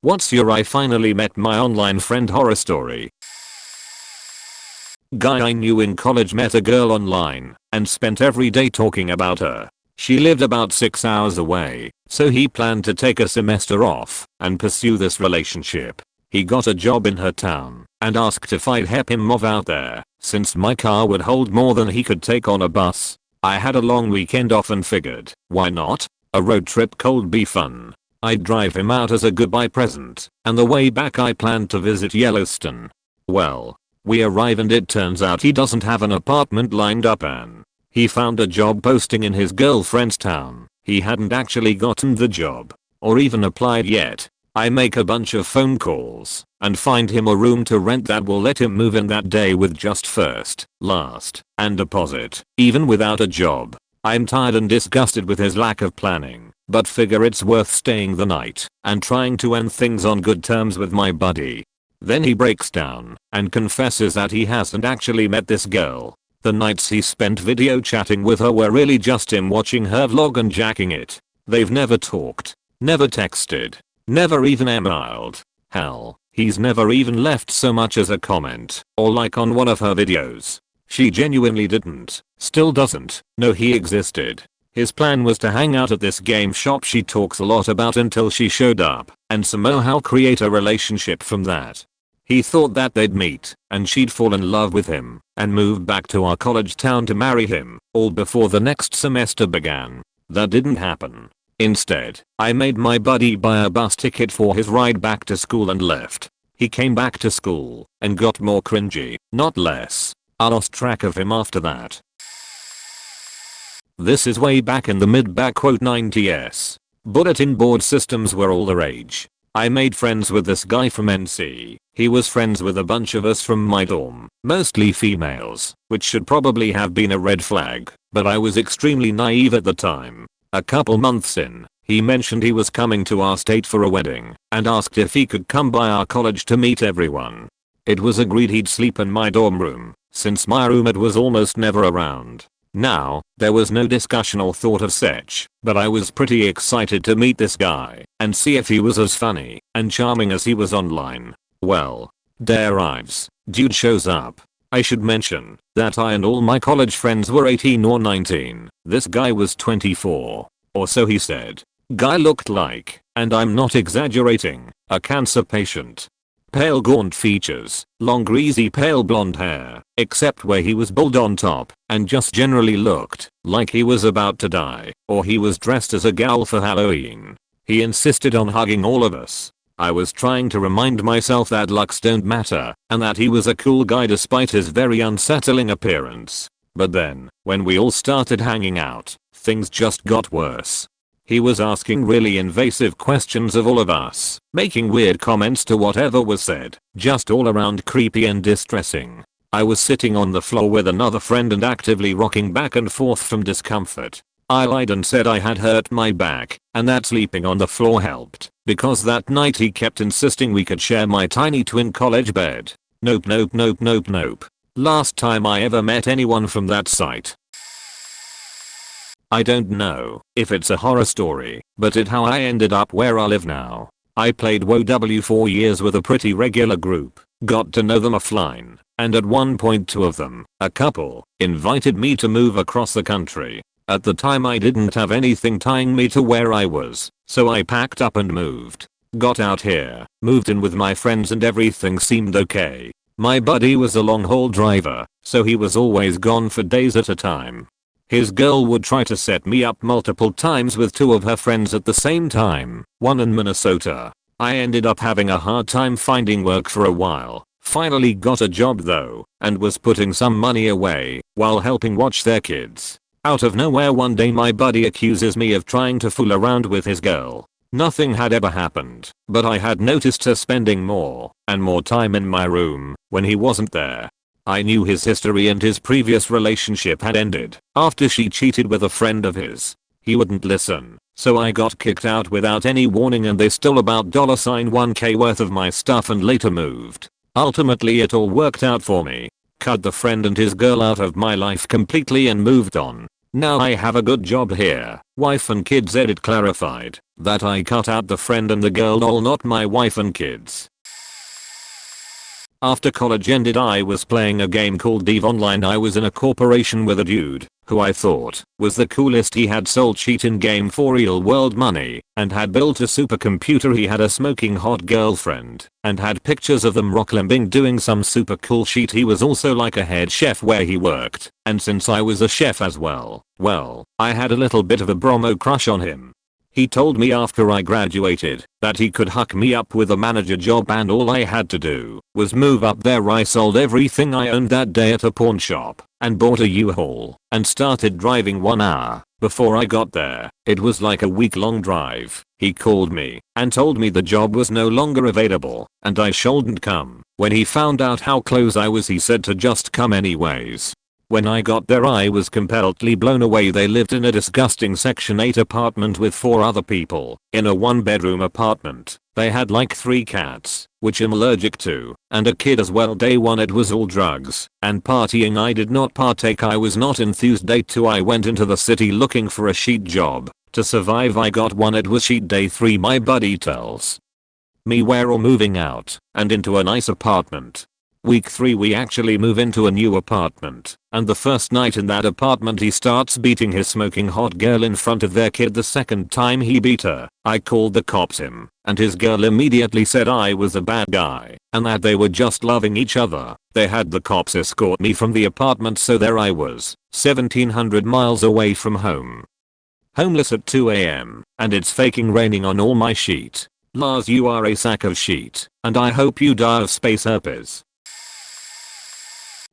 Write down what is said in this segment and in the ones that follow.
What's your I finally met my online friend horror story? Guy I knew in college met a girl online and spent every day talking about her. She lived about 6 hours away, so he planned to take a semester off and pursue this relationship. He got a job in her town and asked if I'd help him move out there since my car would hold more than he could take on a bus. I had a long weekend off and figured, why not? A road trip could be fun. I'd drive him out as a goodbye present, and the way back I planned to visit Yellowstone. Well, we arrive and it turns out he doesn't have an apartment lined up and he found a job posting in his girlfriend's town. He hadn't actually gotten the job or even applied yet. I make a bunch of phone calls and find him a room to rent that will let him move in that day with just first, last, and deposit, even without a job. I'm tired and disgusted with his lack of planning, but figure it's worth staying the night and trying to end things on good terms with my buddy. Then he breaks down and confesses that he hasn't actually met this girl. The nights he spent video chatting with her were really just him watching her vlog and jacking it. They've never talked, never texted, never even emailed. Hell, he's never even left so much as a comment or like on one of her videos. She genuinely didn't, still doesn't, know he existed. His plan was to hang out at this game shop she talks a lot about until she showed up and somehow create a relationship from that. He thought that they'd meet and she'd fall in love with him and move back to our college town to marry him, all before the next semester began. That didn't happen. Instead, I made my buddy buy a bus ticket for his ride back to school and left. He came back to school and got more cringy, not less. I lost track of him after that. This is way back in the mid-90s. Bulletin board systems were all the rage. I made friends with this guy from NC. He was friends with a bunch of us from my dorm, mostly females, which should probably have been a red flag, but I was extremely naive at the time. A couple months in, he mentioned he was coming to our state for a wedding and asked if he could come by our college to meet everyone. It was agreed he'd sleep in my dorm room, since my roommate was almost never around. Now, there was no discussion or thought of such, but I was pretty excited to meet this guy and see if he was as funny and charming as he was online. Well, day arrives, dude shows up. I should mention that I and all my college friends were 18 or 19. This guy was 24. Or so he said. Guy looked like, and I'm not exaggerating, a cancer patient. Pale gaunt features, long greasy pale blonde hair, except where he was bald on top, and just generally looked like he was about to die, or he was dressed as a gal for Halloween. He insisted on hugging all of us. I was trying to remind myself that looks don't matter, and that he was a cool guy despite his very unsettling appearance. But then, when we all started hanging out, things just got worse. He was asking really invasive questions of all of us, making weird comments to whatever was said, just all around creepy and distressing. I was sitting on the floor with another friend and actively rocking back and forth from discomfort. I lied and said I had hurt my back, and that sleeping on the floor helped, because that night he kept insisting we could share my tiny twin college bed. Nope. Last time I ever met anyone from that site. I don't know if it's a horror story, but it's how I ended up where I live now. I played WoW 4 years with a pretty regular group, got to know them offline, and at one point two of them, a couple, invited me to move across the country. At the time I didn't have anything tying me to where I was, so I packed up and moved. Got out here, moved in with my friends and everything seemed okay. My buddy was a long haul driver, so he was always gone for days at a time. His girl would try to set me up multiple times with two of her friends at the same time, one in Minnesota. I ended up having a hard time finding work for a while, finally got a job though, and was putting some money away while helping watch their kids. Out of nowhere one day my buddy accuses me of trying to fool around with his girl. Nothing had ever happened, but I had noticed her spending more and more time in my room when he wasn't there. I knew his history and his previous relationship had ended after she cheated with a friend of his. He wouldn't listen, so I got kicked out without any warning and they stole about $1k worth of my stuff and later moved. Ultimately it all worked out for me. Cut the friend and his girl out of my life completely and moved on. Now I have a good job here. Wife and kids. Edit clarified that I cut out the friend and the girl lol, not my wife and kids. After college ended, I was playing a game called EVE Online. I was in a corporation with a dude who I thought was the coolest. He had sold cheat in game for real world money and had built a supercomputer. He had a smoking hot girlfriend and had pictures of them rock climbing doing some super cool shit. He was also like a head chef where he worked, and since I was a chef as well, I had a little bit of a bromo crush on him. He told me after I graduated that he could hook me up with a manager job and all I had to do was move up there. I sold everything I owned that day at a pawn shop and bought a U-Haul and started driving 1 hour. Before I got there, it was like a week-long drive. He called me and told me the job was no longer available and I shouldn't come. When he found out how close I was, he said to just come anyways. When I got there, I was completely blown away. They lived in a disgusting Section 8 apartment with 4 other people in a 1-bedroom apartment. They had like 3 cats, which I'm allergic to, and a kid as well. Day 1 it was all drugs and partying. I did not partake. I was not enthused. Day 2 I went into the city looking for a sheet job. To survive I got one. It was sheet. Day 3 my buddy tells me we're all moving out and into a nice apartment. Week 3 we actually move into a new apartment, and the first night in that apartment he starts beating his smoking hot girl in front of their kid. The second time he beat her, I called the cops. Him and his girl immediately said I was a bad guy and that they were just loving each other. They had the cops escort me from the apartment, so there I was, 1700 miles away from home. Homeless at 2 AM, and it's faking raining on all my sheet. Lars, you are a sack of sheet, and I hope you die of space herpes.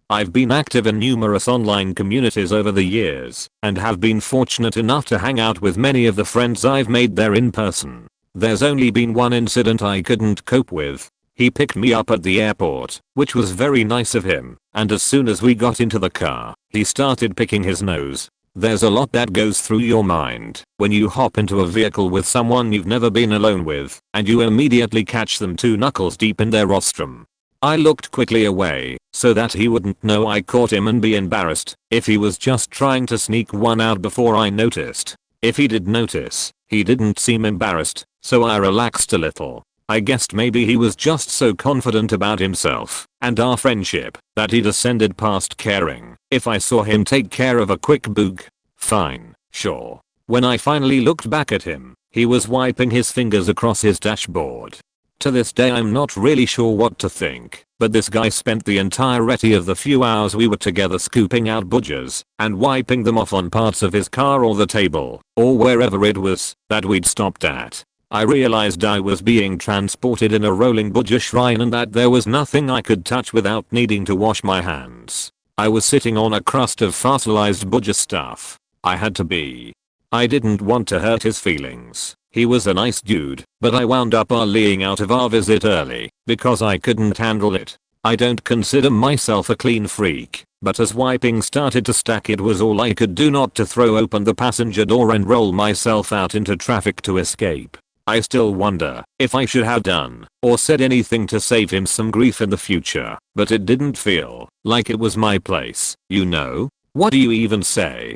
I've been active in numerous online communities over the years and have been fortunate enough to hang out with many of the friends I've made there in person. There's only been one incident I couldn't cope with. He picked me up at the airport, which was very nice of him, and as soon as we got into the car, he started picking his nose. There's a lot that goes through your mind when you hop into a vehicle with someone you've never been alone with and you immediately catch them 2 knuckles deep in their rostrum. I looked quickly away so that he wouldn't know I caught him and be embarrassed if he was just trying to sneak one out before I noticed. If he did notice, he didn't seem embarrassed, so I relaxed a little. I guessed maybe he was just so confident about himself and our friendship that he descended past caring if I saw him take care of a quick boog. Fine, sure. When I finally looked back at him, he was wiping his fingers across his dashboard. To this day I'm not really sure what to think, but this guy spent the entirety of the few hours we were together scooping out budgers and wiping them off on parts of his car or the table or wherever it was that we'd stopped at. I realized I was being transported in a rolling budger shrine and that there was nothing I could touch without needing to wash my hands. I was sitting on a crust of fossilized budger stuff. I had to be. I didn't want to hurt his feelings. He was a nice dude, but I wound up leaving out of our visit early because I couldn't handle it. I don't consider myself a clean freak, but as wiping started to stack it was all I could do not to throw open the passenger door and roll myself out into traffic to escape. I still wonder if I should have done or said anything to save him some grief in the future, but it didn't feel like it was my place, you know? What do you even say?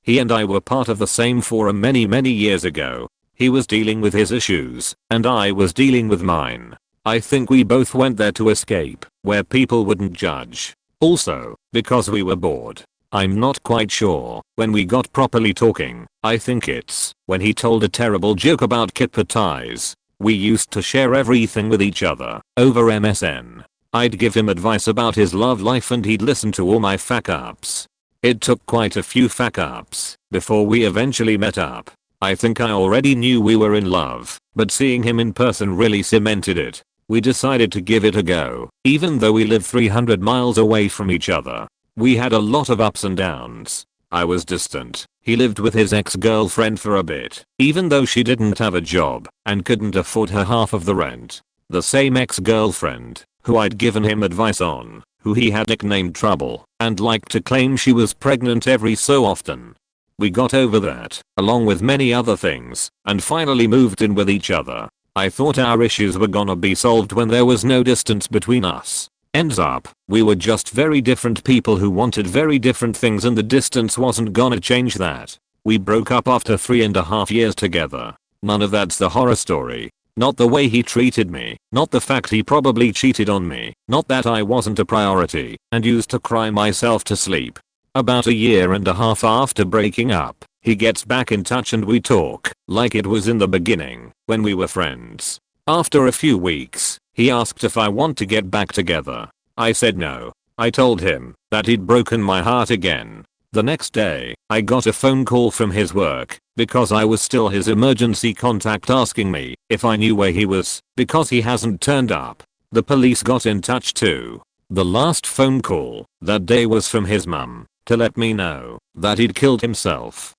He and I were part of the same forum many years ago. He was dealing with his issues, and I was dealing with mine. I think we both went there to escape, where people wouldn't judge. Also, because we were bored. I'm not quite sure when we got properly talking. I think it's when he told a terrible joke about kipper ties. We used to share everything with each other over MSN. I'd give him advice about his love life and he'd listen to all my fuck ups. It took quite a few fuck ups before we eventually met up. I think I already knew we were in love, but seeing him in person really cemented it. We decided to give it a go, even though we lived 300 miles away from each other. We had a lot of ups and downs. I was distant. He lived with his ex-girlfriend for a bit, even though she didn't have a job and couldn't afford her half of the rent. The same ex-girlfriend, who I'd given him advice on, who he had nicknamed Trouble, and liked to claim she was pregnant every so often. We got over that, along with many other things, and finally moved in with each other. I thought our issues were gonna be solved when there was no distance between us. Ends up, we were just very different people who wanted very different things and the distance wasn't gonna change that. We broke up after 3.5 years together. None of that's the horror story. Not the way he treated me, not the fact he probably cheated on me, not that I wasn't a priority and used to cry myself to sleep. About 1.5 years after breaking up, he gets back in touch and we talk, like it was in the beginning, when we were friends. After a few weeks, he asked if I want to get back together. I said no. I told him that he'd broken my heart again. The next day, I got a phone call from his work, because I was still his emergency contact, asking me if I knew where he was, because he hasn't turned up. The police got in touch too. The last phone call that day was from his mum, to let me know that he'd killed himself.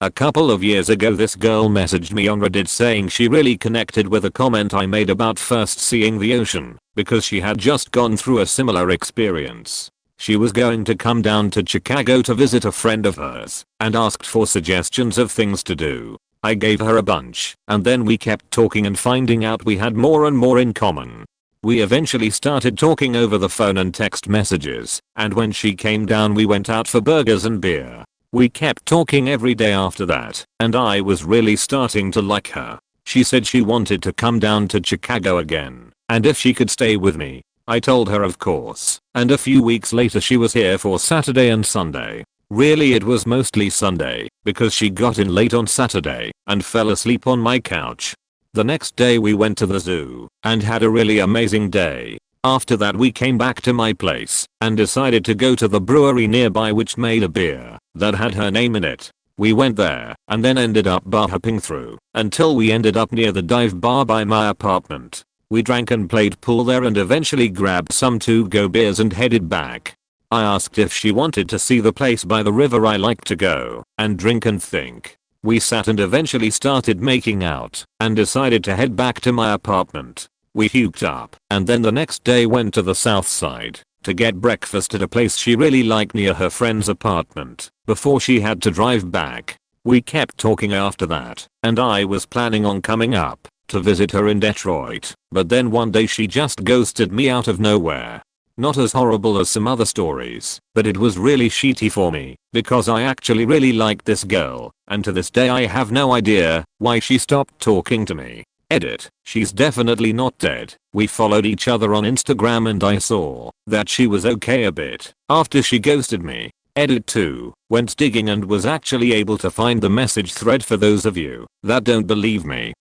A couple of years ago this girl messaged me on Reddit saying she really connected with a comment I made about first seeing the ocean, because she had just gone through a similar experience. She was going to come down to Chicago to visit a friend of hers, and asked for suggestions of things to do. I gave her a bunch, and then we kept talking and finding out we had more and more in common. We eventually started talking over the phone and text messages, and when she came down we went out for burgers and beer. We kept talking every day after that, and I was really starting to like her. She said she wanted to come down to Chicago again, and if she could stay with me. I told her of course, and a few weeks later she was here for Saturday and Sunday. Really it was mostly Sunday, because she got in late on Saturday and fell asleep on my couch. The next day we went to the zoo and had a really amazing day. After that we came back to my place and decided to go to the brewery nearby which made a beer that had her name in it. We went there and then ended up bar hopping through until we ended up near the dive bar by my apartment. We drank and played pool there and eventually grabbed some to-go beers and headed back. I asked if she wanted to see the place by the river I like to go and drink and think. We sat and eventually started making out and decided to head back to my apartment. We hooked up and then the next day went to the south side to get breakfast at a place she really liked near her friend's apartment before she had to drive back. We kept talking after that and I was planning on coming up to visit her in Detroit, but then one day she just ghosted me out of nowhere. Not as horrible as some other stories, but it was really shitty for me because I actually really liked this girl and to this day I have no idea why she stopped talking to me. Edit. She's definitely not dead. We followed each other on Instagram and I saw that she was okay a bit after she ghosted me. Edit 2. Went digging and was actually able to find the message thread for those of you that don't believe me.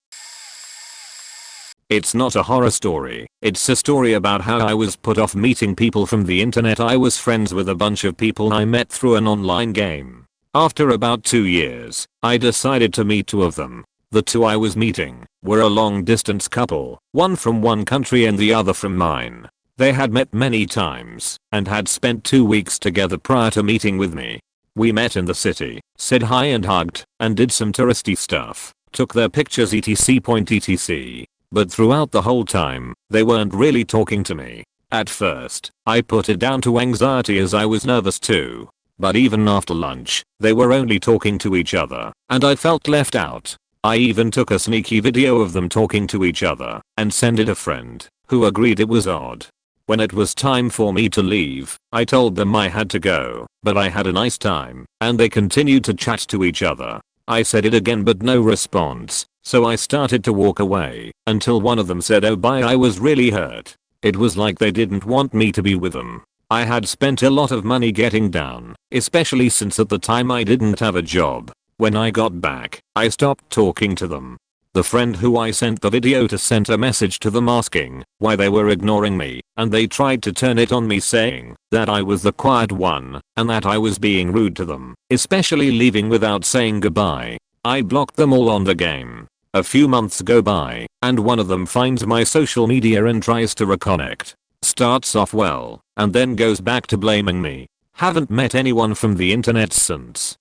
It's not a horror story. It's a story about how I was put off meeting people from the internet. I was friends with a bunch of people I met through an online game. After about 2 years, I decided to meet 2 of them. The 2 I was meeting were a long distance couple, one from one country and the other from mine. They had met many times and had spent 2 weeks together prior to meeting with me. We met in the city, said hi and hugged, and did some touristy stuff, took their pictures etc. But throughout the whole time, they weren't really talking to me. At first, I put it down to anxiety as I was nervous too. But even after lunch, they were only talking to each other, and I felt left out. I even took a sneaky video of them talking to each other and sent it a friend, who agreed it was odd. When it was time for me to leave, I told them I had to go, but I had a nice time, and they continued to chat to each other. I said it again but no response, so I started to walk away, until one of them said oh bye. I was really hurt. It was like they didn't want me to be with them. I had spent a lot of money getting down, especially since at the time I didn't have a job. When I got back, I stopped talking to them. The friend who I sent the video to sent a message to them asking why they were ignoring me, and they tried to turn it on me saying that I was the quiet one and that I was being rude to them, especially leaving without saying goodbye. I blocked them all on the game. A few months go by, and one of them finds my social media and tries to reconnect. Starts off well, and then goes back to blaming me. Haven't met anyone from the internet since.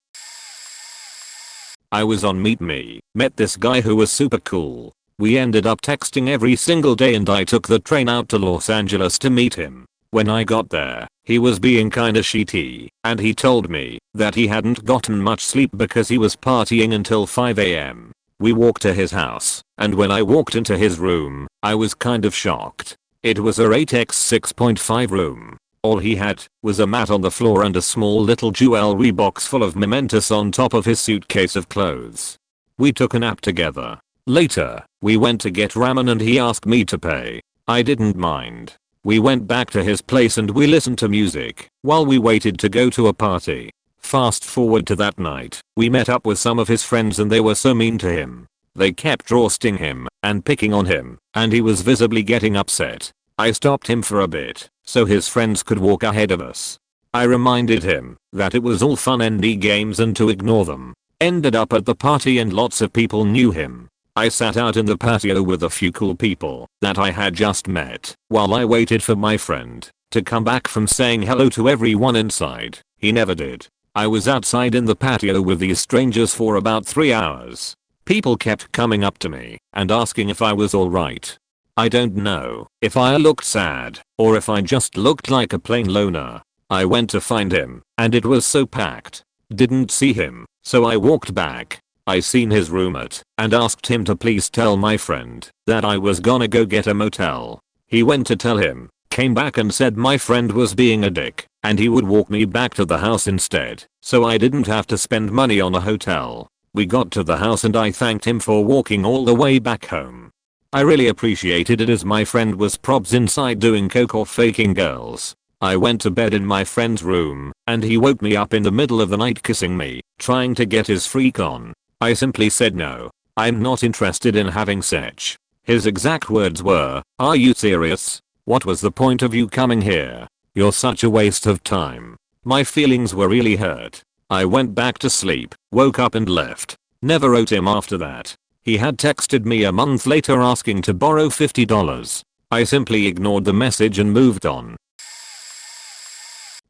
I was on Meet Me, met this guy who was super cool. We ended up texting every single day and I took the train out to Los Angeles to meet him. When I got there, he was being kinda shitty, and he told me that he hadn't gotten much sleep because he was partying until 5 AM. We walked to his house, and when I walked into his room, I was kind of shocked. It was a 8x6.5 room. All he had was a mat on the floor and a small little jewelry box full of mementos on top of his suitcase of clothes. We took a nap together. Later, we went to get ramen and he asked me to pay. I didn't mind. We went back to his place and we listened to music while we waited to go to a party. Fast forward to that night, we met up with some of his friends and they were so mean to him. They kept roasting him and picking on him, and he was visibly getting upset. I stopped him for a bit so his friends could walk ahead of us. I reminded him that it was all fun and games and to ignore them. Ended up at the party and lots of people knew him. I sat out in the patio with a few cool people that I had just met while I waited for my friend to come back from saying hello to everyone inside. He never did. I was outside in the patio with these strangers for about 3 hours. People kept coming up to me and asking if I was alright. I don't know if I looked sad or if I just looked like a plain loner. I went to find him and it was so packed. Didn't see him, so I walked back. I seen his roommate and asked him to please tell my friend that I was gonna go get a motel. He went to tell him, came back and said my friend was being a dick and he would walk me back to the house instead, so I didn't have to spend money on a hotel. We got to the house and I thanked him for walking all the way back home. I really appreciated it as my friend was probs inside doing coke or faking girls. I went to bed in my friend's room and he woke me up in the middle of the night kissing me, trying to get his freak on. I simply said no. I'm not interested in having sex. His exact words were, "Are you serious? What was the point of you coming here? You're such a waste of time." My feelings were really hurt. I went back to sleep, woke up and left. Never wrote him after that. He had texted me a month later asking to borrow $50. I simply ignored the message and moved on.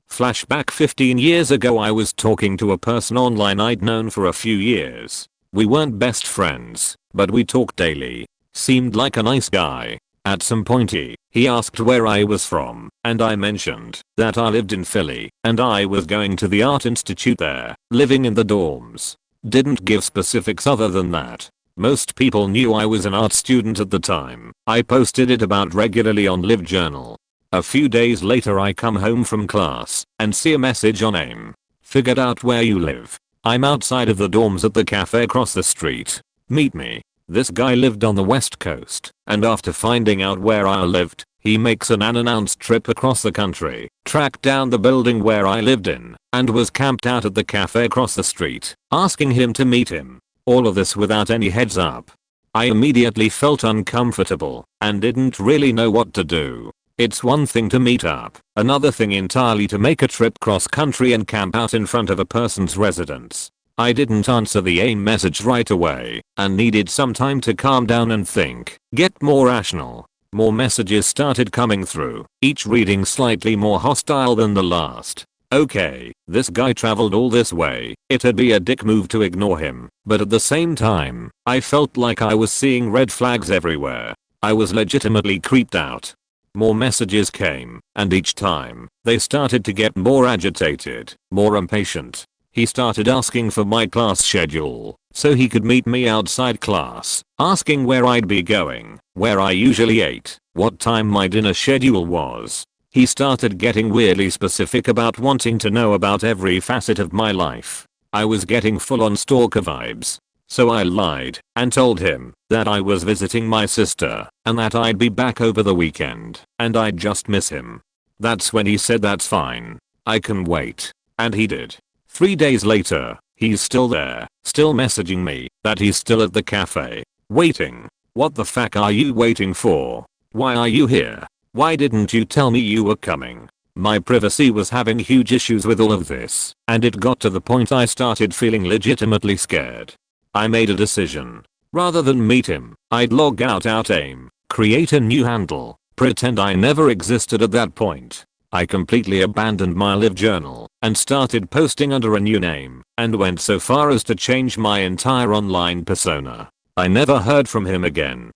Flashback 15 years ago, I was talking to a person online I'd known for a few years. We weren't best friends, but we talked daily. Seemed like a nice guy. At some point he asked where I was from, and I mentioned that I lived in Philly and I was going to the art institute there, living in the dorms. Didn't give specifics other than that. Most people knew I was an art student at the time. I posted it about regularly on LiveJournal. A few days later I come home from class and see a message on AIM. Figured out where you live. I'm outside of the dorms at the cafe across the street. Meet me. This guy lived on the west coast, and after finding out where I lived, he makes an unannounced trip across the country, tracked down the building where I lived in, and was camped out at the cafe across the street, asking him to meet him. All of this without any heads up. I immediately felt uncomfortable and didn't really know what to do. It's one thing to meet up, another thing entirely to make a trip cross country and camp out in front of a person's residence. I didn't answer the AIM message right away and needed some time to calm down and think, get more rational. More messages started coming through, each reading slightly more hostile than the last. Okay, this guy traveled all this way, it'd be a dick move to ignore him, but at the same time, I felt like I was seeing red flags everywhere. I was legitimately creeped out. More messages came, and each time, they started to get more agitated, more impatient. He started asking for my class schedule, so he could meet me outside class, asking where I'd be going, where I usually ate, what time my dinner schedule was. He started getting weirdly specific about wanting to know about every facet of my life. I was getting full-on stalker vibes. So I lied and told him that I was visiting my sister and that I'd be back over the weekend and I'd just miss him. That's when he said that's fine. I can wait. And he did. 3 days later, he's still there, still messaging me that he's still at the cafe, waiting. What the fuck are you waiting for? Why are you here? Why didn't you tell me you were coming? My privacy was having huge issues with all of this, and it got to the point I started feeling legitimately scared. I made a decision. Rather than meet him, I'd log out AIM, create a new handle, pretend I never existed at that point. I completely abandoned my LiveJournal and started posting under a new name and went so far as to change my entire online persona. I never heard from him again.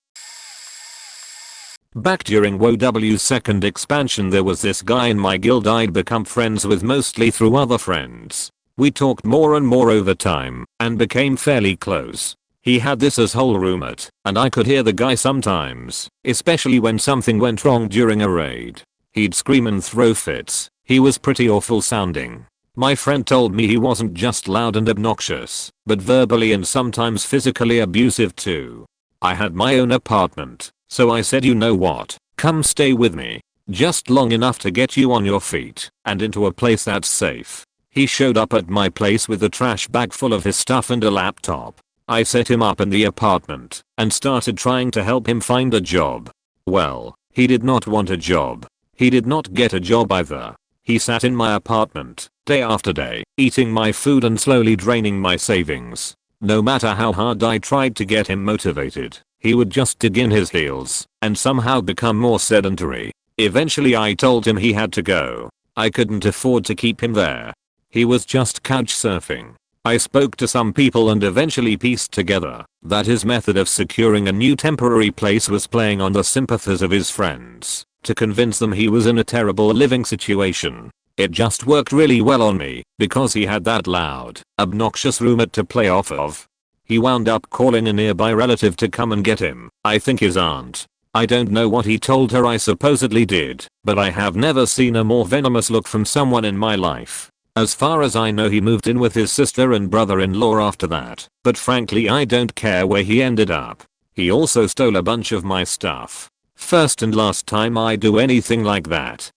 Back during WoW's second expansion, there was this guy in my guild I'd become friends with mostly through other friends. We talked more and more over time and became fairly close. He had this as whole roommate, and I could hear the guy sometimes, especially when something went wrong during a raid. He'd scream and throw fits. He was pretty awful sounding. My friend told me he wasn't just loud and obnoxious, but verbally and sometimes physically abusive too. I had my own apartment, so I said, you know what, come stay with me. Just long enough to get you on your feet and into a place that's safe. He showed up at my place with a trash bag full of his stuff and a laptop. I set him up in the apartment and started trying to help him find a job. Well, he did not want a job. He did not get a job either. He sat in my apartment, day after day, eating my food and slowly draining my savings. No matter how hard I tried to get him motivated, he would just dig in his heels and somehow become more sedentary. Eventually I told him he had to go. I couldn't afford to keep him there. He was just couch surfing. I spoke to some people and eventually pieced together that his method of securing a new temporary place was playing on the sympathies of his friends to convince them he was in a terrible living situation. It just worked really well on me because he had that loud, obnoxious roommate to play off of. He wound up calling a nearby relative to come and get him, I think his aunt. I don't know what he told her I supposedly did, but I have never seen a more venomous look from someone in my life. As far as I know he moved in with his sister and brother-in-law after that, but frankly I don't care where he ended up. He also stole a bunch of my stuff. First and last time I do anything like that.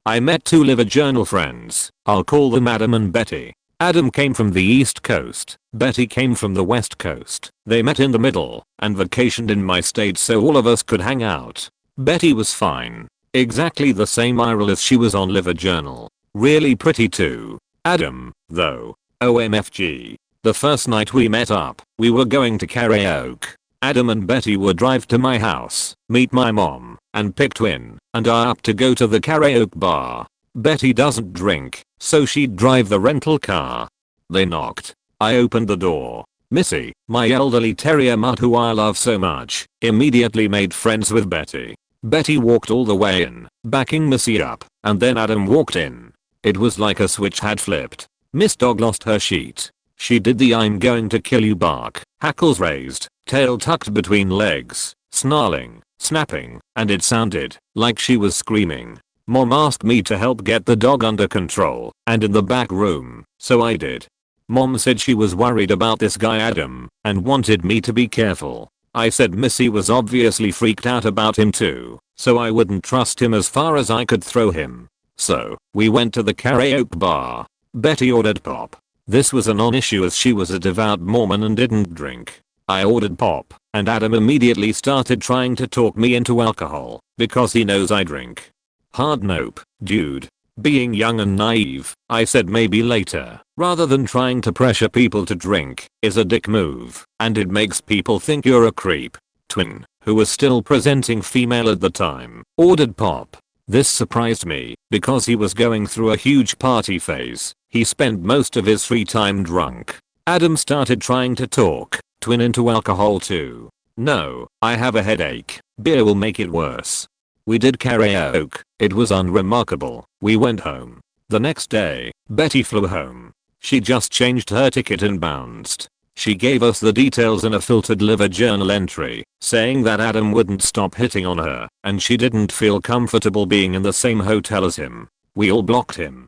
I met two LiveJournal friends. I'll call them Adam and Betty. Adam came from the East Coast. Betty came from the West Coast. They met in the middle and vacationed in my state so all of us could hang out. Betty was fine. Exactly the same IRL as she was on LiveJournal. Really pretty too. Adam, though. OMFG. The first night we met up, we were going to karaoke. Adam and Betty would drive to my house, meet my mom, and pick Twin and I up to go to the karaoke bar. Betty doesn't drink, so she'd drive the rental car. They knocked. I opened the door. Missy, my elderly terrier mutt who I love so much, immediately made friends with Betty. Betty walked all the way in, backing Missy up, and then Adam walked in. It was like a switch had flipped. Miss Dog lost her sheet. She did the I'm going to kill you bark, hackles raised, tail tucked between legs, snarling, snapping, and it sounded like she was screaming. Mom asked me to help get the dog under control and in the back room, so I did. Mom said she was worried about this guy Adam and wanted me to be careful. I said Missy was obviously freaked out about him too, so I wouldn't trust him as far as I could throw him. So, we went to the karaoke bar. Betty ordered pop. This was a non-issue as she was a devout Mormon and didn't drink. I ordered pop, and Adam immediately started trying to talk me into alcohol, because he knows I drink. Hard nope, dude. Being young and naive, I said maybe later, rather than trying to pressure people to drink, is a dick move, and it makes people think you're a creep. Twin, who was still presenting female at the time, ordered pop. This surprised me, because he was going through a huge party phase. He spent most of his free time drunk. Adam started trying to talk Twin into alcohol too. No, I have a headache. Beer will make it worse. We did karaoke. It was unremarkable. We went home. The next day, Betty flew home. She just changed her ticket and bounced. She gave us the details in a filtered LiveJournal entry, saying that Adam wouldn't stop hitting on her, and she didn't feel comfortable being in the same hotel as him. We all blocked him.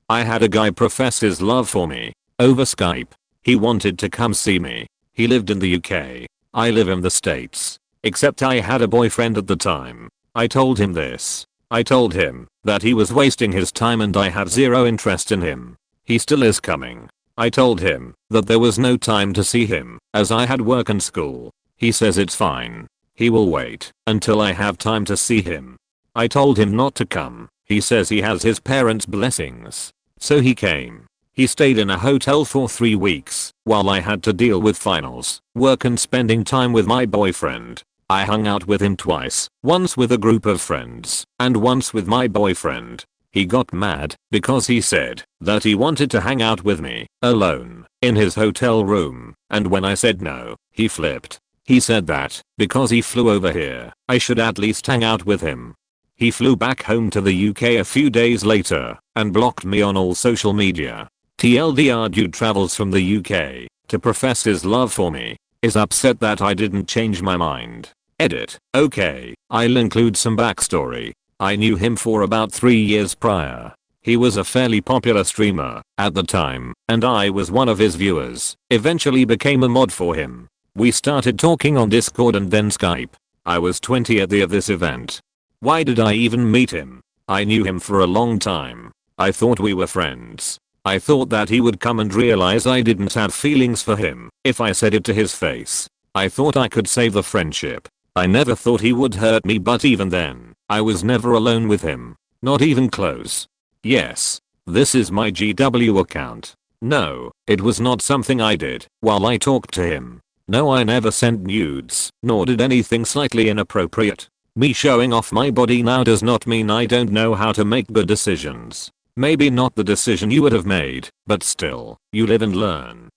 I had a guy profess his love for me over Skype. He wanted to come see me. He lived in the UK. I live in the States. Except I had a boyfriend at the time. I told him this. I told him that he was wasting his time and I had zero interest in him. He still is coming. I told him that there was no time to see him as I had work and school. He says it's fine. He will wait until I have time to see him. I told him not to come. He says he has his parents' blessings. So he came. He stayed in a hotel for 3 weeks while I had to deal with finals, work and spending time with my boyfriend. I hung out with him twice, once with a group of friends and once with my boyfriend. He got mad because he said that he wanted to hang out with me alone in his hotel room, and when I said no, he flipped. He said that because he flew over here, I should at least hang out with him. He flew back home to the UK a few days later and blocked me on all social media. TLDR dude travels from the UK to profess his love for me. Is upset that I didn't change my mind. Edit. Okay, I'll include some backstory. I knew him for about 3 years prior. He was a fairly popular streamer at the time, and I was one of his viewers. Eventually became a mod for him. We started talking on Discord and then Skype. I was 20 at this event. Why did I even meet him? I knew him for a long time. I thought we were friends. I thought that he would come and realize I didn't have feelings for him if I said it to his face. I thought I could save the friendship. I never thought he would hurt me, but even then, I was never alone with him. Not even close. Yes. This is my GW account. No, it was not something I did while I talked to him. No, I never sent nudes, nor did anything slightly inappropriate. Me showing off my body now does not mean I don't know how to make good decisions. Maybe not the decision you would have made, but still, you live and learn.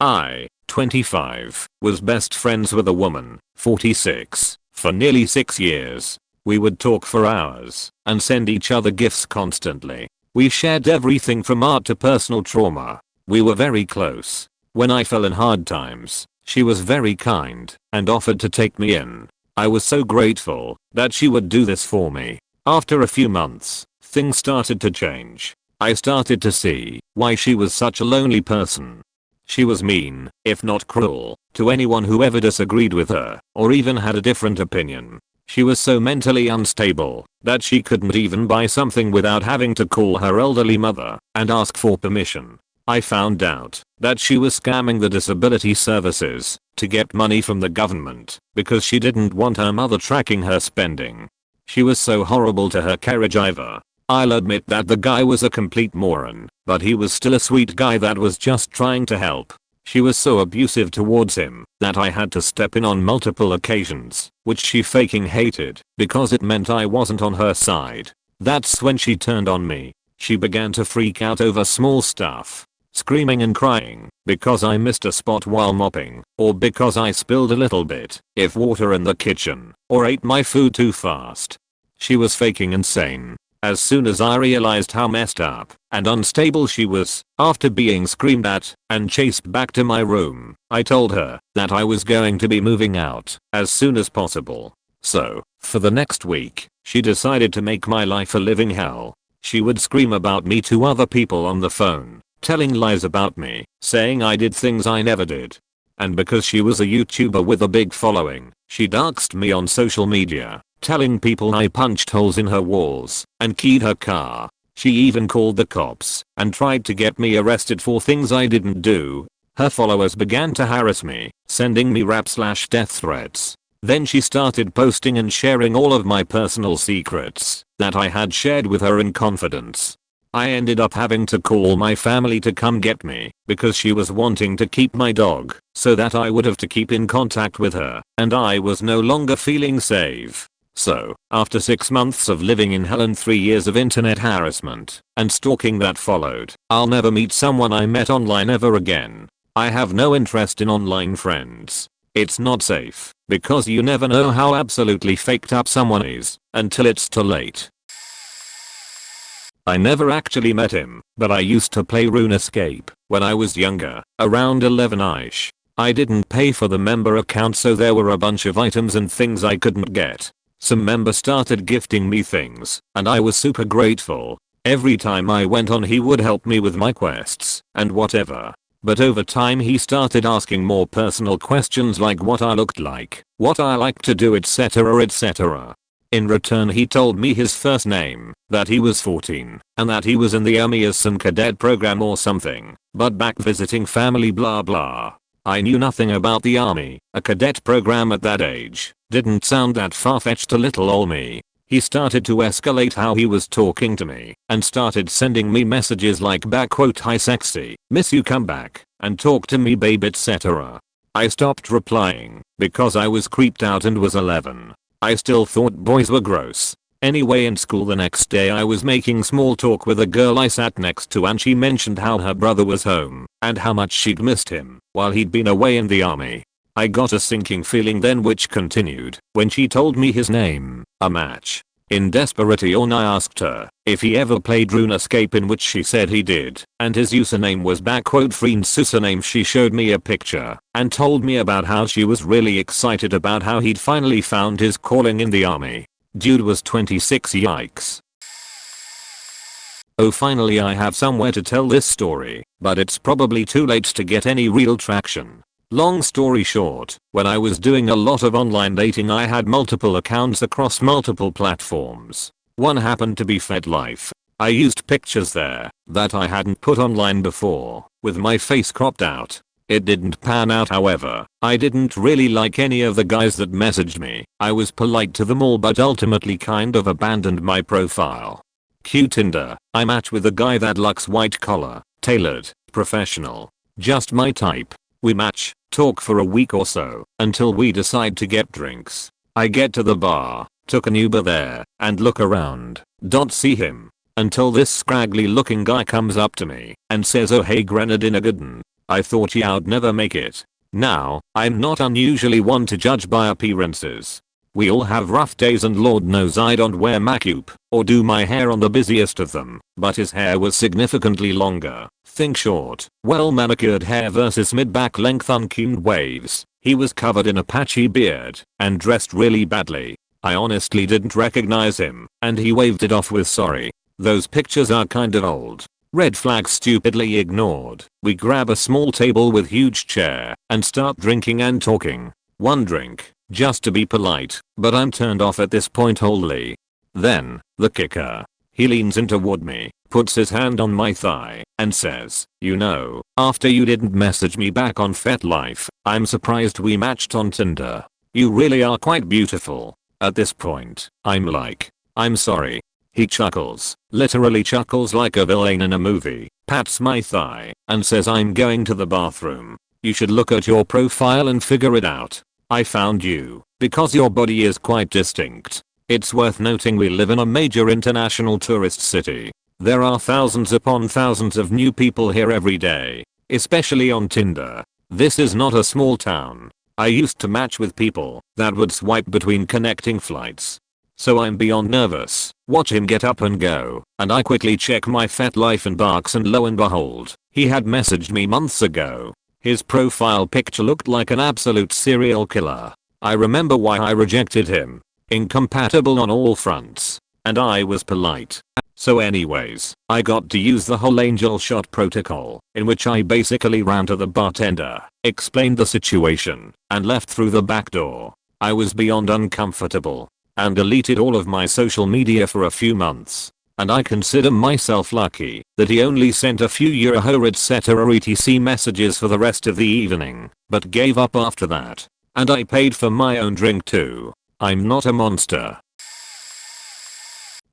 I, 25, was best friends with a woman, 46, for nearly 6 years. We would talk for hours and send each other gifts constantly. We shared everything from art to personal trauma. We were very close. When I fell in hard times, she was very kind and offered to take me in. I was so grateful that she would do this for me. After a few months, things started to change. I started to see why she was such a lonely person. She was mean, if not cruel, to anyone who ever disagreed with her or even had a different opinion. She was so mentally unstable that she couldn't even buy something without having to call her elderly mother and ask for permission. I found out that she was scamming the disability services to get money from the government because she didn't want her mother tracking her spending. She was so horrible to her caregiver. I'll admit that the guy was a complete moron, but he was still a sweet guy that was just trying to help. She was so abusive towards him that I had to step in on multiple occasions, which she faking hated because it meant I wasn't on her side. That's when she turned on me. She began to freak out over small stuff, screaming and crying because I missed a spot while mopping, or because I spilled a little bit of water in the kitchen, or ate my food too fast. She was faking insane. As soon as I realized how messed up and unstable she was, after being screamed at and chased back to my room, I told her that I was going to be moving out as soon as possible. So, for the next week, she decided to make my life a living hell. She would scream about me to other people on the phone, telling lies about me, saying I did things I never did. And because she was a YouTuber with a big following, she doxed me on social media, telling people I punched holes in her walls and keyed her car. She even called the cops and tried to get me arrested for things I didn't do. Her followers began to harass me, sending me rap/death threats. Then she started posting and sharing all of my personal secrets that I had shared with her in confidence. I ended up having to call my family to come get me because she was wanting to keep my dog so that I would have to keep in contact with her, and I was no longer feeling safe. So, after 6 months of living in hell and 3 years of internet harassment and stalking that followed, I'll never meet someone I met online ever again. I have no interest in online friends. It's not safe because you never know how absolutely faked up someone is until it's too late. I never actually met him, but I used to play RuneScape when I was younger, around 11ish. I didn't pay for the member account, so there were a bunch of items and things I couldn't get. Some members started gifting me things, and I was super grateful. Every time I went on, he would help me with my quests and whatever. But over time he started asking more personal questions like what I looked like, what I liked to do, etc, etc. In return he told me his first name, that he was 14, and that he was in the army as some cadet program or something, but back visiting family blah blah. I knew nothing about the army, a cadet program at that age. Didn't sound that far-fetched to little ol' me. He started to escalate how he was talking to me and started sending me messages like "Hi sexy, miss you, come back and talk to me babe," etc. I stopped replying because I was creeped out and was 11. I still thought boys were gross. Anyway, in school the next day I was making small talk with a girl I sat next to, and she mentioned how her brother was home and how much she'd missed him while he'd been away in the army. I got a sinking feeling then, which continued when she told me his name. A match. In desperation I asked her if he ever played RuneScape, in which she said he did, and his username was /friend's username. She showed me a picture and told me about how she was really excited about how he'd finally found his calling in the army. Dude was 26, yikes. Oh, finally I have somewhere to tell this story, but it's probably too late to get any real traction. Long story short, when I was doing a lot of online dating, I had multiple accounts across multiple platforms. One happened to be FetLife. I used pictures there that I hadn't put online before, with my face cropped out. It didn't pan out, however. I didn't really like any of the guys that messaged me. I was polite to them all, but ultimately kind of abandoned my profile. Cue Tinder. I match with a guy that looks white collar, tailored, professional. Just my type. We match, talk for a week or so, until we decide to get drinks. I get to the bar, took an Uber there, and look around. Don't see him. Until this scraggly looking guy comes up to me and says, "Oh hey Grenadine." I thought I'd never make it. Now, I'm not unusually one to judge by appearances. We all have rough days, and Lord knows I don't wear makeup or do my hair on the busiest of them, but his hair was significantly longer. Think short, well manicured hair versus mid-back length uncombed waves. He was covered in a patchy beard and dressed really badly. I honestly didn't recognize him, and he waved it off with sorry. Those pictures are kind of old. Red flag stupidly ignored. We grab a small table with huge chair and start drinking and talking. One drink, just to be polite, but I'm turned off at this point wholly. Then, the kicker. He leans in toward me, puts his hand on my thigh, and says, "You know, after you didn't message me back on FetLife, I'm surprised we matched on Tinder. You really are quite beautiful." At this point, I'm like, "I'm sorry." He chuckles, literally chuckles like a villain in a movie, pats my thigh, and says, "I'm going to the bathroom. You should look at your profile and figure it out. I found you because your body is quite distinct. It's worth noting we live in a major international tourist city. There are thousands upon thousands of new people here every day, especially on Tinder. This is not a small town. I used to match with people that would swipe between connecting flights. So I'm beyond nervous. Watch him get up and go, and I quickly check my FetLife inbox, and lo and behold, he had messaged me months ago. His profile picture looked like an absolute serial killer. I remember why I rejected him. Incompatible on all fronts. And I was polite. So anyways, I got to use the whole angel shot protocol, in which I basically ran to the bartender, explained the situation, and left through the back door. I was beyond uncomfortable, and deleted all of my social media for a few months. And I consider myself lucky that he only sent a few euro etc etc messages for the rest of the evening, but gave up after that. And I paid for my own drink too. I'm not a monster.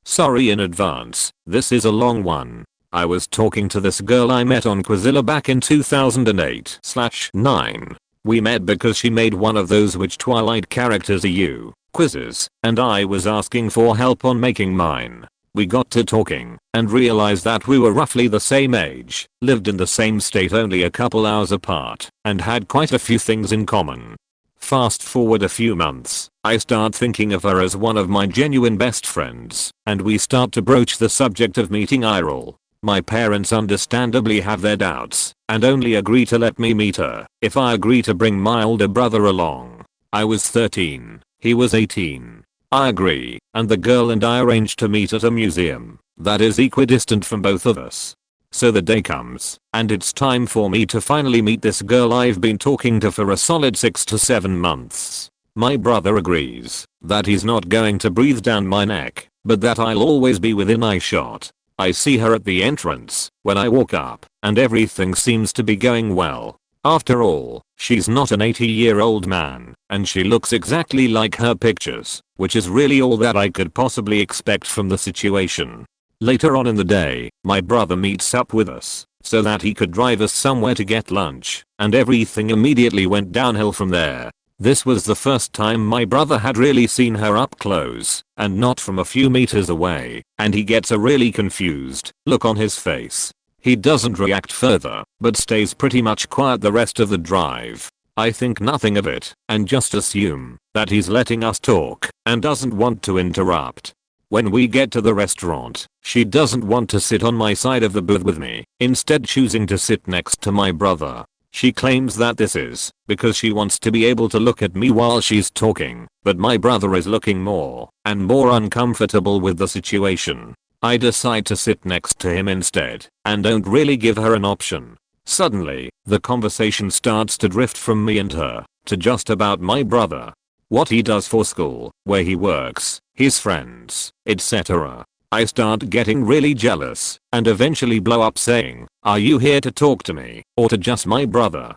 Sorry in advance, this is a long one. I was talking to this girl I met on Quizilla back in 2008/9. We met because she made one of those which Twilight characters EU quizzes, and I was asking for help on making mine. We got to talking and realized that we were roughly the same age, lived in the same state only a couple hours apart, and had quite a few things in common. Fast forward a few months, I start thinking of her as one of my genuine best friends, and we start to broach the subject of meeting IRL. My parents understandably have their doubts, and only agree to let me meet her if I agree to bring my older brother along. I was 13, he was 18. I agree, and the girl and I arranged to meet at a museum that is equidistant from both of us. So the day comes, and it's time for me to finally meet this girl I've been talking to for a solid 6 to 7 months. My brother agrees that he's not going to breathe down my neck, but that I'll always be within eyeshot. I see her at the entrance when I walk up, and everything seems to be going well. After all, she's not an 80-year-old man, and she looks exactly like her pictures, which is really all that I could possibly expect from the situation. Later on in the day, my brother meets up with us so that he could drive us somewhere to get lunch, and everything immediately went downhill from there. This was the first time my brother had really seen her up close and not from a few meters away, and he gets a really confused look on his face. He doesn't react further, but stays pretty much quiet the rest of the drive. I think nothing of it and just assume that he's letting us talk and doesn't want to interrupt. When we get to the restaurant, she doesn't want to sit on my side of the booth with me, instead choosing to sit next to my brother. She claims that this is because she wants to be able to look at me while she's talking, but my brother is looking more and more uncomfortable with the situation. I decide to sit next to him instead and don't really give her an option. Suddenly, the conversation starts to drift from me and her to just about my brother, what he does for school, where he works, his friends, etc. I start getting really jealous and eventually blow up saying, "Are you here to talk to me or to just my brother?"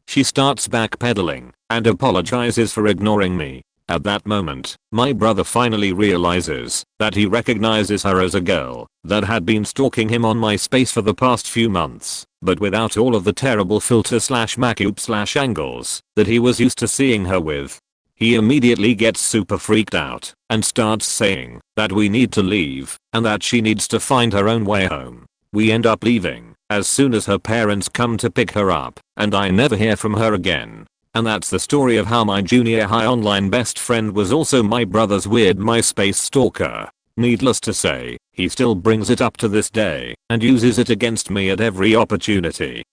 She starts backpedaling and apologizes for ignoring me. At that moment, my brother finally realizes that he recognizes her as a girl that had been stalking him on MySpace for the past few months, but without all of the terrible filter/makeup/angles that he was used to seeing her with. He immediately gets super freaked out and starts saying that we need to leave and that she needs to find her own way home. We end up leaving as soon as her parents come to pick her up, and I never hear from her again. And that's the story of how my junior high online best friend was also my brother's weird MySpace stalker. Needless to say, he still brings it up to this day and uses it against me at every opportunity.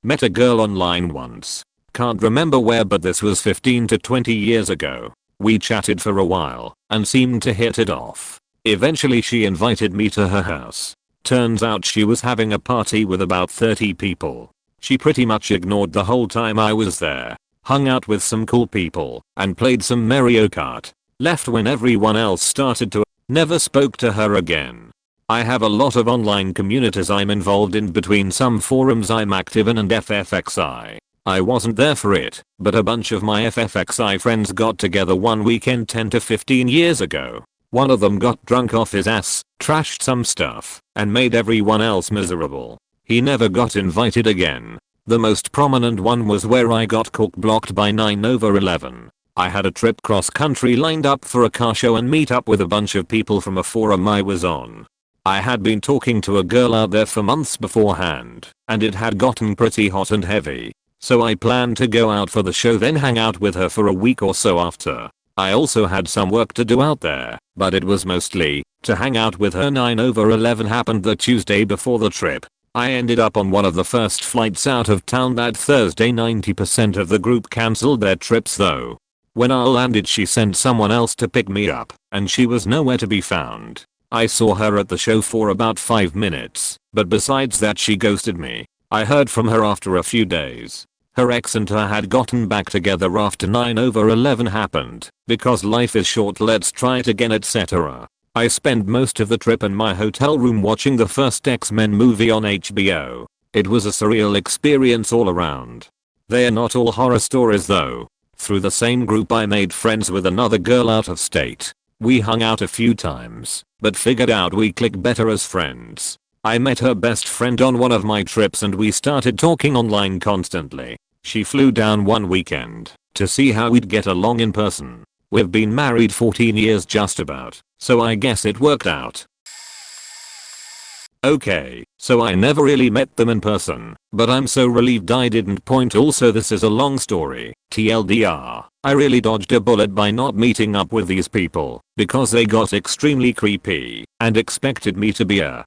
Met a girl online once. Can't remember where, but this was 15 to 20 years ago. We chatted for a while and seemed to hit it off. Eventually she invited me to her house. Turns out she was having a party with about 30 people. She pretty much ignored the whole time I was there, hung out with some cool people, and played some Mario Kart. Left when everyone else started to. Never spoke to her again. I have a lot of online communities I'm involved in, between some forums I'm active in and FFXI. I wasn't there for it, but a bunch of my FFXI friends got together one weekend 10 to 15 years ago. One of them got drunk off his ass, trashed some stuff, and made everyone else miserable. He never got invited again. The most prominent one was where I got cock blocked by 9/11. I had a trip cross country lined up for a car show and meet up with a bunch of people from a forum I was on. I had been talking to a girl out there for months beforehand, and it had gotten pretty hot and heavy. So I planned to go out for the show, then hang out with her for a week or so after. I also had some work to do out there, but it was mostly to hang out with her. 9/11 happened the Tuesday before the trip. I ended up on one of the first flights out of town that Thursday. 90% of the group cancelled their trips though. When I landed, she sent someone else to pick me up, and she was nowhere to be found. I saw her at the show for about 5 minutes, but besides that she ghosted me. I heard from her after a few days. Her ex and her had gotten back together after 9/11 happened. Because life is short, let's try it again, etc. I spent most of the trip in my hotel room watching the first X-Men movie on HBO. It was a surreal experience all around. They are not all horror stories though. Through the same group I made friends with another girl out of state. We hung out a few times, but figured out we click better as friends. I met her best friend on one of my trips and we started talking online constantly. She flew down one weekend to see how we'd get along in person. We've been married 14 years just about, so I guess it worked out. Okay, so I never really met them in person, but I'm so relieved I didn't. Also, this is a long story. TLDR, I really dodged a bullet by not meeting up with these people because they got extremely creepy and expected me to be a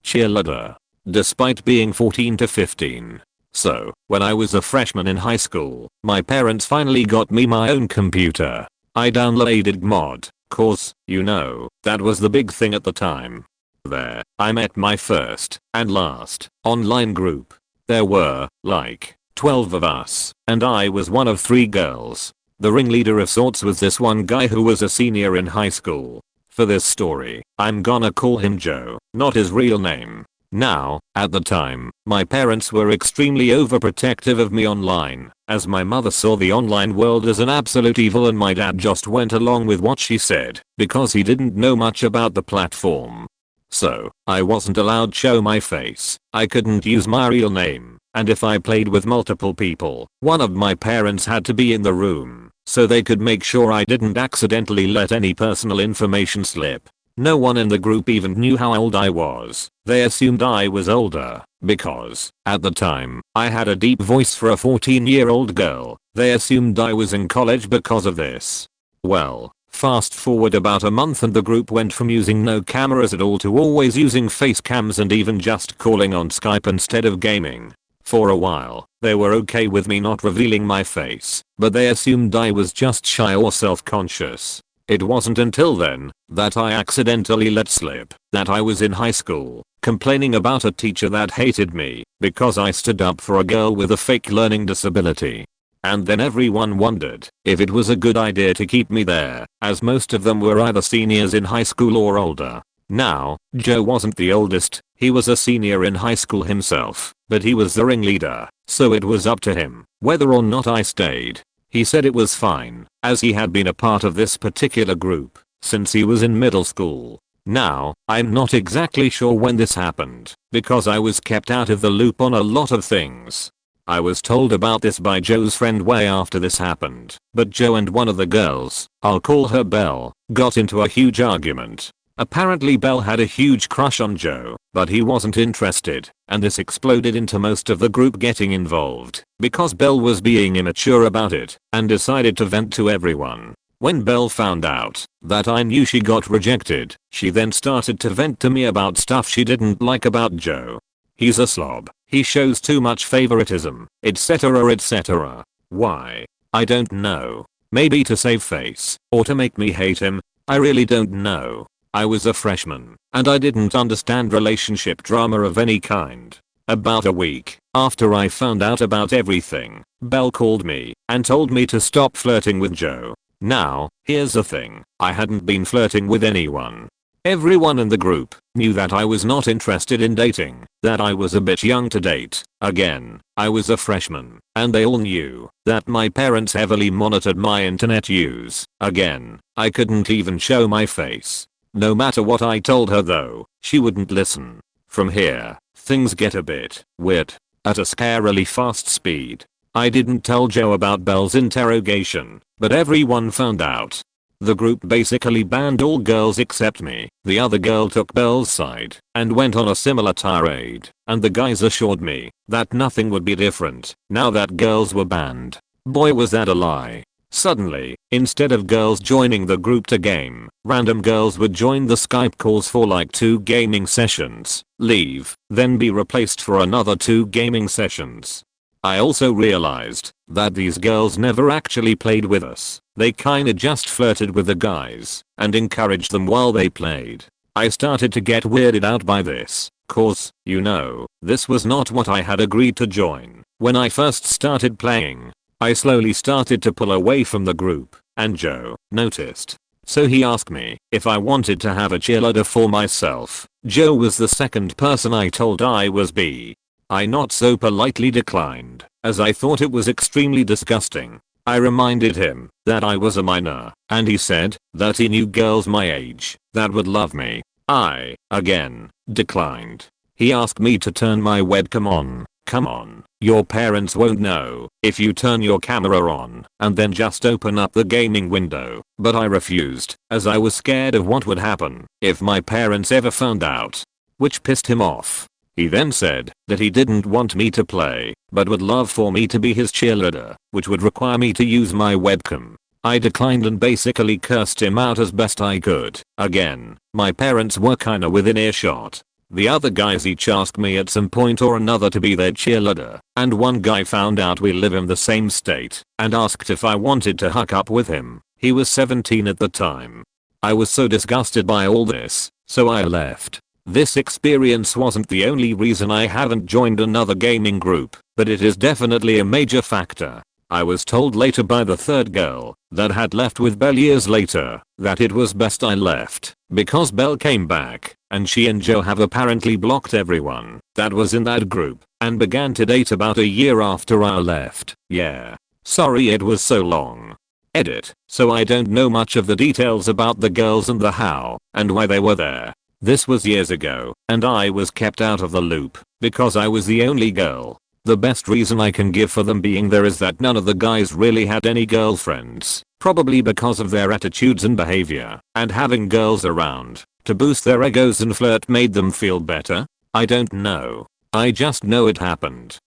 cheerleader, despite being 14 to 15. So, when I was a freshman in high school, my parents finally got me my own computer. I downloaded mod, cause, you know, that was the big thing at the time. There, I met my first and last online group. There were, like, 12 of us, and I was one of 3 girls. The ringleader of sorts was this one guy who was a senior in high school. For this story, I'm gonna call him Joe, not his real name. Now, at the time, my parents were extremely overprotective of me online, as my mother saw the online world as an absolute evil, and my dad just went along with what she said because he didn't know much about the platform. So, I wasn't allowed to show my face, I couldn't use my real name, and if I played with multiple people, one of my parents had to be in the room, so they could make sure I didn't accidentally let any personal information slip. No one in the group even knew how old I was. They assumed I was older because, at the time, I had a deep voice for a 14-year-old girl. They assumed I was in college because of this. Well, Fast forward about a month and the group went from using no cameras at all to always using face cams and even just calling on Skype instead of gaming. For a while, they were okay with me not revealing my face, but they assumed I was just shy or self-conscious. It wasn't until then that I accidentally let slip that I was in high school, complaining about a teacher that hated me because I stood up for a girl with a fake learning disability. And then everyone wondered if it was a good idea to keep me there, as most of them were either seniors in high school or older. Now, Joe wasn't the oldest, he was a senior in high school himself, but he was the ringleader, so it was up to him whether or not I stayed. He said it was fine, as he had been a part of this particular group since he was in middle school. Now, I'm not exactly sure when this happened, because I was kept out of the loop on a lot of things. I was told about this by Joe's friend way after this happened, but Joe and one of the girls, I'll call her Belle, got into a huge argument. Apparently Belle had a huge crush on Joe, but he wasn't interested, and this exploded into most of the group getting involved, because Belle was being immature about it, and decided to vent to everyone. When Belle found out that I knew she got rejected, she then started to vent to me about stuff she didn't like about Joe. He's a slob, he shows too much favoritism, etc. etc. Why? I don't know. Maybe to save face, or to make me hate him, I really don't know. I was a freshman, and I didn't understand relationship drama of any kind. About a week after I found out about everything, Belle called me and told me to stop flirting with Joe. Now, here's the thing, I hadn't been flirting with anyone. Everyone in the group knew that I was not interested in dating, that I was a bit young to date. Again, I was a freshman, and they all knew that my parents heavily monitored my internet use. Again, I couldn't even show my face. No matter what I told her though, she wouldn't listen. From here, things get a bit weird at a scarily fast speed. I didn't tell Joe about Belle's interrogation, but everyone found out. The group basically banned all girls except me. The other girl took Belle's side and went on a similar tirade, and the guys assured me that nothing would be different now that girls were banned. Boy, was that a lie. Suddenly, instead of girls joining the group to game, random girls would join the Skype calls for like 2 gaming sessions, leave, then be replaced for another 2 gaming sessions. I also realized that these girls never actually played with us. They kinda just flirted with the guys and encouraged them while they played. I started to get weirded out by this, cause, you know, this was not what I had agreed to join. When I first started playing, I slowly started to pull away from the group, and Joe noticed. So he asked me if I wanted to have a cheerleader for myself. Joe was the second person I told I was bi. I not so politely declined, as I thought it was extremely disgusting. I reminded him that I was a minor, and he said that he knew girls my age that would love me. I, again, declined. He asked me to turn my webcam on. Come on, your parents won't know if you turn your camera on and then just open up the gaming window. But I refused, as I was scared of what would happen if my parents ever found out, which pissed him off. He then said that he didn't want me to play, but would love for me to be his cheerleader, which would require me to use my webcam. I declined and basically cursed him out as best I could. Again, my parents were kinda within earshot. The other guys each asked me at some point or another to be their cheerleader, and one guy found out we live in the same state and asked if I wanted to hook up with him. He was 17 at the time. I was so disgusted by all this, so I left. This experience wasn't the only reason I haven't joined another gaming group, but it is definitely a major factor. I was told later by the third girl that had left with Belle years later that it was best I left because Belle came back and she and Joe have apparently blocked everyone that was in that group and began to date about a year after I left. Yeah. Sorry it was so long. Edit. So I don't know much of the details about the girls and the how and why they were there. This was years ago, and I was kept out of the loop because I was the only girl. The best reason I can give for them being there is that none of the guys really had any girlfriends, probably because of their attitudes and behavior, and having girls around to boost their egos and flirt made them feel better? I don't know. I just know it happened.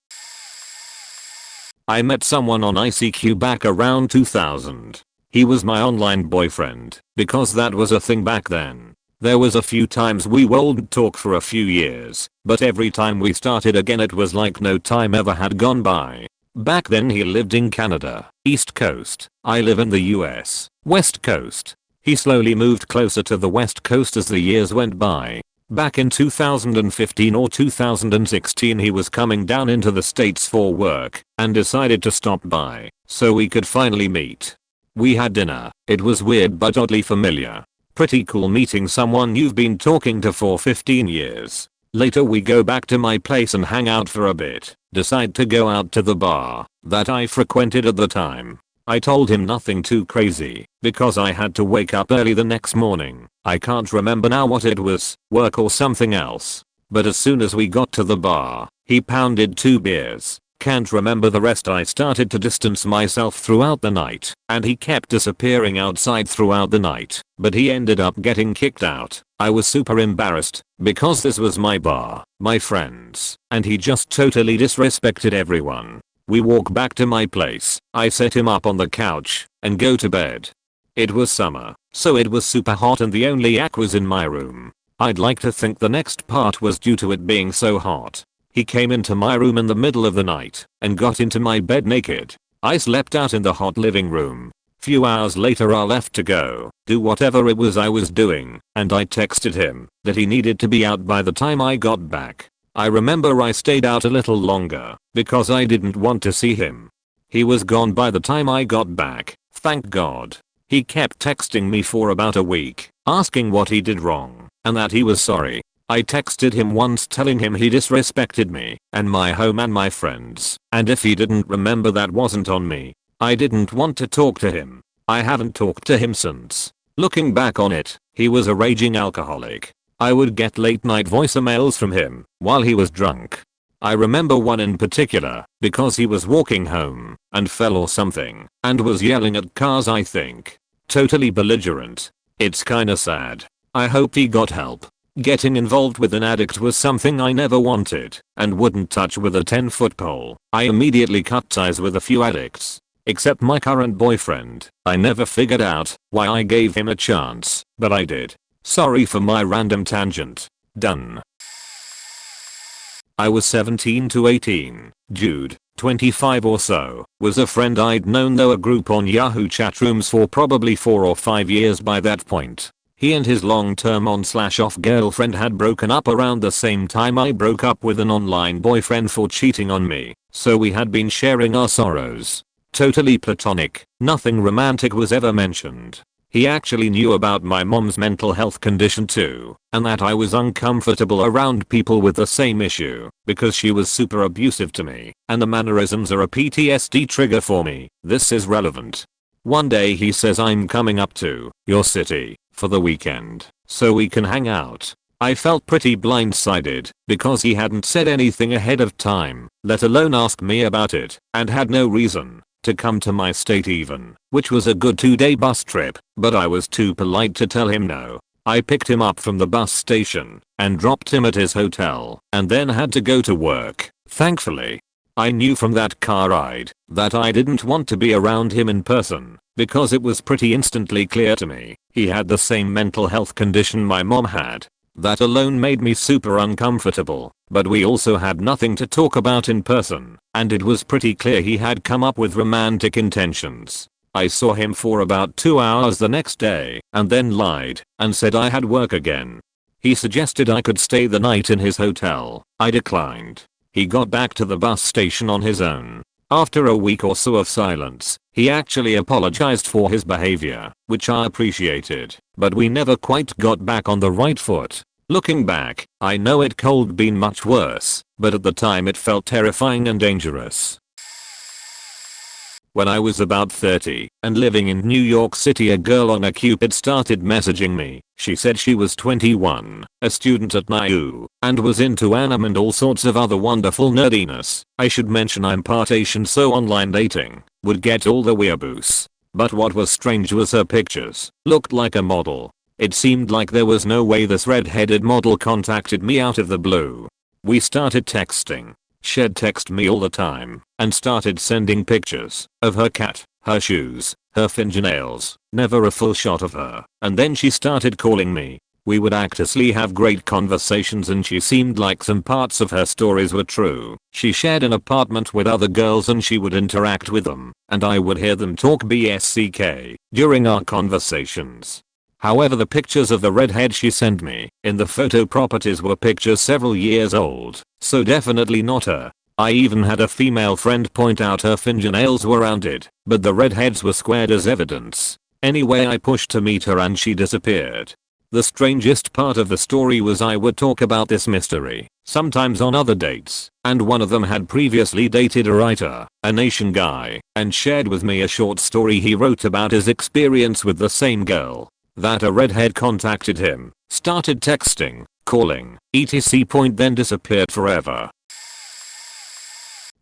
I met someone on ICQ back around 2000. He was my online boyfriend because that was a thing back then. There was a few times we wouldn't talk for a few years, but every time we started again it was like no time ever had gone by. Back then he lived in Canada, East Coast. I live in the US, West Coast. He slowly moved closer to the West Coast as the years went by. Back in 2015 or 2016 he was coming down into the States for work and decided to stop by so we could finally meet. We had dinner. It was weird but oddly familiar. Pretty cool meeting someone you've been talking to for 15 years. Later we go back to my place and hang out for a bit. Decide to go out to the bar that I frequented at the time. I told him nothing too crazy because I had to wake up early the next morning. I can't remember now what it was, work or something else. But as soon as we got to the bar, he pounded 2 beers. Can't remember the rest. I started to distance myself throughout the night and he kept disappearing outside throughout the night, but he ended up getting kicked out. I was super embarrassed because this was my bar, my friends, and he just totally disrespected everyone. We walk back to my place. I set him up on the couch and go to bed. It was summer, so it was super hot and the only AC was in my room. I'd like to think the next part was due to it being so hot. He came into my room in the middle of the night and got into my bed naked. I slept out in the hot living room. Few hours later I left to go do whatever it was I was doing, and I texted him that he needed to be out by the time I got back. I remember I stayed out a little longer because I didn't want to see him. He was gone by the time I got back, thank God. He kept texting me for about a week, asking what he did wrong and that he was sorry. I texted him once telling him he disrespected me and my home and my friends, and if he didn't remember that wasn't on me. I didn't want to talk to him. I haven't talked to him since. Looking back on it, he was a raging alcoholic. I would get late night voicemails from him while he was drunk. I remember one in particular because he was walking home and fell or something and was yelling at cars, I think. Totally belligerent. It's kinda sad. I hope he got help. Getting involved with an addict was something I never wanted and wouldn't touch with a 10-foot pole. I immediately cut ties with a few addicts. Except my current boyfriend. I never figured out why I gave him a chance, but I did. Sorry for my random tangent. Done. I was 17 to 18. Jude, 25 or so, was a friend I'd known though a group on Yahoo chat rooms for probably 4 or 5 years by that point. He and his long-term on/off girlfriend had broken up around the same time I broke up with an online boyfriend for cheating on me, so we had been sharing our sorrows. Totally platonic, nothing romantic was ever mentioned. He actually knew about my mom's mental health condition too, and that I was uncomfortable around people with the same issue because she was super abusive to me, and the mannerisms are a PTSD trigger for me. This is relevant. One day he says I'm coming up to your city for the weekend so we can hang out. I felt pretty blindsided because he hadn't said anything ahead of time, let alone ask me about it, and had no reason to come to my state even, which was a good 2-day bus trip, but I was too polite to tell him no. I picked him up from the bus station and dropped him at his hotel and then had to go to work, thankfully. I knew from that car ride that I didn't want to be around him in person because it was pretty instantly clear to me he had the same mental health condition my mom had. That alone made me super uncomfortable, but we also had nothing to talk about in person, and it was pretty clear he had come up with romantic intentions. I saw him for about 2 hours the next day and then lied and said I had work again. He suggested I could stay the night in his hotel. I declined. He got back to the bus station on his own. After a week or so of silence, he actually apologized for his behavior, which I appreciated, but we never quite got back on the right foot. Looking back, I know it could have been much worse, but at the time it felt terrifying and dangerous. When I was about 30 and living in New York City, a girl on Cupid started messaging me. She said she was 21, a student at NYU, and was into anime and all sorts of other wonderful nerdiness. I should mention I'm part Asian, so online dating would get all the weeaboos. But what was strange was her pictures looked like a model. It seemed like there was no way this red-headed model contacted me out of the blue. We started texting. She'd text me all the time and started sending pictures of her cat, her shoes, her fingernails, never a full shot of her. And then she started calling me. We would actively have great conversations and she seemed like some parts of her stories were true. She shared an apartment with other girls and she would interact with them, and I would hear them talk BSCK during our conversations. However, the pictures of the redhead she sent me in the photo properties were pictures several years old, so definitely not her. I even had a female friend point out her fingernails were rounded, but the redheads were squared as evidence. Anyway, I pushed to meet her and she disappeared. The strangest part of the story was I would talk about this mystery, sometimes on other dates, and one of them had previously dated a writer, a nation guy, and shared with me a short story he wrote about his experience with the same girl. That a redhead contacted him, started texting, calling, etc. then disappeared forever.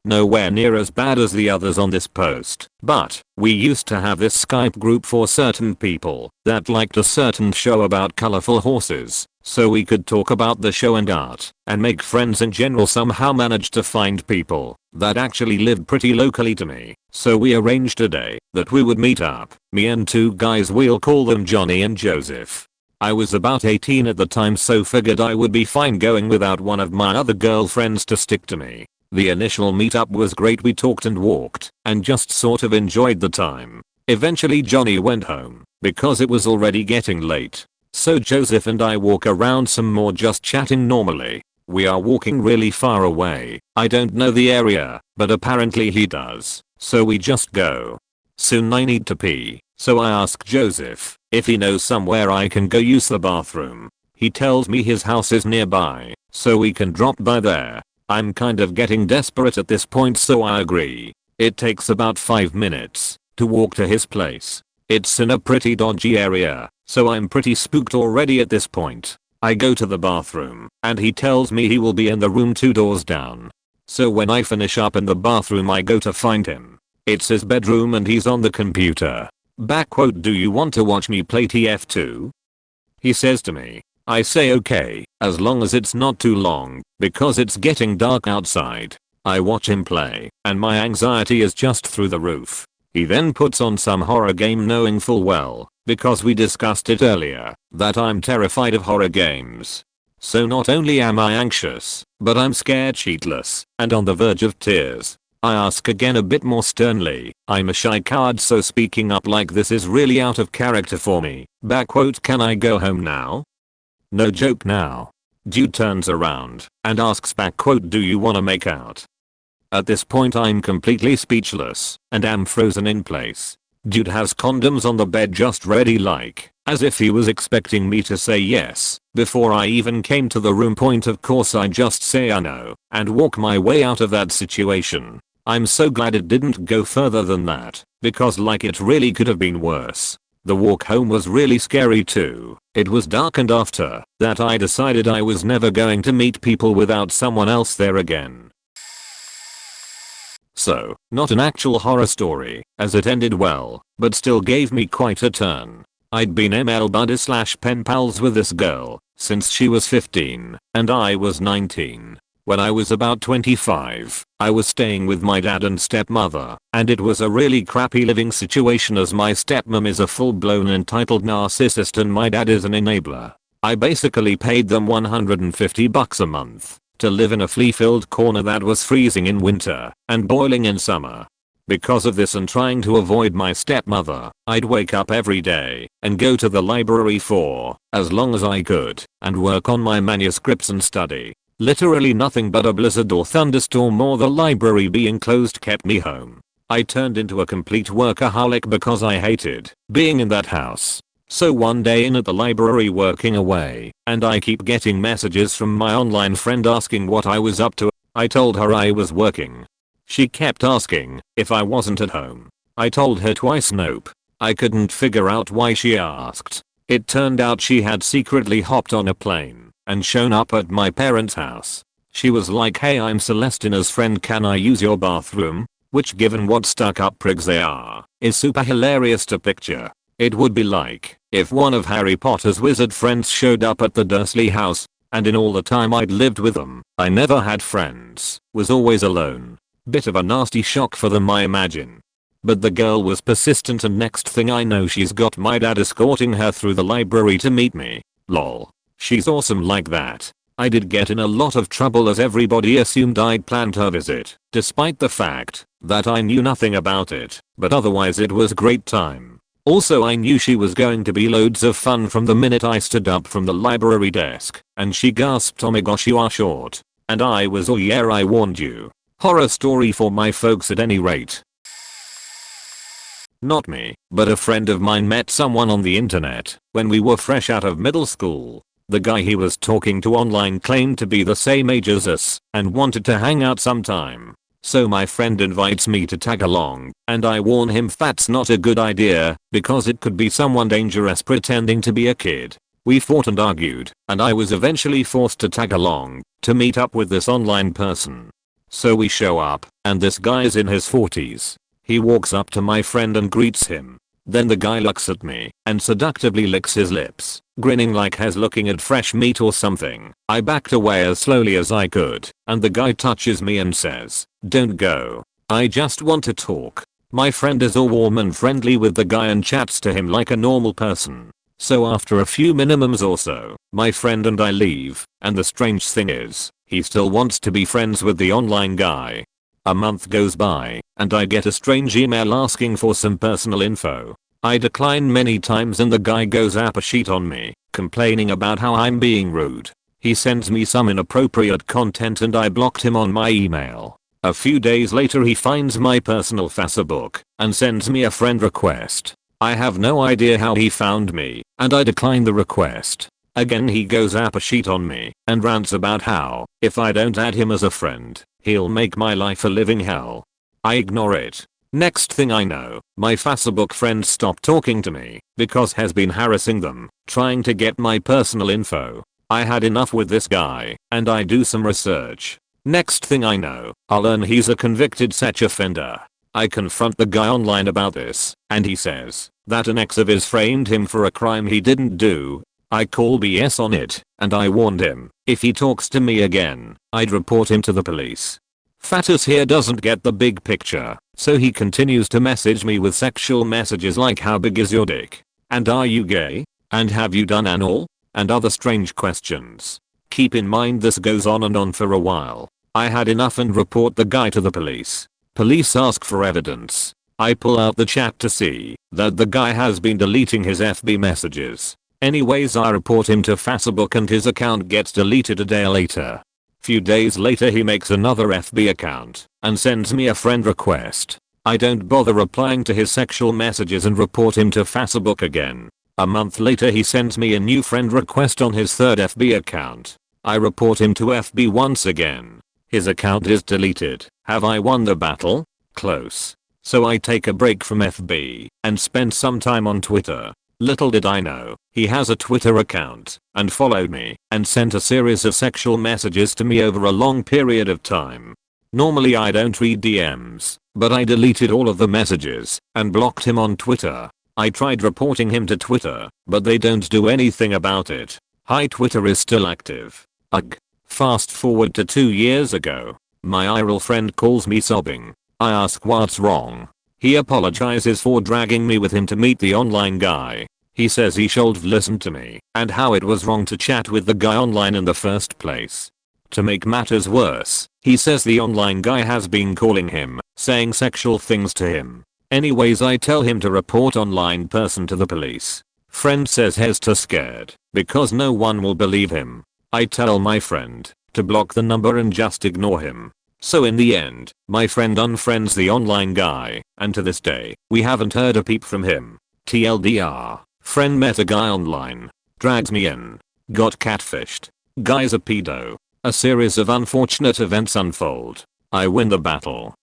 Nowhere near as bad as the others on this post, but we used to have this Skype group for certain people that liked a certain show about colorful horses, so we could talk about the show and art and make friends in general. Somehow managed to find people that actually lived pretty locally to me, so we arranged a day that we would meet up, me and two guys, we'll call them Johnny and Joseph. I was about 18 at the time, so figured I would be fine going without one of my other girlfriends to stick to me. The initial meetup was great, we talked and walked and just sort of enjoyed the time. Eventually Johnny went home because it was already getting late. So Joseph and I walk around some more, just chatting normally. We are walking really far away. I don't know the area, but apparently he does. So we just go. Soon I need to pee, so I ask Joseph if he knows somewhere I can go use the bathroom. He tells me his house is nearby, so we can drop by there. I'm kind of getting desperate at this point, so I agree. It takes about 5 minutes to walk to his place. It's in a pretty dodgy area, so I'm pretty spooked already at this point. I go to the bathroom and he tells me he will be in the room 2 doors down. So when I finish up in the bathroom I go to find him. It's his bedroom and he's on the computer. Backquote, do you want to watch me play TF2? He says to me. I say okay, as long as it's not too long, because it's getting dark outside. I watch him play, and my anxiety is just through the roof. He then puts on some horror game, knowing full well, because we discussed it earlier, that I'm terrified of horror games. So not only am I anxious, but I'm scared shitless, and on the verge of tears. I ask again a bit more sternly. I'm a shy coward, so speaking up like this is really out of character for me. Backquote, can I go home now? No joke now. Dude turns around and asks backquote, do you wanna make out? At this point I'm completely speechless and am frozen in place. Dude has condoms on the bed just ready, like as if he was expecting me to say yes before I even came to the room. Point, of course I just say I know and walk my way out of that situation. I'm so glad it didn't go further than that, because like it really could have been worse. The walk home was really scary too. It was dark, and after that I decided I was never going to meet people without someone else there again. So, not an actual horror story, as it ended well, but still gave me quite a turn. I'd been ML buddies/pen pals with this girl since she was 15 and I was 19. When I was about 25, I was staying with my dad and stepmother, and it was a really crappy living situation as my stepmom is a full-blown entitled narcissist and my dad is an enabler. I basically paid them $150 a month to live in a flea-filled corner that was freezing in winter and boiling in summer. Because of this and trying to avoid my stepmother, I'd wake up every day and go to the library for as long as I could and work on my manuscripts and study. Literally nothing but a blizzard or thunderstorm or the library being closed kept me home. I turned into a complete workaholic because I hated being in that house. So one day in at the library working away, and I keep getting messages from my online friend asking what I was up to. I told her I was working. She kept asking if I wasn't at home. I told her twice nope. I couldn't figure out why she asked. It turned out she had secretly hopped on a plane and shown up at my parents' house. She was like, hey, I'm Celestina's friend, can I use your bathroom? Which, given what stuck up prigs they are, is super hilarious to picture. It would be like if one of Harry Potter's wizard friends showed up at the Dursley house, and in all the time I'd lived with them, I never had friends, was always alone. Bit of a nasty shock for them, I imagine. But the girl was persistent and next thing I know she's got my dad escorting her through the library to meet me. Lol. She's awesome like that. I did get in a lot of trouble as everybody assumed I'd planned her visit, despite the fact that I knew nothing about it, but otherwise it was great time. Also I knew she was going to be loads of fun from the minute I stood up from the library desk and she gasped, "Oh my gosh, you are short." And I was, "Oh yeah, I warned you." Horror story for my folks at any rate. Not me, but a friend of mine met someone on the internet when we were fresh out of middle school. The guy he was talking to online claimed to be the same age as us and wanted to hang out sometime. So my friend invites me to tag along, and I warn him that's not a good idea because it could be someone dangerous pretending to be a kid. We fought and argued, and I was eventually forced to tag along to meet up with this online person. So we show up, and this guy's in his 40s. He walks up to my friend and greets him. Then the guy looks at me and seductively licks his lips, grinning like he's looking at fresh meat or something. I backed away as slowly as I could, and the guy touches me and says, "Don't go. I just want to talk." My friend is all warm and friendly with the guy and chats to him like a normal person. So after a few minimums or so, my friend and I leave, and the strange thing is, he still wants to be friends with the online guy. A month goes by, and I get a strange email asking for some personal info. I decline many times and the guy goes apeshit on me, complaining about how I'm being rude. He sends me some inappropriate content and I blocked him on my email. A few days later he finds my personal Facebook and sends me a friend request. I have no idea how he found me, and I decline the request. Again he goes apeshit on me and rants about how, if I don't add him as a friend, he'll make my life a living hell. I ignore it. Next thing I know, my Facebook friends stop talking to me because he's been harassing them, trying to get my personal info. I had enough with this guy, and I do some research. Next thing I know, I learn he's a convicted sex offender. I confront the guy online about this, and he says that an ex of his framed him for a crime he didn't do. I call BS on it, and I warned him, if he talks to me again, I'd report him to the police. Fatus here doesn't get the big picture, so he continues to message me with sexual messages like "How big is your dick?" and "Are you gay?" and "Have you done anal?" and other strange questions. Keep in mind this goes on and on for a while. I had enough and report the guy to the police. Police ask for evidence. I pull out the chat to see that the guy has been deleting his FB messages. Anyways, I report him to Facebook and his account gets deleted a day later. Few days later he makes another FB account and sends me a friend request. I don't bother replying to his sexual messages and report him to Facebook again. A month later he sends me a new friend request on his third FB account. I report him to FB once again. His account is deleted. Have I won the battle? Close. So I take a break from FB and spend some time on Twitter. Little did I know, he has a Twitter account and followed me and sent a series of sexual messages to me over a long period of time. Normally I don't read DMs, but I deleted all of the messages and blocked him on Twitter. I tried reporting him to Twitter, but they don't do anything about it. Hi, Twitter is still active. Ugh. Fast forward to 2 years ago. My IRL friend calls me sobbing. I ask what's wrong. He apologizes for dragging me with him to meet the online guy. He says he should have listened to me and how it was wrong to chat with the guy online in the first place. To make matters worse, he says the online guy has been calling him, saying sexual things to him. Anyways, I tell him to report online person to the police. Friend says he's too scared because no one will believe him. I tell my friend to block the number and just ignore him. So in the end, my friend unfriends the online guy, and to this day, we haven't heard a peep from him. TLDR, friend met a guy online, drags me in, got catfished, guy's a pedo. A series of unfortunate events unfold. I win the battle.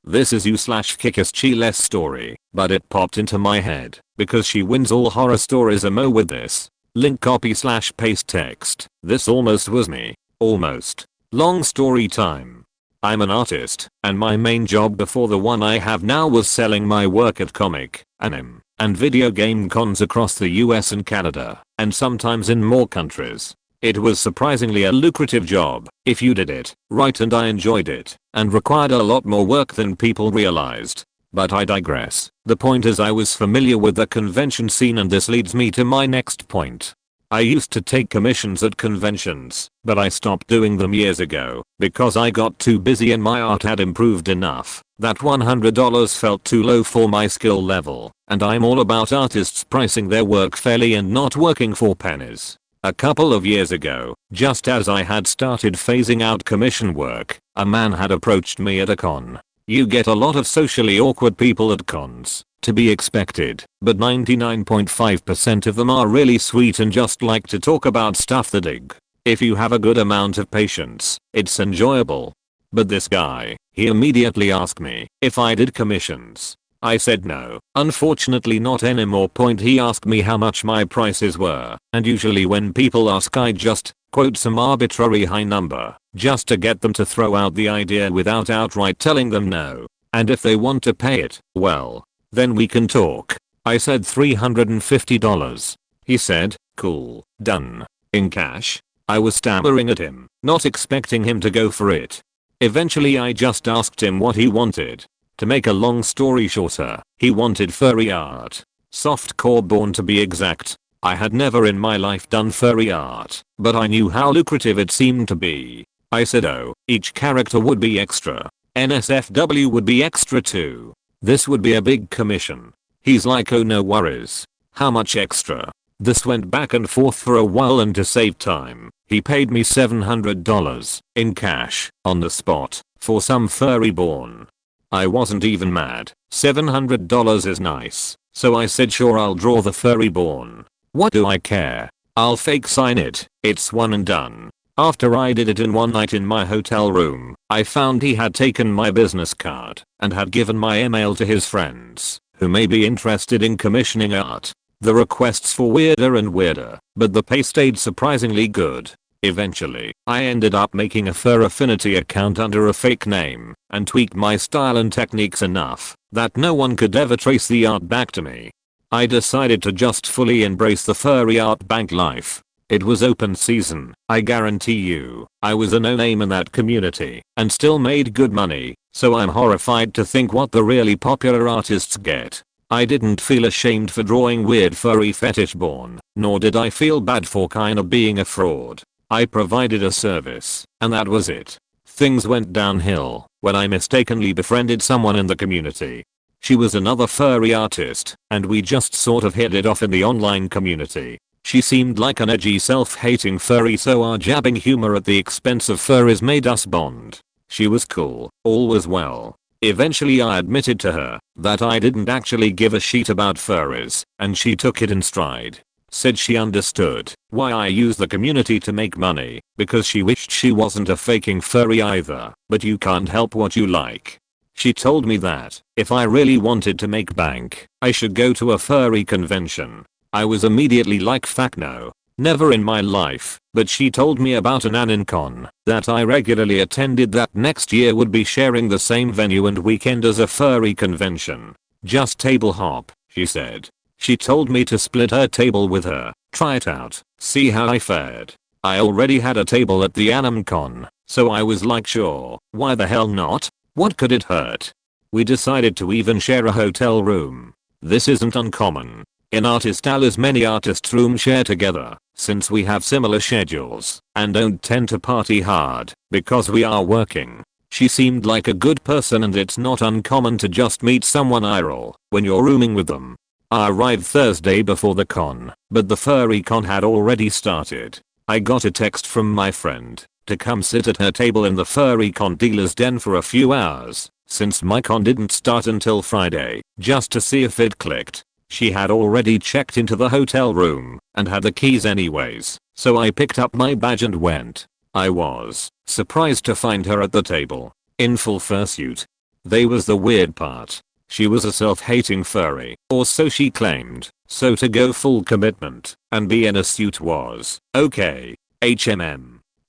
This is u/Kickass Chiles story, but it popped into my head because she wins all horror stories amo with this. Link copy/paste text. This almost was me. Almost. Long story time. I'm an artist, and my main job before the one I have now was selling my work at comic, anime, and video game cons across the US and Canada, and sometimes in more countries. It was surprisingly a lucrative job if you did it right, and I enjoyed it and required a lot more work than people realized. But I digress. The point is, I was familiar with the convention scene, and this leads me to my next point. I used to take commissions at conventions, but I stopped doing them years ago because I got too busy and my art had improved enough that $100 felt too low for my skill level, and I'm all about artists pricing their work fairly and not working for pennies. A couple of years ago, just as I had started phasing out commission work, a man had approached me at a con. You get a lot of socially awkward people at cons, to be expected, but 99.5% of them are really sweet and just like to talk about stuff they dig. If you have a good amount of patience, it's enjoyable. But this guy, he immediately asked me if I did commissions. I said no, unfortunately not anymore. He asked me how much my prices were, and usually when people ask I just quote some arbitrary high number, just to get them to throw out the idea without outright telling them no. And if they want to pay it, well, then we can talk. I said $350. He said, cool, done. In cash? I was stammering at him, not expecting him to go for it. Eventually I just asked him what he wanted. To make a long story shorter, he wanted furry art. Softcore born to be exact. I had never in my life done furry art, but I knew how lucrative it seemed to be. I said, oh, each character would be extra. NSFW would be extra too. This would be a big commission. He's like, oh no worries. How much extra? This went back and forth for a while, and to save time, he paid me $700 in cash on the spot for some furry born. I wasn't even mad. $700 is nice. So I said sure, I'll draw the furry born. What do I care? I'll fake sign it. It's one and done. After I did it in one night in my hotel room, I found he had taken my business card and had given my email to his friends who may be interested in commissioning art. The requests for weirder and weirder, but the pay stayed surprisingly good. Eventually, I ended up making a Fur Affinity account under a fake name and tweaked my style and techniques enough that no one could ever trace the art back to me. I decided to just fully embrace the furry art bank life. It was open season. I guarantee you, I was a no-name in that community and still made good money, so I'm horrified to think what the really popular artists get. I didn't feel ashamed for drawing weird furry fetish born, nor did I feel bad for kinda being a fraud. I provided a service, and that was it. Things went downhill when I mistakenly befriended someone in the community. She was another furry artist, and we just sort of hit it off in the online community. She seemed like an edgy self-hating furry, so our jabbing humor at the expense of furries made us bond. She was cool, all was well. Eventually I admitted to her that I didn't actually give a shit about furries, and she took it in stride. Said she understood why I use the community to make money, because she wished she wasn't a faking furry either, but you can't help what you like. She told me that if I really wanted to make bank, I should go to a furry convention. I was immediately like, fuck no. Never in my life, but she told me about an AninCon that I regularly attended that next year would be sharing the same venue and weekend as a furry convention. Just table hop, she said. She told me to split her table with her, try it out, see how I fared. I already had a table at the AninCon, so I was like sure, why the hell not? What could it hurt? We decided to even share a hotel room. This isn't uncommon. In artist alley's many artist rooms share together, since we have similar schedules and don't tend to party hard because we are working. She seemed like a good person, and it's not uncommon to just meet someone IRL when you're rooming with them. I arrived Thursday before the con, but the furry con had already started. I got a text from my friend to come sit at her table in the furry con dealer's den for a few hours, since my con didn't start until Friday, just to see if it clicked. She had already checked into the hotel room and had the keys anyways, so I picked up my badge and went. I was surprised to find her at the table, in full fursuit. They was the weird part. She was a self-hating furry, or so she claimed, so to go full commitment and be in a suit was okay.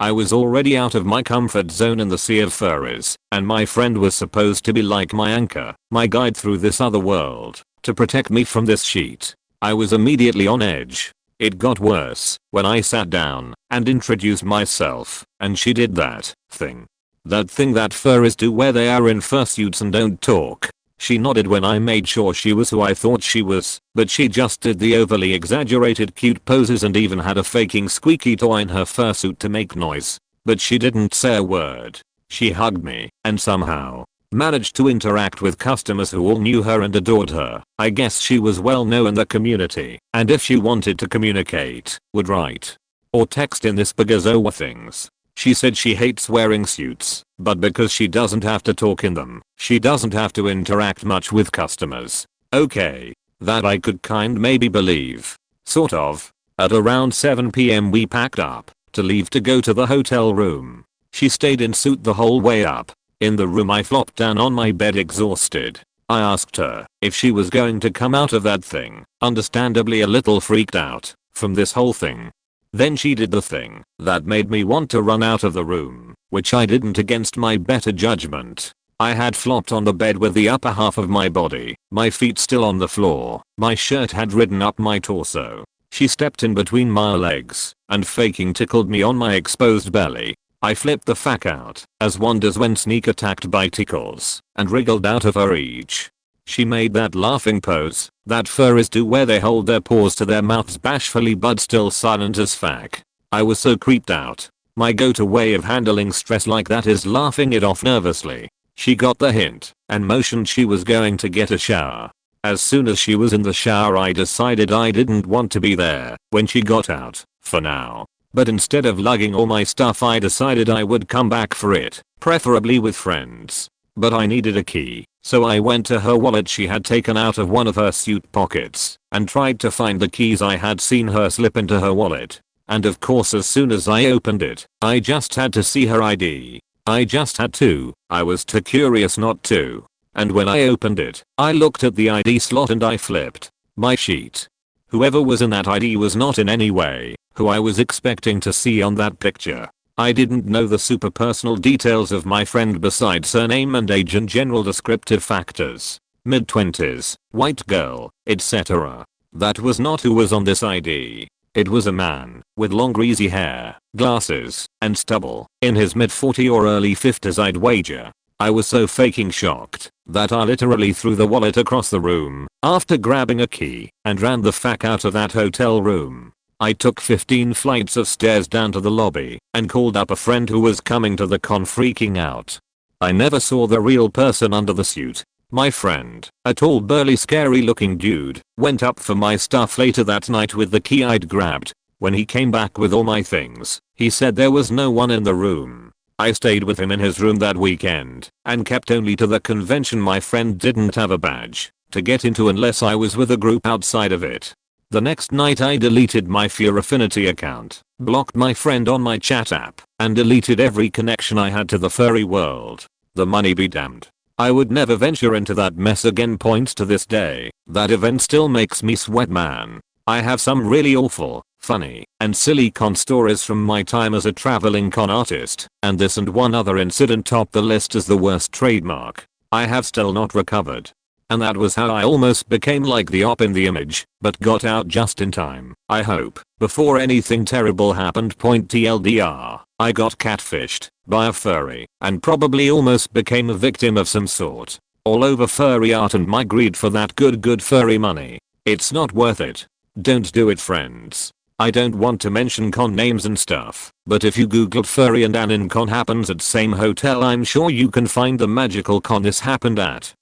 I was already out of my comfort zone in the sea of furries, and my friend was supposed to be like my anchor, my guide through this other world, to protect me from this shit. I was immediately on edge. It got worse when I sat down and introduced myself and she did that thing. That thing that furries do where they are in fursuits and don't talk. She nodded when I made sure she was who I thought she was, but she just did the overly exaggerated cute poses and even had a faking squeaky toy in her fursuit to make noise. But she didn't say a word. She hugged me and somehow managed to interact with customers who all knew her and adored her. I guess she was well known in the community, and if she wanted to communicate, would write or text in this Bagazoa things. She said she hates wearing suits, but because she doesn't have to talk in them, she doesn't have to interact much with customers. Okay, that I could maybe believe. Sort of. At around 7 PM we packed up to leave to go to the hotel room. She stayed in suit the whole way up. In the room I flopped down on my bed exhausted. I asked her if she was going to come out of that thing, understandably a little freaked out from this whole thing. Then she did the thing that made me want to run out of the room, which I didn't against my better judgment. I had flopped on the bed with the upper half of my body, my feet still on the floor, my shirt had ridden up my torso. She stepped in between my legs and faking tickled me on my exposed belly. I flipped the fuck out, as one does when sneak attacked by tickles, and wriggled out of her reach. She made that laughing pose that furries do where they hold their paws to their mouths bashfully but still silent as fuck. I was so creeped out. My go-to way of handling stress like that is laughing it off nervously. She got the hint and motioned she was going to get a shower. As soon as she was in the shower I decided I didn't want to be there when she got out, for now. But instead of lugging all my stuff I decided I would come back for it, preferably with friends. But I needed a key, so I went to her wallet she had taken out of one of her suit pockets and tried to find the keys I had seen her slip into her wallet. And of course as soon as I opened it, I just had to see her ID. I just had to. I was too curious not to. And when I opened it, I looked at the ID slot and I flipped my sheet. Whoever was in that ID was not in any way who I was expecting to see on that picture. I didn't know the super personal details of my friend besides surname and age and general descriptive factors. Mid-20s, white girl, etc. That was not who was on this ID. It was a man with long greasy hair, glasses, and stubble, in his mid-40s or early 50s I'd wager. I was so faking shocked that I literally threw the wallet across the room after grabbing a key and ran the fuck out of that hotel room. I took 15 flights of stairs down to the lobby and called up a friend who was coming to the con freaking out. I never saw the real person under the suit. My friend, a tall burly scary looking dude, went up for my stuff later that night with the key I'd grabbed. When he came back with all my things, he said there was no one in the room. I stayed with him in his room that weekend and kept only to the convention my friend didn't have a badge to get into unless I was with a group outside of it. The next night I deleted my Fear Affinity account, blocked my friend on my chat app, and deleted every connection I had to the furry world. The money be damned. I would never venture into that mess again. Points to this day. That event still makes me sweat, man. I have some really awful, funny, and silly con stories from my time as a traveling con artist, and this and one other incident top the list as the worst trademark I have still not recovered. And that was how I almost became like the op in the image, but got out just in time, I hope, before anything terrible happened. Point TLDR, I got catfished by a furry and probably almost became a victim of some sort. All over furry art and my greed for that good furry money. It's not worth it. Don't do it, friends. I don't want to mention con names and stuff, but if you googled furry and anin con happens at same hotel I'm sure you can find the magical con this happened at.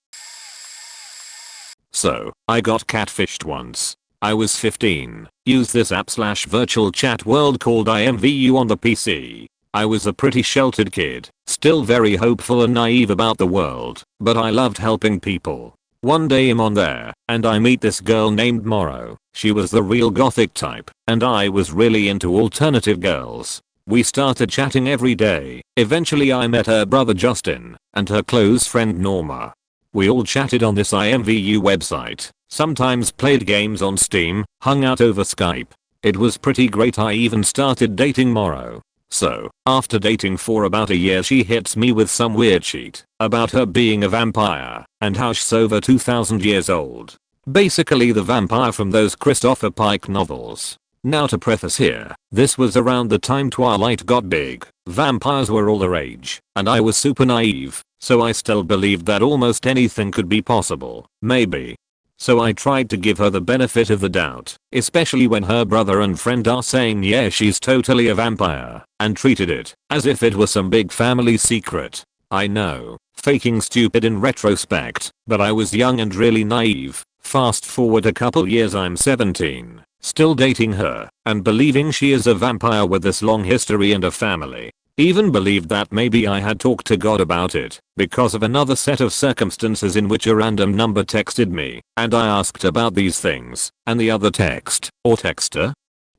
So, I got catfished once. I was 15, used this app / virtual chat world called IMVU on the PC. I was a pretty sheltered kid, still very hopeful and naive about the world, but I loved helping people. One day I'm on there, and I meet this girl named Morrow. She was the real gothic type, and I was really into alternative girls. We started chatting every day. Eventually I met her brother Justin, and her close friend Norma. We all chatted on this IMVU website, sometimes played games on Steam, hung out over Skype. It was pretty great. I even started dating Morrow. So, after dating for about a year she hits me with some weird shit about her being a vampire and how she's over 2000 years old. Basically the vampire from those Christopher Pike novels. Now to preface here, this was around the time Twilight got big, vampires were all the rage, and I was super naive, so I still believed that almost anything could be possible, maybe. So I tried to give her the benefit of the doubt, especially when her brother and friend are saying yeah she's totally a vampire, and treated it as if it was some big family secret. I know, faking stupid in retrospect, but I was young and really naive. Fast forward a couple years, I'm 17, still dating her, and believing she is a vampire with this long history and a family. Even believed that maybe I had talked to God about it, because of another set of circumstances in which a random number texted me, and I asked about these things, and the other text, or texter?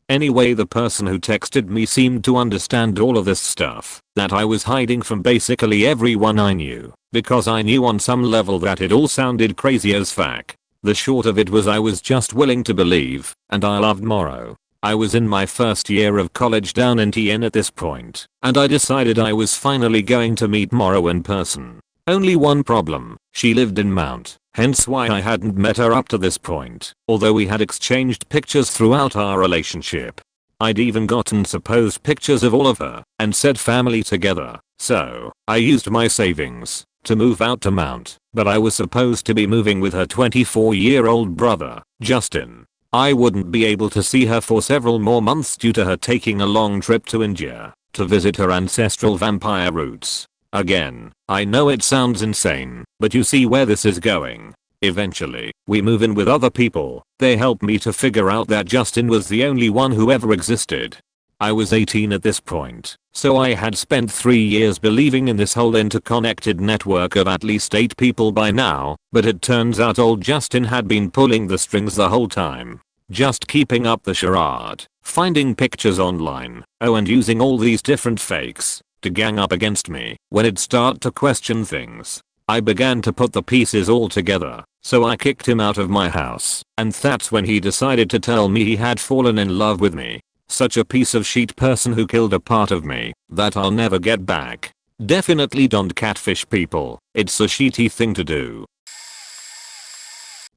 Anyway, the person who texted me seemed to understand all of this stuff that I was hiding from basically everyone I knew, because I knew on some level that it all sounded crazy as fuck. The short of it was I was just willing to believe, and I loved Morrow. I was in my first year of college down in TN at this point, and I decided I was finally going to meet Morrow in person. Only one problem, she lived in Mount, hence why I hadn't met her up to this point, although we had exchanged pictures throughout our relationship. I'd even gotten supposed pictures of all of her, and said family together, so I used my savings to move out to Mount, but I was supposed to be moving with her 24-year-old brother, Justin. I wouldn't be able to see her for several more months due to her taking a long trip to India to visit her ancestral vampire roots. Again, I know it sounds insane, but you see where this is going. Eventually, we move in with other people. They help me to figure out that Justin was the only one who ever existed. I was 18 at this point, so I had spent 3 years believing in this whole interconnected network of at least 8 people by now, but it turns out old Justin had been pulling the strings the whole time. Just keeping up the charade, finding pictures online, and using all these different fakes to gang up against me. When it started to question things, I began to put the pieces all together, so I kicked him out of my house, and that's when he decided to tell me he had fallen in love with me. Such a piece of shit person who killed a part of me that I'll never get back. Definitely don't catfish people, it's a shitty thing to do.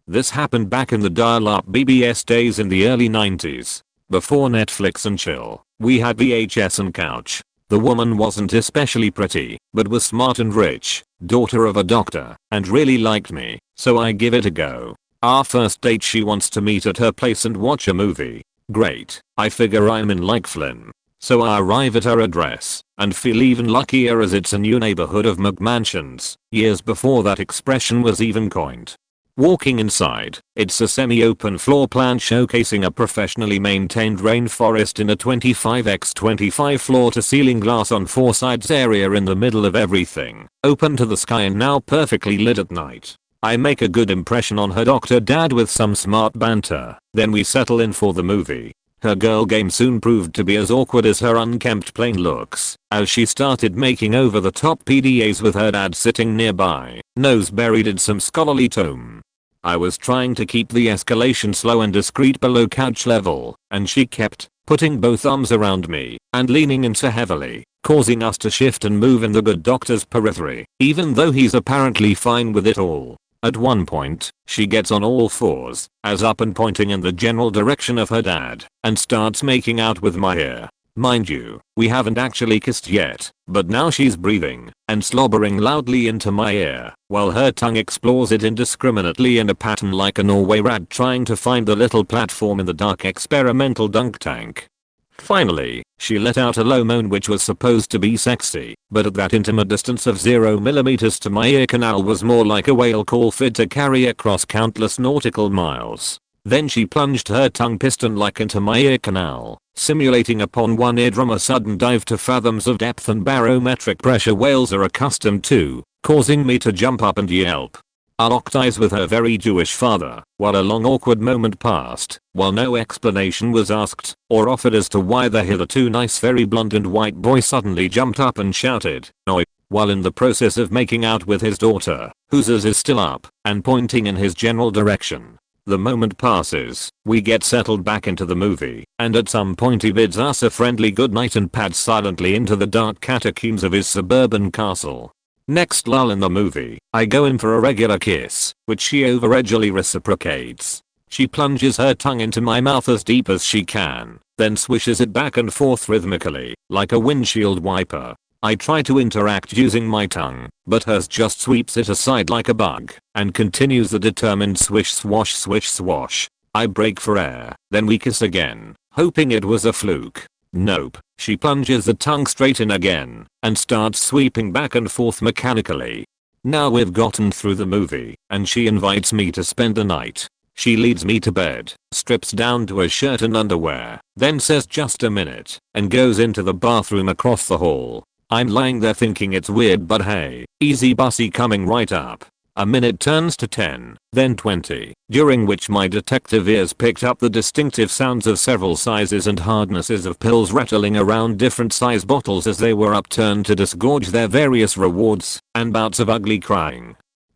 This happened back in the dial-up BBS days in the early 90s. Before Netflix and chill, we had VHS and couch. The woman wasn't especially pretty, but was smart and rich, daughter of a doctor, and really liked me, so I give it a go. Our first date, she wants to meet at her place and watch a movie. Great, I figure I'm in like Flynn. So I arrive at her address, and feel even luckier as it's a new neighborhood of McMansions, years before that expression was even coined. Walking inside, it's a semi-open floor plan showcasing a professionally maintained rainforest in a 25x25 floor-to-ceiling glass on 4 sides area in the middle of everything, open to the sky and now perfectly lit at night. I make a good impression on her doctor dad with some smart banter, then we settle in for the movie. Her girl game soon proved to be as awkward as her unkempt plain looks, as she started making over the top PDAs with her dad sitting nearby, nose buried in some scholarly tome. I was trying to keep the escalation slow and discreet below couch level, and she kept putting both arms around me and leaning in so heavily, causing us to shift and move in the good doctor's periphery, even though he's apparently fine with it all. At one point, she gets on all fours, as up and pointing in the general direction of her dad, and starts making out with my ear. Mind you, we haven't actually kissed yet, but now she's breathing and slobbering loudly into my ear, while her tongue explores it indiscriminately in a pattern like a Norway rat trying to find the little platform in the dark experimental dunk tank. Finally, she let out a low moan which was supposed to be sexy, but at that intimate distance of 0mm to my ear canal was more like a whale call fit to carry across countless nautical miles. Then she plunged her tongue piston-like into my ear canal, simulating upon one eardrum a sudden dive to fathoms of depth and barometric pressure whales are accustomed to, causing me to jump up and yelp. I locked eyes with her very Jewish father, while a long awkward moment passed, while no explanation was asked or offered as to why the hitherto nice very blonde and white boy suddenly jumped up and shouted, "Oi," while in the process of making out with his daughter, whose eyes is still up and pointing in his general direction. The moment passes, we get settled back into the movie, and at some point he bids us a friendly goodnight and pads silently into the dark catacombs of his suburban castle. Next lull in the movie, I go in for a regular kiss, which she over-edgily reciprocates. She plunges her tongue into my mouth as deep as she can, then swishes it back and forth rhythmically, like a windshield wiper. I try to interact using my tongue, but hers just sweeps it aside like a bug, and continues the determined swish swash swish swash. I break for air, then we kiss again, hoping it was a fluke. Nope, she plunges the tongue straight in again, and starts sweeping back and forth mechanically. Now we've gotten through the movie, and she invites me to spend the night. She leads me to bed, strips down to a shirt and underwear, then says just a minute, and goes into the bathroom across the hall. I'm lying there thinking it's weird, but hey, easy bussy coming right up. A minute turns to 10, then 20, during which my detective ears picked up the distinctive sounds of several sizes and hardnesses of pills rattling around different size bottles as they were upturned to disgorge their various rewards, and bouts of ugly crying.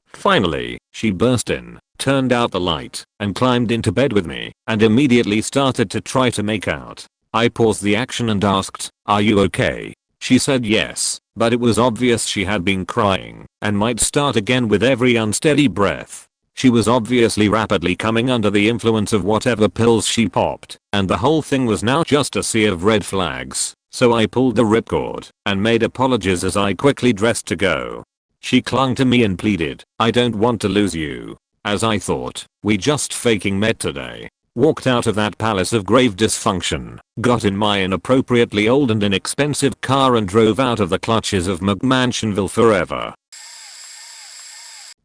Finally, she burst in, turned out the light, and climbed into bed with me, and immediately started to try to make out. I paused the action and asked, "Are you okay?" She said yes, but it was obvious she had been crying, and might start again with every unsteady breath. She was obviously rapidly coming under the influence of whatever pills she popped, and the whole thing was now just a sea of red flags, so I pulled the ripcord, and made apologies as I quickly dressed to go. She clung to me and pleaded, "I don't want to lose you." As I thought, we just faking met today. Walked out of that palace of grave dysfunction, got in my inappropriately old and inexpensive car and drove out of the clutches of McMansionville forever.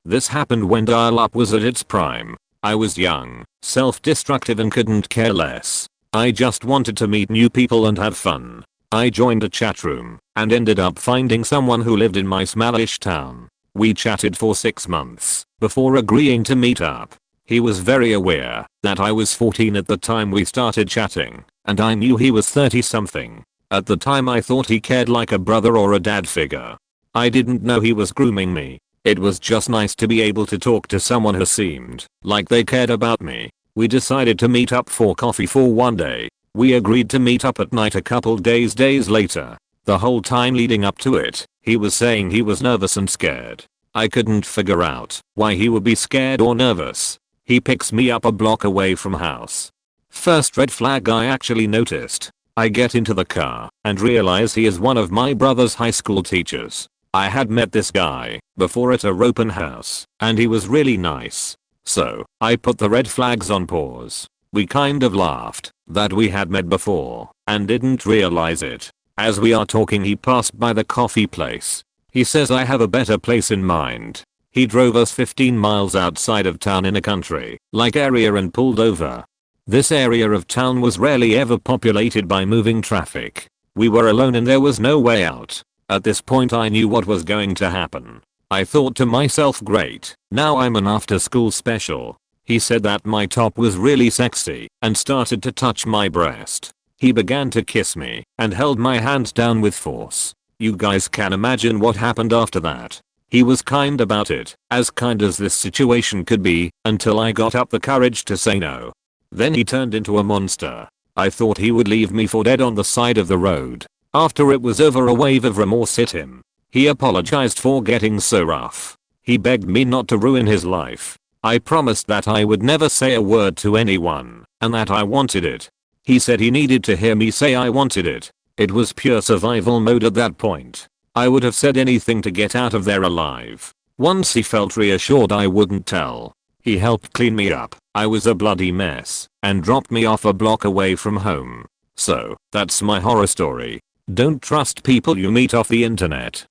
This happened when dial-up was at its prime. I was young, self-destructive and couldn't care less. I just wanted to meet new people and have fun. I joined a chat room and ended up finding someone who lived in my smallish town. We chatted for 6 months before agreeing to meet up. He was very aware that I was 14 at the time we started chatting, and I knew he was 30 something. At the time I thought he cared like a brother or a dad figure. I didn't know he was grooming me. It was just nice to be able to talk to someone who seemed like they cared about me. We decided to meet up for coffee for one day. We agreed to meet up at night a couple days later. The whole time leading up to it, he was saying he was nervous and scared. I couldn't figure out why he would be scared or nervous. He picks me up a block away from house. First red flag I actually noticed. I get into the car and realize he is one of my brother's high school teachers. I had met this guy before at a open house, and he was really nice. So, I put the red flags on pause. We kind of laughed that we had met before and didn't realize it. As we are talking, he passed by the coffee place. He says I have a better place in mind. He drove us 15 miles outside of town in a country-like area and pulled over. This area of town was rarely ever populated by moving traffic. We were alone and there was no way out. At this point I knew what was going to happen. I thought to myself, great, now I'm an after school special. He said that my top was really sexy and started to touch my breast. He began to kiss me and held my hands down with force. You guys can imagine what happened after that. He was kind about it, as kind as this situation could be, until I got up the courage to say no. Then he turned into a monster. I thought he would leave me for dead on the side of the road. After it was over, a wave of remorse hit him. He apologized for getting so rough. He begged me not to ruin his life. I promised that I would never say a word to anyone, and that I wanted it. He said he needed to hear me say I wanted it. It was pure survival mode at that point. I would have said anything to get out of there alive. Once he felt reassured I wouldn't tell. He helped clean me up. I was a bloody mess, and dropped me off a block away from home. So, that's my horror story. Don't trust people you meet off the internet.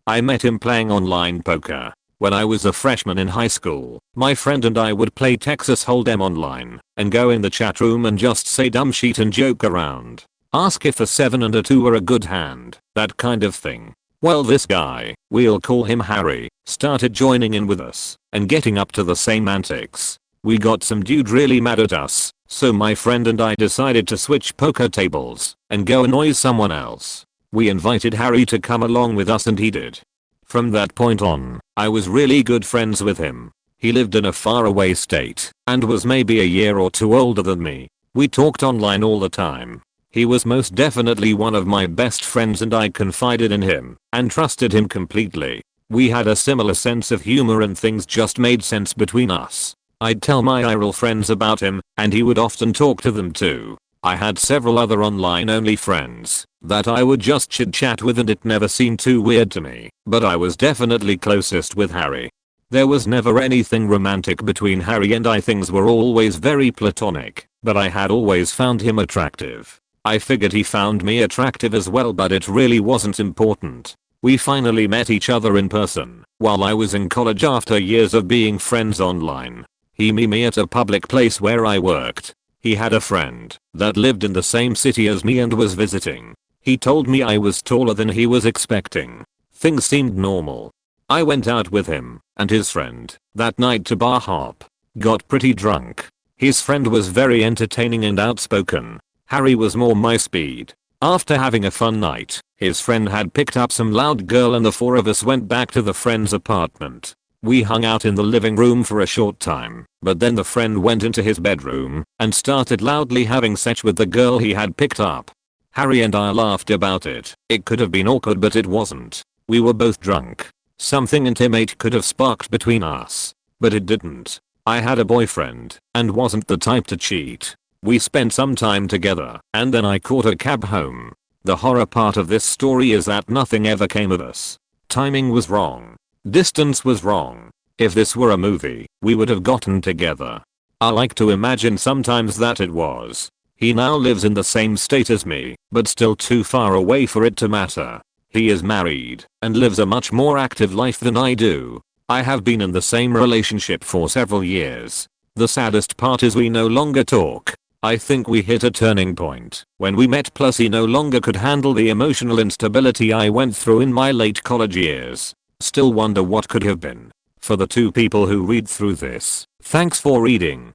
I met him playing online poker. When I was a freshman in high school, my friend and I would play Texas Hold'em online, and go in the chat room and just say dumb shit and joke around. Ask if a 7 and a 2 were a good hand, that kind of thing. Well, this guy, we'll call him Harry, started joining in with us, and getting up to the same antics. We got some dude really mad at us, so my friend and I decided to switch poker tables, and go annoy someone else. We invited Harry to come along with us and he did. From that point on, I was really good friends with him. He lived in a faraway state, and was maybe a year or two older than me. We talked online all the time. He was most definitely one of my best friends and I confided in him, and trusted him completely. We had a similar sense of humor and things just made sense between us. I'd tell my IRL friends about him, and he would often talk to them too. I had several other online only friends that I would just chit chat with and it never seemed too weird to me, but I was definitely closest with Harry. There was never anything romantic between Harry and I, things were always very platonic, but I had always found him attractive. I figured he found me attractive as well, but it really wasn't important. We finally met each other in person while I was in college after years of being friends online. He met me at a public place where I worked. He had a friend that lived in the same city as me and was visiting. He told me I was taller than he was expecting. Things seemed normal. I went out with him and his friend that night to bar hop. Got pretty drunk. His friend was very entertaining and outspoken. Harry was more my speed. After having a fun night, his friend had picked up some loud girl and the four of us went back to the friend's apartment. We hung out in the living room for a short time, but then the friend went into his bedroom and started loudly having sex with the girl he had picked up. Harry and I laughed about it. It could have been awkward, but it wasn't. We were both drunk. Something intimate could have sparked between us, but it didn't. I had a boyfriend and wasn't the type to cheat. We spent some time together and then I caught a cab home. The horror part of this story is that nothing ever came of us. Timing was wrong. Distance was wrong. If this were a movie, we would have gotten together. I like to imagine sometimes that it was. He now lives in the same state as me, but still too far away for it to matter. He is married and lives a much more active life than I do. I have been in the same relationship for several years. The saddest part is we no longer talk. I think we hit a turning point when we met, plus he no longer could handle the emotional instability I went through in my late college years. Still wonder what could have been. For the 2 people who read through this, thanks for reading.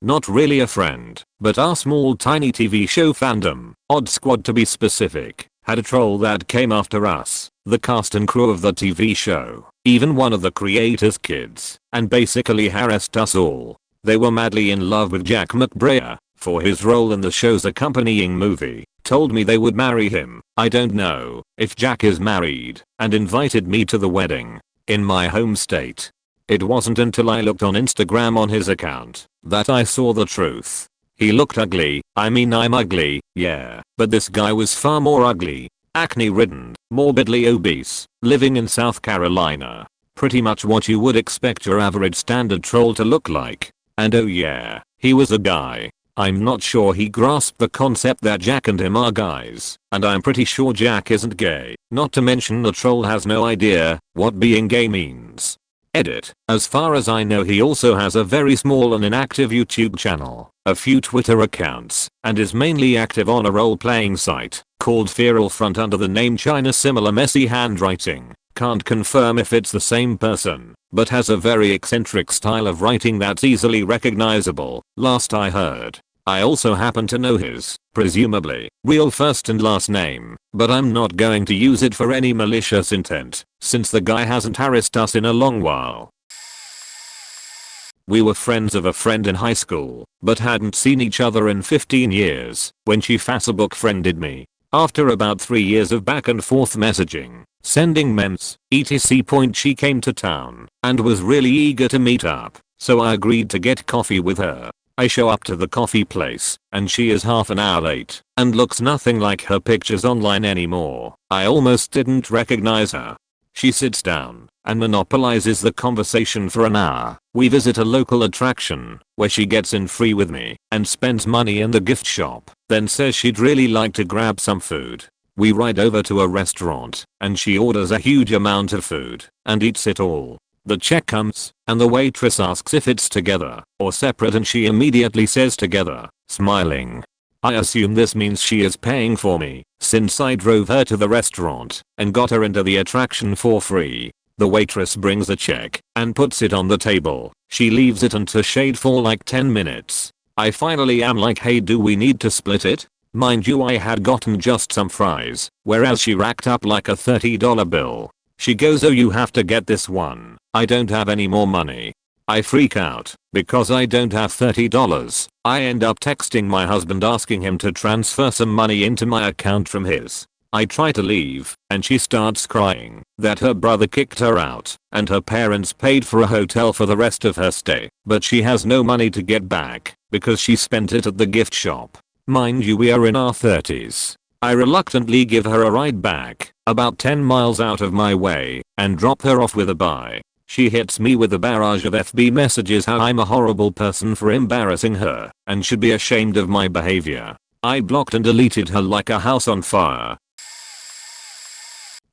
Not really a friend, but our small tiny TV show fandom, Odd Squad to be specific, had a troll that came after us, the cast and crew of the TV show, even one of the creators' kids, and basically harassed us all. They were madly in love with Jack McBrayer for his role in the show's accompanying movie, told me they would marry him. I don't know if Jack is married, and invited me to the wedding in my home state. It wasn't until I looked on Instagram on his account that I saw the truth. He looked ugly. I mean, I'm ugly, yeah, but this guy was far more ugly. Acne-ridden, morbidly obese, living in South Carolina. Pretty much what you would expect your average standard troll to look like. And oh yeah, he was a guy. I'm not sure he grasped the concept that Jack and him are guys, and I'm pretty sure Jack isn't gay, not to mention the troll has no idea what being gay means. Edit. As far as I know, he also has a very small and inactive YouTube channel, a few Twitter accounts, and is mainly active on a role-playing site called Feral Front under the name China. Similar messy handwriting. Can't confirm if it's the same person, but has a very eccentric style of writing that's easily recognizable, last I heard. I also happen to know his, presumably, real first and last name, but I'm not going to use it for any malicious intent, since the guy hasn't harassed us in a long while. We were friends of a friend in high school, but hadn't seen each other in 15 years when she Facebook friended me. After about 3 years of back and forth messaging, sending memes, etc. she came to town and was really eager to meet up, so I agreed to get coffee with her. I show up to the coffee place and she is half an hour late and looks nothing like her pictures online anymore. I almost didn't recognize her. She sits down and monopolizes the conversation for an hour. We visit a local attraction where she gets in free with me and spends money in the gift shop, then says she'd really like to grab some food. We ride over to a restaurant and she orders a huge amount of food and eats it all. The check comes and the waitress asks if it's together or separate and she immediately says together, smiling. I assume this means she is paying for me, since I drove her to the restaurant and got her into the attraction for free. The waitress brings the check and puts it on the table. She leaves it into shade for like 10 minutes. I finally am like, hey, do we need to split it? Mind you, I had gotten just some fries, whereas she racked up like a $30 bill. She goes, oh, you have to get this one. I don't have any more money. I freak out because I don't have $30. I end up texting my husband asking him to transfer some money into my account from his. I try to leave, and she starts crying that her brother kicked her out, and her parents paid for a hotel for the rest of her stay, but she has no money to get back, because she spent it at the gift shop. Mind you, we are in our 30s. I reluctantly give her a ride back, about 10 miles out of my way, and drop her off with a bye. She hits me with a barrage of FB messages how I'm a horrible person for embarrassing her, and should be ashamed of my behavior. I blocked and deleted her like a house on fire.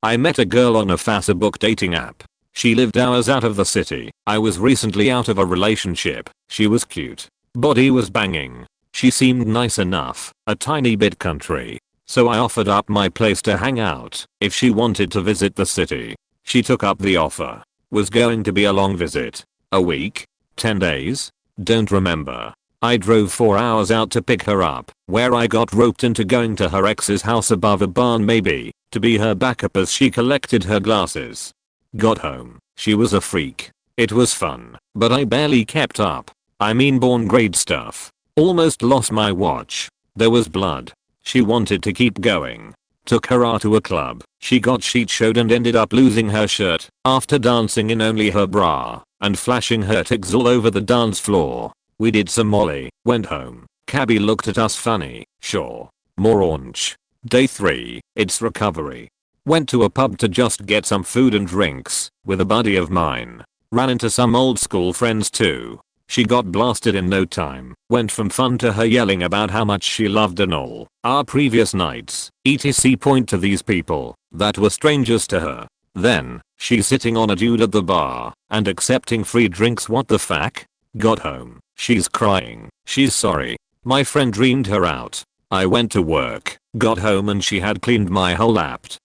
I met a girl on a Facebook dating app. She lived hours out of the city. I was recently out of a relationship. She was cute. Body was banging. She seemed nice enough, a tiny bit country. So I offered up my place to hang out if she wanted to visit the city. She took up the offer. Was going to be a long visit. A week? 10 days? Don't remember. I drove 4 hours out to pick her up, where I got roped into going to her ex's house above a barn maybe, to be her backup as she collected her glasses. Got home. She was a freak. It was fun, but I barely kept up. I mean born grade stuff. Almost lost my watch. There was blood. She wanted to keep going. Took her out to a club. She got sheet showed and ended up losing her shirt after dancing in only her bra and flashing her tits all over the dance floor. We did some molly, went home. Cabbie looked at us funny, sure. More orange. Day 3, it's recovery. Went to a pub to just get some food and drinks with a buddy of mine. Ran into some old school friends too. She got blasted in no time. Went from fun to her yelling about how much she loved and all our previous nights, etc. Point to these people that were strangers to her. Then, she's sitting on a dude at the bar and accepting free drinks. What the fuck? Got home. She's crying. She's sorry. My friend dreamed her out. I went to work, got home and she had cleaned my whole apt.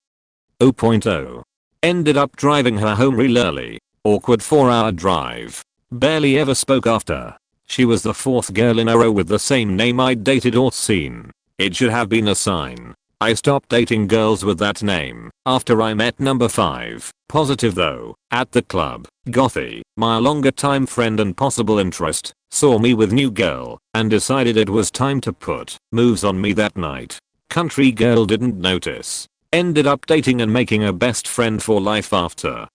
0.0. Ended up driving her home real early. Awkward 4-hour drive. Barely ever spoke after. She was the 4th girl in a row with the same name I'd dated or seen. It should have been a sign. I stopped dating girls with that name after I met number 5. Positive though, at the club, Gothy, my longer time friend and possible interest, saw me with new girl and decided it was time to put moves on me that night. Country girl didn't notice. Ended up dating and making a best friend for life after.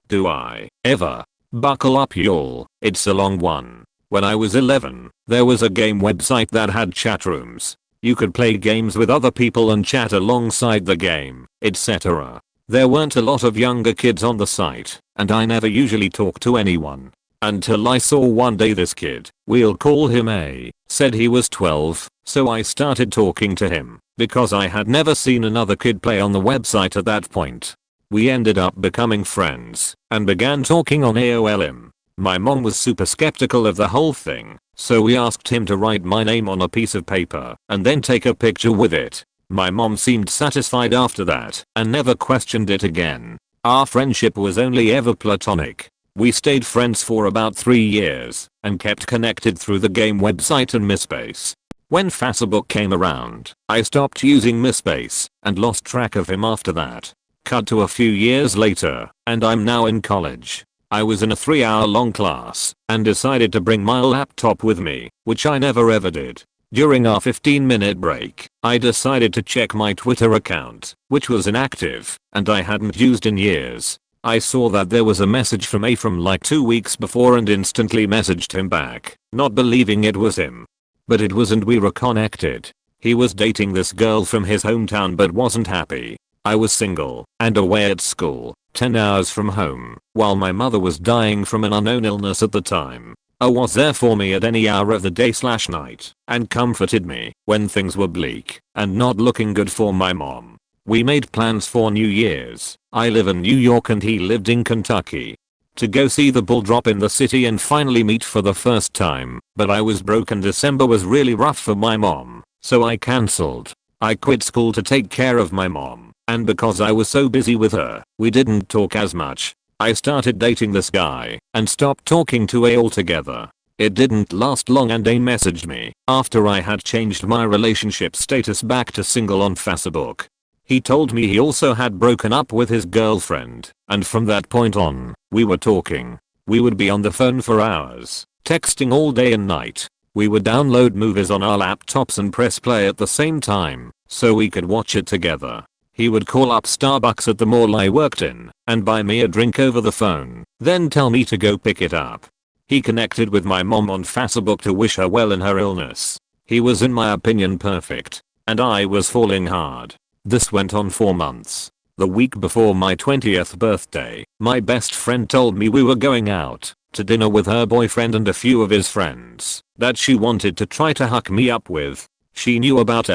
Do I ever? Buckle up y'all, it's a long one. When I was 11, there was a game website that had chat rooms. You could play games with other people and chat alongside the game, etc. There weren't a lot of younger kids on the site, and I never usually talked to anyone. Until I saw one day this kid, we'll call him A, said he was 12, so I started talking to him, because I had never seen another kid play on the website at that point. We ended up becoming friends, and began talking on AOL. My mom was super skeptical of the whole thing, so we asked him to write my name on a piece of paper and then take a picture with it. My mom seemed satisfied after that and never questioned it again. Our friendship was only ever platonic. We stayed friends for about 3 years and kept connected through the game website and MySpace. When Facebook came around, I stopped using MySpace and lost track of him after that. Cut to a few years later, and I'm now in college. I was in a 3-hour-long class and decided to bring my laptop with me, which I never ever did. During our 15-minute break, I decided to check my Twitter account, which was inactive and I hadn't used in years. I saw that there was a message from A from like 2 weeks before and instantly messaged him back, not believing it was him. But it was and we reconnected. He was dating this girl from his hometown but wasn't happy. I was single and away at school, 10 hours from home, while my mother was dying from an unknown illness at the time. A was there for me at any hour of the day/night and comforted me when things were bleak and not looking good for my mom. We made plans for New Year's. I live in New York and he lived in Kentucky. To go see the bull drop in the city and finally meet for the first time, but I was broke and December was really rough for my mom, so I cancelled. I quit school to take care of my mom. And because I was so busy with her, we didn't talk as much. I started dating this guy and stopped talking to A altogether. It didn't last long and A messaged me after I had changed my relationship status back to single on Facebook. He told me he also had broken up with his girlfriend, and from that point on, we were talking. We would be on the phone for hours, texting all day and night. We would download movies on our laptops and press play at the same time, so we could watch it together. He would call up Starbucks at the mall I worked in and buy me a drink over the phone, then tell me to go pick it up. He connected with my mom on Facebook to wish her well in her illness. He was in my opinion perfect, and I was falling hard. This went on for months. The week before my 20th birthday, my best friend told me we were going out to dinner with her boyfriend and a few of his friends that she wanted to try to hook me up with. She knew about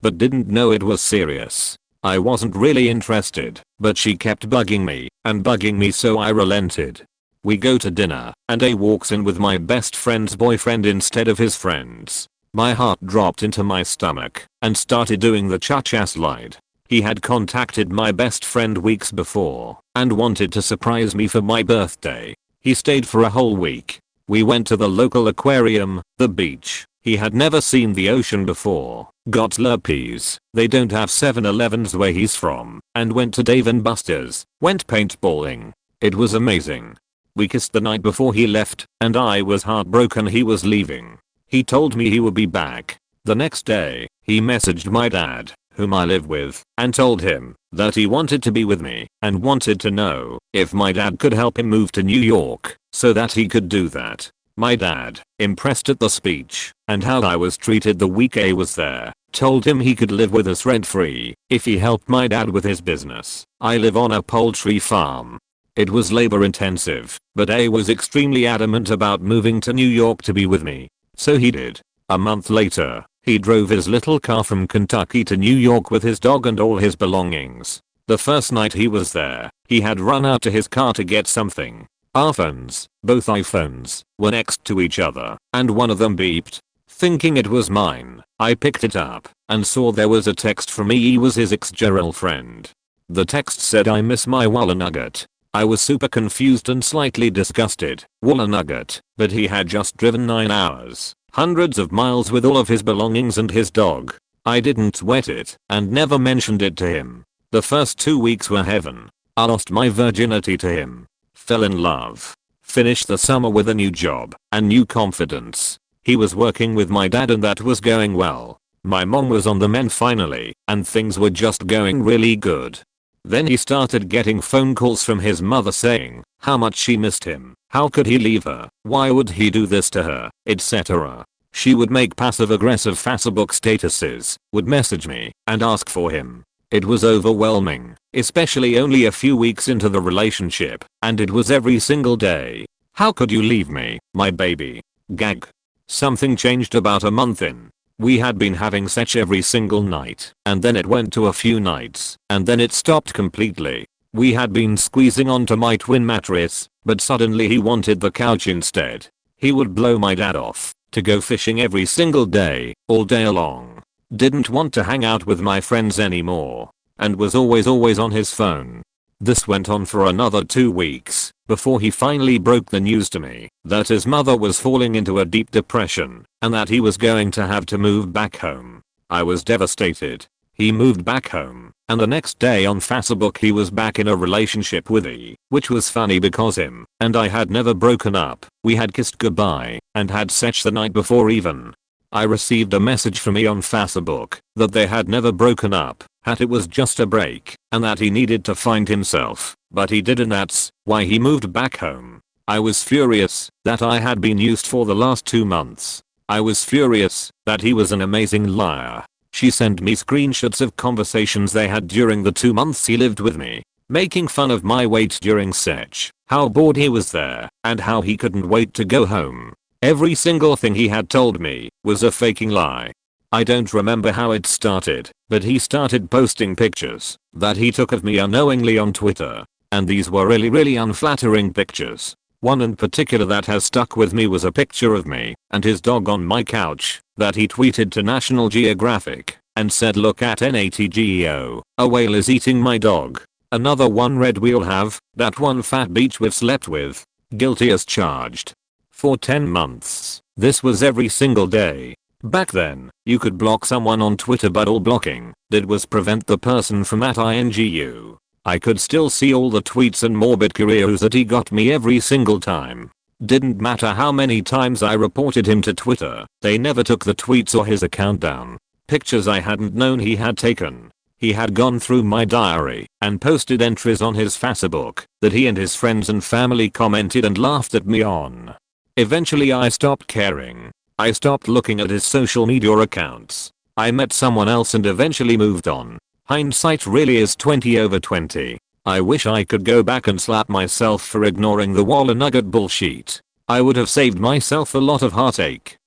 but didn't know it was serious. I wasn't really interested, but she kept bugging me so I relented. We go to dinner, and A walks in with my best friend's boyfriend instead of his friends. My heart dropped into my stomach and started doing the cha-cha slide. He had contacted my best friend weeks before and wanted to surprise me for my birthday. He stayed for a whole week. We went to the local aquarium, the beach. He had never seen the ocean before, got Slurpees, they don't have 7-Elevens where he's from, and went to Dave & Buster's, went paintballing. It was amazing. We kissed the night before he left, and I was heartbroken he was leaving. He told me he would be back. The next day, he messaged my dad, whom I live with, and told him that he wanted to be with me and wanted to know if my dad could help him move to New York so that he could do that. My dad, impressed at the speech and how I was treated the week A was there, told him he could live with us rent-free if he helped my dad with his business. I live on a poultry farm. It was labor intensive, but A was extremely adamant about moving to New York to be with me. So he did. A month later, he drove his little car from Kentucky to New York with his dog and all his belongings. The first night he was there, he had run out to his car to get something. Our phones, both iPhones, were next to each other, and one of them beeped. Thinking it was mine, I picked it up and saw there was a text from me. He was his ex-girlfriend. The text said, "I miss my Walla Nugget." I was super confused and slightly disgusted. Walla Nugget, but he had just driven 9 hours, hundreds of miles with all of his belongings and his dog. I didn't sweat it and never mentioned it to him. The first 2 weeks were heaven. I lost my virginity to him. Fell in love. Finished the summer with a new job and new confidence. He was working with my dad and that was going well. My mom was on the mend finally and things were just going really good. Then he started getting phone calls from his mother saying how much she missed him, how could he leave her, why would he do this to her, etc. She would make passive-aggressive Facebook statuses, would message me and ask for him. It was overwhelming, especially only a few weeks into the relationship, and it was every single day. How could you leave me, my baby? Gag. Something changed about a month in. We had been having sex every single night, and then it went to a few nights, and then it stopped completely. We had been squeezing onto my twin mattress, but suddenly he wanted the couch instead. He would blow my dad off to go fishing every single day, all day long. Didn't want to hang out with my friends anymore, and was always on his phone. This went on for another 2 weeks before he finally broke the news to me that his mother was falling into a deep depression and that he was going to have to move back home. I was devastated. He moved back home, and the next day on Facebook he was back in a relationship with E, which was funny because him and I had never broken up. We had kissed goodbye and had sex the night before even. I received a message from E on Facebook that they had never broken up, that it was just a break, and that he needed to find himself, but he didn't. That's why he moved back home. I was furious that I had been used for the last 2 months. I was furious that he was an amazing liar. She sent me screenshots of conversations they had during the 2 months he lived with me, making fun of my weight during sex, how bored he was there, and how he couldn't wait to go home. Every single thing he had told me was a faking lie. I don't remember how it started, but he started posting pictures that he took of me unknowingly on Twitter, and these were really unflattering pictures. One in particular that has stuck with me was a picture of me and his dog on my couch that he tweeted to National Geographic and said, "Look at NATGEO, a whale is eating my dog. Another one read, we'll have that one fat beach we've slept with. Guilty as charged." For 10 months, this was every single day. Back then, you could block someone on Twitter, but all blocking did was prevent the person from @ing you. I could still see all the tweets and morbid careers that he got me every single time. Didn't matter how many times I reported him to Twitter, they never took the tweets or his account down. Pictures I hadn't known he had taken. He had gone through my diary and posted entries on his Facebook that he and his friends and family commented and laughed at me on. Eventually I stopped caring. I stopped looking at his social media accounts. I met someone else and eventually moved on. Hindsight really is 20/20. I wish I could go back and slap myself for ignoring the Walla Nugget bullshit. I would have saved myself a lot of heartache.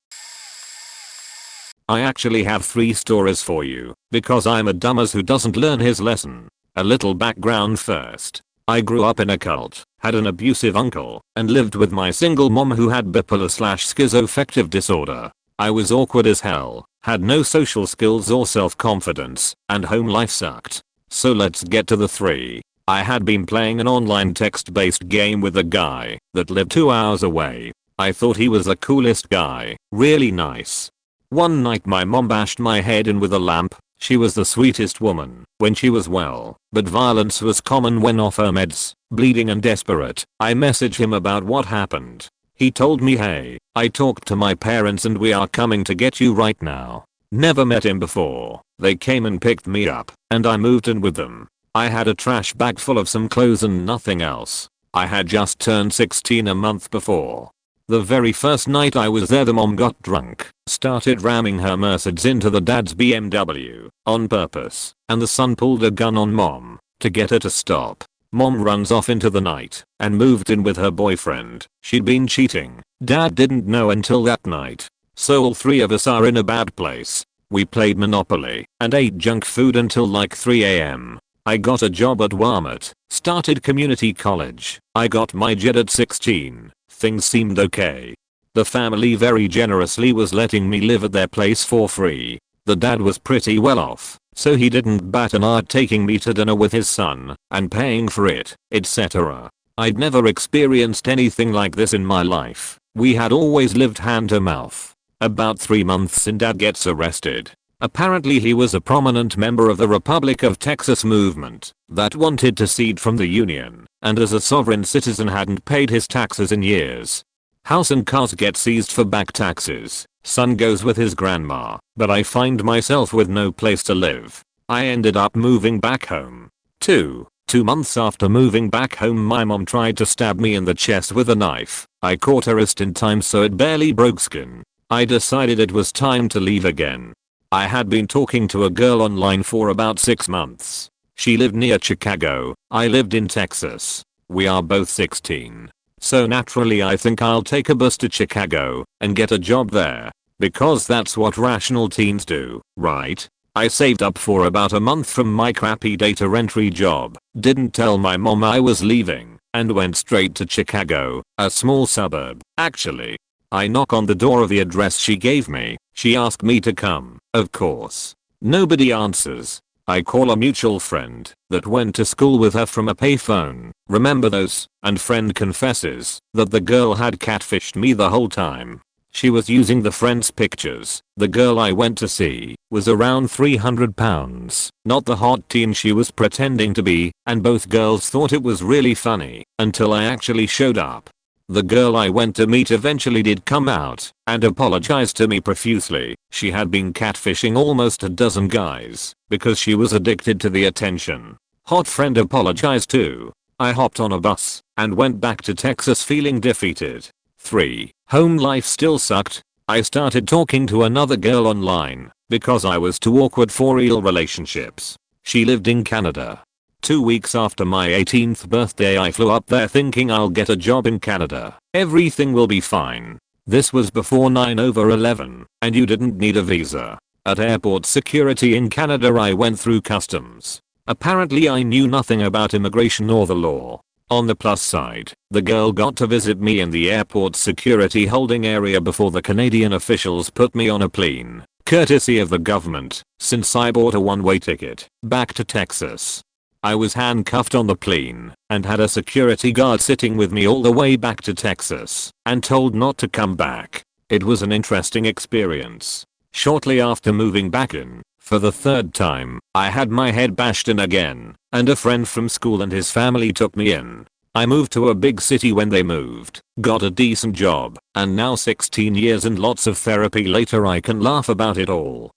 I actually have 3 stories for you, because I'm a dumbass who doesn't learn his lesson. A little background first. I grew up in a cult, had an abusive uncle, and lived with my single mom who had bipolar/schizoaffective disorder. I was awkward as hell, had no social skills or self-confidence, and home life sucked. So let's get to the 3. I had been playing an online text-based game with a guy that lived 2 hours away. I thought he was the coolest guy, really nice. One night my mom bashed my head in with a lamp. She was the sweetest woman when she was well, but violence was common when off her meds. Bleeding and desperate, I messaged him about what happened. He told me, hey, I talked to my parents and we are coming to get you right now. Never met him before. They came and picked me up, and I moved in with them. I had a trash bag full of some clothes and nothing else. I had just turned 16 a month before. The very first night I was there the mom got drunk, started ramming her Mercedes into the dad's BMW, on purpose, and the son pulled a gun on mom, to get her to stop. Mom runs off into the night, and moved in with her boyfriend. She'd been cheating. Dad didn't know until that night. So all 3 of us are in a bad place. We played Monopoly, and ate junk food until like 3 AM. I got a job at Walmart, started community college. I got my JED at 16. Things seemed okay. The family very generously was letting me live at their place for free. The dad was pretty well off, so he didn't bat an eye at taking me to dinner with his son and paying for it, etc. I'd never experienced anything like this in my life. We had always lived hand to mouth. About 3 months in, dad gets arrested. Apparently he was a prominent member of the Republic of Texas movement that wanted to secede from the Union, and as a sovereign citizen hadn't paid his taxes in years. House and cars get seized for back taxes. Son goes with his grandma, but I find myself with no place to live. I ended up moving back home. 2 months after moving back home, my mom tried to stab me in the chest with a knife. I caught her wrist in time so it barely broke skin. I decided it was time to leave again. I had been talking to a girl online for about 6 months. She lived near Chicago. I lived in Texas. We are both 16. So naturally I think I'll take a bus to Chicago and get a job there. Because that's what rational teens do, right? I saved up for about a month from my crappy data entry job, didn't tell my mom I was leaving, and went straight to Chicago, a small suburb, actually. I knock on the door of the address she gave me. She asked me to come, of course. Nobody answers. I call a mutual friend that went to school with her from a payphone. Remember those? And friend confesses that the girl had catfished me the whole time. She was using the friend's pictures. The girl I went to see was around 300 pounds, not the hot teen she was pretending to be, and both girls thought it was really funny until I actually showed up. The girl I went to meet eventually did come out and apologized to me profusely. She had been catfishing almost a dozen guys because she was addicted to the attention. Hot friend apologized too. I hopped on a bus and went back to Texas feeling defeated. 3. Home life still sucked. I started talking to another girl online because I was too awkward for real relationships. She lived in Canada. 2 weeks after my 18th birthday I flew up there thinking I'll get a job in Canada. Everything will be fine. This was before 9/11 and you didn't need a visa. At airport security in Canada I went through customs. Apparently I knew nothing about immigration or the law. On the plus side, the girl got to visit me in the airport security holding area before the Canadian officials put me on a plane, courtesy of the government, since I bought a one-way ticket back to Texas. I was handcuffed on the plane and had a security guard sitting with me all the way back to Texas and told not to come back. It was an interesting experience. Shortly after moving back in, for the 3rd time, I had my head bashed in again, and a friend from school and his family took me in. I moved to a big city when they moved, got a decent job, and now 16 years and lots of therapy later I can laugh about it all.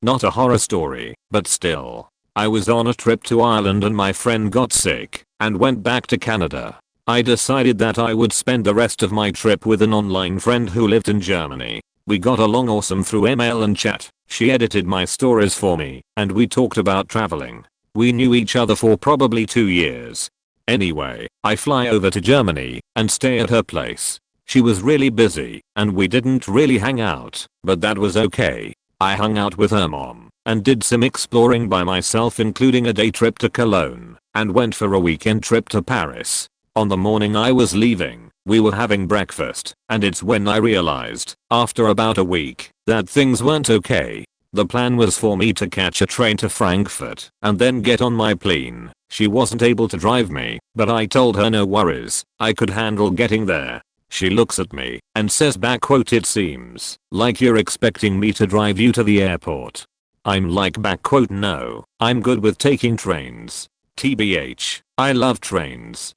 Not a horror story, but still. I was on a trip to Ireland and my friend got sick and went back to Canada. I decided that I would spend the rest of my trip with an online friend who lived in Germany. We got along awesome through email and chat. She edited my stories for me and we talked about traveling. We knew each other for probably 2 years. Anyway, I fly over to Germany and stay at her place. She was really busy and we didn't really hang out, but that was okay. I hung out with her mom and did some exploring by myself, including a day trip to Cologne, and went for a weekend trip to Paris. On the morning I was leaving, we were having breakfast, and it's when I realized, after about a week, that things weren't okay. The plan was for me to catch a train to Frankfurt and then get on my plane. She wasn't able to drive me, but I told her no worries, I could handle getting there. She looks at me and says back quote, "It seems like you're expecting me to drive you to the airport." I'm like back quote, "No, I'm good with taking trains. TBH, I love trains."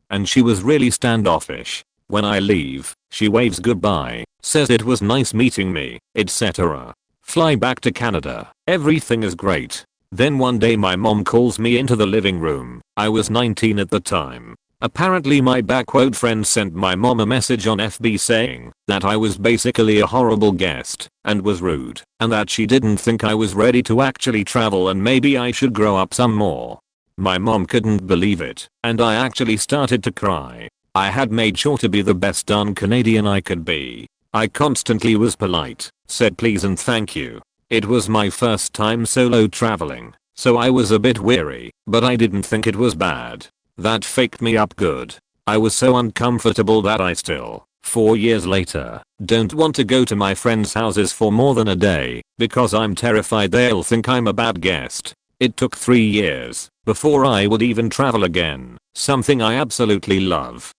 And she was really standoffish. When I leave, she waves goodbye, says it was nice meeting me, etc. Fly back to Canada. Everything is great. Then one day my mom calls me into the living room. I was 19 at the time. Apparently my back quote friend sent my mom a message on FB saying that I was basically a horrible guest and was rude, and that she didn't think I was ready to actually travel and maybe I should grow up some more. My mom couldn't believe it, and I actually started to cry. I had made sure to be the best darn Canadian I could be. I constantly was polite, said please and thank you. It was my first time solo traveling, so I was a bit weary, but I didn't think it was bad. That faked me up good. I was so uncomfortable that I still, 4 years later, don't want to go to my friends' houses for more than a day because I'm terrified they'll think I'm a bad guest. It took 3 years before I would even travel again, something I absolutely love.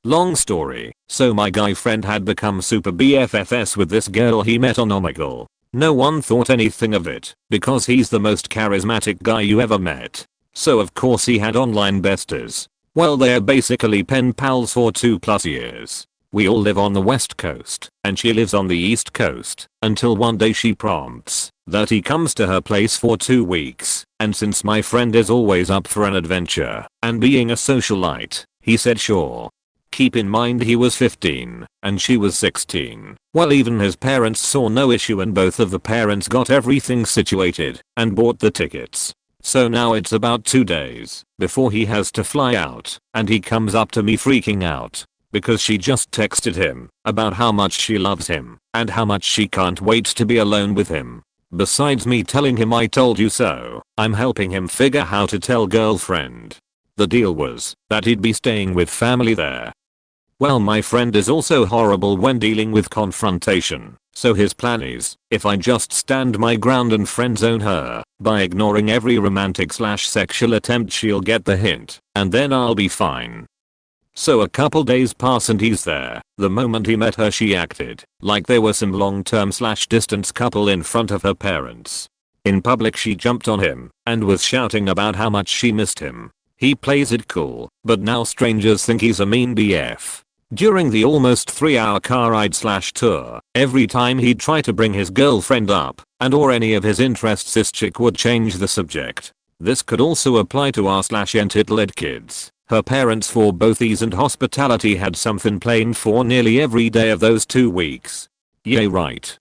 Long story, so my guy friend had become super BFFs with this girl he met on Omegle. No one thought anything of it because he's the most charismatic guy you ever met. So of course he had online besties. Well, they're basically pen pals for 2+ years. We all live on the west coast and she lives on the east coast until one day she prompts that he comes to her place for 2 weeks, and since my friend is always up for an adventure and being a socialite, he said sure. Keep in mind he was 15 and she was 16. Well, even his parents saw no issue and both of the parents got everything situated and bought the tickets. So now it's about 2 days before he has to fly out and he comes up to me freaking out because she just texted him about how much she loves him and how much she can't wait to be alone with him. Besides me telling him I told you so, I'm helping him figure how to tell girlfriend. The deal was that he'd be staying with family there. Well, my friend is also horrible when dealing with confrontation, so his plan is, if I just stand my ground and friend zone her by ignoring every romantic/sexual attempt, she'll get the hint, and then I'll be fine. So a couple days pass and he's there. The moment he met her she acted like they were some long-term/distance couple in front of her parents. In public she jumped on him and was shouting about how much she missed him. He plays it cool, but now strangers think he's a mean BF. During the almost 3-hour car ride/tour, every time he'd try to bring his girlfriend up and or any of his interests, this chick would change the subject. This could also apply to our/entitled kids. Her parents for both ease and hospitality had something planned for nearly every day of those 2 weeks. Yeah, right.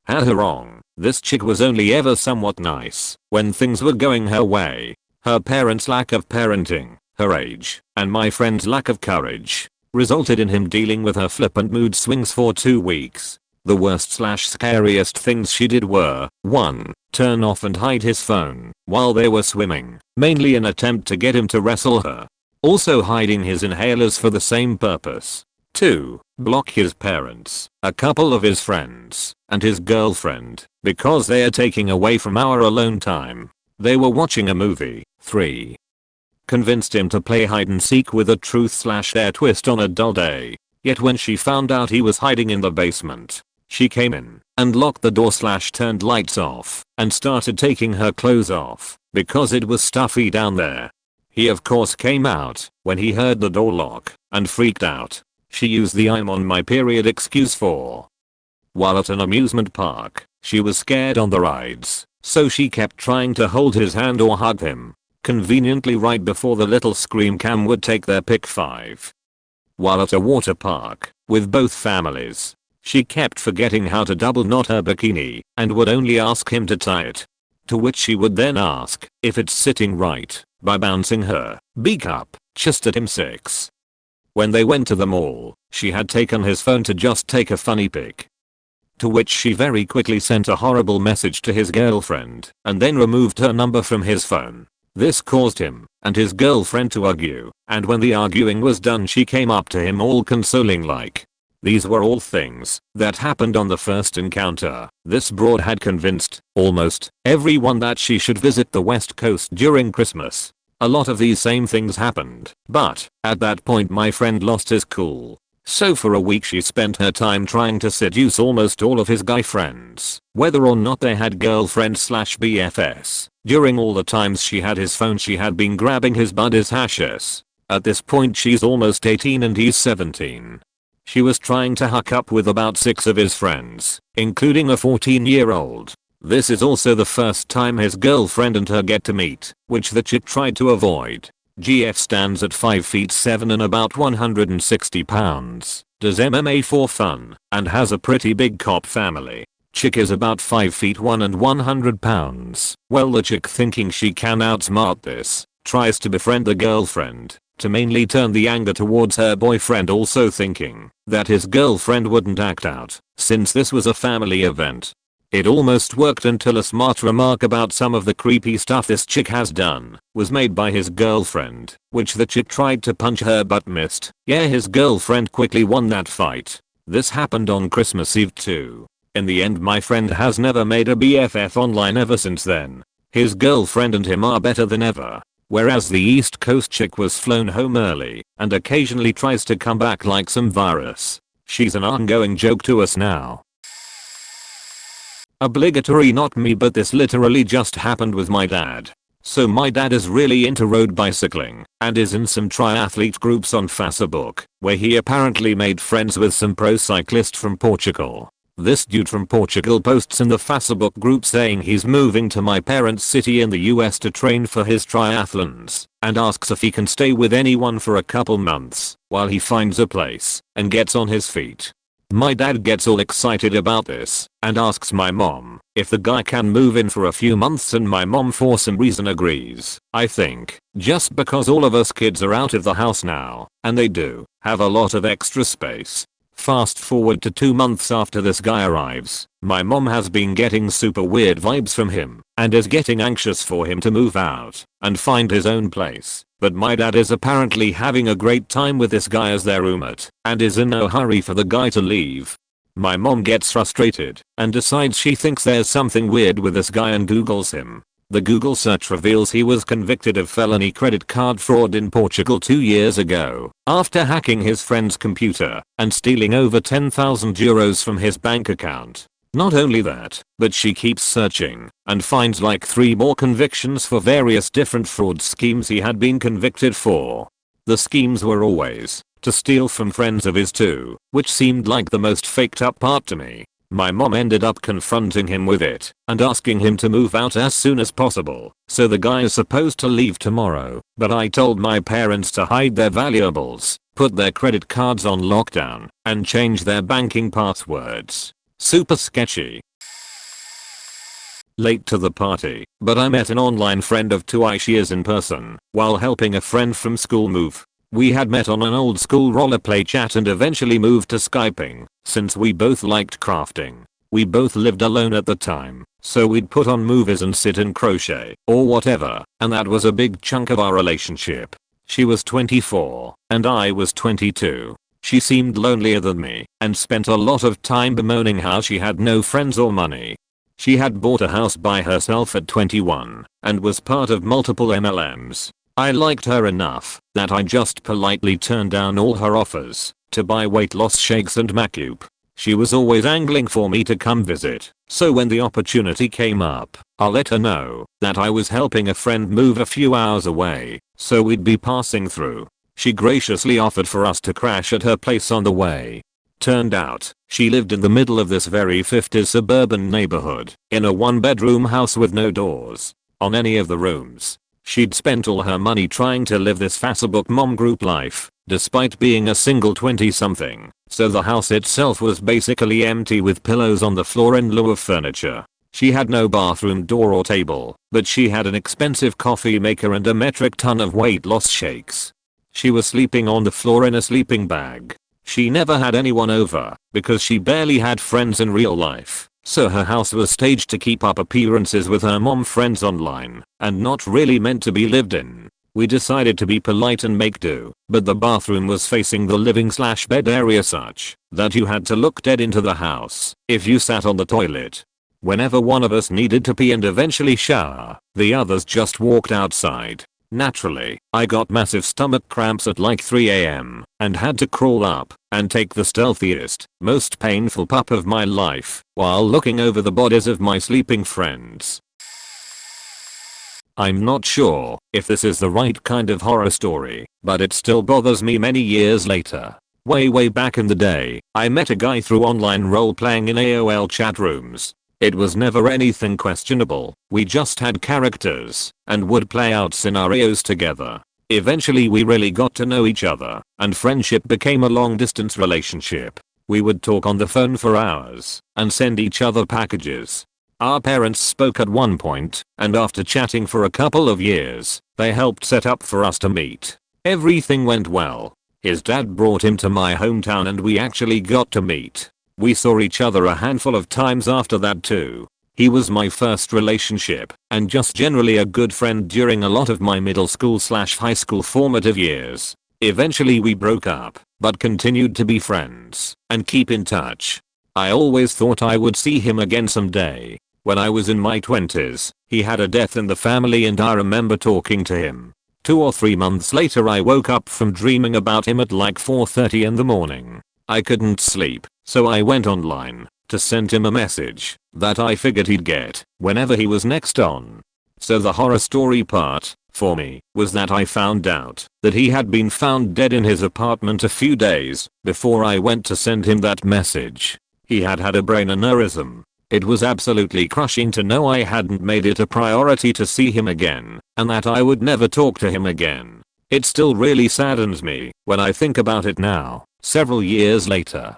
Had her wrong. This chick was only ever somewhat nice when things were going her way. Her parents' lack of parenting, her age, and my friend's lack of courage resulted in him dealing with her flippant mood swings for 2 weeks. The worst/scariest things she did were 1. Turn off and hide his phone while they were swimming, mainly in an attempt to get him to wrestle her. Also hiding his inhalers for the same purpose. 2. Block his parents, a couple of his friends, and his girlfriend because they are taking away from our alone time. They were watching a movie. 3. Convinced him to play hide and seek with a truth/dare twist on a dull day. Yet when she found out he was hiding in the basement, she came in and locked the door/turned lights off and started taking her clothes off because it was stuffy down there. He of course came out when he heard the door lock and freaked out. She used the "I'm on my period" excuse for. While at an amusement park, She was scared on the rides, so she kept trying to hold his hand or hug him. Conveniently right before the little scream cam would take their pick 5. While at a water park, with both families, she kept forgetting how to double knot her bikini and would only ask him to tie it. To which she would then ask if it's sitting right by bouncing her beak up just at him 6. When they went to the mall, she had taken his phone to just take a funny pic. To which she very quickly sent a horrible message to his girlfriend and then removed her number from his phone. This caused him and his girlfriend to argue, and when the arguing was done she came up to him all consoling like. These were all things that happened on the first encounter. This broad had convinced almost everyone that she should visit the West Coast during Christmas. A lot of these same things happened, but at that point my friend lost his cool. So for a week she spent her time trying to seduce almost all of his guy friends, whether or not they had girlfriends/BFS. During all the times she had his phone she had been grabbing his buddy's hashes. At this point she's almost 18 and he's 17. She was trying to hook up with about 6 of his friends, including a 14-year-old. This is also the first time his girlfriend and her get to meet, which the chick tried to avoid. GF stands at 5'7" and about 160 pounds, does MMA for fun, and has a pretty big cop family. Chick is about 5'1" and 100 pounds. Well, the chick, thinking she can outsmart this, tries to befriend the girlfriend to mainly turn the anger towards her boyfriend, also thinking that his girlfriend wouldn't act out since this was a family event. It almost worked until a smart remark about some of the creepy stuff this chick has done was made by his girlfriend, which the chick tried to punch her but missed. Yeah, his girlfriend quickly won that fight. This happened on Christmas Eve too. In the end my friend has never made a BFF online ever since then. His girlfriend and him are better than ever. Whereas the East Coast chick was flown home early and occasionally tries to come back like some virus. She's an ongoing joke to us now. Obligatory not me, but this literally just happened with my dad. So my dad is really into road bicycling and is in some triathlete groups on Facebook, where he apparently made friends with some pro cyclist from Portugal. This dude from Portugal posts in the Facebook group saying he's moving to my parents' city in the US to train for his triathlons, and asks if he can stay with anyone for a couple months while he finds a place and gets on his feet. My dad gets all excited about this and asks my mom if the guy can move in for a few months, and my mom for some reason agrees. I think just because all of us kids are out of the house now and they do have a lot of extra space. Fast forward to 2 months after this guy arrives, my mom has been getting super weird vibes from him and is getting anxious for him to move out and find his own place. But my dad is apparently having a great time with this guy as their roommate and is in no hurry for the guy to leave. My mom gets frustrated and decides she thinks there's something weird with this guy and Googles him. The Google search reveals he was convicted of felony credit card fraud in Portugal 2 years ago after hacking his friend's computer and stealing over 10,000 euros from his bank account. Not only that, but she keeps searching and finds like 3 more convictions for various different fraud schemes he had been convicted for. The schemes were always to steal from friends of his too, which seemed like the most faked up part to me. My mom ended up confronting him with it and asking him to move out as soon as possible. So the guy is supposed to leave tomorrow, but I told my parents to hide their valuables, put their credit cards on lockdown, and change their banking passwords. Super sketchy. Late to the party, but I met an online friend of 2 years in person while helping a friend from school move. We had met on an old school rollerplay chat and eventually moved to Skyping since we both liked crafting. We both lived alone at the time, so we'd put on movies and sit and crochet or whatever, and that was a big chunk of our relationship. She was 24 and I was 22. She seemed lonelier than me and spent a lot of time bemoaning how she had no friends or money. She had bought a house by herself at 21 and was part of multiple MLMs. I liked her enough that I just politely turned down all her offers to buy weight loss shakes and Macup. She was always angling for me to come visit, so when the opportunity came up, I let her know that I was helping a friend move a few hours away, so we'd be passing through. She graciously offered for us to crash at her place on the way. Turned out, she lived in the middle of this very 50s suburban neighborhood, in a 1-bedroom house with no doors on any of the rooms. She'd spent all her money trying to live this Facebook mom group life, despite being a single 20-something, so the house itself was basically empty with pillows on the floor in lieu of furniture. She had no bathroom door or table, but she had an expensive coffee maker and a metric ton of weight loss shakes. She was sleeping on the floor in a sleeping bag. She never had anyone over, because she barely had friends in real life, so her house was staged to keep up appearances with her mom friends online, and not really meant to be lived in. We decided to be polite and make do, but the bathroom was facing the living/bed area such that you had to look dead into the house if you sat on the toilet. Whenever one of us needed to pee and eventually shower, the others just walked outside. Naturally, I got massive stomach cramps at like 3 AM and had to crawl up and take the stealthiest, most painful pup of my life while looking over the bodies of my sleeping friends. I'm not sure if this is the right kind of horror story, but it still bothers me many years later. Way back in the day, I met a guy through online role-playing in AOL chat rooms. It was never anything questionable, we just had characters and would play out scenarios together. Eventually we really got to know each other, and friendship became a long-distance relationship. We would talk on the phone for hours and send each other packages. Our parents spoke at one point, and after chatting for a couple of years, they helped set up for us to meet. Everything went well. His dad brought him to my hometown and we actually got to meet. We saw each other a handful of times after that too. He was my first relationship, and just generally a good friend during a lot of my middle school/high school formative years. Eventually we broke up, but continued to be friends and keep in touch. I always thought I would see him again someday. When I was in my 20s, he had a death in the family and I remember talking to him. 2 or 3 months later I woke up from dreaming about him at like 4:30 in the morning. I couldn't sleep, so I went online to send him a message that I figured he'd get whenever he was next on. So the horror story part, for me, was that I found out that he had been found dead in his apartment a few days before I went to send him that message. He had had a brain aneurysm. It was absolutely crushing to know I hadn't made it a priority to see him again, and that I would never talk to him again. It still really saddens me when I think about it now, several years later.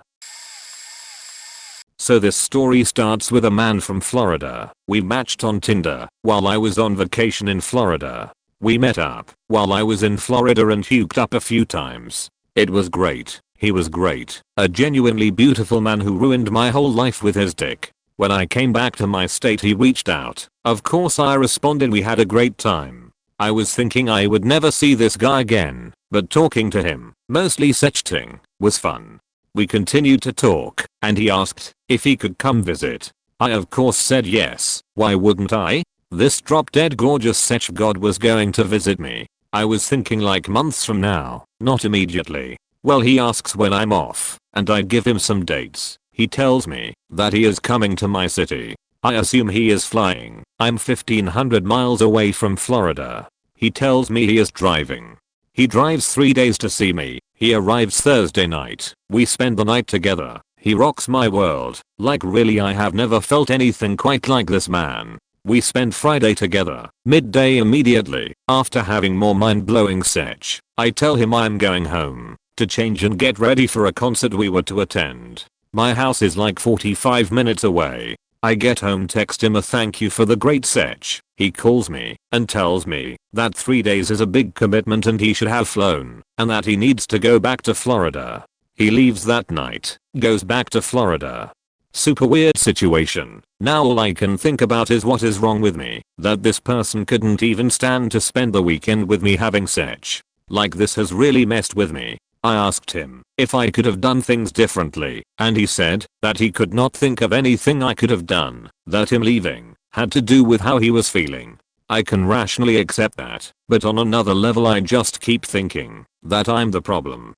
So this story starts with a man from Florida. We matched on Tinder while I was on vacation in Florida. We met up while I was in Florida and hooked up a few times. It was great. He was great. A genuinely beautiful man who ruined my whole life with his dick. When I came back to my state he reached out. Of course I responded. We had a great time. I was thinking I would never see this guy again, but talking to him, mostly sexting, was fun. We continued to talk, and he asked if he could come visit. I of course said yes, why wouldn't I? This drop-dead gorgeous sech god was going to visit me. I was thinking like months from now, not immediately. Well, he asks when I'm off, and I give him some dates. He tells me that he is coming to my city. I assume he is flying. I'm 1,500 miles away from Florida. He tells me he is driving. He drives 3 days to see me. He arrives Thursday night. We spend the night together. He rocks my world. Like really, I have never felt anything quite like this man. We spend Friday together. Midday immediately after having more mind-blowing sex, I tell him I'm going home to change and get ready for a concert we were to attend. My house is like 45 minutes away. I get home, text him a thank you for the great sex. He calls me and tells me that 3 days is a big commitment and he should have flown, and that he needs to go back to Florida. He leaves that night, goes back to Florida. Super weird situation. Now all I can think about is what is wrong with me, that this person couldn't even stand to spend the weekend with me having sex. Like, this has really messed with me. I asked him if I could have done things differently, and he said that he could not think of anything I could have done, that him leaving had to do with how he was feeling. I can rationally accept that, but on another level I just keep thinking that I'm the problem.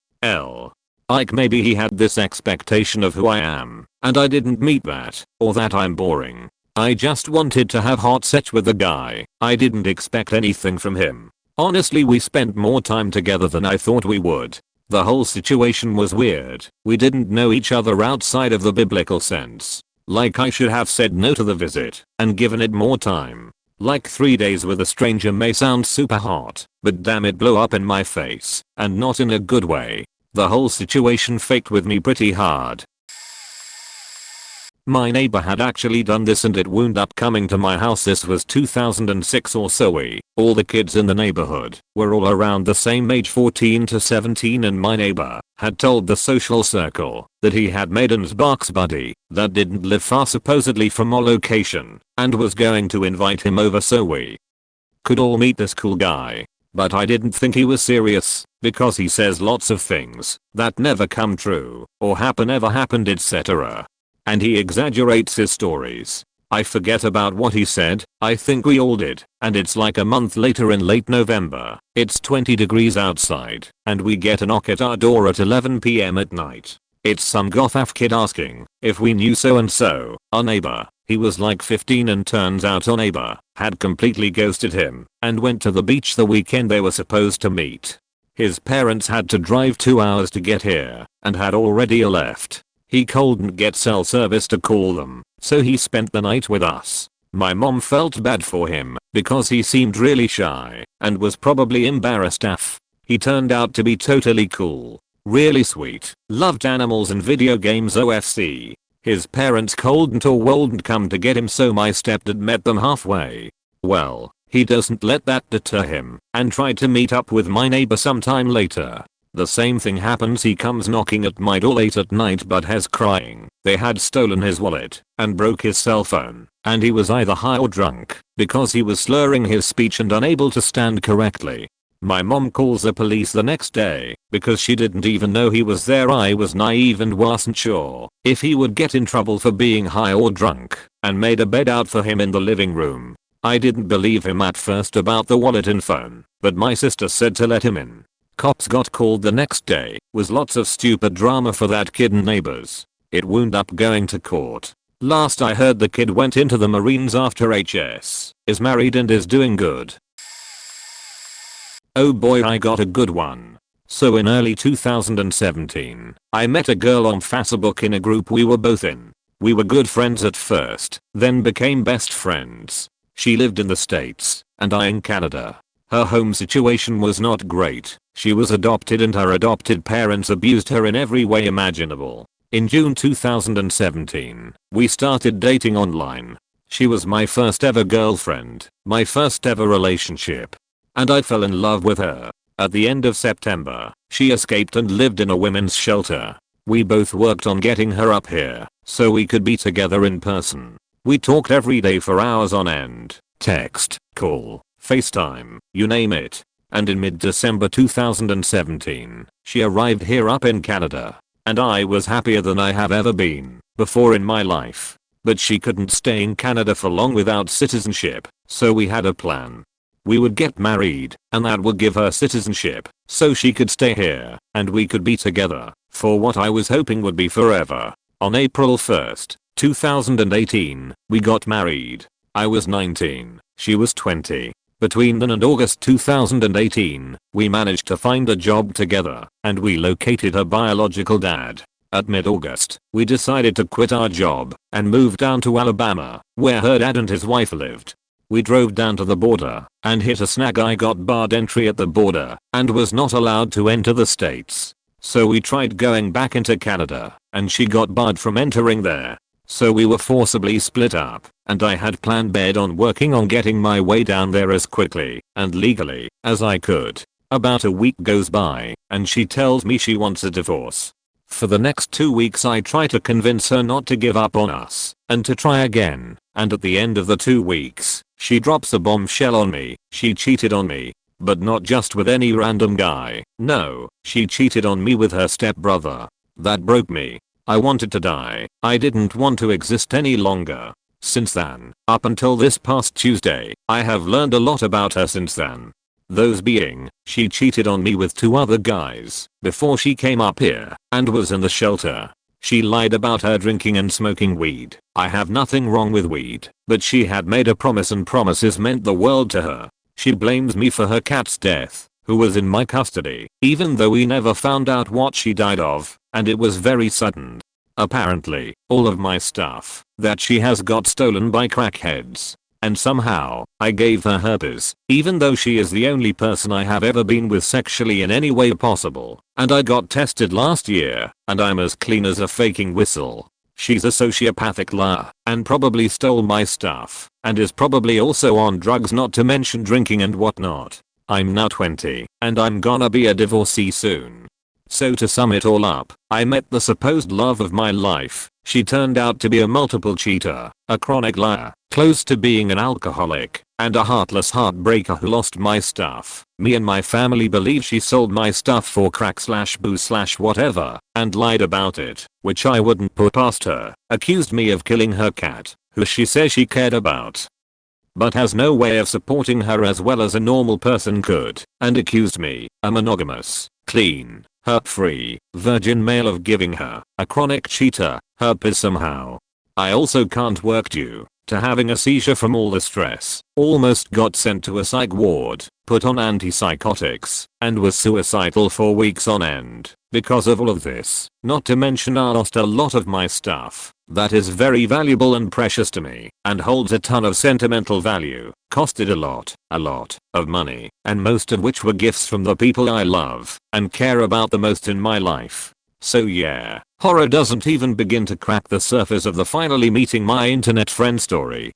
Like maybe he had this expectation of who I am, and I didn't meet that, or that I'm boring. I just wanted to have hot sex with the guy. I didn't expect anything from him. Honestly, we spent more time together than I thought we would. The whole situation was weird. We didn't know each other outside of the biblical sense. Like I should have said no to the visit and given it more time. Like 3 days with a stranger may sound super hot, but damn it blew up in my face, and not in a good way. The whole situation faked with me pretty hard. My neighbor had actually done this and it wound up coming to my house. This was 2006 or so. All the kids in the neighborhood were all around the same age, 14 to 17, and my neighbor had told the social circle that he had made an box buddy that didn't live far supposedly from our location and was going to invite him over so we could all meet this cool guy. But I didn't think he was serious because he says lots of things that never come true or ever happened, etc. And he exaggerates his stories. I forget about what he said. I think we all did. And it's like a month later in late November. It's 20 degrees outside and we get a knock at our door at 11 PM at night. It's some goth kid asking if we knew so and so, our neighbor. He was like 15 and turns out our neighbor had completely ghosted him and went to the beach the weekend they were supposed to meet. His parents had to drive 2 hours to get here and had already left. He couldn't get cell service to call them, so he spent the night with us. My mom felt bad for him because he seemed really shy and was probably embarrassed af. He turned out to be totally cool, really sweet, loved animals and video games OFC. His parents couldn't or wouldn't come to get him, so my stepdad met them halfway. Well, he doesn't let that deter him and tried to meet up with my neighbor sometime later. The same thing happens. He comes knocking at my door late at night but has crying. They had stolen his wallet and broke his cell phone, and he was either high or drunk because he was slurring his speech and unable to stand correctly. My mom calls the police the next day because she didn't even know he was there. I was naive and wasn't sure if he would get in trouble for being high or drunk and made a bed out for him in the living room. I didn't believe him at first about the wallet and phone, but my sister said to let him in. Cops got called the next day. Was lots of stupid drama for that kid and neighbors. It wound up going to court. Last I heard the kid went into the Marines after HS, is married and is doing good. Oh boy, I got a good one. So in early 2017, I met a girl on Facebook in a group we were both in. We were good friends at first, then became best friends. She lived in the States, and I in Canada. Her home situation was not great. She was adopted and her adopted parents abused her in every way imaginable. In June 2017, we started dating online. She was my first ever girlfriend, my first ever relationship. And I fell in love with her. At the end of September, she escaped and lived in a women's shelter. We both worked on getting her up here so we could be together in person. We talked every day for hours on end, text, call, FaceTime, you name it. And in mid-December 2017, she arrived here up in Canada. And I was happier than I have ever been before in my life. But she couldn't stay in Canada for long without citizenship, so we had a plan. We would get married, and that would give her citizenship, so she could stay here, and we could be together, for what I was hoping would be forever. On April 1st, 2018, we got married. I was 19, she was 20. Between then and August 2018, we managed to find a job together, and we located her biological dad. At mid-August, we decided to quit our job and move down to Alabama, where her dad and his wife lived. We drove down to the border and hit a snag. I got barred entry at the border and was not allowed to enter the States. So we tried going back into Canada, and she got barred from entering there. So we were forcibly split up, and I had planned on working on getting my way down there as quickly and legally as I could. About a week goes by, and she tells me she wants a divorce. For the next 2 weeks I try to convince her not to give up on us and to try again, and at the end of the 2 weeks, she drops a bombshell on me. She cheated on me. But not just with any random guy. No, she cheated on me with her stepbrother. That broke me. I wanted to die. I didn't want to exist any longer. Since then, up until this past Tuesday, I have learned a lot about her since then. Those being, she cheated on me with 2 other guys before she came up here and was in the shelter. She lied about her drinking and smoking weed. I have nothing wrong with weed, but she had made a promise and promises meant the world to her. She blames me for her cat's death, who was in my custody, even though we never found out what she died of, and it was very sudden. Apparently, all of my stuff that she has got stolen by crackheads. And somehow, I gave her herpes, even though she is the only person I have ever been with sexually in any way possible. And I got tested last year, and I'm as clean as a faking whistle. She's a sociopathic liar, and probably stole my stuff, and is probably also on drugs, not to mention drinking and whatnot. I'm now 20, and I'm gonna be a divorcee soon. So to sum it all up, I met the supposed love of my life. She turned out to be a multiple cheater, a chronic liar, close to being an alcoholic, and a heartless heartbreaker who lost my stuff. Me and my family believe she sold my stuff for crack/booze/whatever, and lied about it, which I wouldn't put past her. Accused me of killing her cat, who she says she cared about, but has no way of supporting her as well as a normal person could, and accused me, a monogamous, clean, herp-free, virgin male, of giving her, a chronic cheater, herpes somehow. I also can't work due to having a seizure from all the stress, almost got sent to a psych ward, put on antipsychotics, and was suicidal for weeks on end because of all of this. Not to mention I lost a lot of my stuff that is very valuable and precious to me, and holds a ton of sentimental value, costed a lot of money, and most of which were gifts from the people I love and care about the most in my life. So yeah, horror doesn't even begin to crack the surface of the finally meeting my internet friend story.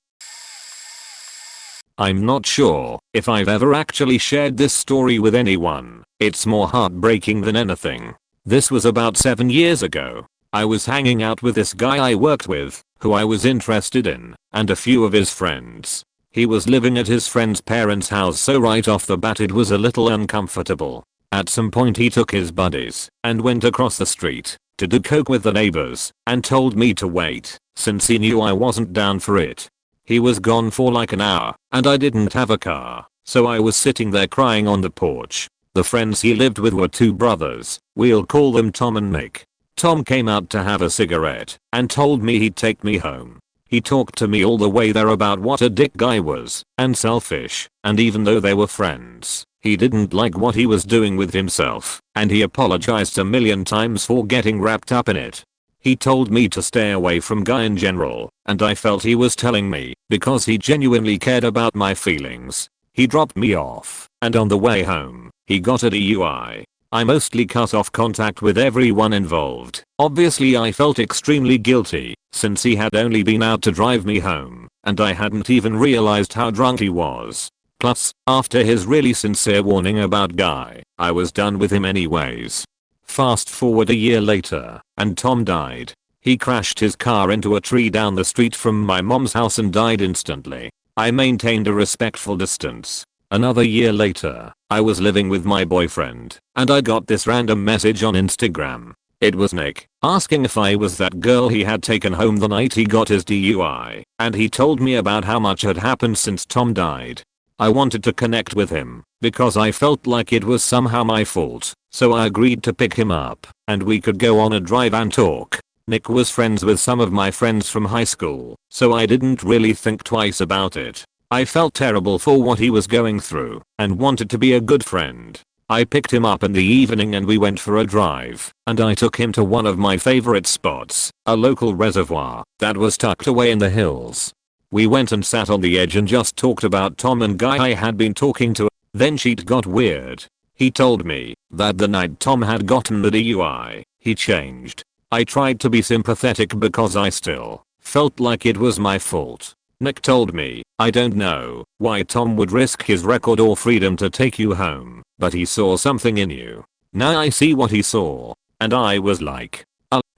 I'm not sure if I've ever actually shared this story with anyone. It's more heartbreaking than anything. This was about 7 years ago. I was hanging out with this guy I worked with, who I was interested in, and a few of his friends. He was living at his friend's parents' house, so right off the bat it was a little uncomfortable. At some point he took his buddies and went across the street to do coke with the neighbors and told me to wait, since he knew I wasn't down for it. He was gone for like an hour, and I didn't have a car, so I was sitting there crying on the porch. The friends he lived with were 2 brothers, we'll call them Tom and Nick. Tom came out to have a cigarette and told me he'd take me home. He talked to me all the way there about what a dick guy was, and selfish, and even though they were friends, he didn't like what he was doing with himself, and he apologized a million times for getting wrapped up in it. He told me to stay away from guy in general, and I felt he was telling me because he genuinely cared about my feelings. He dropped me off, and on the way home, he got a DUI. I mostly cut off contact with everyone involved. Obviously I felt extremely guilty, since he had only been out to drive me home, and I hadn't even realized how drunk he was. Plus, after his really sincere warning about Guy, I was done with him anyways. Fast forward a year later, and Tom died. He crashed his car into a tree down the street from my mom's house and died instantly. I maintained a respectful distance. Another year later, I was living with my boyfriend, and I got this random message on Instagram. It was Nick, asking if I was that girl he had taken home the night he got his DUI, and he told me about how much had happened since Tom died. I wanted to connect with him, because I felt like it was somehow my fault, so I agreed to pick him up, and we could go on a drive and talk. Nick was friends with some of my friends from high school, so I didn't really think twice about it. I felt terrible for what he was going through, and wanted to be a good friend. I picked him up in the evening and we went for a drive, and I took him to one of my favorite spots, a local reservoir that was tucked away in the hills. We went and sat on the edge and just talked about Tom and Guy I had been talking to. Then shit got weird. He told me that the night Tom had gotten the DUI, he changed. I tried to be sympathetic because I still felt like it was my fault. Nick told me, I don't know why Tom would risk his record or freedom to take you home, but he saw something in you. Now I see what he saw. And I was like,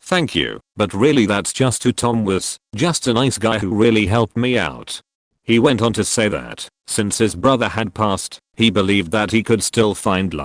thank you, but really that's just who Tom was, just a nice guy who really helped me out. He went on to say that, since his brother had passed, he believed that he could still find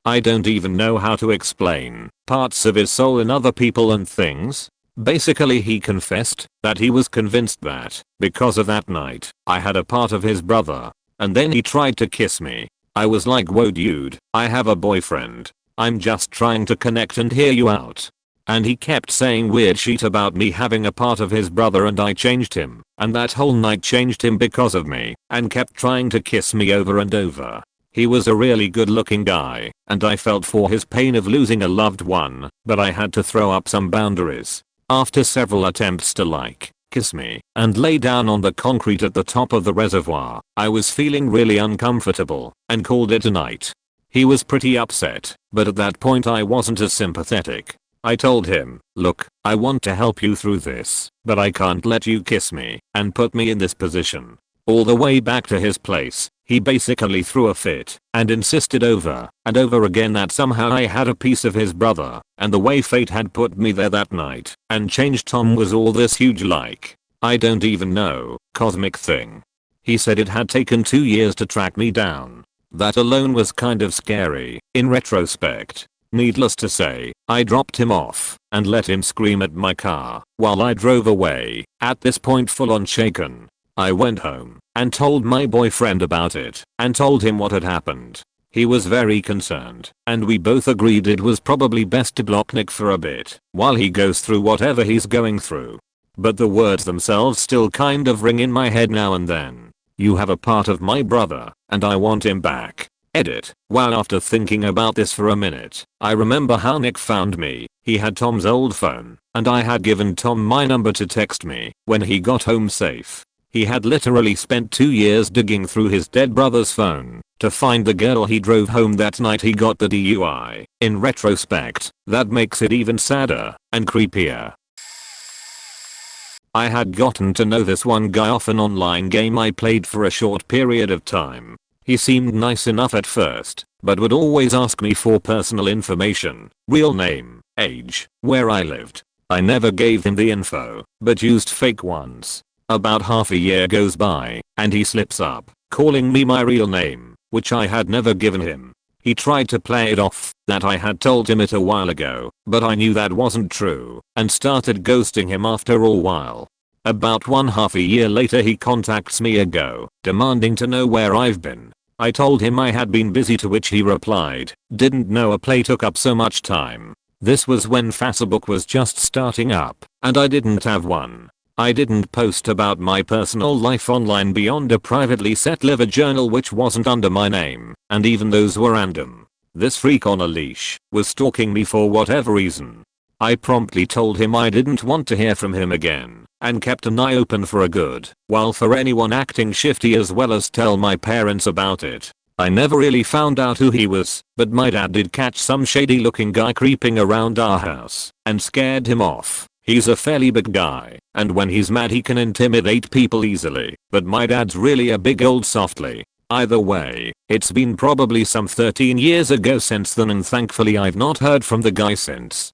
I don't even know how to explain, parts of his soul in other people and things. Basically he confessed that he was convinced that, because of that night, I had a part of his brother. And then he tried to kiss me. I was like, whoa dude, I have a boyfriend. I'm just trying to connect and hear you out. And he kept saying weird shit about me having a part of his brother and I changed him, and that whole night changed him because of me, and kept trying to kiss me over and over. He was a really good looking guy, and I felt for his pain of losing a loved one, but I had to throw up some boundaries. After several attempts to kiss me, and lay down on the concrete at the top of the reservoir, I was feeling really uncomfortable, and called it a night. He was pretty upset, but at that point I wasn't as sympathetic. I told him, look, I want to help you through this, but I can't let you kiss me and put me in this position. All the way back to his place, he basically threw a fit and insisted over and over again that somehow I had a piece of his brother, and the way fate had put me there that night and changed Tom was all this huge I don't even know, cosmic thing. He said it had taken 2 years to track me down. That alone was kind of scary, in retrospect. Needless to say, I dropped him off and let him scream at my car while I drove away, at this point full on shaken. I went home and told my boyfriend about it and told him what had happened. He was very concerned, and we both agreed it was probably best to block Nick for a bit while he goes through whatever he's going through. But the words themselves still kind of ring in my head now and then. You have a part of my brother, and I want him back. Edit. While after thinking about this for a minute, I remember how Nick found me. He had Tom's old phone, and I had given Tom my number to text me when he got home safe. He had literally spent 2 years digging through his dead brother's phone to find the girl he drove home that night he got the DUI. In retrospect, that makes it even sadder and creepier. I had gotten to know this one guy off an online game I played for a short period of time. He seemed nice enough at first, but would always ask me for personal information, real name, age, where I lived. I never gave him the info, but used fake ones. About half a year goes by, and he slips up, calling me my real name, which I had never given him. He tried to play it off that I had told him it a while ago, but I knew that wasn't true, and started ghosting him after a while. About 1/2 a year later he contacts me again, demanding to know where I've been. I told him I had been busy, to which he replied, didn't know a play took up so much time. This was when Facebook was just starting up, and I didn't have one. I didn't post about my personal life online beyond a privately set liver journal which wasn't under my name, and even those were random. This freak on a leash was stalking me for whatever reason. I promptly told him I didn't want to hear from him again, and kept an eye open for a good while for anyone acting shifty, as well as tell my parents about it. I never really found out who he was, but my dad did catch some shady looking guy creeping around our house and scared him off. He's a fairly big guy, and when he's mad he can intimidate people easily, but my dad's really a big old softy. Either way, it's been probably some 13 years ago since then, and thankfully I've not heard from the guy since.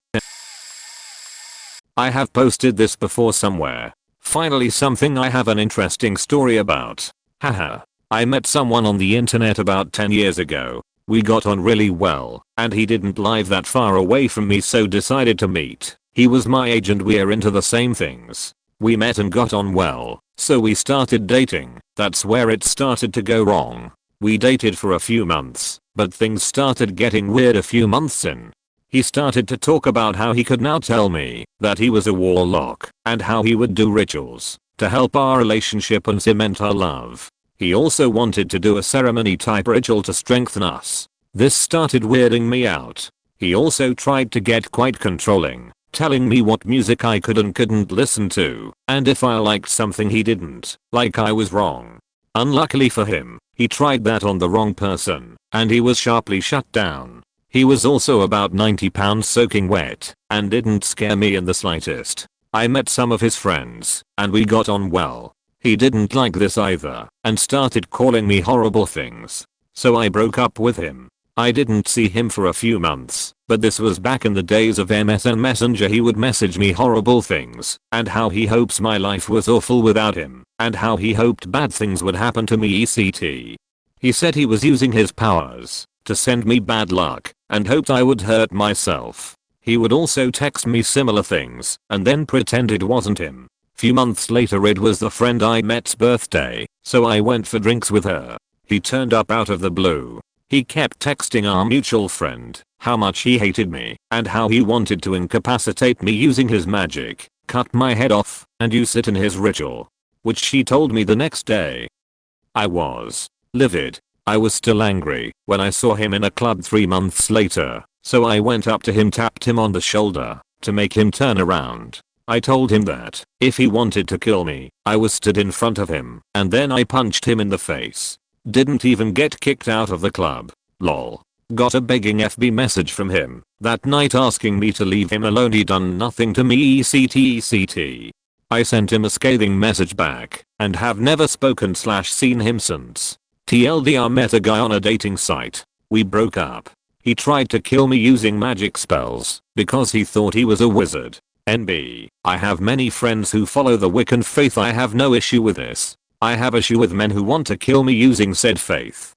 I have posted this before somewhere. Finally something I have an interesting story about. Haha. I met someone on the internet about 10 years ago. We got on really well, and he didn't live that far away from me, so decided to meet. He was my age and we're into the same things. We met and got on well, so we started dating. That's where it started to go wrong. We dated for a few months, but things started getting weird a few months in. He started to talk about how he could now tell me that he was a warlock and how he would do rituals to help our relationship and cement our love. He also wanted to do a ceremony type ritual to strengthen us. This started weirding me out. He also tried to get quite controlling, telling me what music I could and couldn't listen to, and if I liked something he didn't like, I was wrong. Unluckily for him, he tried that on the wrong person, and he was sharply shut down. He was also about 90 pounds soaking wet, and didn't scare me in the slightest. I met some of his friends, and we got on well. He didn't like this either, and started calling me horrible things. So I broke up with him. I didn't see him for a few months, but this was back in the days of MSN Messenger. He would message me horrible things, and how he hopes my life was awful without him, and how he hoped bad things would happen to me etc. He said he was using his powers to send me bad luck, and hoped I would hurt myself. He would also text me similar things, and then pretend it wasn't him. Few months later it was the friend I met's birthday, so I went for drinks with her. He turned up out of the blue. He kept texting our mutual friend how much he hated me, and how he wanted to incapacitate me using his magic, cut my head off, and use it in his ritual. Which she told me the next day. I was livid. I was still angry when I saw him in a club 3 months later, so I went up to him, tapped him on the shoulder to make him turn around. I told him that if he wanted to kill me, I was stood in front of him, and then I punched him in the face. Didn't even get kicked out of the club. Lol. Got a begging FB message from him that night asking me to leave him alone. He done nothing to me ECT. I sent him a scathing message back and have never spoken/seen him since. TLDR, met a guy on a dating site. We broke up. He tried to kill me using magic spells because he thought he was a wizard. NB. I have many friends who follow the Wiccan faith. I have no issue with this. I have issue with men who want to kill me using said faith.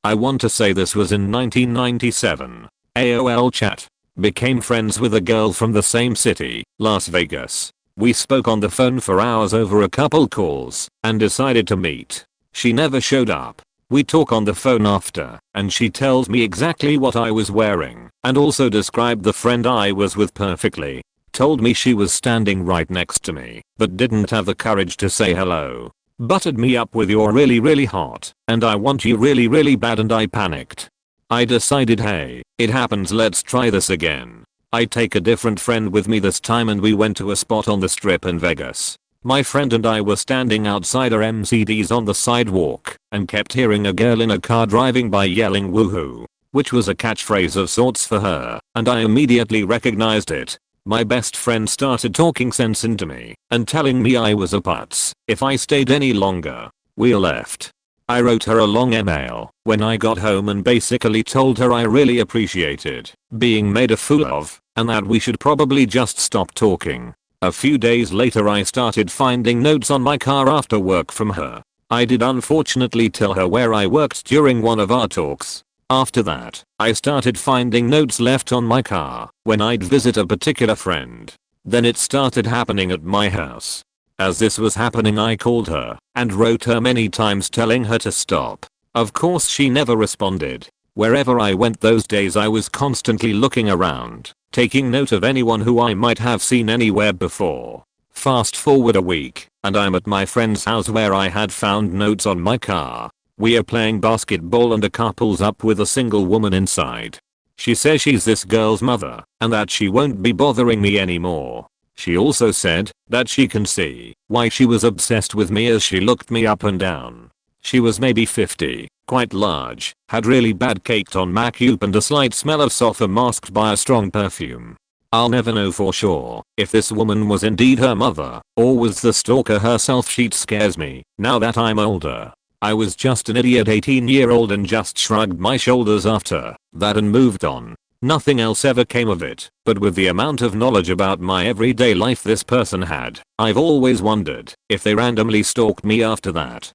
I want to say this was in 1997. AOL chat. Became friends with a girl from the same city, Las Vegas. We spoke on the phone for hours over a couple calls and decided to meet. She never showed up. We talk on the phone after and she tells me exactly what I was wearing and also described the friend I was with perfectly. Told me she was standing right next to me but didn't have the courage to say hello. Buttered me up with "you're really hot and I want you really bad," and I panicked. I decided, hey, it happens, let's try this again. I take a different friend with me this time and we went to a spot on the strip in Vegas. My friend and I were standing outside our MCDs on the sidewalk and kept hearing a girl in a car driving by yelling "woohoo," which was a catchphrase of sorts for her, and I immediately recognized it. My best friend started talking sense into me and telling me I was a putz if I stayed any longer. We left. I wrote her a long email when I got home and basically told her I really appreciated being made a fool of and that we should probably just stop talking. A few days later I started finding notes on my car after work from her. I did unfortunately tell her where I worked during one of our talks. After that, I started finding notes left on my car when I'd visit a particular friend. Then it started happening at my house. As this was happening, I called her and wrote her many times telling her to stop. Of course she never responded. Wherever I went those days I was constantly looking around, taking note of anyone who I might have seen anywhere before. Fast forward a week, and I'm at my friend's house where I had found notes on my car. We are playing basketball and a car pulls up with a single woman inside. She says she's this girl's mother and that she won't be bothering me anymore. She also said that she can see why she was obsessed with me as she looked me up and down. She was maybe 50, quite large, had really bad caked on makeup and a slight smell of sulfur masked by a strong perfume. I'll never know for sure if this woman was indeed her mother or was the stalker herself. She scares me now that I'm older. I was just an idiot 18-year-old and just shrugged my shoulders after that and moved on. Nothing else ever came of it, but with the amount of knowledge about my everyday life this person had, I've always wondered if they randomly stalked me after that.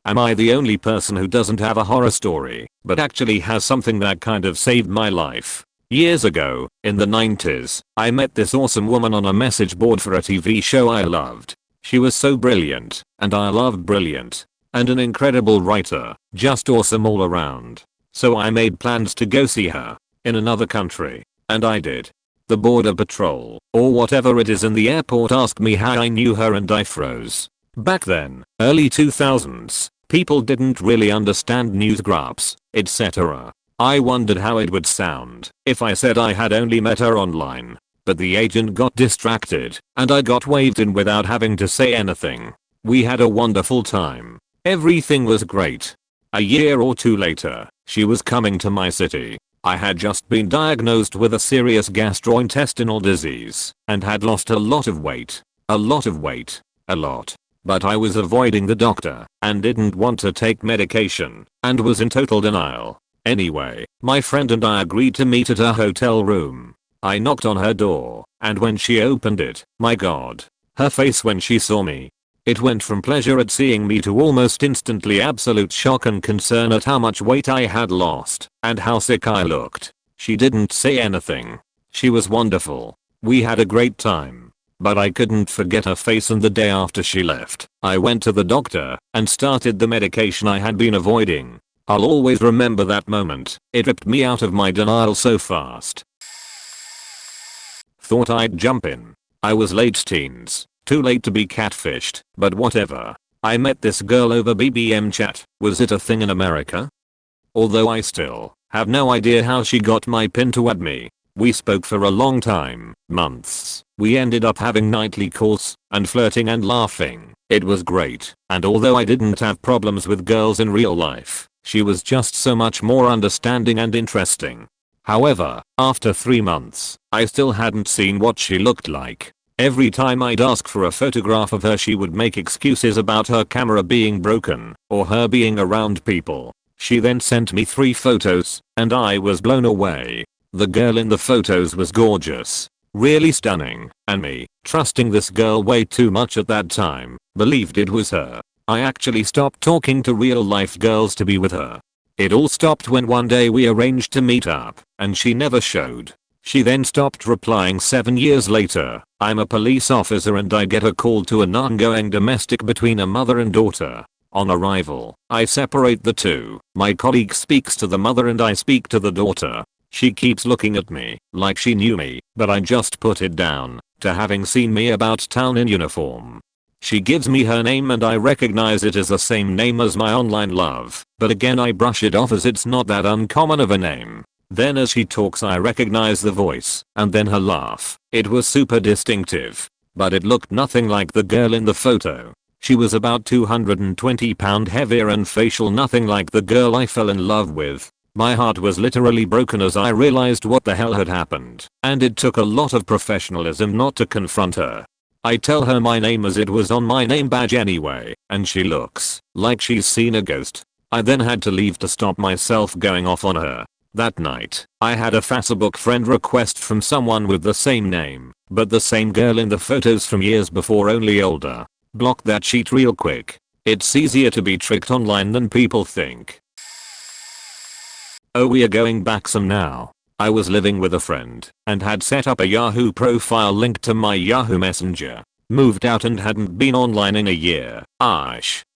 Am I the only person who doesn't have a horror story, but actually has something that kind of saved my life? Years ago, in the 90s, I met this awesome woman on a message board for a TV show I loved. She was so brilliant, and I loved brilliant. And an incredible writer, just awesome all around. So I made plans to go see her, in another country, and I did. The border patrol, or whatever it is in the airport asked me how I knew her and I froze. Back then, early 2000s, people didn't really understand news graphs, etc. I wondered how it would sound if I said I had only met her online. But the agent got distracted and I got waved in without having to say anything. We had a wonderful time. Everything was great. A year or two later, she was coming to my city. I had just been diagnosed with a serious gastrointestinal disease and had lost a lot of weight. A lot. But I was avoiding the doctor and didn't want to take medication and was in total denial. Anyway, my friend and I agreed to meet at her hotel room. I knocked on her door, and when she opened it, my god, her face when she saw me. It went from pleasure at seeing me to almost instantly absolute shock and concern at how much weight I had lost and how sick I looked. She didn't say anything. She was wonderful. We had a great time. But I couldn't forget her face, and the day after she left, I went to the doctor and started the medication I had been avoiding. I'll always remember that moment. It ripped me out of my denial so fast. Thought I'd jump in. I was late teens, too late to be catfished, but whatever. I met this girl over BBM chat. Was it a thing in America? Although I still have no idea how she got my pin to add me. We spoke for a long time, months. We ended up having nightly calls and flirting and laughing. It was great, and although I didn't have problems with girls in real life, she was just so much more understanding and interesting. However, after 3 months, I still hadn't seen what she looked like. Every time I'd ask for a photograph of her, she would make excuses about her camera being broken or her being around people. She then sent me 3 photos, and I was blown away. The girl in the photos was gorgeous, really stunning, and me, trusting this girl way too much at that time, believed it was her. I actually stopped talking to real life girls to be with her. It all stopped when one day we arranged to meet up, and she never showed. She then stopped replying. 7 years later, I'm a police officer and I get a call to an ongoing domestic between a mother and daughter. On arrival, I separate the two. My colleague speaks to the mother and I speak to the daughter. She keeps looking at me like she knew me, but I just put it down to having seen me about town in uniform. She gives me her name and I recognize it as the same name as my online love, but again I brush it off as it's not that uncommon of a name. Then as she talks I recognize the voice, and then her laugh. It was super distinctive, but it looked nothing like the girl in the photo. She was about 220 pounds heavier and facial nothing like the girl I fell in love with. My heart was literally broken as I realized what the hell had happened, and it took a lot of professionalism not to confront her. I tell her my name as it was on my name badge anyway, and she looks like she's seen a ghost. I then had to leave to stop myself going off on her. That night, I had a Facebook friend request from someone with the same name, but the same girl in the photos from years before, only older. Block that sheet real quick. It's easier to be tricked online than people think. Oh, we are going back some now. I was living with a friend and had set up a Yahoo profile linked to my Yahoo Messenger. Moved out and hadn't been online in a year.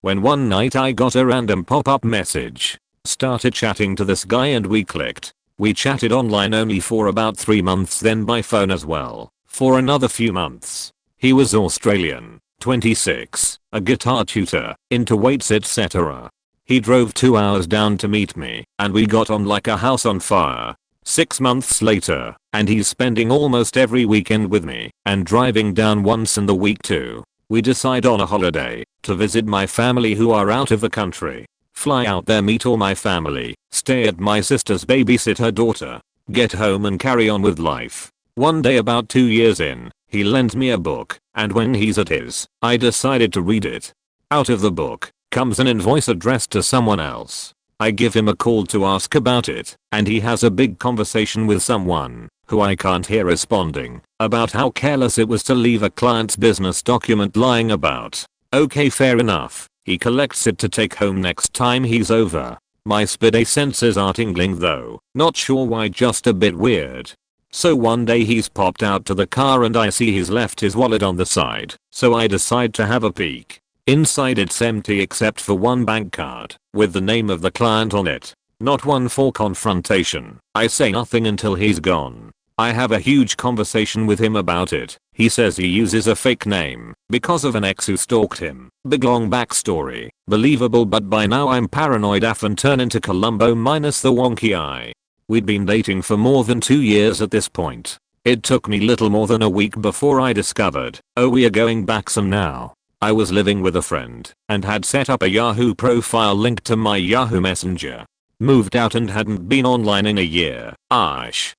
When one night I got a random pop-up message. Started chatting to this guy and we clicked. We chatted online only for about 3 months, then by phone as well for another few months. He was Australian, 26, a guitar tutor, into weights etc. He drove 2 hours down to meet me, and we got on like a house on fire. 6 months later, and he's spending almost every weekend with me, and driving down once in the week too. We decide on a holiday to visit my family who are out of the country. Fly out there, meet all my family, stay at my sister's, babysit her daughter, get home and carry on with life. One day about 2 years in, he lent me a book, and when he's at his, I decided to read it. Out of the book comes an invoice addressed to someone else. I give him a call to ask about it, and he has a big conversation with someone, who I can't hear, responding about how careless it was to leave a client's business document lying about. Okay, fair enough. He collects it to take home next time he's over. My spidey senses are tingling though, not sure why, just a bit weird. So one day he's popped out to the car and I see he's left his wallet on the side, so I decide to have a peek. Inside it's empty except for one bank card with the name of the client on it. Not one for confrontation. I say nothing until he's gone. I have a huge conversation with him about it. He says he uses a fake name because of an ex who stalked him. Big long backstory. Believable, but by now I'm paranoid AF and turn into Columbo minus the wonky eye. We'd been dating for more than 2 years at this point. It took me little more than a week before I discovered, oh, we are going back some now. I was living with a friend and had set up a Yahoo profile linked to my Yahoo Messenger. Moved out and hadn't been online in a year.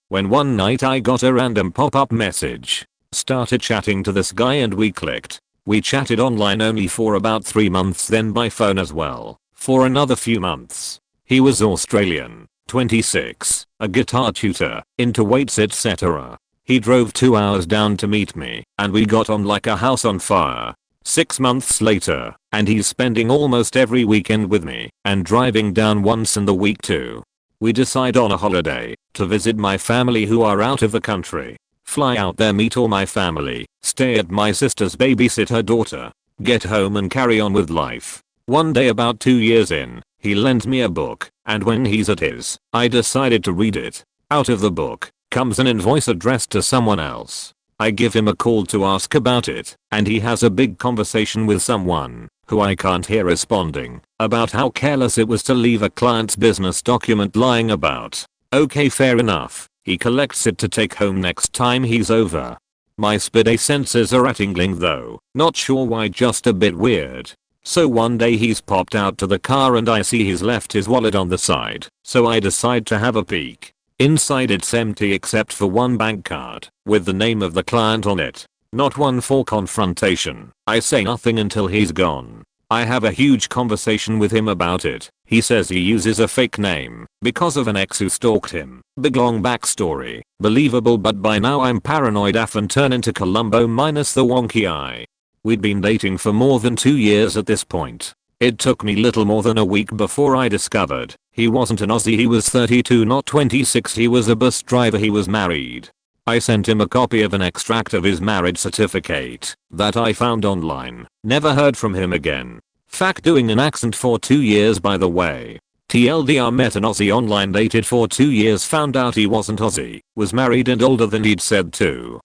When one night I got a random pop-up message. Started chatting to this guy and we clicked. We chatted online only for about 3 months, then by phone as well for another few months. He was Australian, 26, a guitar tutor, into weights etc. He drove 2 hours down to meet me, and we got on like a house on fire. 6 months later, and he's spending almost every weekend with me, and driving down once in the week too. We decide on a holiday to visit my family who are out of the country. Fly out there, meet all my family, stay at my sister's, babysit her daughter, get home and carry on with life. One day about 2 years in, he lent me a book, and when he's at his, I decided to read it. Out of the book comes an invoice addressed to someone else. I give him a call to ask about it, and he has a big conversation with someone, who I can't hear responding about how careless it was to leave a client's business document lying about. Okay, fair enough. He collects it to take home next time he's over. My spidey senses are tingling though, not sure why, just a bit weird. So one day he's popped out to the car and I see he's left his wallet on the side, so I decide to have a peek. Inside it's empty except for one bank card, with the name of the client on it. Not one for confrontation. I say nothing until he's gone. I have a huge conversation with him about it. He says he uses a fake name because of an ex who stalked him. Big long backstory. Believable, but by now I'm paranoid AF and turn into Columbo minus the wonky eye. We'd been dating for more than 2 years at this point. It took me little more than a week before I discovered he wasn't an Aussie, he was 32 not 26, he was a bus driver, he was married. I sent him a copy of an extract of his marriage certificate that I found online. Never heard from him again. Fact, doing an accent for 2 years by the way. TLDR, met an Aussie online, dated for 2 years, found out he wasn't Aussie, was married and older than he'd said too.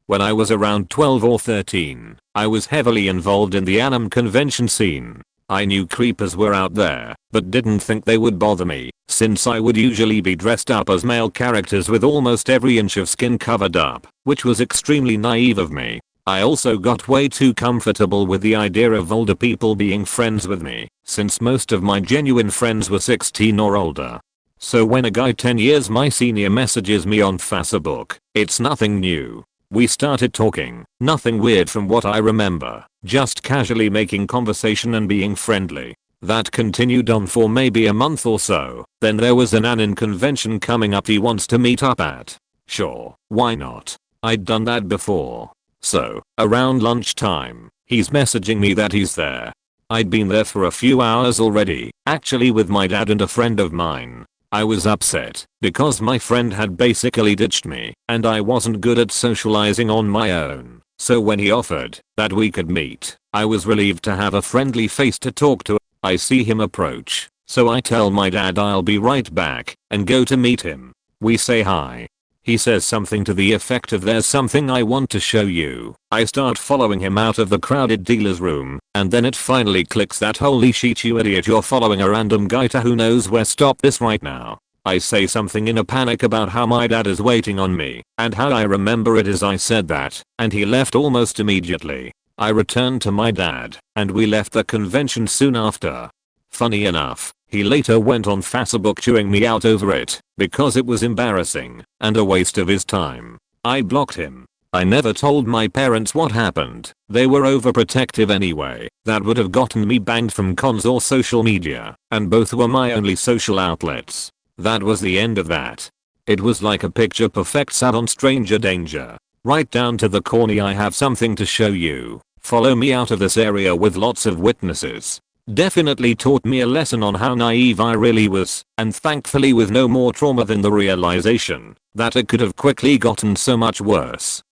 When I was around 12 or 13, I was heavily involved in the anime convention scene. I knew creepers were out there, but didn't think they would bother me, since I would usually be dressed up as male characters with almost every inch of skin covered up, which was extremely naive of me. I also got way too comfortable with the idea of older people being friends with me, since most of my genuine friends were 16 or older. So when a guy 10 years my senior messages me on Facebook, it's nothing new. We started talking, nothing weird from what I remember, just casually making conversation and being friendly. That continued on for maybe a month or so. Then there was an anime convention coming up he wants to meet up at. Sure, why not? I'd done that before. So, around lunchtime, he's messaging me that he's there. I'd been there for a few hours already, actually with my dad and a friend of mine. I was upset because my friend had basically ditched me and I wasn't good at socializing on my own. So when he offered that we could meet, I was relieved to have a friendly face to talk to. I see him approach, so I tell my dad I'll be right back and go to meet him. We say hi. He says something to the effect of, "There's something I want to show you." I start following him out of the crowded dealer's room, and then it finally clicks that holy shit, you idiot, you're following a random guy to who knows where, stop this right now. I say something in a panic about how my dad is waiting on me, and how I remember it as I said that, and he left almost immediately. I returned to my dad, and we left the convention soon after. Funny enough, he later went on Facebook chewing me out over it, because it was embarrassing, and a waste of his time. I blocked him. I never told my parents what happened. They were overprotective anyway. That would have gotten me banned from cons or social media, and both were my only social outlets. That was the end of that. It was like a picture perfect sad on stranger danger. Right down to the corny. I have something to show you. Follow me out of this area with lots of witnesses. Definitely taught me a lesson on how naive I really was, and thankfully with no more trauma than the realization that it could have quickly gotten so much worse.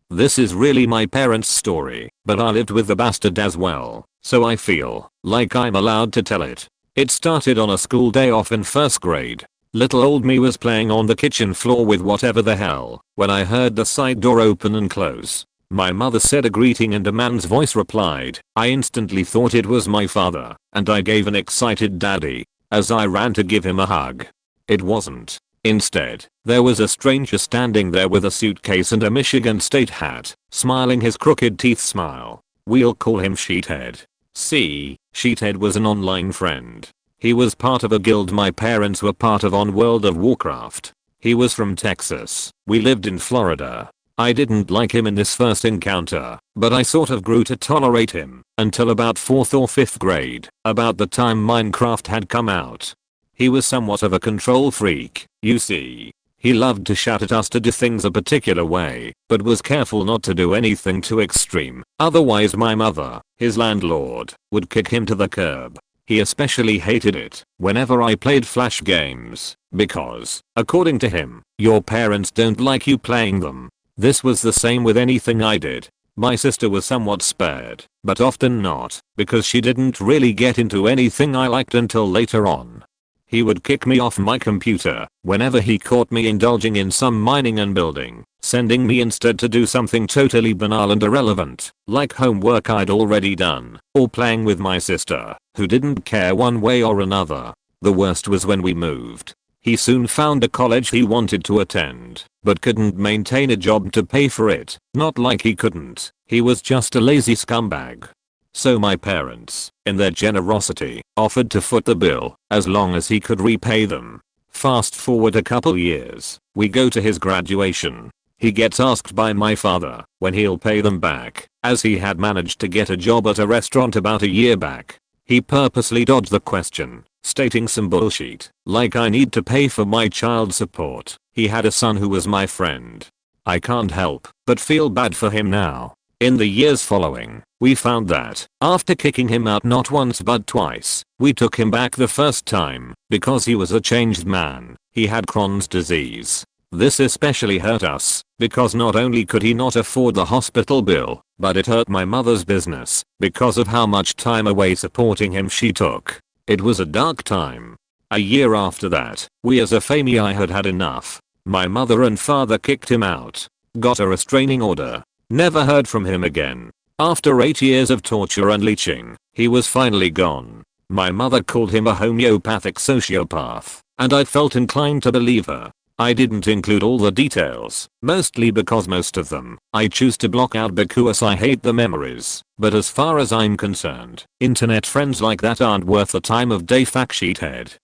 This is really my parents' story, but I lived with the bastard as well, so I feel like I'm allowed to tell it. It started on a school day off in first grade. Little old me was playing on the kitchen floor with whatever the hell when I heard the side door open and close. My mother said a greeting and a man's voice replied. I instantly thought it was my father, and I gave an excited daddy as I ran to give him a hug. It wasn't. Instead, there was a stranger standing there with a suitcase and a Michigan State hat, smiling his crooked teeth smile. We'll call him Sheethead. See, Sheethead was an online friend. He was part of a guild my parents were part of on World of Warcraft. He was from Texas. We lived in Florida. I didn't like him in this first encounter, but I sort of grew to tolerate him until about 4th or 5th grade, about the time Minecraft had come out. He was somewhat of a control freak, you see. He loved to shout at us to do things a particular way, but was careful not to do anything too extreme, otherwise my mother, his landlord, would kick him to the curb. He especially hated it whenever I played flash games, because, according to him, your parents don't like you playing them. This was the same with anything I did. My sister was somewhat spared, but often not, because she didn't really get into anything I liked until later on. He would kick me off my computer whenever he caught me indulging in some mining and building, sending me instead to do something totally banal and irrelevant, like homework I'd already done, or playing with my sister, who didn't care one way or another. The worst was when we moved. He soon found a college he wanted to attend, but couldn't maintain a job to pay for it. Not like he couldn't, he was just a lazy scumbag. So my parents, in their generosity, offered to foot the bill, as long as he could repay them. Fast forward a couple years, we go to his graduation. He gets asked by my father when he'll pay them back, as he had managed to get a job at a restaurant about a year back. He purposely dodged the question, stating some bullshit, like I need to pay for my child support. He had a son who was my friend. I can't help but feel bad for him now. In the years following, we found that, after kicking him out not once but twice, we took him back the first time, because he was a changed man. He had Crohn's disease. This especially hurt us, because not only could he not afford the hospital bill, but it hurt my mother's business, because of how much time away supporting him she took. It was a dark time. A year after that, we as a family had had enough. My mother and father kicked him out. Got a restraining order. Never heard from him again. After 8 years of torture and leeching, he was finally gone. My mother called him a homeopathic sociopath, and I felt inclined to believe her. I didn't include all the details, mostly because most of them I choose to block out because I hate the memories. But as far as I'm concerned, internet friends like that aren't worth the time of day factsheethead.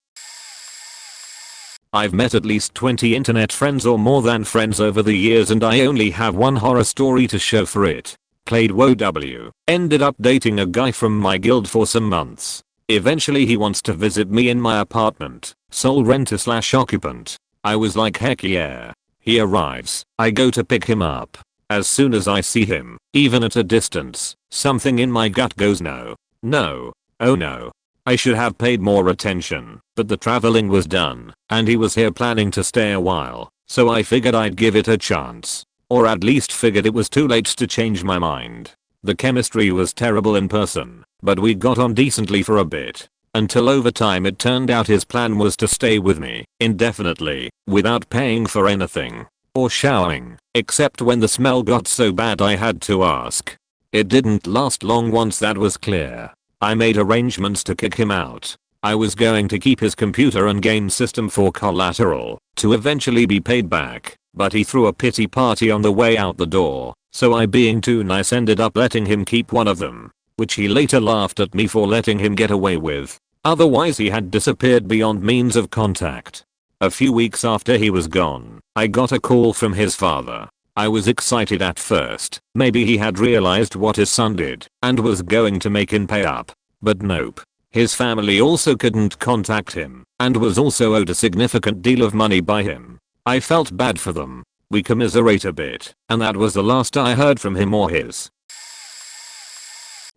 I've met at least 20 internet friends or more than friends over the years, and I only have one horror story to show for it. Played WoW. Ended up dating a guy from my guild for some months. Eventually he wants to visit me in my apartment. Sole renter/occupant. I was like heck yeah. He arrives. I go to pick him up. As soon as I see him, even at a distance, something in my gut goes no. No. Oh no. I should have paid more attention, but the traveling was done, and he was here planning to stay a while, so I figured I'd give it a chance. Or at least figured it was too late to change my mind. The chemistry was terrible in person, but we got on decently for a bit. Until over time it turned out his plan was to stay with me, indefinitely, without paying for anything. Or showering, except when the smell got so bad I had to ask. It didn't last long once that was clear. I made arrangements to kick him out. I was going to keep his computer and game system for collateral, to eventually be paid back, but he threw a pity party on the way out the door, so I, being too nice, ended up letting him keep one of them, which he later laughed at me for letting him get away with. Otherwise he had disappeared beyond means of contact. A few weeks after he was gone, I got a call from his father. I was excited at first, maybe he had realized what his son did and was going to make him pay up. But nope. His family also couldn't contact him and was also owed a significant deal of money by him. I felt bad for them. We commiserate a bit, and that was the last I heard from him or his.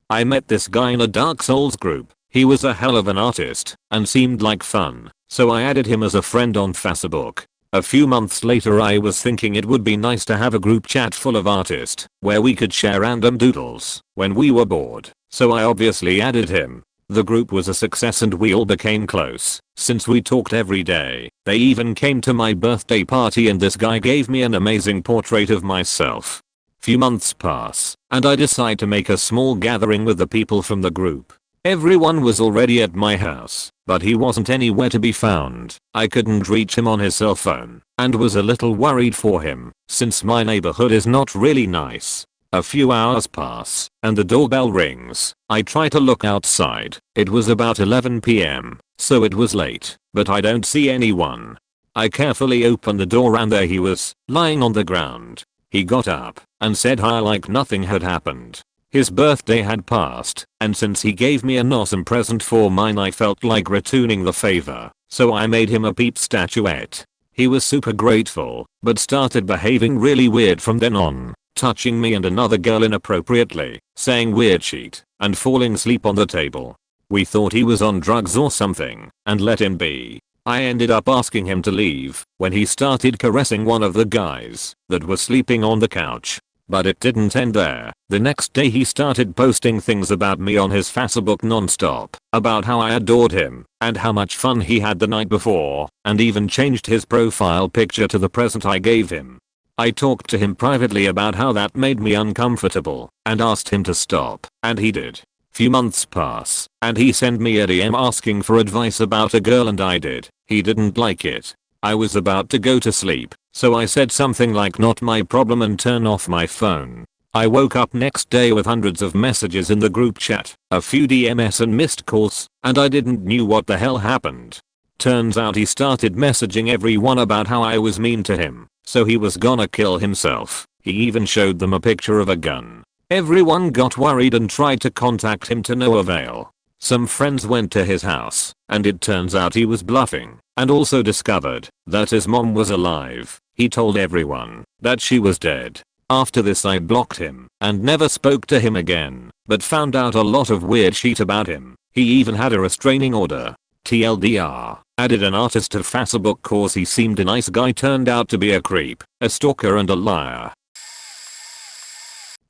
I met this guy in a Dark Souls group. He was a hell of an artist and seemed like fun, so I added him as a friend on Facebook. A few months later I was thinking it would be nice to have a group chat full of artists where we could share random doodles when we were bored, so I obviously added him. The group was a success and we all became close, since we talked every day. They even came to my birthday party and this guy gave me an amazing portrait of myself. Few months pass, and I decide to make a small gathering with the people from the group. Everyone was already at my house, but he wasn't anywhere to be found. I couldn't reach him on his cell phone, and was a little worried for him, since my neighborhood is not really nice. A few hours pass, and the doorbell rings. I try to look outside. It was about 11 PM, so it was late, but I don't see anyone. I carefully open the door and there he was, lying on the ground. He got up and said hi like nothing had happened. His birthday had passed, and since he gave me an awesome present for mine I felt like returning the favor, so I made him a Peep statuette. He was super grateful, but started behaving really weird from then on, touching me and another girl inappropriately, saying weird shit, and falling asleep on the table. We thought he was on drugs or something, and let him be. I ended up asking him to leave, when he started caressing one of the guys that was sleeping on the couch. But it didn't end there. The next day he started posting things about me on his Facebook non-stop, about how I adored him, and how much fun he had the night before, and even changed his profile picture to the present I gave him. I talked to him privately about how that made me uncomfortable, and asked him to stop, and he did. Few months pass, and he sent me a DM asking for advice about a girl and I did. He didn't like it. I was about to go to sleep, so I said something like not my problem and turn off my phone. I woke up next day with hundreds of messages in the group chat, a few DMs and missed calls, and I didn't knew what the hell happened. Turns out he started messaging everyone about how I was mean to him, so he was gonna kill himself. He even showed them a picture of a gun. Everyone got worried and tried to contact him to no avail. Some friends went to his house, and it turns out he was bluffing, and also discovered that his mom was alive. He told everyone that she was dead. After this I blocked him and never spoke to him again, but found out a lot of weird shit about him. He even had a restraining order. TLDR, added an artist to Facebook cause he seemed a nice guy, turned out to be a creep, a stalker and a liar.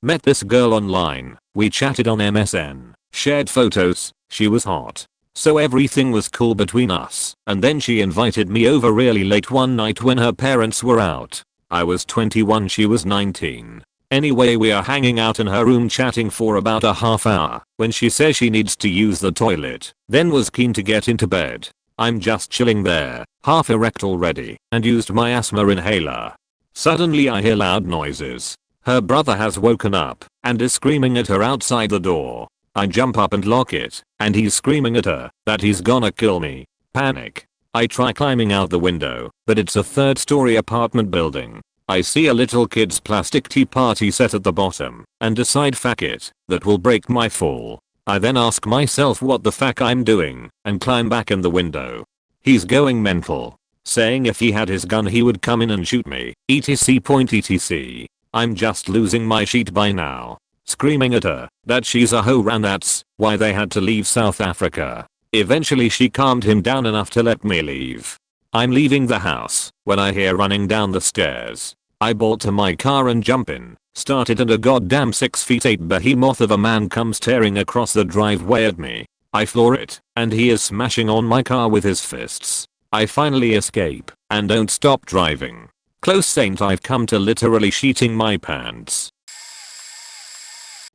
Met this girl online, we chatted on MSN, shared photos, she was hot. So everything was cool between us, and then she invited me over really late one night when her parents were out. I was 21, she was 19. Anyway, we are hanging out in her room chatting for about a half hour when she says she needs to use the toilet, then was keen to get into bed. I'm just chilling there, half erect already, and used my asthma inhaler. Suddenly I hear loud noises. Her brother has woken up and is screaming at her outside the door. I jump up and lock it, and he's screaming at her that he's gonna kill me. Panic. I try climbing out the window, but it's a 3rd-story apartment building. I see a little kid's plastic tea party set at the bottom, and decide fuck it, that will break my fall. I then ask myself what the fuck I'm doing, and climb back in the window. He's going mental, saying if he had his gun he would come in and shoot me, etc. I'm just losing my shit by now. Screaming at her that she's a hoe and that's why they had to leave South Africa. Eventually she calmed him down enough to let me leave. I'm leaving the house when I hear running down the stairs. I bolt to my car and jump in, started, and a goddamn 6'8" behemoth of a man comes tearing across the driveway at me. I floor it, and he is smashing on my car with his fists. I finally escape and don't stop driving. Close saint, I've come to literally sheeting my pants.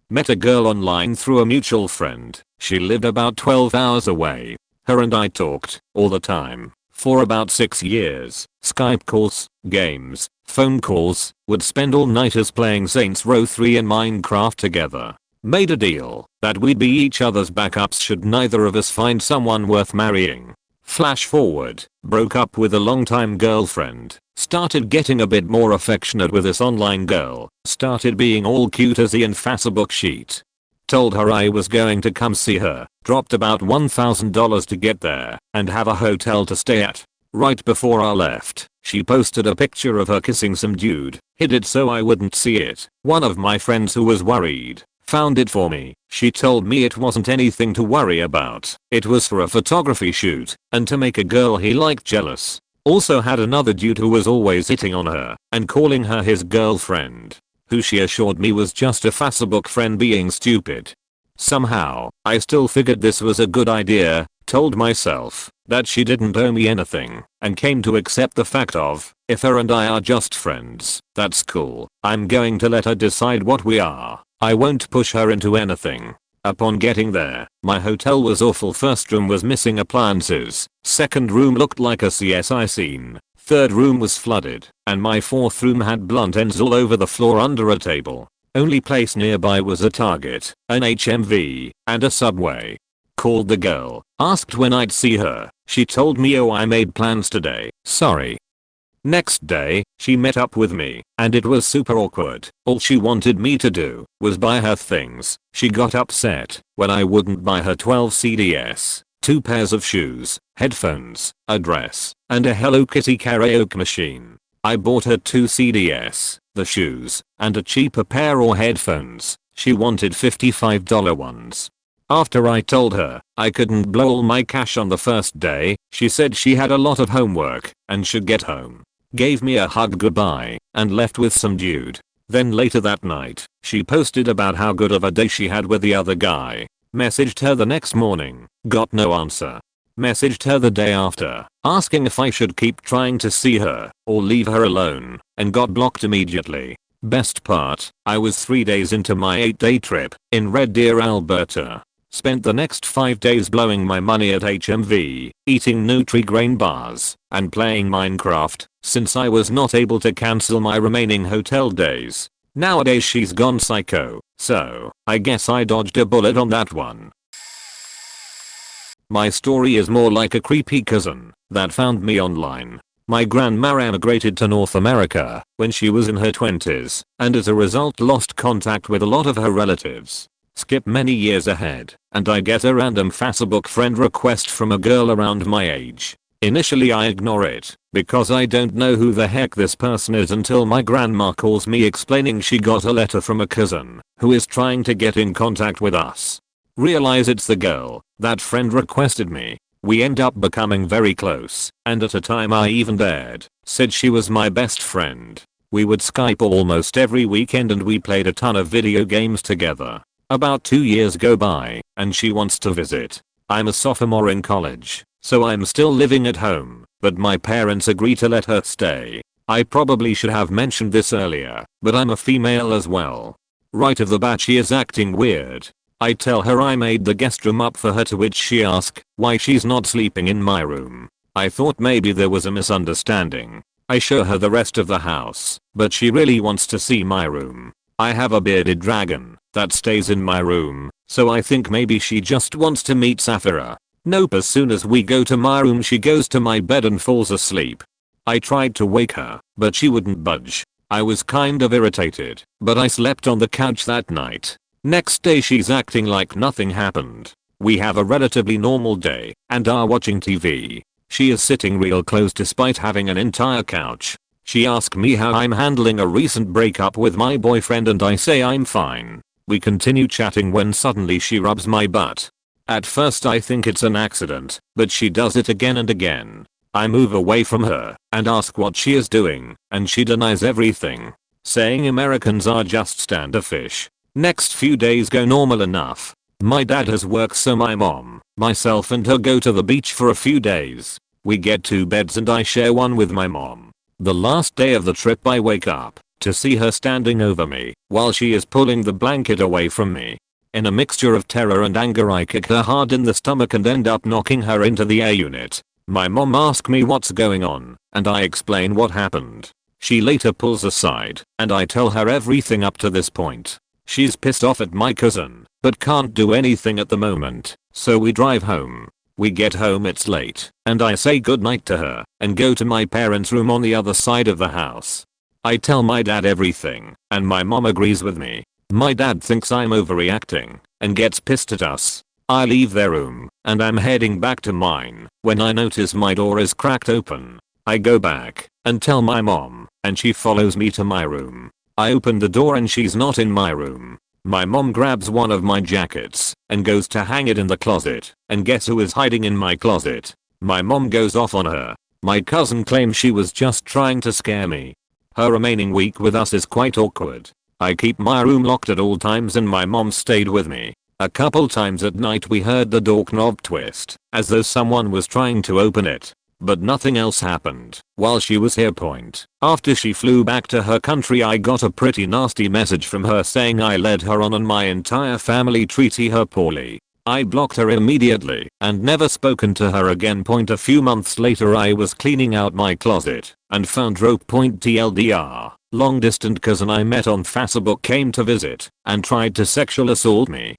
Met a girl online through a mutual friend. She lived about 12 hours away. Her and I talked all the time for about 6 years. Skype calls, games, phone calls, would spend all-nighters playing Saints Row 3 and Minecraft together. Made a deal that we'd be each other's backups should neither of us find someone worth marrying. Flash forward, broke up with a longtime girlfriend, started getting a bit more affectionate with this online girl, started being all cutesy and Facebook sheet. Told her I was going to come see her, dropped about $1,000 to get there, and have a hotel to stay at. Right before I left, she posted a picture of her kissing some dude, hid it so I wouldn't see it. One of my friends who was worried found it for me. She told me it wasn't anything to worry about. It was for a photography shoot and to make a girl he liked jealous. Also had another dude who was always hitting on her and calling her his girlfriend, who she assured me was just a Facebook friend being stupid. Somehow, I still figured this was a good idea, told myself that she didn't owe me anything, and came to accept the fact of, if her and I are just friends, that's cool. I'm going to let her decide what we are. I won't push her into anything. Upon getting there, my hotel was awful. First room was missing appliances, second room looked like a CSI scene, third room was flooded, and my fourth room had blunt ends all over the floor under a table. Only place nearby was a Target, an HMV, and a Subway. Called the girl, asked when I'd see her. She told me, oh, I made plans today, sorry. Next day, she met up with me, and it was super awkward. All she wanted me to do was buy her things. She got upset when I wouldn't buy her 12 CDs, 2 pairs of shoes, headphones, a dress, and a Hello Kitty karaoke machine. I bought her 2 CDs, the shoes, and a cheaper pair or headphones. She wanted $55 ones. After I told her I couldn't blow all my cash on the first day, she said she had a lot of homework and should get home. Gave me a hug goodbye and left with some dude. Then later that night, she posted about how good of a day she had with the other guy. Messaged her the next morning, got no answer. Messaged her the day after, asking if I should keep trying to see her or leave her alone, and got blocked immediately. Best part, I was 3 days into my 8-day trip in Red Deer, Alberta. Spent the next 5 days blowing my money at HMV, eating Nutri-Grain bars, and playing Minecraft, since I was not able to cancel my remaining hotel days. Nowadays she's gone psycho, so I guess I dodged a bullet on that one. My story is more like a creepy cousin that found me online. My grandma emigrated to North America when she was in her 20s, and as a result lost contact with a lot of her relatives. Skip many years ahead, and I get a random Facebook friend request from a girl around my age. Initially I ignore it, because I don't know who the heck this person is until my grandma calls me explaining she got a letter from a cousin who is trying to get in contact with us. Realize it's the girl that friend requested me. We end up becoming very close, and at a time I even said she was my best friend. We would Skype almost every weekend and we played a ton of video games together. About 2 years go by, and she wants to visit. I'm a sophomore in college, so I'm still living at home, but my parents agree to let her stay. I probably should have mentioned this earlier, but I'm a female as well. Right off the bat she is acting weird. I tell her I made the guest room up for her, to which she asks why she's not sleeping in my room. I thought maybe there was a misunderstanding. I show her the rest of the house, but she really wants to see my room. I have a bearded dragon that stays in my room, so I think maybe she just wants to meet Saphira. Nope, as soon as we go to my room she goes to my bed and falls asleep. I tried to wake her, but she wouldn't budge. I was kind of irritated, but I slept on the couch that night. Next day she's acting like nothing happened. We have a relatively normal day and are watching TV. She is sitting real close despite having an entire couch. She asks me how I'm handling a recent breakup with my boyfriend and I say I'm fine. We continue chatting when suddenly she rubs my butt. At first I think it's an accident, but she does it again and again. I move away from her and ask what she is doing, and she denies everything, saying Americans are just standoffish. Next few days go normal enough. My dad has work, so my mom, myself and her go to the beach for a few days. We get 2 beds and I share one with my mom. The last day of the trip I wake up to see her standing over me while she is pulling the blanket away from me. In a mixture of terror and anger I kick her hard in the stomach and end up knocking her into the air unit. My mom asks me what's going on, and I explain what happened. She later pulls aside, and I tell her everything up to this point. She's pissed off at my cousin, but can't do anything at the moment, so we drive home. We get home, it's late, and I say goodnight to her and go to my parents' room on the other side of the house. I tell my dad everything, and my mom agrees with me. My dad thinks I'm overreacting and gets pissed at us. I leave their room, and I'm heading back to mine when I notice my door is cracked open. I go back and tell my mom, and she follows me to my room. I open the door and she's not in my room. My mom grabs one of my jackets and goes to hang it in the closet, and guess who is hiding in my closet? My mom goes off on her. My cousin claims she was just trying to scare me. Her remaining week with us is quite awkward. I keep my room locked at all times and my mom stayed with me. A couple times at night we heard the door knob twist, as though someone was trying to open it. But nothing else happened while she was here. After she flew back to her country I got a pretty nasty message from her saying I led her on and my entire family treated her poorly. I blocked her immediately and never spoken to her again. A few months later I was cleaning out my closet and found rope. TLDR, long distance cousin I met on Facebook came to visit and tried to sexual assault me.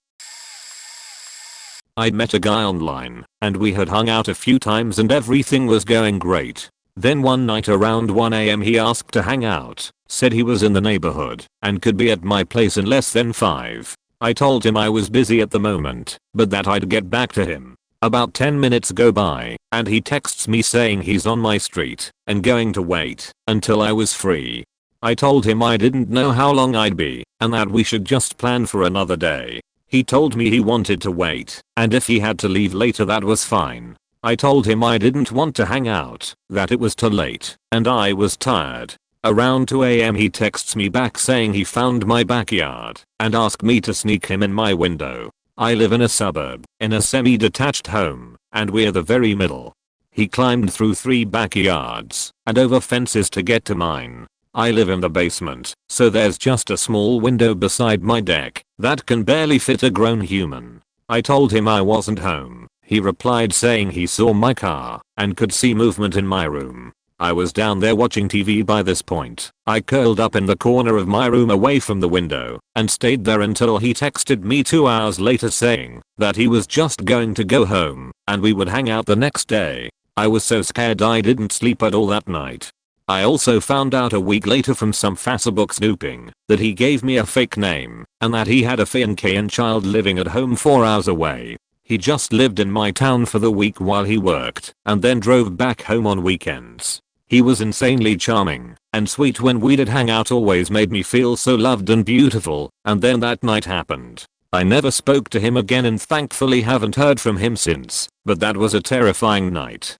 I'd met a guy online, and we had hung out a few times and everything was going great. Then one night around 1 AM he asked to hang out, said he was in the neighborhood, and could be at my place in less than 5. I told him I was busy at the moment, but that I'd get back to him. About 10 minutes go by, and he texts me saying he's on my street, and going to wait until I was free. I told him I didn't know how long I'd be, and that we should just plan for another day. He told me he wanted to wait, and if he had to leave later that was fine. I told him I didn't want to hang out, that it was too late, and I was tired. Around 2 AM he texts me back saying he found my backyard and asked me to sneak him in my window. I live in a suburb, in a semi-detached home, and we're the very middle. He climbed through 3 backyards and over fences to get to mine. I live in the basement, so there's just a small window beside my deck that can barely fit a grown human. I told him I wasn't home. He replied saying he saw my car and could see movement in my room. I was down there watching TV by this point. I curled up in the corner of my room away from the window and stayed there until he texted me 2 hours later saying that he was just going to go home and we would hang out the next day. I was so scared I didn't sleep at all that night. I also found out a week later from some Facebook snooping that he gave me a fake name and that he had a fiancé and child living at home 4 hours away. He just lived in my town for the week while he worked and then drove back home on weekends. He was insanely charming and sweet when we did hang out, always made me feel so loved and beautiful, and then that night happened. I never spoke to him again and thankfully haven't heard from him since, but that was a terrifying night.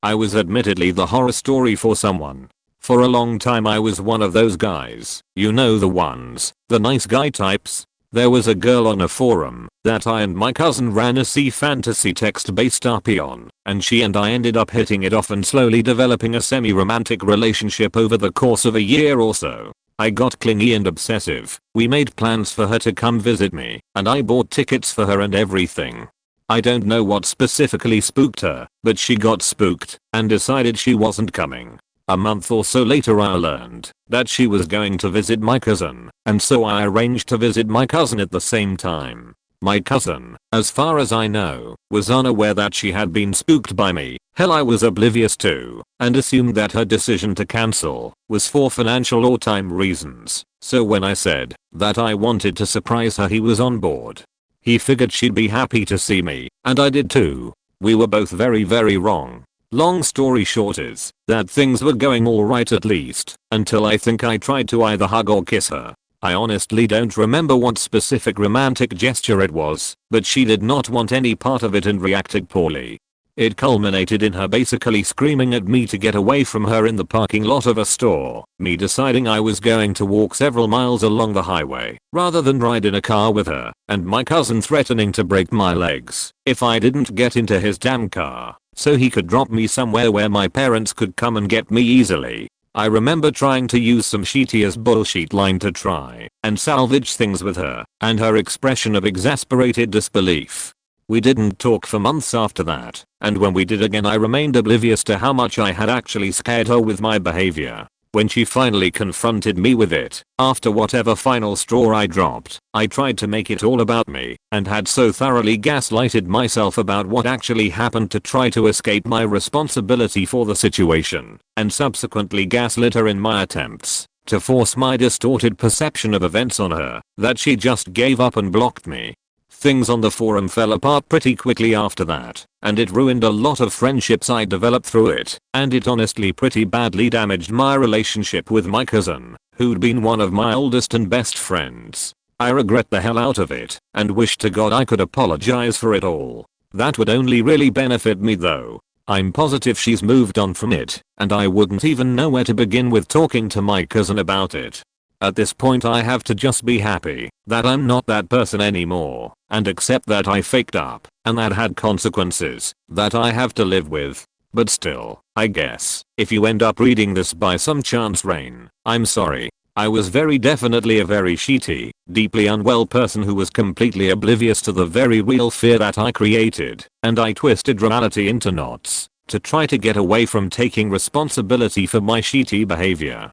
I was admittedly the horror story for someone. For a long time I was one of those guys, you know the ones, the nice guy types. There was a girl on a forum that I and my cousin ran a fantasy text-based RP on, and she and I ended up hitting it off and slowly developing a semi-romantic relationship over the course of a year or so. I got clingy and obsessive. We made plans for her to come visit me, and I bought tickets for her and everything. I don't know what specifically spooked her, but she got spooked and decided she wasn't coming. A month or so later I learned that she was going to visit my cousin, and so I arranged to visit my cousin at the same time. My cousin, as far as I know, was unaware that she had been spooked by me. Hell, I was oblivious too, and assumed that her decision to cancel was for financial or time reasons. So when I said that I wanted to surprise her, he was on board. He figured she'd be happy to see me, and I did too. We were both very wrong. Long story short is that things were going alright, at least, until I think I tried to either hug or kiss her. I honestly don't remember what specific romantic gesture it was, but she did not want any part of it and reacted poorly. It culminated in her basically screaming at me to get away from her in the parking lot of a store, me deciding I was going to walk several miles along the highway rather than ride in a car with her, and my cousin threatening to break my legs if I didn't get into his damn car so he could drop me somewhere where my parents could come and get me easily. I remember trying to use some shitty as bullshit line to try and salvage things with her, and her expression of exasperated disbelief. We didn't talk for months after that, and when we did again I remained oblivious to how much I had actually scared her with my behavior. When she finally confronted me with it, after whatever final straw I dropped, I tried to make it all about me, and had so thoroughly gaslighted myself about what actually happened to try to escape my responsibility for the situation, and subsequently gaslit her in my attempts to force my distorted perception of events on her, that she just gave up and blocked me. Things on the forum fell apart pretty quickly after that, and it ruined a lot of friendships I developed through it, and it honestly pretty badly damaged my relationship with my cousin, who'd been one of my oldest and best friends. I regret the hell out of it, and wish to God I could apologize for it all. That would only really benefit me though. I'm positive she's moved on from it, and I wouldn't even know where to begin with talking to my cousin about it. At this point I have to just be happy that I'm not that person anymore, and accept that I faked up, and that had consequences that I have to live with. But still, I guess, if you end up reading this by some chance, Rain, I'm sorry. I was very definitely a very shitty, deeply unwell person who was completely oblivious to the very real fear that I created, and I twisted reality into knots to try to get away from taking responsibility for my shitty behavior.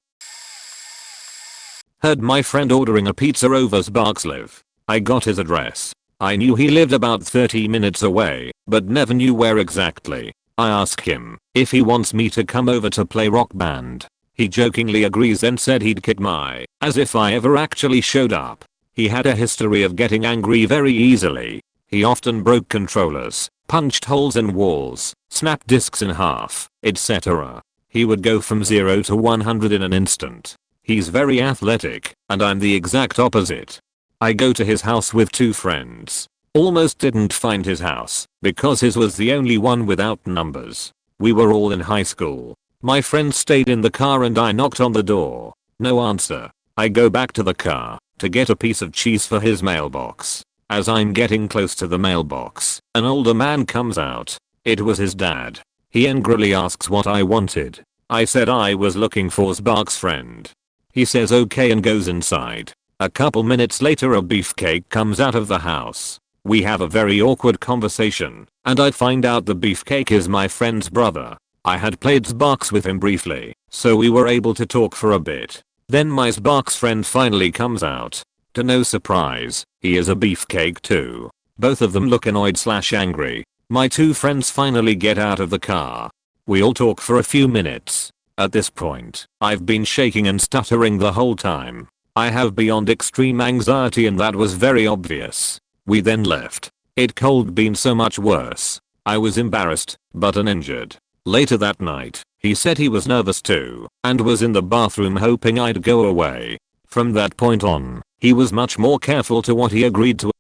Heard my friend ordering a pizza over Sparkslive. I got his address. I knew he lived about 30 minutes away, but never knew where exactly. I ask him if he wants me to come over to play Rock Band. He jokingly agrees and said he'd kick my as if I ever actually showed up. He had a history of getting angry very easily. He often broke controllers, punched holes in walls, snapped discs in half, etc. He would go from 0 to 100 in an instant. He's very athletic, and I'm the exact opposite. I go to his house with 2 friends. Almost didn't find his house, because his was the only one without numbers. We were all in high school. My friend stayed in the car and I knocked on the door. No answer. I go back to the car to get a piece of cheese for his mailbox. As I'm getting close to the mailbox, an older man comes out. It was his dad. He angrily asks what I wanted. I said I was looking for Spark's friend. He says okay and goes inside. A couple minutes later a beefcake comes out of the house. We have a very awkward conversation, and I find out the beefcake is my friend's brother. I had played Sparks with him briefly, so we were able to talk for a bit. Then my Sparks friend finally comes out. To no surprise, he is a beefcake too. Both of them look annoyed/angry. My two friends finally get out of the car. We all talk for a few minutes. At this point, I've been shaking and stuttering the whole time. I have beyond extreme anxiety and that was very obvious. We then left. It could been so much worse. I was embarrassed, but uninjured. Later that night, he said he was nervous too, and was in the bathroom hoping I'd go away. From that point on, he was much more careful to what he agreed to.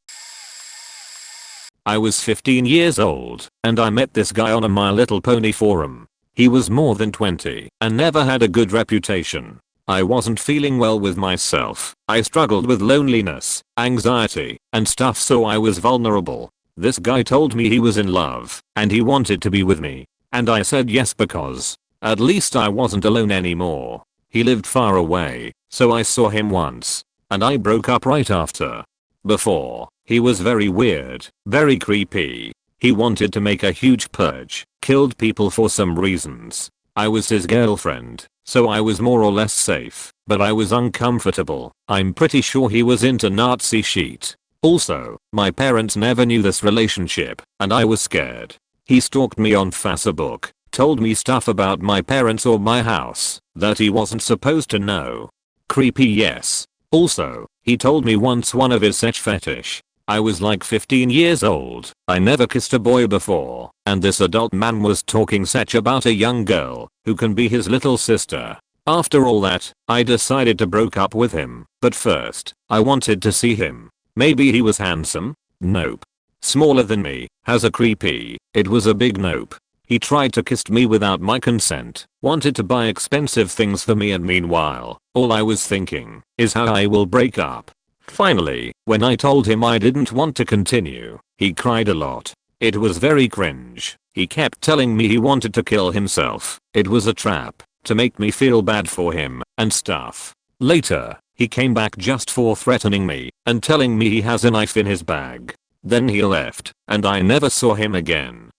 I was 15 years old, and I met this guy on a My Little Pony forum. He was more than 20, and never had a good reputation. I wasn't feeling well with myself. I struggled with loneliness, anxiety, and stuff, so I was vulnerable. This guy told me he was in love, and he wanted to be with me. And I said yes because, at least I wasn't alone anymore. He lived far away, so I saw him once. And I broke up right after. Before, he was very weird, very creepy. He wanted to make a huge purge, killed people for some reasons. I was his girlfriend, so I was more or less safe, but I was uncomfortable. I'm pretty sure he was into Nazi shit. Also, my parents never knew this relationship, and I was scared. He stalked me on Facebook, told me stuff about my parents or my house that he wasn't supposed to know. Creepy, yes. Also, he told me once one of his sex fetish. I was like 15 years old. I never kissed a boy before, and this adult man was talking such about a young girl who can be his little sister. After all that, I decided to break up with him, but first, I wanted to see him. Maybe he was handsome? Nope. Smaller than me, has a creepy. It was a big nope. He tried to kiss me without my consent, wanted to buy expensive things for me, and meanwhile, all I was thinking is how I will break up. Finally, when I told him I didn't want to continue, he cried a lot. It was very cringe. He kept telling me he wanted to kill himself. It was a trap, to make me feel bad for him, and stuff. Later, he came back just for threatening me, and telling me he has a knife in his bag. Then he left, and I never saw him again.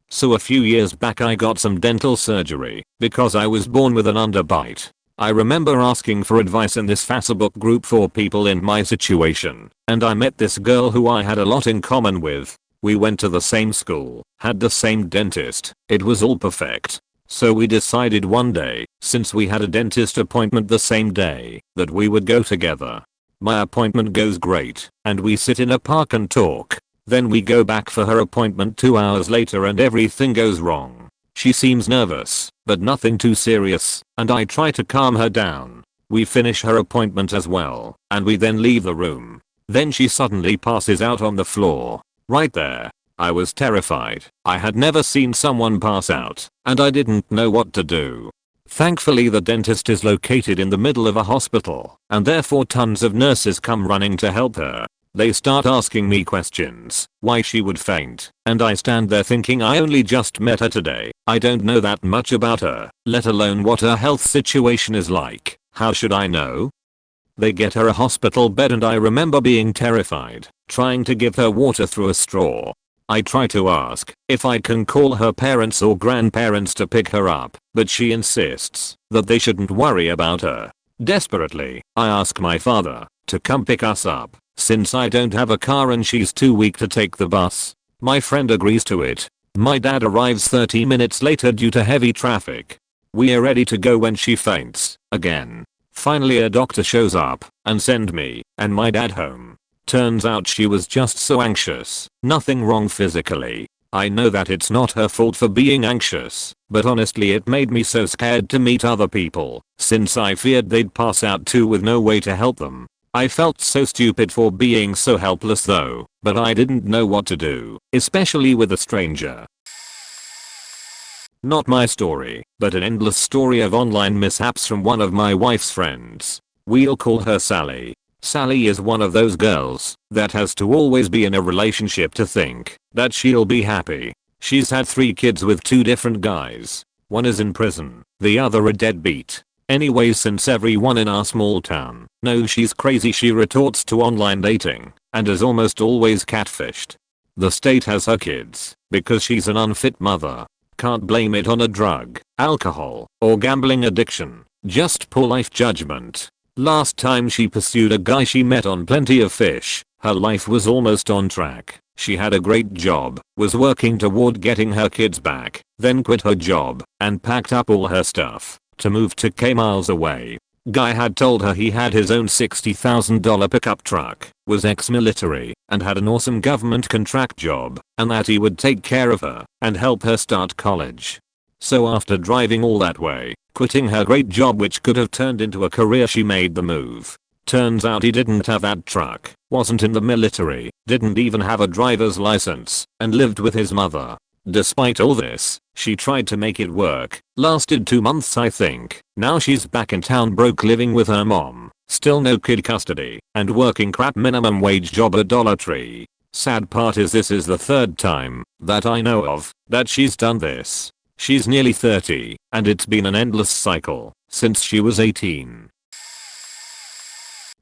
So a few years back I got some dental surgery, because I was born with an underbite. I remember asking for advice in this Facebook group for people in my situation, and I met this girl who I had a lot in common with. We went to the same school, had the same dentist, it was all perfect. So we decided one day, since we had a dentist appointment the same day, that we would go together. My appointment goes great, and we sit in a park and talk. Then we go back for her appointment 2 hours later and everything goes wrong. She seems nervous, but nothing too serious, and I try to calm her down. We finish her appointment as well, and we then leave the room. Then she suddenly passes out on the floor. Right there. I was terrified. I had never seen someone pass out, and I didn't know what to do. Thankfully the dentist is located in the middle of a hospital, and therefore tons of nurses come running to help her. They start asking me questions, why she would faint, and I stand there thinking I only just met her today. I don't know that much about her, let alone what her health situation is like. How should I know? They get her a hospital bed and I remember being terrified, trying to give her water through a straw. I try to ask if I can call her parents or grandparents to pick her up, but she insists that they shouldn't worry about her. Desperately, I ask my father to come pick us up, since I don't have a car and she's too weak to take the bus. My friend agrees to it. My dad arrives 30 minutes later due to heavy traffic. We are ready to go when she faints again. Finally a doctor shows up and send me and my dad home. Turns out she was just so anxious, nothing wrong physically. I know that it's not her fault for being anxious, but honestly it made me so scared to meet other people, since I feared they'd pass out too with no way to help them. I felt so stupid for being so helpless though, but I didn't know what to do, especially with a stranger. Not my story, but an endless story of online mishaps from one of my wife's friends. We'll call her Sally. Sally is one of those girls that has to always be in a relationship to think that she'll be happy. She's had 3 kids with 2 different guys. One is in prison, the other a deadbeat. Anyways, since everyone in our small town knows she's crazy, she retorts to online dating and is almost always catfished. The state has her kids because she's an unfit mother. Can't blame it on a drug, alcohol, or gambling addiction. Just poor life judgment. Last time she pursued a guy she met on Plenty of Fish, her life was almost on track. She had a great job, was working toward getting her kids back, then quit her job and packed up all her stuff to move to K miles away. Guy had told her he had his own $60,000 pickup truck, was ex-military, and had an awesome government contract job, and that he would take care of her and help her start college. So after driving all that way, quitting her great job which could have turned into a career, she made the move. Turns out he didn't have that truck, wasn't in the military, didn't even have a driver's license, and lived with his mother. Despite all this, she tried to make it work. Lasted 2 months I think. Now she's back in town broke, living with her mom. Still no kid custody, and working crap minimum wage job at Dollar Tree. Sad part is this is the 3rd time that I know of that she's done this. She's nearly 30, and it's been an endless cycle since she was 18.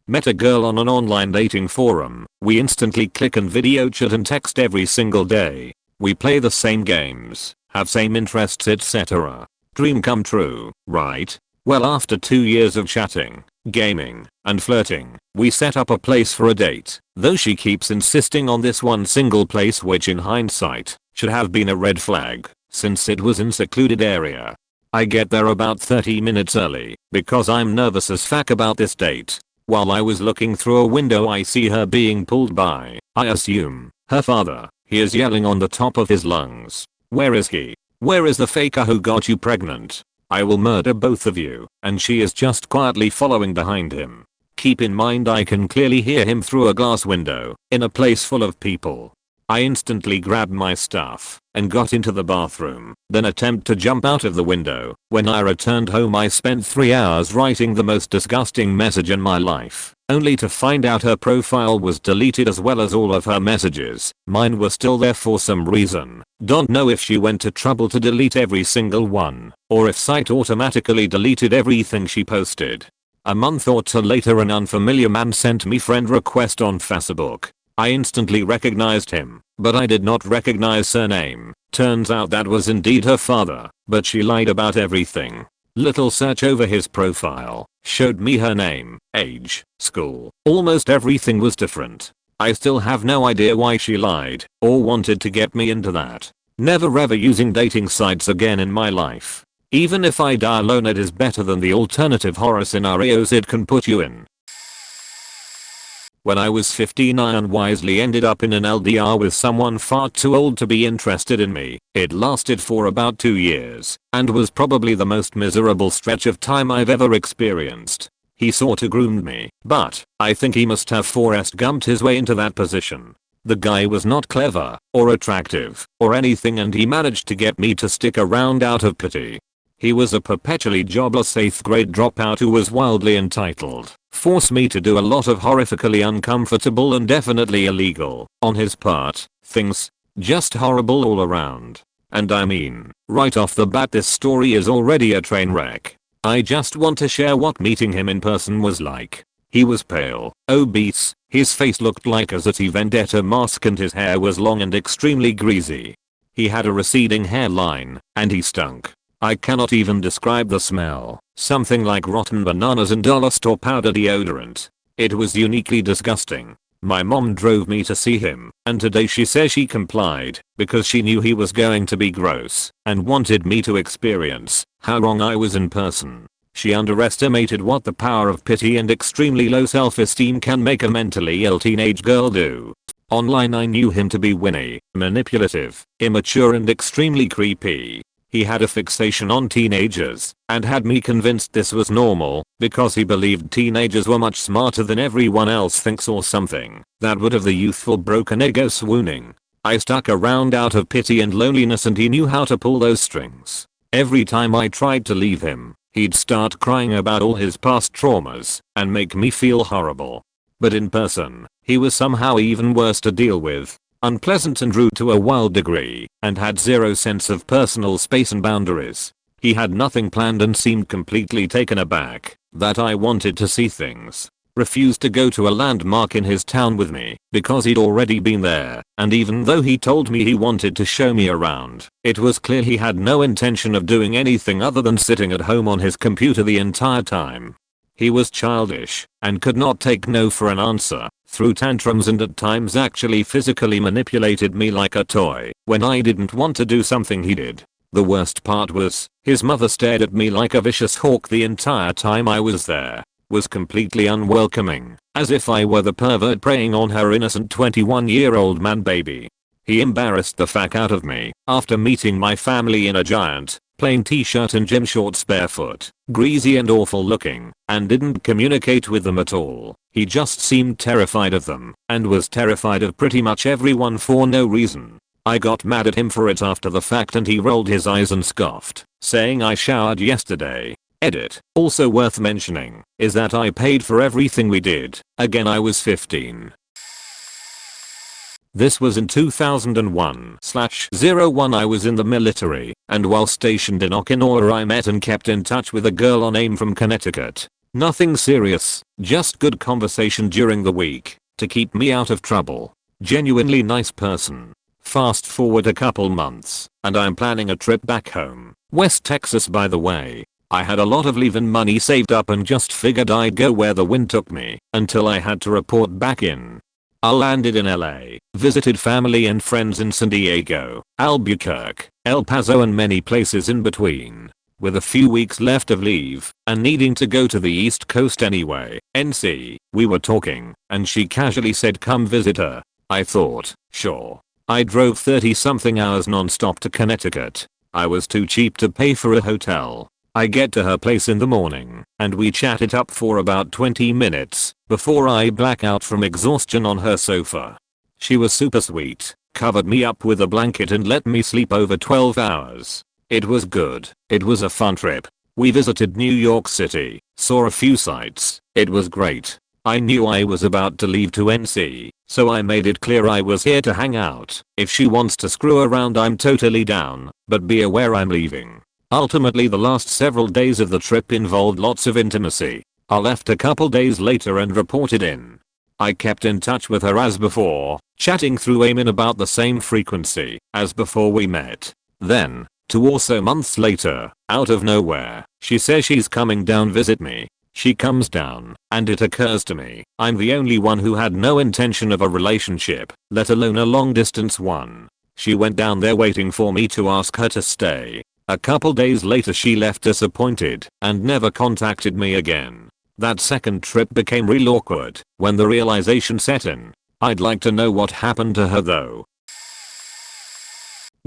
Met a girl on an online dating forum. We instantly click and video chat and text every single day. We play the same games, have same interests, etc. Dream come true, right? Well, after 2 years of chatting, gaming, and flirting, we set up a place for a date, though she keeps insisting on this one single place, which in hindsight should have been a red flag, since it was in secluded area. I get there about 30 minutes early, because I'm nervous as fuck about this date. While I was looking through a window, I see her being pulled by, I assume, her father. He is yelling on the top of his lungs. Where is he? Where is the faker who got you pregnant? I will murder both of you. And she is just quietly following behind him. Keep in mind I can clearly hear him through a glass window, in a place full of people. I instantly grabbed my stuff and got into the bathroom, then attempt to jump out of the window. When I returned home I spent 3 hours writing the most disgusting message in my life, only to find out her profile was deleted as well as all of her messages. Mine were still there for some reason. Don't know if she went to trouble to delete every single one, or if site automatically deleted everything she posted. A month or two later an unfamiliar man sent me friend request on Facebook. I instantly recognized him, but I did not recognize surname. Turns out that was indeed her father, but she lied about everything. Little search over his profile showed me her name, age, school, almost everything was different. I still have no idea why she lied or wanted to get me into that. Never ever using dating sites again in my life. Even if I die alone, it is better than the alternative horror scenarios it can put you in. When I was 15 I unwisely ended up in an LDR with someone far too old to be interested in me. It lasted for about 2 years and was probably the most miserable stretch of time I've ever experienced. He sorta groomed me, but I think he must have Forrest Gumped his way into that position. The guy was not clever or attractive or anything, and he managed to get me to stick around out of pity. He was a perpetually jobless 8th grade dropout who was wildly entitled, forced me to do a lot of horrifically uncomfortable and definitely illegal, on his part, things. Just horrible all around. And I mean, right off the bat this story is already a train wreck. I just want to share what meeting him in person was like. He was pale, obese, his face looked like a Ziti Vendetta mask, and his hair was long and extremely greasy. He had a receding hairline, and he stunk. I cannot even describe the smell. Something like rotten bananas and dollar store powder deodorant. It was uniquely disgusting. My mom drove me to see him, and today she says she complied because she knew he was going to be gross and wanted me to experience how wrong I was in person. She underestimated what the power of pity and extremely low self-esteem can make a mentally ill teenage girl do. Online I knew him to be whinny, manipulative, immature, and extremely creepy. He had a fixation on teenagers and had me convinced this was normal because he believed teenagers were much smarter than everyone else thinks or something that would have the youthful broken ego swooning. I stuck around out of pity and loneliness, and he knew how to pull those strings. Every time I tried to leave him, he'd start crying about all his past traumas and make me feel horrible. But in person, he was somehow even worse to deal with. Unpleasant and rude to a wild degree, and had zero sense of personal space and boundaries. He had nothing planned and seemed completely taken aback that I wanted to see things. Refused to go to a landmark in his town with me because he'd already been there, and even though he told me he wanted to show me around, it was clear he had no intention of doing anything other than sitting at home on his computer the entire time. He was childish and could not take no for an answer, threw tantrums and at times actually physically manipulated me like a toy when I didn't want to do something he did. The worst part was, his mother stared at me like a vicious hawk the entire time I was there. Was completely unwelcoming, as if I were the pervert preying on her innocent 21-year-old man baby. He embarrassed the fuck out of me after meeting my family in a giant, plain t-shirt and gym shorts barefoot, greasy and awful looking, and didn't communicate with them at all. He just seemed terrified of them, and was terrified of pretty much everyone for no reason. I got mad at him for it after the fact and he rolled his eyes and scoffed, saying I showered yesterday. Edit. Also worth mentioning is that I paid for everything we did. Again, I was 15. This was in 2001/01. I was in the military, and while stationed in Okinawa I met and kept in touch with a girl on AIM from Connecticut. Nothing serious, just good conversation during the week to keep me out of trouble. Genuinely nice person. Fast forward a couple months, and I'm planning a trip back home. West Texas, by the way. I had a lot of leave-in money saved up and just figured I'd go where the wind took me until I had to report back in. I landed in LA, visited family and friends in San Diego, Albuquerque, El Paso and many places in between. With a few weeks left of leave and needing to go to the East Coast anyway, NC, we were talking and she casually said come visit her. I thought, sure. I drove 30-something hours non-stop to Connecticut. I was too cheap to pay for a hotel. I get to her place in the morning, and we chat it up for about 20 minutes before I black out from exhaustion on her sofa. She was super sweet, covered me up with a blanket and let me sleep over 12 hours. It was good. It was a fun trip. We visited New York City, saw a few sights. It was great. I knew I was about to leave to NC, so I made it clear I was here to hang out. If she wants to screw around I'm totally down, but be aware I'm leaving. Ultimately the last several days of the trip involved lots of intimacy. I left a couple days later and reported in. I kept in touch with her as before, chatting through AIM in about the same frequency as before we met. Then, 2 or so months later, out of nowhere, she says she's coming down visit me. She comes down, and it occurs to me, I'm the only one who had no intention of a relationship, let alone a long distance one. She went down there waiting for me to ask her to stay. A couple days later she left disappointed and never contacted me again. That second trip became real awkward when the realization set in. I'd like to know what happened to her though.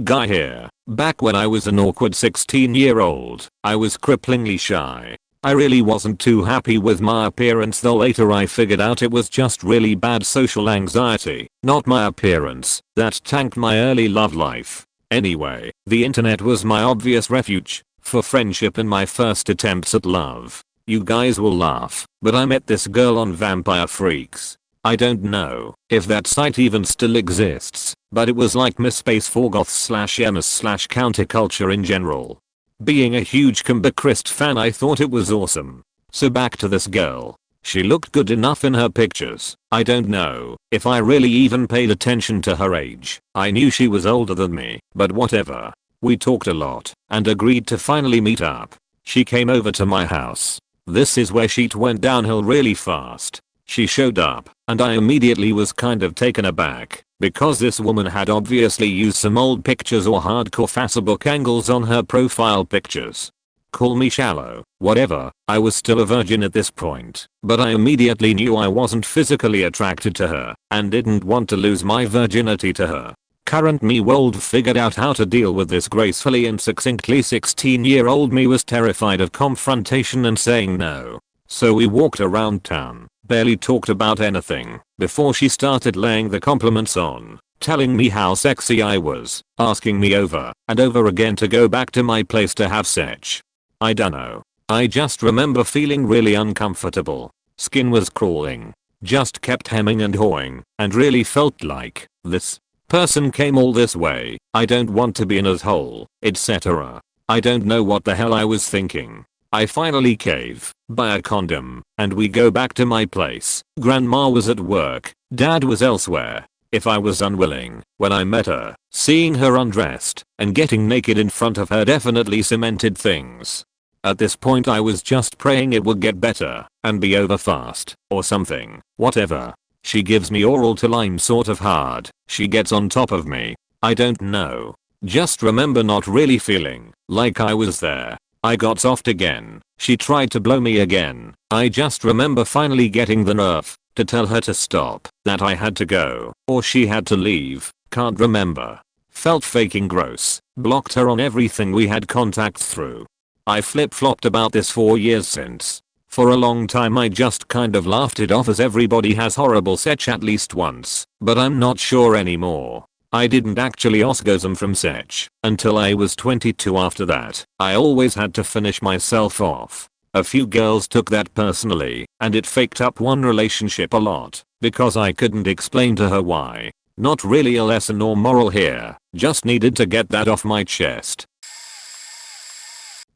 Guy here. Back when I was an awkward 16-year-old, I was cripplingly shy. I really wasn't too happy with my appearance though later I figured out it was just really bad social anxiety, not my appearance, that tanked my early love life. Anyway, the internet was my obvious refuge for friendship and my first attempts at love. You guys will laugh, but I met this girl on Vampire Freaks. I don't know if that site even still exists, but it was like MySpace for goths/emos/counterculture in general. Being a huge Kimber Christ fan I thought it was awesome. So back to this girl. She looked good enough in her pictures. I don't know if I really even paid attention to her age. I knew she was older than me, but whatever. We talked a lot and agreed to finally meet up. She came over to my house. This is where shit went downhill really fast. She showed up and I immediately was kind of taken aback because this woman had obviously used some old pictures or hardcore Facebook angles on her profile pictures. Call me shallow, whatever, I was still a virgin at this point, but I immediately knew I wasn't physically attracted to her and didn't want to lose my virginity to her. Current me world figured out how to deal with this gracefully and succinctly. 16-year-old me was terrified of confrontation and saying no. So we walked around town, barely talked about anything, before she started laying the compliments on. telling me how sexy I was, asking me over and over again to go back to my place to have sex. I dunno. I just remember feeling really uncomfortable. Skin was crawling. Just kept hemming and hawing and really felt like this person came all this way. I don't want to be in his hole, etc. I don't know what the hell I was thinking. I finally cave, buy a condom, and we go back to my place. Grandma was at work, dad was elsewhere. If I was unwilling, when I met her, seeing her undressed and getting naked in front of her definitely cemented things. At this point I was just praying it would get better and be over fast or something, whatever. She gives me oral till I'm sort of hard. She gets on top of me. I don't know. Just remember not really feeling like I was there. I got soft again. She tried to blow me again. I just remember finally getting the nerve to tell her to stop, that I had to go or she had to leave. Can't remember. Felt faking gross. Blocked her on everything we had contact through. I flip-flopped about this 4 years since. For a long time I just kind of laughed it off as everybody has horrible sex at least once, but I'm not sure anymore. I didn't actually orgasm from sex until I was 22. After that, I always had to finish myself off. A few girls took that personally, and it faked up one relationship a lot, because I couldn't explain to her why. Not really a lesson or moral here, just needed to get that off my chest.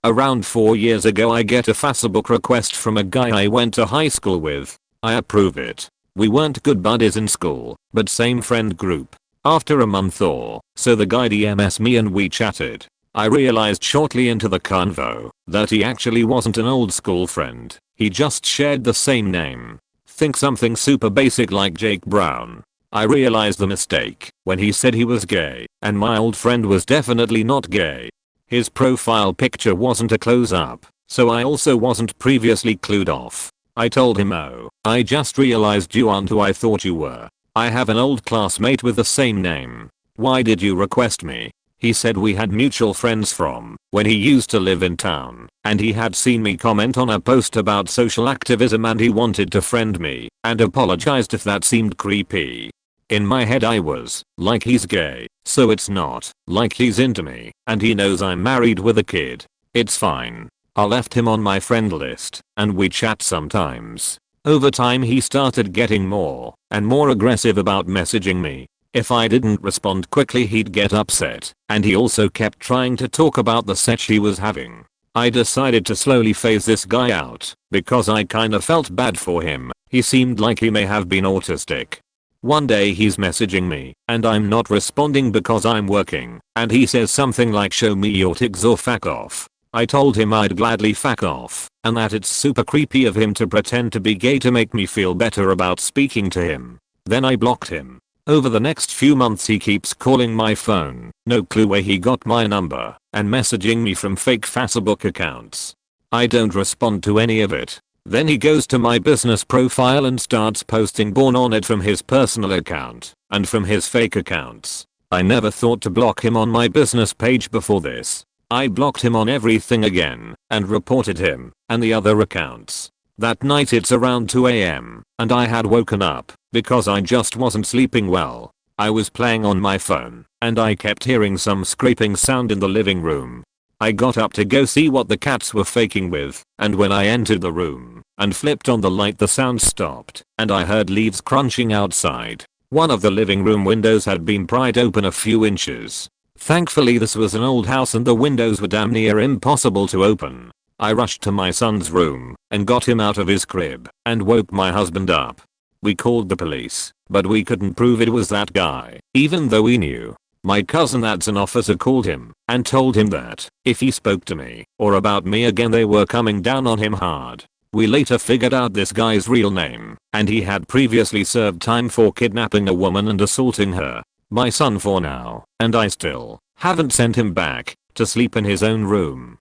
Around 4 years ago I get a Facebook request from a guy I went to high school with. I approve it. We weren't good buddies in school, but same friend group. After a month or so the guy DMs me and we chatted. I realized shortly into the convo that he actually wasn't an old school friend. He just shared the same name. Think something super basic like Jake Brown. I realized the mistake when he said he was gay, and my old friend was definitely not gay. His profile picture wasn't a close-up, so I also wasn't previously clued off. I told him, oh, I just realized you aren't who I thought you were. I have an old classmate with the same name. Why did you request me? He said we had mutual friends from when he used to live in town, and he had seen me comment on a post about social activism and he wanted to friend me, and apologized if that seemed creepy. In my head I was like, he's gay, so it's not like he's into me, and he knows I'm married with a kid. It's fine. I left him on my friend list, and we chat sometimes. Over time he started getting more and more aggressive about messaging me. If I didn't respond quickly he'd get upset, and he also kept trying to talk about the sex he was having. I decided to slowly phase this guy out, because I kinda felt bad for him. He seemed like he may have been autistic. One day he's messaging me, and I'm not responding because I'm working, and he says something like show me your tics or fuck off. I told him I'd gladly fuck off, and that it's super creepy of him to pretend to be gay to make me feel better about speaking to him. Then I blocked him. Over the next few months he keeps calling my phone, no clue where he got my number, and messaging me from fake Facebook accounts. I don't respond to any of it. Then he goes to my business profile and starts posting porn on it from his personal account and from his fake accounts. I never thought to block him on my business page before this. I blocked him on everything again and reported him and the other accounts. That night it's around 2 AM and I had woken up because I just wasn't sleeping well. I was playing on my phone and I kept hearing some scraping sound in the living room. I got up to go see what the cats were faking with, and when I entered the room and flipped on the light the sound stopped and I heard leaves crunching outside. One of the living room windows had been pried open a few inches. Thankfully this was an old house and the windows were damn near impossible to open. I rushed to my son's room and got him out of his crib and woke my husband up. We called the police, but we couldn't prove it was that guy, even though we knew. My cousin that's an officer called him and told him that if he spoke to me or about me again they were coming down on him hard. We later figured out this guy's real name, and he had previously served time for kidnapping a woman and assaulting her. My son for now, and I still haven't sent him back to sleep in his own room.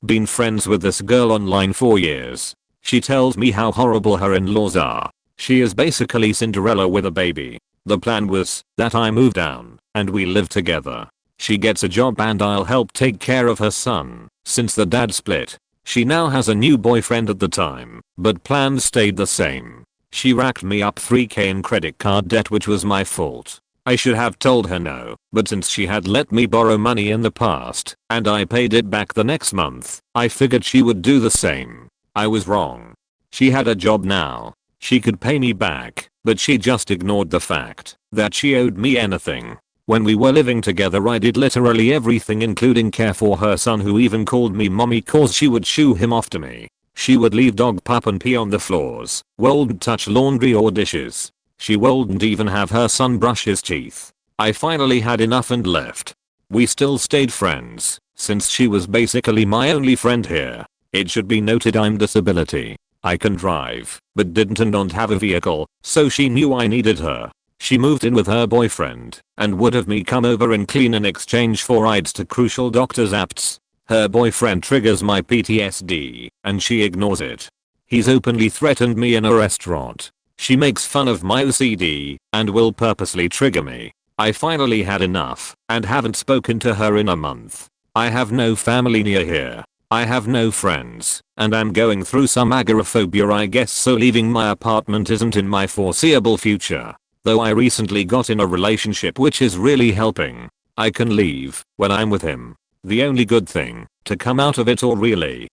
Been friends with this girl online for years. She tells me how horrible her in-laws are. She is basically Cinderella with a baby. The plan was that I move down and we live together. She gets a job and I'll help take care of her son since the dad split. She now has a new boyfriend at the time, but plans stayed the same. She racked me up $3K in credit card debt, which was my fault. I should have told her no, but since she had let me borrow money in the past, and I paid it back the next month, I figured she would do the same. I was wrong. She had a job now. She could pay me back, but she just ignored the fact that she owed me anything. When we were living together, I did literally everything, including care for her son, who even called me mommy cause she would shoo him off to me. She would leave dog poop and pee on the floors, wouldn't touch laundry or dishes. She wouldn't even have her son brush his teeth. I finally had enough and left. We still stayed friends, since she was basically my only friend here. It should be noted I'm disability. I can drive, but didn't and don't have a vehicle, so she knew I needed her. She moved in with her boyfriend, and would have me come over and clean in exchange for rides to crucial doctor's apps. Her boyfriend triggers my PTSD, and she ignores it. He's openly threatened me in a restaurant. She makes fun of my OCD, and will purposely trigger me. I finally had enough, and haven't spoken to her in a month. I have no family near here. I have no friends, and I'm going through some agoraphobia, I guess, so leaving my apartment isn't in my foreseeable future. Though I recently got in a relationship which is really helping. I can leave when I'm with him. The only good thing to come out of it all, really.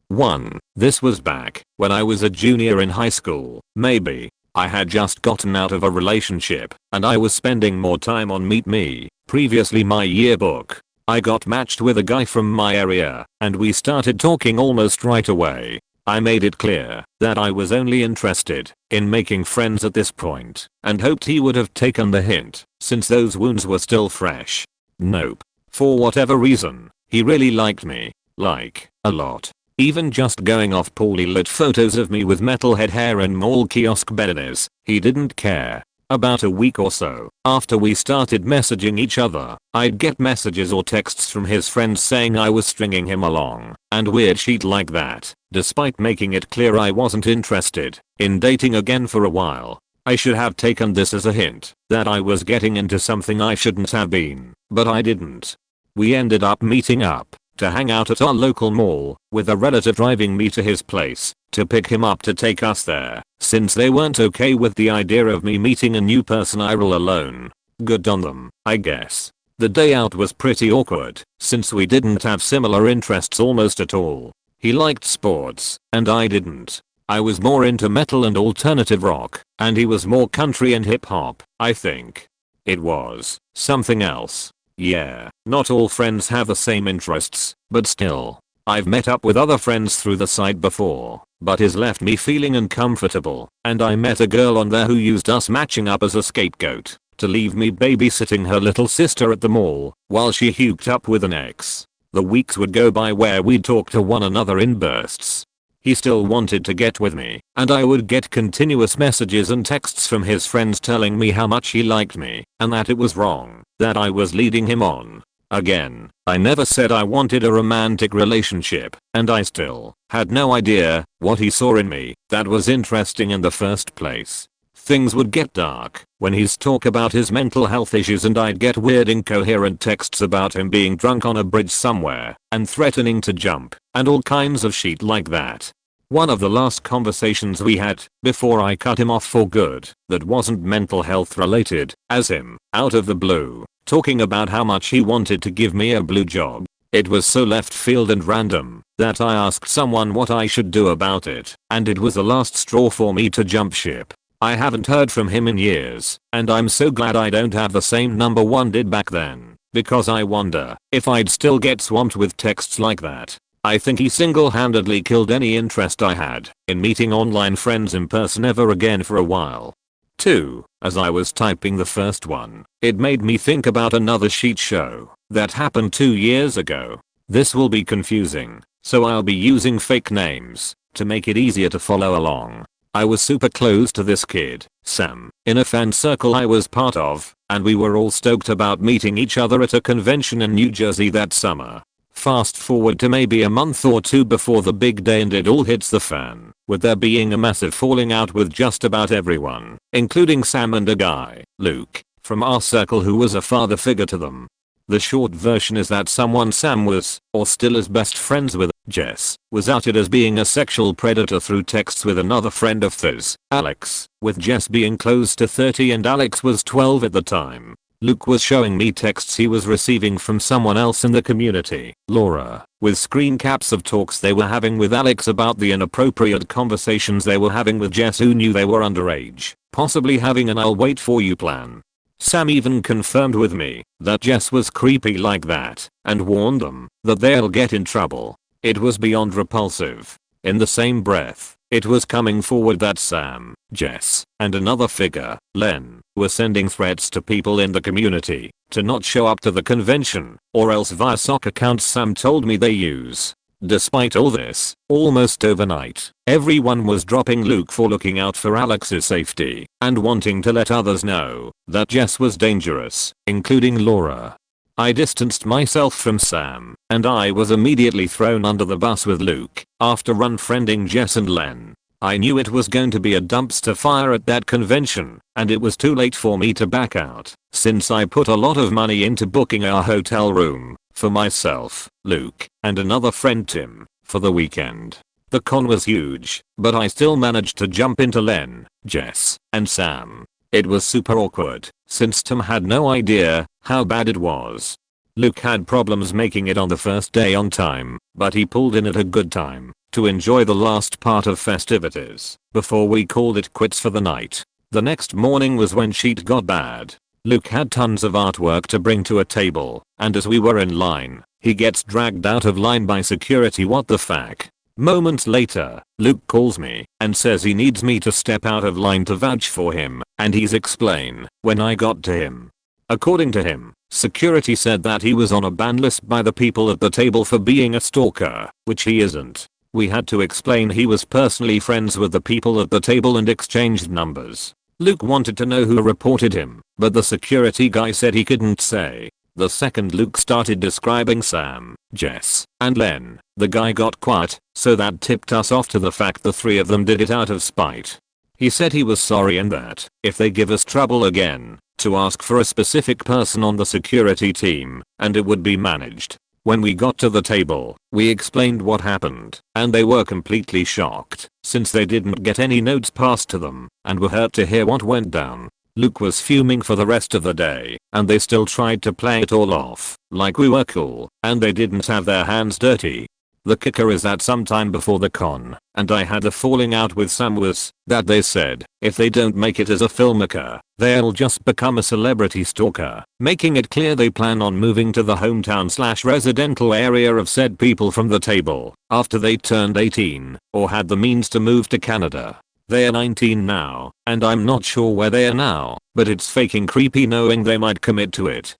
1. This was back when I was a junior in high school, maybe. I had just gotten out of a relationship, and I was spending more time on Meet Me, previously my yearbook. I got matched with a guy from my area, and we started talking almost right away. I made it clear that I was only interested in making friends at this point, and hoped he would have taken the hint, since those wounds were still fresh. Nope. For whatever reason, he really liked me. Like, a lot. Even just going off poorly lit photos of me with metalhead hair and mall kiosk bananas, he didn't care. About a week or so after we started messaging each other, I'd get messages or texts from his friends saying I was stringing him along, and weird shit like that, despite making it clear I wasn't interested in dating again for a while. I should have taken this as a hint that I was getting into something I shouldn't have been, but I didn't. We ended up meeting up to hang out at our local mall, with a relative driving me to his place to pick him up to take us there, since they weren't okay with the idea of me meeting a new person all alone. Good on them, I guess. The day out was pretty awkward, since we didn't have similar interests almost at all. He liked sports, and I didn't. I was more into metal and alternative rock, and he was more country and hip hop, I think. It was something else. Yeah, not all friends have the same interests, but still. I've met up with other friends through the site before, but his left me feeling uncomfortable, and I met a girl on there who used us matching up as a scapegoat to leave me babysitting her little sister at the mall while she hooked up with an ex. The weeks would go by where we'd talk to one another in bursts. He still wanted to get with me, and I would get continuous messages and texts from his friends telling me how much he liked me, and that it was wrong that I was leading him on. Again, I never said I wanted a romantic relationship, and I still had no idea what he saw in me that was interesting in the first place. Things would get dark when he'd talk about his mental health issues, and I'd get weird incoherent texts about him being drunk on a bridge somewhere and threatening to jump, and all kinds of shit like that. One of the last conversations we had before I cut him off for good that wasn't mental health related, as him, out of the blue, talking about how much he wanted to give me a blue job. It was so left field and random that I asked someone what I should do about it, and it was the last straw for me to jump ship. I haven't heard from him in years, and I'm so glad I don't have the same number one did back then, because I wonder if I'd still get swamped with texts like that. I think he single-handedly killed any interest I had in meeting online friends in person ever again for a while. 2. As I was typing the first one, it made me think about another shit show that happened 2 years ago. This will be confusing, so I'll be using fake names to make it easier to follow along. I was super close to this kid, Sam, in a fan circle I was part of, and we were all stoked about meeting each other at a convention in New Jersey that summer. Fast forward to maybe a month or two before the big day and it all hits the fan, with there being a massive falling out with just about everyone, including Sam and a guy, Luke, from our circle who was a father figure to them. The short version is that someone Sam was, or still is, best friends with, Jess, was outed as being a sexual predator through texts with another friend of theirs, Alex, with Jess being close to 30 and Alex was 12 at the time. Luke was showing me texts he was receiving from someone else in the community, Laura, with screen caps of talks they were having with Alex about the inappropriate conversations they were having with Jess, who knew they were underage, possibly having an "I'll wait for you" plan. Sam even confirmed with me that Jess was creepy like that and warned them that they'll get in trouble. It was beyond repulsive. In the same breath, it was coming forward that Sam, Jess, and another figure, Len, were sending threats to people in the community to not show up to the convention or else via sock accounts Sam told me they use. Despite all this, almost overnight, everyone was dropping Luke for looking out for Alex's safety and wanting to let others know that Jess was dangerous, including Laura. I distanced myself from Sam, and I was immediately thrown under the bus with Luke after unfriending Jess and Len. I knew it was going to be a dumpster fire at that convention, and it was too late for me to back out, since I put a lot of money into booking our hotel room for myself, Luke, and another friend Tim, for the weekend. The con was huge, but I still managed to jump into Len, Jess, and Sam. It was super awkward, since Tim had no idea how bad it was. Luke had problems making it on the first day on time, but he pulled in at a good time to enjoy the last part of festivities before we called it quits for the night. The next morning was when shit got bad. Luke had tons of artwork to bring to a table, and as we were in line, he gets dragged out of line by security. What the fuck? Moments later, Luke calls me and says he needs me to step out of line to vouch for him, and he's explain when I got to him. According to him, security said that he was on a ban list by the people at the table for being a stalker, which he isn't. We had to explain he was personally friends with the people at the table and exchanged numbers. Luke wanted to know who reported him, but the security guy said he couldn't say. The second Luke started describing Sam, Jess, and Len, the guy got quiet, so that tipped us off to the fact the three of them did it out of spite. He said he was sorry and that, if they give us trouble again, to ask for a specific person on the security team, and it would be managed. When we got to the table, we explained what happened, and they were completely shocked, since they didn't get any notes passed to them, and were hurt to hear what went down. Luke was fuming for the rest of the day, and they still tried to play it all off, like we were cool, and they didn't have their hands dirty. The kicker is that sometime before the con, and I had a falling out with Sam, was that they said if they don't make it as a filmmaker, they'll just become a celebrity stalker, making it clear they plan on moving to the hometown/residential area of said people from the table after they turned 18 or had the means to move to Canada. They're 19 now, and I'm not sure where they are now, but it's fucking creepy knowing they might commit to it.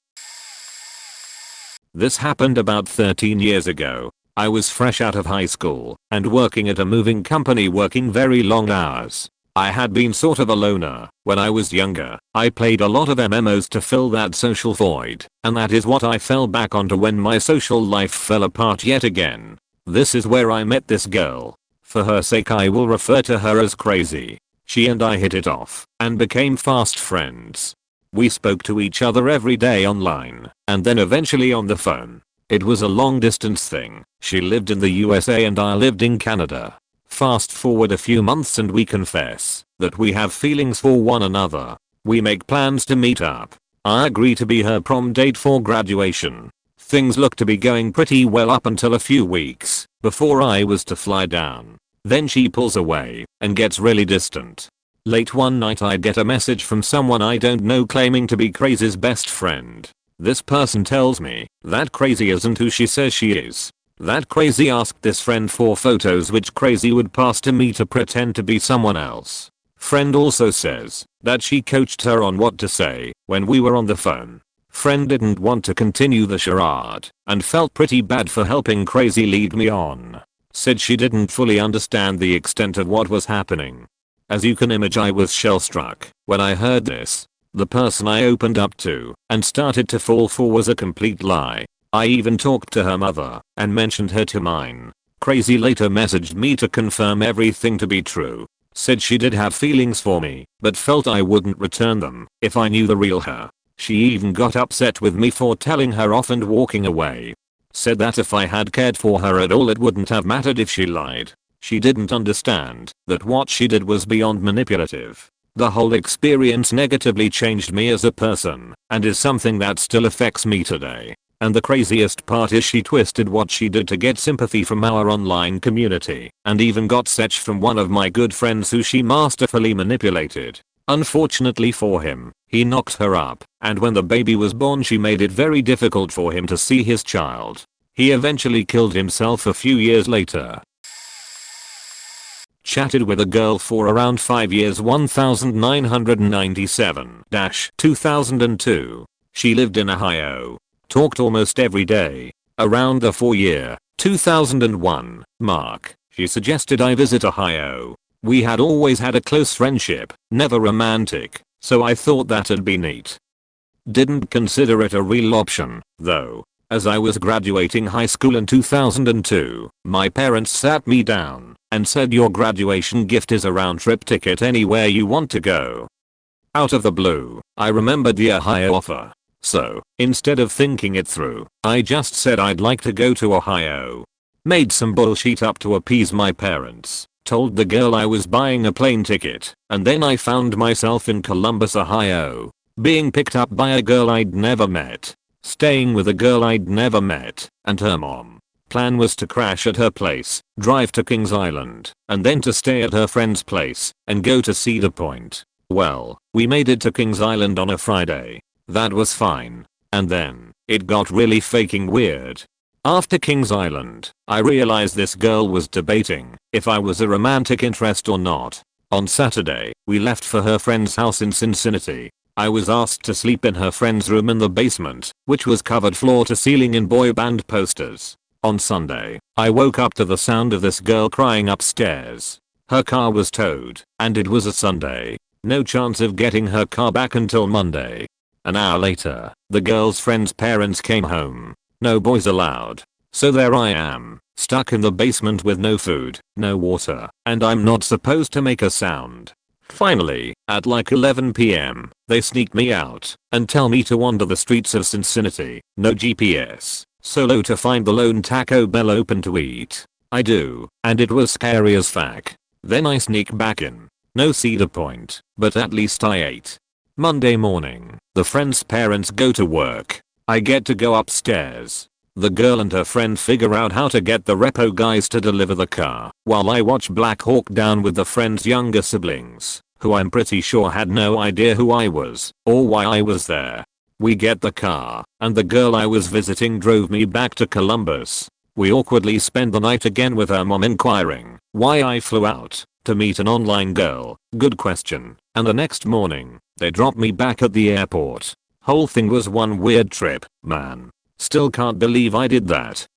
This happened about 13 years ago. I was fresh out of high school and working at a moving company, working very long hours. I had been sort of a loner when I was younger. I played a lot of MMOs to fill that social void, and that is what I fell back onto when my social life fell apart yet again. This is where I met this girl. For her sake I will refer to her as Crazy. She and I hit it off and became fast friends. We spoke to each other every day online and then eventually on the phone. It was a long distance thing. She lived in the USA and I lived in Canada. Fast forward a few months and we confess that we have feelings for one another. We make plans to meet up. I agree to be her prom date for graduation. Things looked to be going pretty well up until a few weeks before I was to fly down. Then she pulls away and gets really distant. Late one night I get a message from someone I don't know claiming to be Crazy's best friend. This person tells me that Crazy isn't who she says she is. That Crazy asked this friend for photos which Crazy would pass to me to pretend to be someone else. Friend also says that she coached her on what to say when we were on the phone. Friend didn't want to continue the charade and felt pretty bad for helping Crazy lead me on. Said she didn't fully understand the extent of what was happening. As you can imagine, I was shell-struck when I heard this. The person I opened up to and started to fall for was a complete lie. I even talked to her mother and mentioned her to mine. Crazy later messaged me to confirm everything to be true. Said she did have feelings for me, but felt I wouldn't return them if I knew the real her. She even got upset with me for telling her off and walking away. Said that if I had cared for her at all it wouldn't have mattered if she lied. She didn't understand that what she did was beyond manipulative. The whole experience negatively changed me as a person and is something that still affects me today. And the craziest part is she twisted what she did to get sympathy from our online community and even got Setch from one of my good friends who she masterfully manipulated. Unfortunately for him, he knocked her up, and when the baby was born she made it very difficult for him to see his child. He eventually killed himself a few years later. Chatted with a girl for around 5 years 1997-2002. She lived in Ohio. Talked almost every day. Around the 4-year, 2001, mark, she suggested I visit Ohio. We had always had a close friendship, never romantic, so I thought that'd be neat. Didn't consider it a real option, though. As I was graduating high school in 2002, my parents sat me down and said your graduation gift is a round trip ticket anywhere you want to go. Out of the blue, I remembered the Ohio offer. So, instead of thinking it through, I just said I'd like to go to Ohio. Made some bullshit up to appease my parents. Told the girl I was buying a plane ticket, and then I found myself in Columbus, Ohio. Being picked up by a girl I'd never met. Staying with a girl I'd never met, and her mom. Plan was to crash at her place, drive to Kings Island, and then to stay at her friend's place, and go to Cedar Point. Well, we made it to Kings Island on a Friday. That was fine. And then, it got really fucking weird. After Kings Island, I realized this girl was debating if I was a romantic interest or not. On Saturday, we left for her friend's house in Cincinnati. I was asked to sleep in her friend's room in the basement, which was covered floor to ceiling in boy band posters. On Sunday, I woke up to the sound of this girl crying upstairs. Her car was towed, and it was a Sunday. No chance of getting her car back until Monday. An hour later, the girl's friend's parents came home. No boys allowed. So there I am, stuck in the basement with no food, no water, and I'm not supposed to make a sound. Finally, at like 11 PM, they sneak me out and tell me to wander the streets of Cincinnati, no GPS, solo to find the lone Taco Bell open to eat. I do, and it was scary as fuck. Then I sneak back in. No Cedar Point, but at least I ate. Monday morning, the friend's parents go to work. I get to go upstairs. The girl and her friend figure out how to get the repo guys to deliver the car, while I watch Black Hawk Down with the friend's younger siblings, who I'm pretty sure had no idea who I was, or why I was there. We get the car, and the girl I was visiting drove me back to Columbus. We awkwardly spend the night again with her mom inquiring why I flew out to meet an online girl. Good question. And the next morning, they dropped me back at the airport. Whole thing was one weird trip, man. Still can't believe I did that.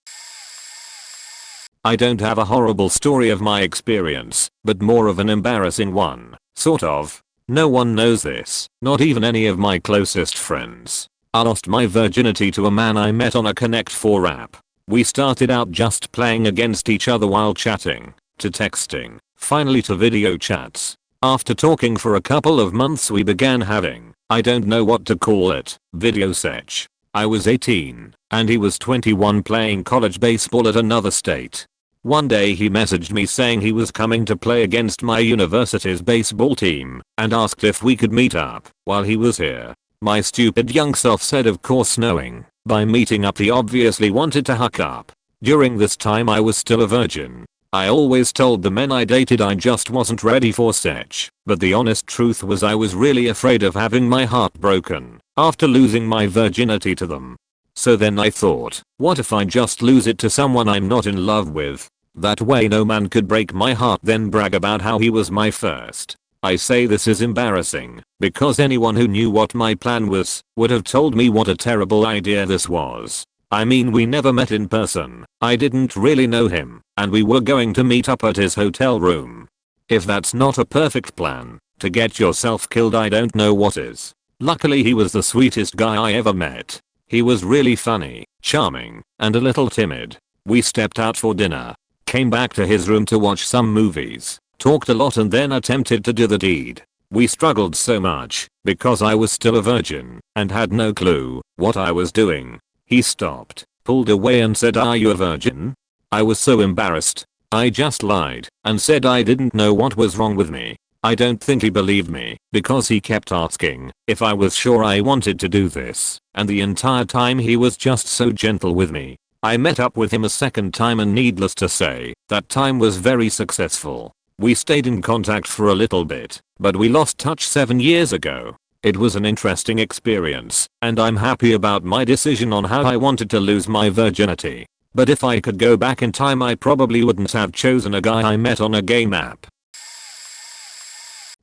I don't have a horrible story of my experience, but more of an embarrassing one, sort of. No one knows this, not even any of my closest friends. I lost my virginity to a man I met on a Connect 4 app. We started out just playing against each other while chatting, to texting, finally to video chats. After talking for a couple of months we began having, I don't know what to call it, video sex. I was 18, and he was 21 playing college baseball at another state. One day he messaged me saying he was coming to play against my university's baseball team, and asked if we could meet up while he was here. My stupid young self said of course, knowing by meeting up he obviously wanted to hook up. During this time I was still a virgin. I always told the men I dated I just wasn't ready for sex, but the honest truth was I was really afraid of having my heart broken after losing my virginity to them. So then I thought, what if I just lose it to someone I'm not in love with? That way no man could break my heart then brag about how he was my first. I say this is embarrassing, because anyone who knew what my plan was, would have told me what a terrible idea this was. I mean we never met in person, I didn't really know him, and we were going to meet up at his hotel room. If that's not a perfect plan to get yourself killed, I don't know what is. Luckily he was the sweetest guy I ever met. He was really funny, charming, and a little timid. We stepped out for dinner, came back to his room to watch some movies, talked a lot and then attempted to do the deed. We struggled so much, because I was still a virgin, and had no clue what I was doing. He stopped, pulled away and said, "Are you a virgin?" I was so embarrassed. I just lied and said I didn't know what was wrong with me. I don't think he believed me because he kept asking if I was sure I wanted to do this, and the entire time he was just so gentle with me. I met up with him a second time and needless to say, that time was very successful. We stayed in contact for a little bit, but we lost touch 7 years ago. It was an interesting experience, and I'm happy about my decision on how I wanted to lose my virginity. But if I could go back in time, I probably wouldn't have chosen a guy I met on a game app.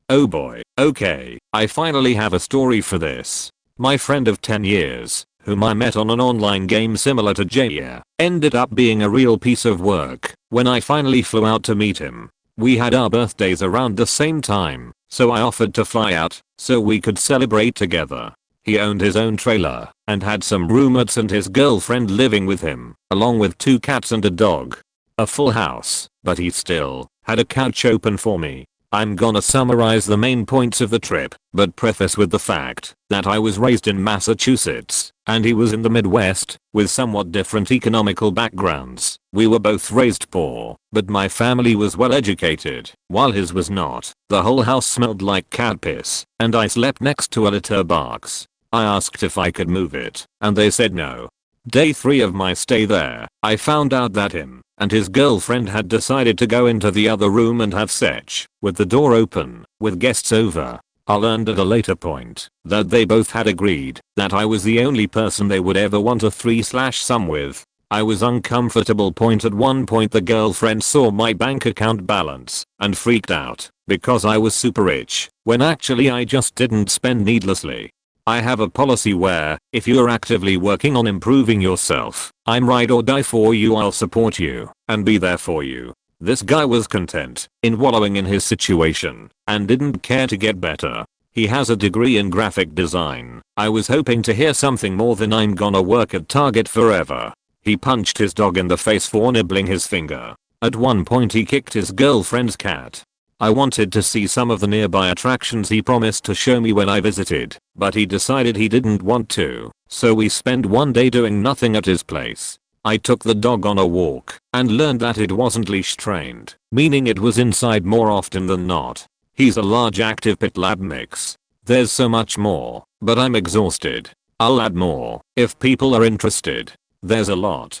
Oh boy, okay, I finally have a story for this. My friend of 10 years, whom I met on an online game similar to Jaya, ended up being a real piece of work when I finally flew out to meet him. We had our birthdays around the same time, so I offered to fly out so we could celebrate together. He owned his own trailer and had some roommates and his girlfriend living with him, along with 2 cats and a dog. A full house, but he still had a couch open for me. I'm gonna summarize the main points of the trip, but preface with the fact that I was raised in Massachusetts and he was in the Midwest with somewhat different economical backgrounds. We were both raised poor, but my family was well educated, while his was not. The whole house smelled like cat piss, and I slept next to a litter box. I asked if I could move it, and they said no. Day 3 of my stay there, I found out that him and his girlfriend had decided to go into the other room and have sex, with the door open, with guests over. I learned at a later point that they both had agreed that I was the only person they would ever want a 3/some with. I was uncomfortable. At one point the girlfriend saw my bank account balance and freaked out because I was super rich, when actually I just didn't spend needlessly. I have a policy where, if you're actively working on improving yourself, I'm ride or die for you. I'll support you and be there for you. This guy was content in wallowing in his situation and didn't care to get better. He has a degree in graphic design. I was hoping to hear something more than "I'm gonna work at Target forever." He punched his dog in the face for nibbling his finger. At one point he kicked his girlfriend's cat. I wanted to see some of the nearby attractions he promised to show me when I visited, but he decided he didn't want to, so we spent one day doing nothing at his place. I took the dog on a walk and learned that it wasn't leash trained, meaning it was inside more often than not. He's a large active pit lab mix. There's so much more, but I'm exhausted. I'll add more if people are interested. There's a lot.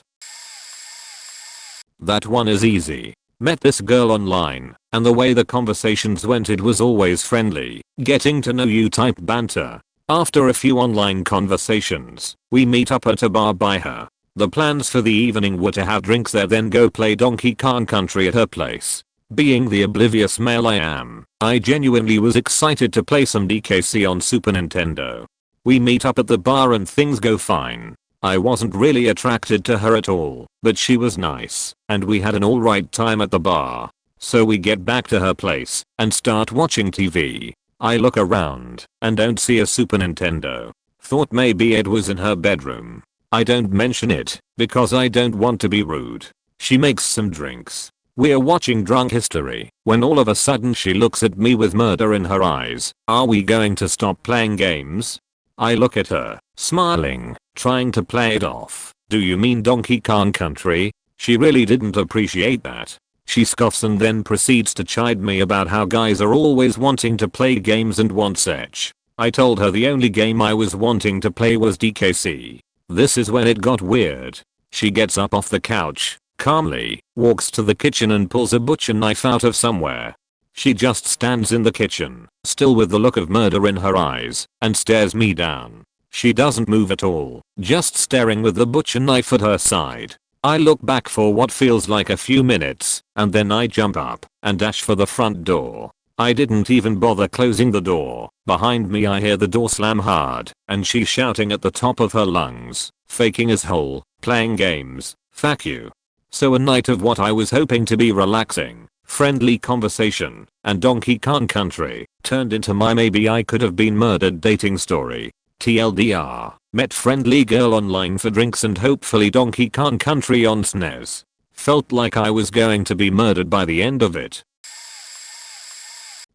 That one is easy. Met this girl online, and the way the conversations went, it was always friendly, getting to know you type banter. After a few online conversations, we meet up at a bar by her. The plans for the evening were to have drinks there, then go play Donkey Kong Country at her place. Being the oblivious male I am, I genuinely was excited to play some DKC on Super Nintendo. We meet up at the bar and things go fine. I wasn't really attracted to her at all, but she was nice, and we had an alright time at the bar. So we get back to her place and start watching TV. I look around and don't see a Super Nintendo. Thought maybe it was in her bedroom. I don't mention it because I don't want to be rude. She makes some drinks. We're watching Drunk History when all of a sudden she looks at me with murder in her eyes. "Are we going to stop playing games?" I look at her, smiling, trying to play it off. "Do you mean Donkey Kong Country?" She really didn't appreciate that. She scoffs and then proceeds to chide me about how guys are always wanting to play games and want sex. I told her the only game I was wanting to play was DKC. This is when it got weird. She gets up off the couch, calmly, walks to the kitchen and pulls a butcher knife out of somewhere. She just stands in the kitchen, still with the look of murder in her eyes, and stares me down. She doesn't move at all, just staring with the butcher knife at her side. I look back for what feels like a few minutes, and then I jump up and dash for the front door. I didn't even bother closing the door. Behind me I hear the door slam hard, and she's shouting at the top of her lungs, faking as whole, playing games, fuck you. So a night of what I was hoping to be relaxing, friendly conversation, and Donkey Kong Country turned into my maybe I could have been murdered dating story. TLDR, met friendly girl online for drinks and hopefully Donkey Kong Country on SNES. Felt like I was going to be murdered by the end of it.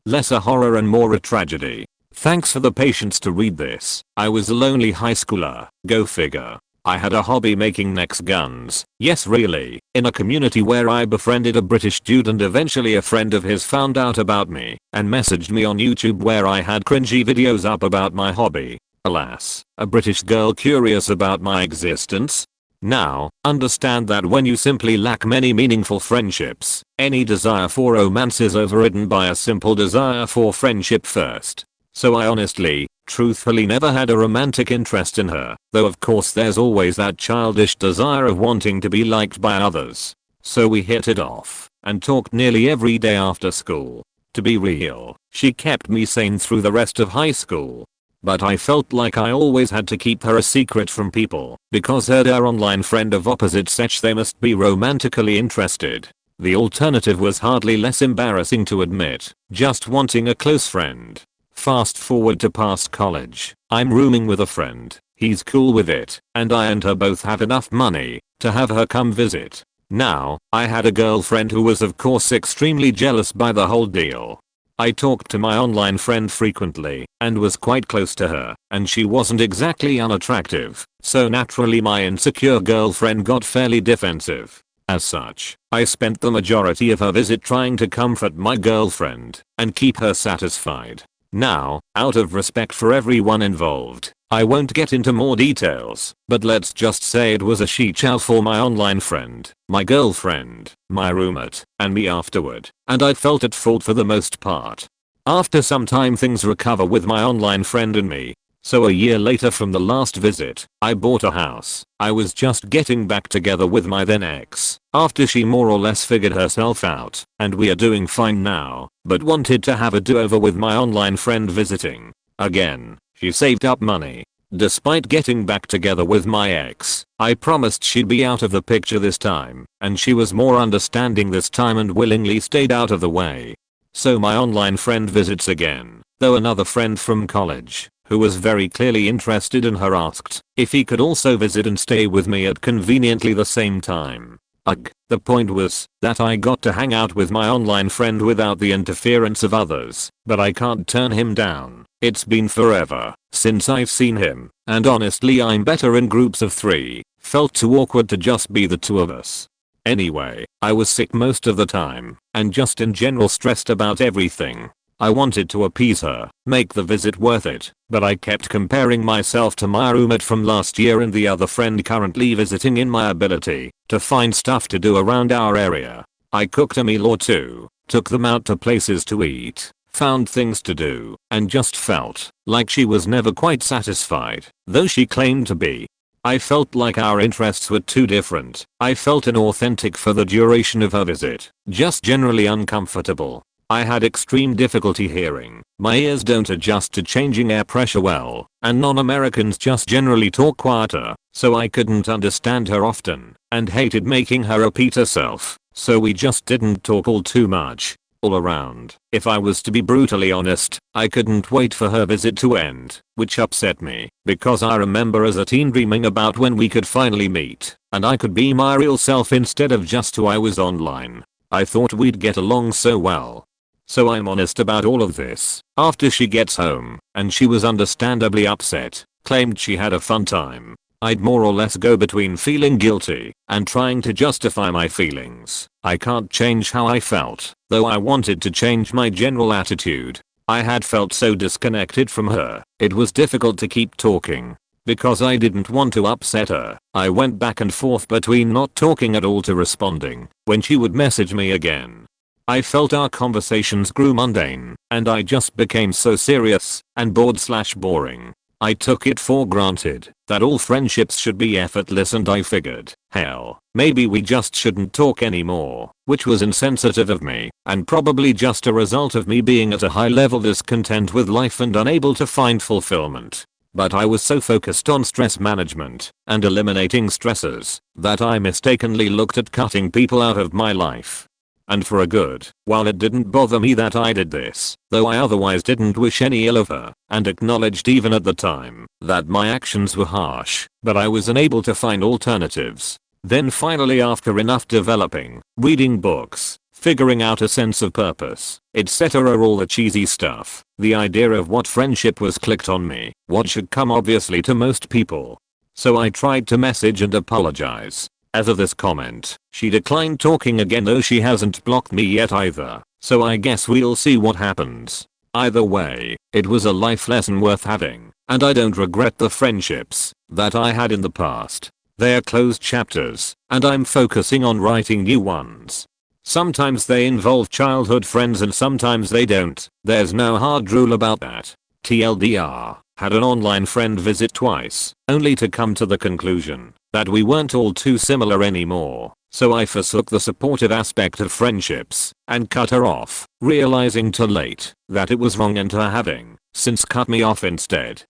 Less a horror and more a tragedy. Thanks for the patience to read this. I was a lonely high schooler, go figure. I had a hobby making next guns. Yes, really. In a community where I befriended a British dude and eventually a friend of his found out about me and messaged me on YouTube where I had cringy videos up about my hobby. Alas, a British girl curious about my existence? Now, understand that when you simply lack many meaningful friendships, any desire for romance is overridden by a simple desire for friendship first. So I honestly, truthfully never had a romantic interest in her, though of course there's always that childish desire of wanting to be liked by others. So we hit it off and talked nearly every day after school. To be real, she kept me sane through the rest of high school. But I felt like I always had to keep her a secret from people because her online friend of opposite sex they must be romantically interested. The alternative was hardly less embarrassing to admit, just wanting a close friend. Fast forward to past college. I'm rooming with a friend. He's cool with it, and I and her both have enough money to have her come visit. Now, I had a girlfriend who was of course extremely jealous by the whole deal. I talked to my online friend frequently and was quite close to her, and she wasn't exactly unattractive, so naturally my insecure girlfriend got fairly defensive. As such, I spent the majority of her visit trying to comfort my girlfriend and keep her satisfied. Now, out of respect for everyone involved, I won't get into more details, but let's just say it was a shit show for my online friend, my girlfriend, my roommate, and me afterward, and I felt at fault for the most part. After some time things recover with my online friend and me. So a year later from the last visit, I bought a house. I was just getting back together with my then ex, after she more or less figured herself out, and we are doing fine now, but wanted to have a do-over with my online friend visiting. Again, she saved up money. Despite getting back together with my ex, I promised she'd be out of the picture this time, and she was more understanding this time and willingly stayed out of the way. So my online friend visits again, though another friend from college, who was very clearly interested in her, asked if he could also visit and stay with me at conveniently the same time. Ugh. The point was that I got to hang out with my online friend without the interference of others, but I can't turn him down. It's been forever since I've seen him, and honestly I'm better in groups of 3. Felt too awkward to just be the two of us. Anyway, I was sick most of the time, and just in general stressed about everything. I wanted to appease her, make the visit worth it, but I kept comparing myself to my roommate from last year and the other friend currently visiting in my ability to find stuff to do around our area. I cooked a meal or two, took them out to places to eat, found things to do, and just felt like she was never quite satisfied, though she claimed to be. I felt like our interests were too different. I felt inauthentic for the duration of her visit, just generally uncomfortable. I had extreme difficulty hearing. My ears don't adjust to changing air pressure well, and non-Americans just generally talk quieter, so I couldn't understand her often, and hated making her repeat herself, so we just didn't talk all too much. All around, if I was to be brutally honest, I couldn't wait for her visit to end, which upset me, because I remember as a teen dreaming about when we could finally meet, and I could be my real self instead of just who I was online. I thought we'd get along so well. So I'm honest about all of this. After she gets home, and she was understandably upset, claimed she had a fun time, I'd more or less go between feeling guilty and trying to justify my feelings. I can't change how I felt, though I wanted to change my general attitude. I had felt so disconnected from her, it was difficult to keep talking. Because I didn't want to upset her, I went back and forth between not talking at all to responding when she would message me again. I felt our conversations grew mundane, and I just became so serious and bored/boring. I took it for granted that all friendships should be effortless, and I figured, hell, maybe we just shouldn't talk anymore, which was insensitive of me, and probably just a result of me being at a high level discontent with life and unable to find fulfillment. But I was so focused on stress management and eliminating stressors that I mistakenly looked at cutting people out of my life. And for a good while it didn't bother me that I did this, though I otherwise didn't wish any ill of her, and acknowledged even at the time that my actions were harsh, but I was unable to find alternatives. Then finally, after enough developing, reading books, figuring out a sense of purpose, etc., all the cheesy stuff, the idea of what friendship was clicked on me, what should come obviously to most people. so I tried to message and apologize. As of this comment, she declined talking again, though she hasn't blocked me yet either, so I guess we'll see what happens. Either way, it was a life lesson worth having, and I don't regret the friendships that I had in the past. They're closed chapters, and I'm focusing on writing new ones. Sometimes they involve childhood friends and sometimes they don't. There's no hard rule about that. TLDR, had an online friend visit twice, only to come to the conclusion that we weren't all too similar anymore. So I forsook the supportive aspect of friendships and cut her off, realizing too late that it was wrong and her having since cut me off instead.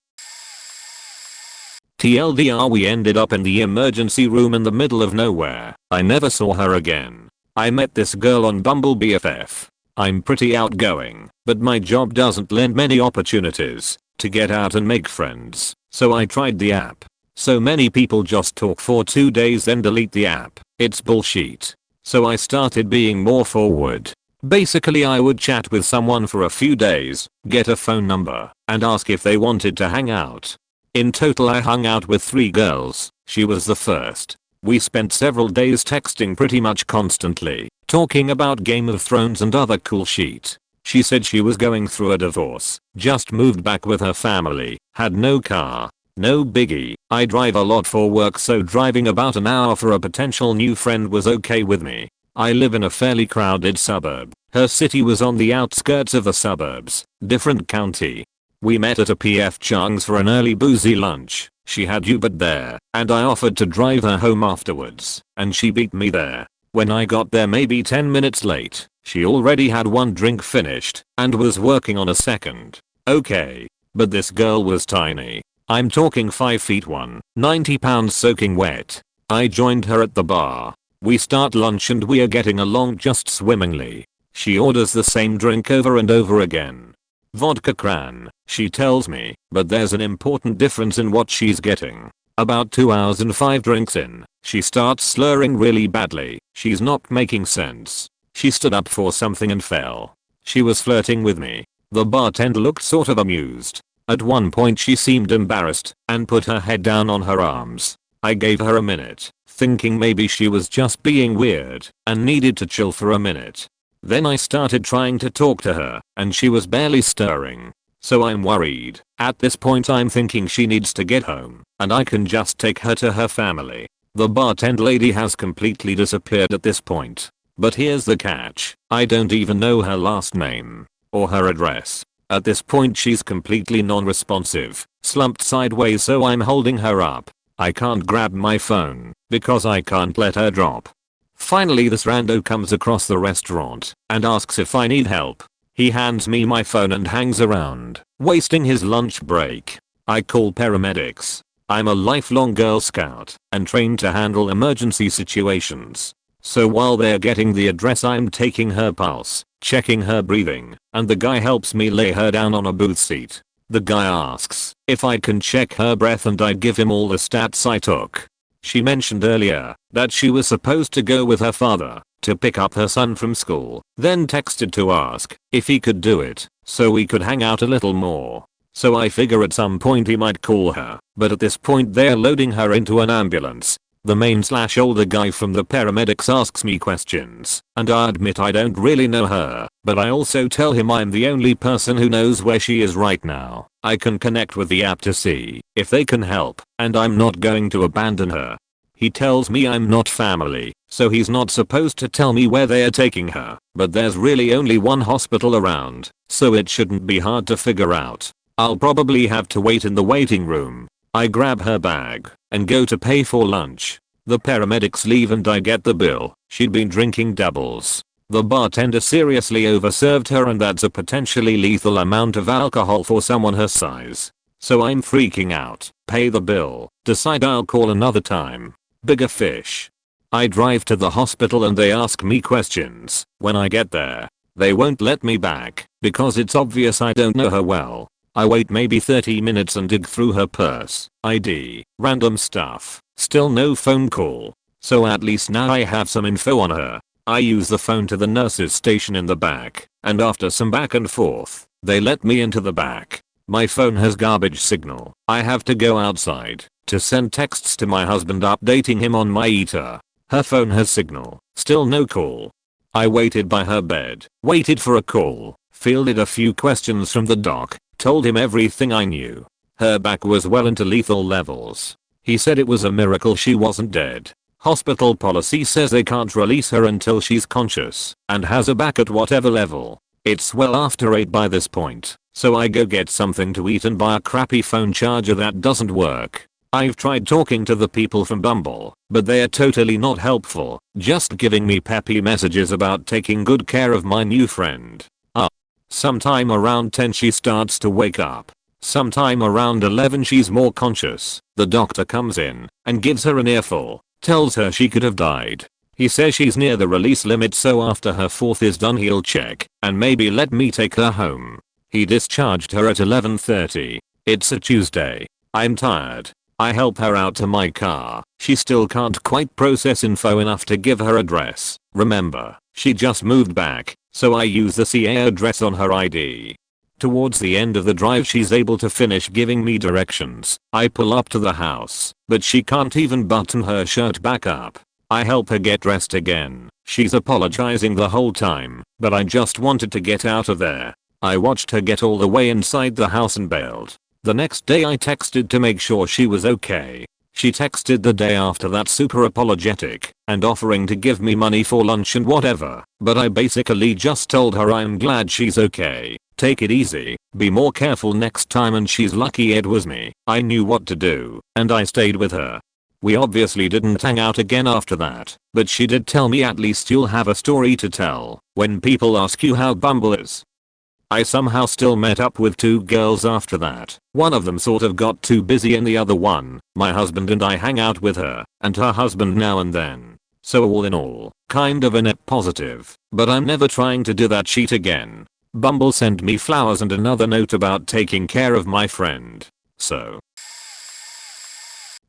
TLDR, we ended up in the emergency room in the middle of nowhere. I never saw her again. I met this girl on Bumble BFF. I'm pretty outgoing, but my job doesn't lend many opportunities to get out and make friends, so I tried the app. So many people just talk for 2 days then delete the app. It's bullshit. So I started being more forward. Basically I would chat with someone for a few days, get a phone number, and ask if they wanted to hang out. In total I hung out with 3 girls. She was the first. We spent several days texting pretty much constantly, talking about Game of Thrones and other cool shit. She said she was going through a divorce, just moved back with her family, had no car. No biggie, I drive a lot for work, so driving about an hour for a potential new friend was okay with me. I live in a fairly crowded suburb. Her city was on the outskirts of the suburbs, different county. We met at a PF Chang's for an early boozy lunch. She had Uber there, and I offered to drive her home afterwards, and she beat me there. When I got there maybe 10 minutes late, she already had 1 drink finished and was working on a second. Okay, but this girl was tiny. I'm talking 5 feet 1, 90 pounds soaking wet. I joined her at the bar. We start lunch and we are getting along just swimmingly. She orders the same drink over and over again. Vodka cran, she tells me, but there's an important difference in what she's getting. About 2 hours and 5 drinks in, she starts slurring really badly. She's not making sense. She stood up for something and fell. She was flirting with me. The bartender looked sort of amused. At one point she seemed embarrassed and put her head down on her arms. I gave her a minute, thinking maybe she was just being weird and needed to chill for a minute. Then I started trying to talk to her and she was barely stirring. So I'm worried. At this point I'm thinking she needs to get home and I can just take her to her family. The bartender lady has completely disappeared at this point. But here's the catch. I don't even know her last name or her address. At this point she's completely non-responsive, slumped sideways, so I'm holding her up. I can't grab my phone because I can't let her drop. Finally this rando comes across the restaurant and asks if I need help. He hands me my phone and hangs around, wasting his lunch break. I call paramedics. I'm a lifelong Girl Scout and trained to handle emergency situations. So while they're getting the address I'm taking her pulse, checking her breathing, and the guy helps me lay her down on a booth seat. The guy asks if I can check her breath and I give him all the stats I took. She mentioned earlier that she was supposed to go with her father to pick up her son from school, then texted to ask if he could do it so we could hang out a little more. So I figure at some point he might call her, but at this point they're loading her into an ambulance. The main/older guy from the paramedics asks me questions, and I admit I don't really know her, but I also tell him I'm the only person who knows where she is right now. I can connect with the app to see if they can help, and I'm not going to abandon her. He tells me I'm not family, so he's not supposed to tell me where they are taking her, but there's really only one hospital around, so it shouldn't be hard to figure out. I'll probably have to wait in the waiting room. I grab her bag and go to pay for lunch. The paramedics leave and I get the bill. She'd been drinking doubles. The bartender seriously overserved her, and that's a potentially lethal amount of alcohol for someone her size. So I'm freaking out, pay the bill, decide I'll call another time. Bigger fish. I drive to the hospital and they ask me questions. When I get there, they won't let me back because it's obvious I don't know her well. I wait maybe 30 minutes and dig through her purse, ID, random stuff. Still no phone call. So at least now I have some info on her. I use the phone to the nurse's station in the back, and after some back and forth, they let me into the back. My phone has garbage signal. I have to go outside to send texts to my husband updating him on my eater. Her phone has signal, still no call. I waited by her bed, waited for a call, fielded a few questions from the doc, told him everything I knew. Her back was well into lethal levels. He said it was a miracle she wasn't dead. Hospital policy says they can't release her until she's conscious and has her back at whatever level. It's well after 8 by this point, so I go get something to eat and buy a crappy phone charger that doesn't work. I've tried talking to the people from Bumble, but they are totally not helpful, just giving me peppy messages about taking good care of my new friend. Sometime around 10 she starts to wake up. Sometime around 11 she's more conscious. The doctor comes in and gives her an earful, tells her she could have died. He says she's near the release limit, so after her fourth is done he'll check and maybe let me take her home. He discharged her at 11:30. It's a Tuesday. I'm tired. I help her out to my car. She still can't quite process info enough to give her address. Remember, she just moved back, so I use the CA address on her ID. Towards the end of the drive she's able to finish giving me directions. I pull up to the house, but she can't even button her shirt back up. I help her get dressed again. She's apologizing the whole time, but I just wanted to get out of there. I watched her get all the way inside the house and bailed. The next day I texted to make sure she was okay. She texted the day after that super apologetic and offering to give me money for lunch and whatever, but I basically just told her I'm glad she's okay. Take it easy, be more careful next time, and she's lucky it was me. I knew what to do, and I stayed with her. We obviously didn't hang out again after that, but she did tell me at least you'll have a story to tell when people ask you how Bumble is. I somehow still met up with 2 girls after that. One of them sort of got too busy and the other one, my husband and I hang out with her and her husband now and then. So all in all, kind of a net positive, but I'm never trying to do that shit again. Bumble sent me flowers and another note about taking care of my friend. So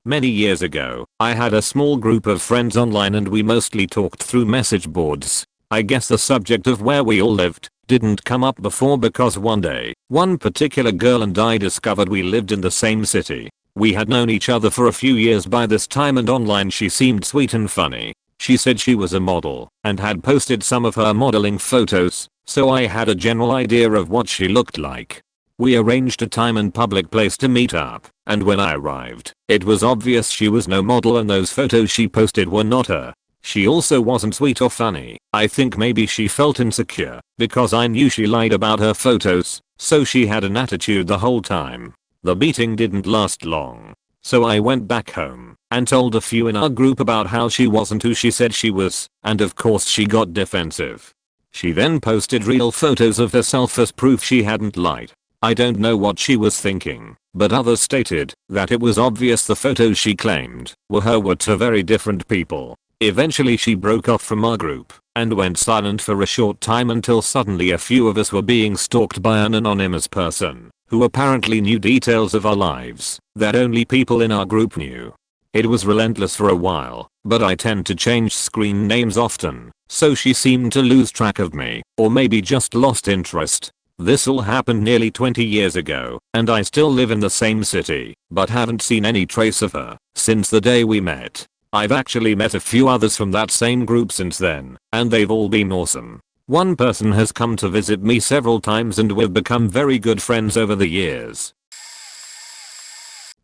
many years ago, I had a small group of friends online and we mostly talked through message boards. I guess the subject of where we all lived didn't come up before because one day, one particular girl and I discovered we lived in the same city. We had known each other for a few years by this time and online she seemed sweet and funny. She said she was a model and had posted some of her modeling photos, so I had a general idea of what she looked like. We arranged a time and public place to meet up, and when I arrived, it was obvious she was no model and those photos she posted were not her. She also wasn't sweet or funny. I think maybe she felt insecure because I knew she lied about her photos, so she had an attitude the whole time. The meeting didn't last long, so I went back home and told a few in our group about how she wasn't who she said she was, and of course she got defensive. She then posted real photos of herself as proof she hadn't lied. I don't know what she was thinking, but others stated that it was obvious the photos she claimed were her were 2 very different people. Eventually she broke off from our group and went silent for a short time until suddenly a few of us were being stalked by an anonymous person who apparently knew details of our lives that only people in our group knew. It was relentless for a while, but I tend to change screen names often, so she seemed to lose track of me, or maybe just lost interest. This all happened nearly 20 years ago, and I still live in the same city, but haven't seen any trace of her since the day we met. I've actually met a few others from that same group since then, and they've all been awesome. One person has come to visit me several times and we've become very good friends over the years.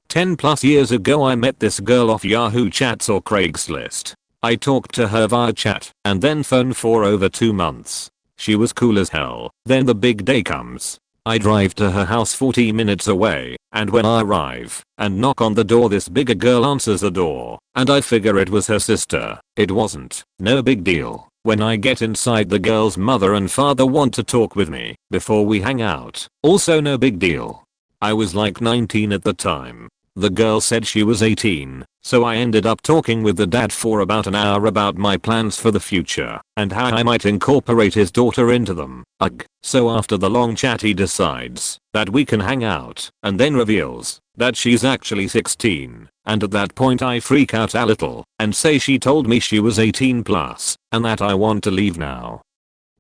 10+ years ago I met this girl off Yahoo Chats or Craigslist. I talked to her via chat and then phone for over 2 months. She was cool as hell. Then the big day comes. I drive to her house 40 minutes away, and when I arrive and knock on the door this bigger girl answers the door, and I figure it was her sister. It wasn't. No big deal. When I get inside the girl's mother and father want to talk with me before we hang out. Also no big deal. I was like 19 at the time. The girl said she was 18, so I ended up talking with the dad for about an hour about my plans for the future and how I might incorporate his daughter into them. So after the long chat he decides that we can hang out and then reveals that she's actually 16, and at that point I freak out a little and say she told me she was 18 plus and that I want to leave now.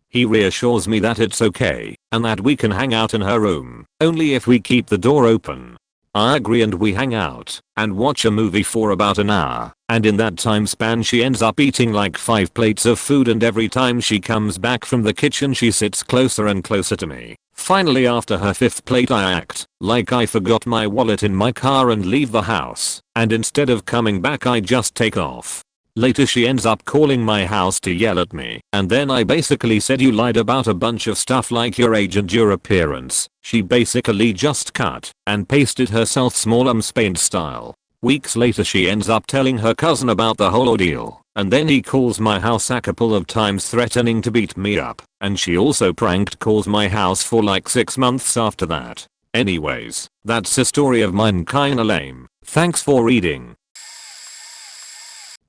He reassures me that it's okay and that we can hang out in her room only if we keep the door open. I agree and we hang out and watch a movie for about an hour, and in that time span she ends up eating like 5 plates of food, and every time she comes back from the kitchen she sits closer and closer to me. Finally, after her 5th plate, I act like I forgot my wallet in my car and leave the house, and instead of coming back I just take off. Later she ends up calling my house to yell at me, and then I basically said, "You lied about a bunch of stuff like your age and your appearance." She basically just cut and pasted herself small Spain style. Weeks later she ends up telling her cousin about the whole ordeal, and then he calls my house a couple of times threatening to beat me up, and she also pranked calls my house for like 6 months after that. Anyways, that's a story of mine, kinda lame. Thanks for reading.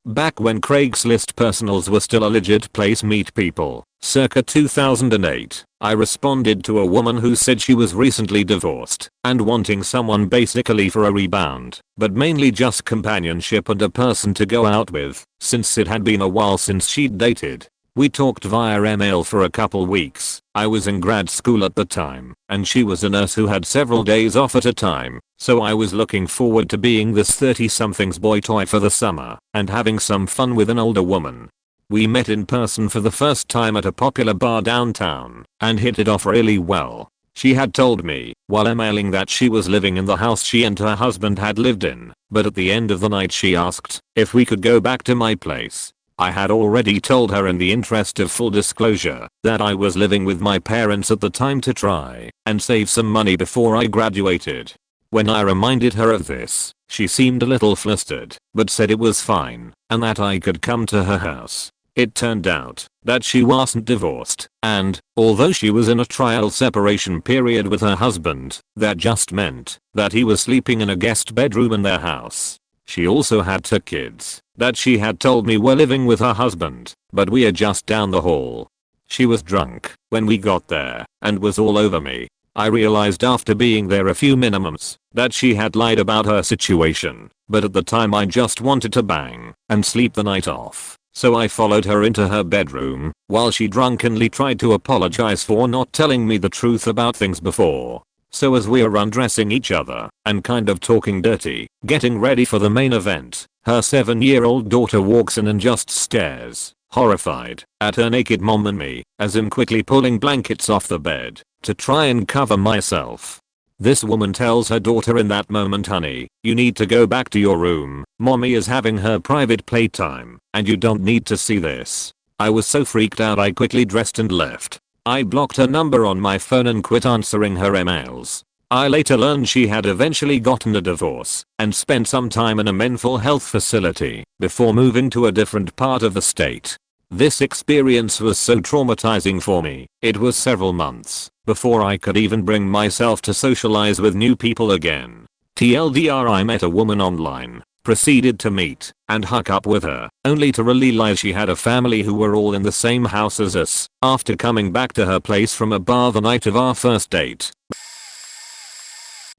Back when Craigslist personals were still a legit place meet people, circa 2008, I responded to a woman who said she was recently divorced and wanting someone basically for a rebound, but mainly just companionship and a person to go out with, since it had been a while since she'd dated. We talked via email for a couple weeks. I was in grad school at the time, and she was a nurse who had several days off at a time, so I was looking forward to being this 30-something's boy toy for the summer and having some fun with an older woman. We met in person for the first time at a popular bar downtown and hit it off really well. She had told me while emailing that she was living in the house she and her husband had lived in, but at the end of the night she asked if we could go back to my place. I had already told her, in the interest of full disclosure, that I was living with my parents at the time to try and save some money before I graduated. When I reminded her of this, she seemed a little flustered, but said it was fine and that I could come to her house. It turned out that she wasn't divorced, and although she was in a trial separation period with her husband, that just meant that he was sleeping in a guest bedroom in their house. She also had 2 kids that she had told me were living with her husband, but we are just down the hall. She was drunk when we got there and was all over me. I realized after being there a few minimums that she had lied about her situation, but at the time I just wanted to bang and sleep the night off. So I followed her into her bedroom while she drunkenly tried to apologize for not telling me the truth about things before. So as we are undressing each other and kind of talking dirty, getting ready for the main event, her 7-year-old daughter walks in and just stares, horrified, at her naked mom and me, as I'm quickly pulling blankets off the bed to try and cover myself. This woman tells her daughter in that moment, "Honey, you need to go back to your room. Mommy is having her private playtime, and you don't need to see this." I was so freaked out I quickly dressed and left. I blocked her number on my phone and quit answering her emails. I later learned she had eventually gotten a divorce and spent some time in a mental health facility before moving to a different part of the state. This experience was so traumatizing for me, it was several months before I could even bring myself to socialize with new people again. TLDR, I met a woman online, proceeded to meet and hook up with her, only to realize she had a family who were all in the same house as us after coming back to her place from a bar the night of our first date.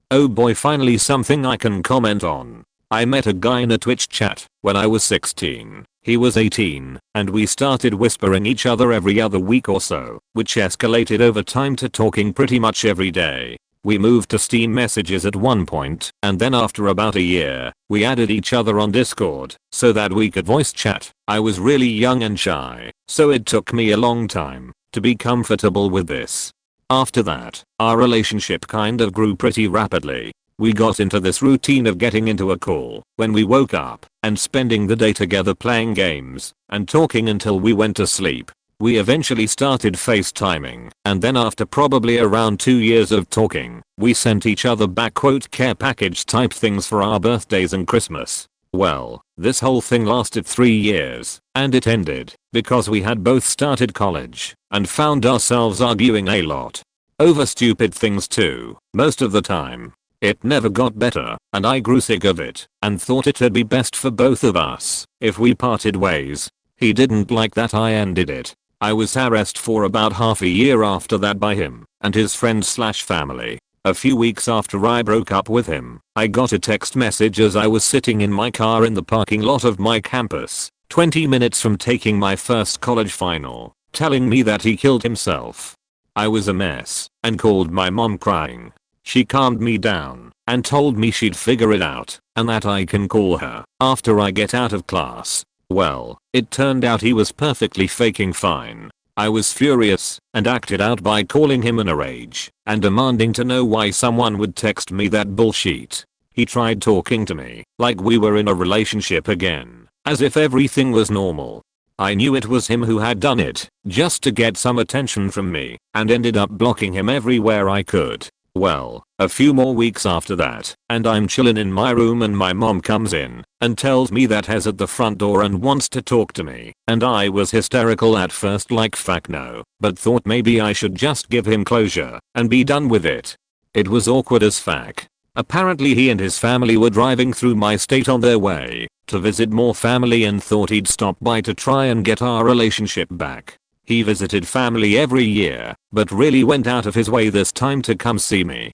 Oh boy, finally something I can comment on. I met a guy in a Twitch chat when I was 16. He was 18, and we started whispering each other every other week or so, which escalated over time to talking pretty much every day. We moved to Steam messages at one point, and then after about a year, we added each other on Discord so that we could voice chat. I was really young and shy, so it took me a long time to be comfortable with this. After that, our relationship kind of grew pretty rapidly. We got into this routine of getting into a call when we woke up and spending the day together playing games and talking until we went to sleep. We eventually started FaceTiming, and then after probably around 2 years of talking, we sent each other back care package type things for our birthdays and Christmas. Well, this whole thing lasted 3 years, and it ended because we had both started college and found ourselves arguing a lot. Over stupid things too, most of the time. It never got better, and I grew sick of it and thought it'd be best for both of us if we parted ways. He didn't like that I ended it. I was harassed for about half a year after that by him and his friends/family. A few weeks after I broke up with him, I got a text message as I was sitting in my car in the parking lot of my campus, 20 minutes from taking my first college final, telling me that he killed himself. I was a mess and called my mom crying. She calmed me down and told me she'd figure it out and that I can call her after I get out of class. Well, it turned out he was perfectly faking fine. I was furious and acted out by calling him in a rage and demanding to know why someone would text me that bullshit. He tried talking to me like we were in a relationship again, as if everything was normal. I knew it was him who had done it, just to get some attention from me, and ended up blocking him everywhere I could. Well, a few more weeks after that, and I'm chillin' in my room and my mom comes in and tells me that he's at the front door and wants to talk to me, and I was hysterical at first like fuck no, but thought maybe I should just give him closure and be done with it. It was awkward as fuck. Apparently he and his family were driving through my state on their way to visit more family and thought he'd stop by to try and get our relationship back. He visited family every year, but really went out of his way this time to come see me.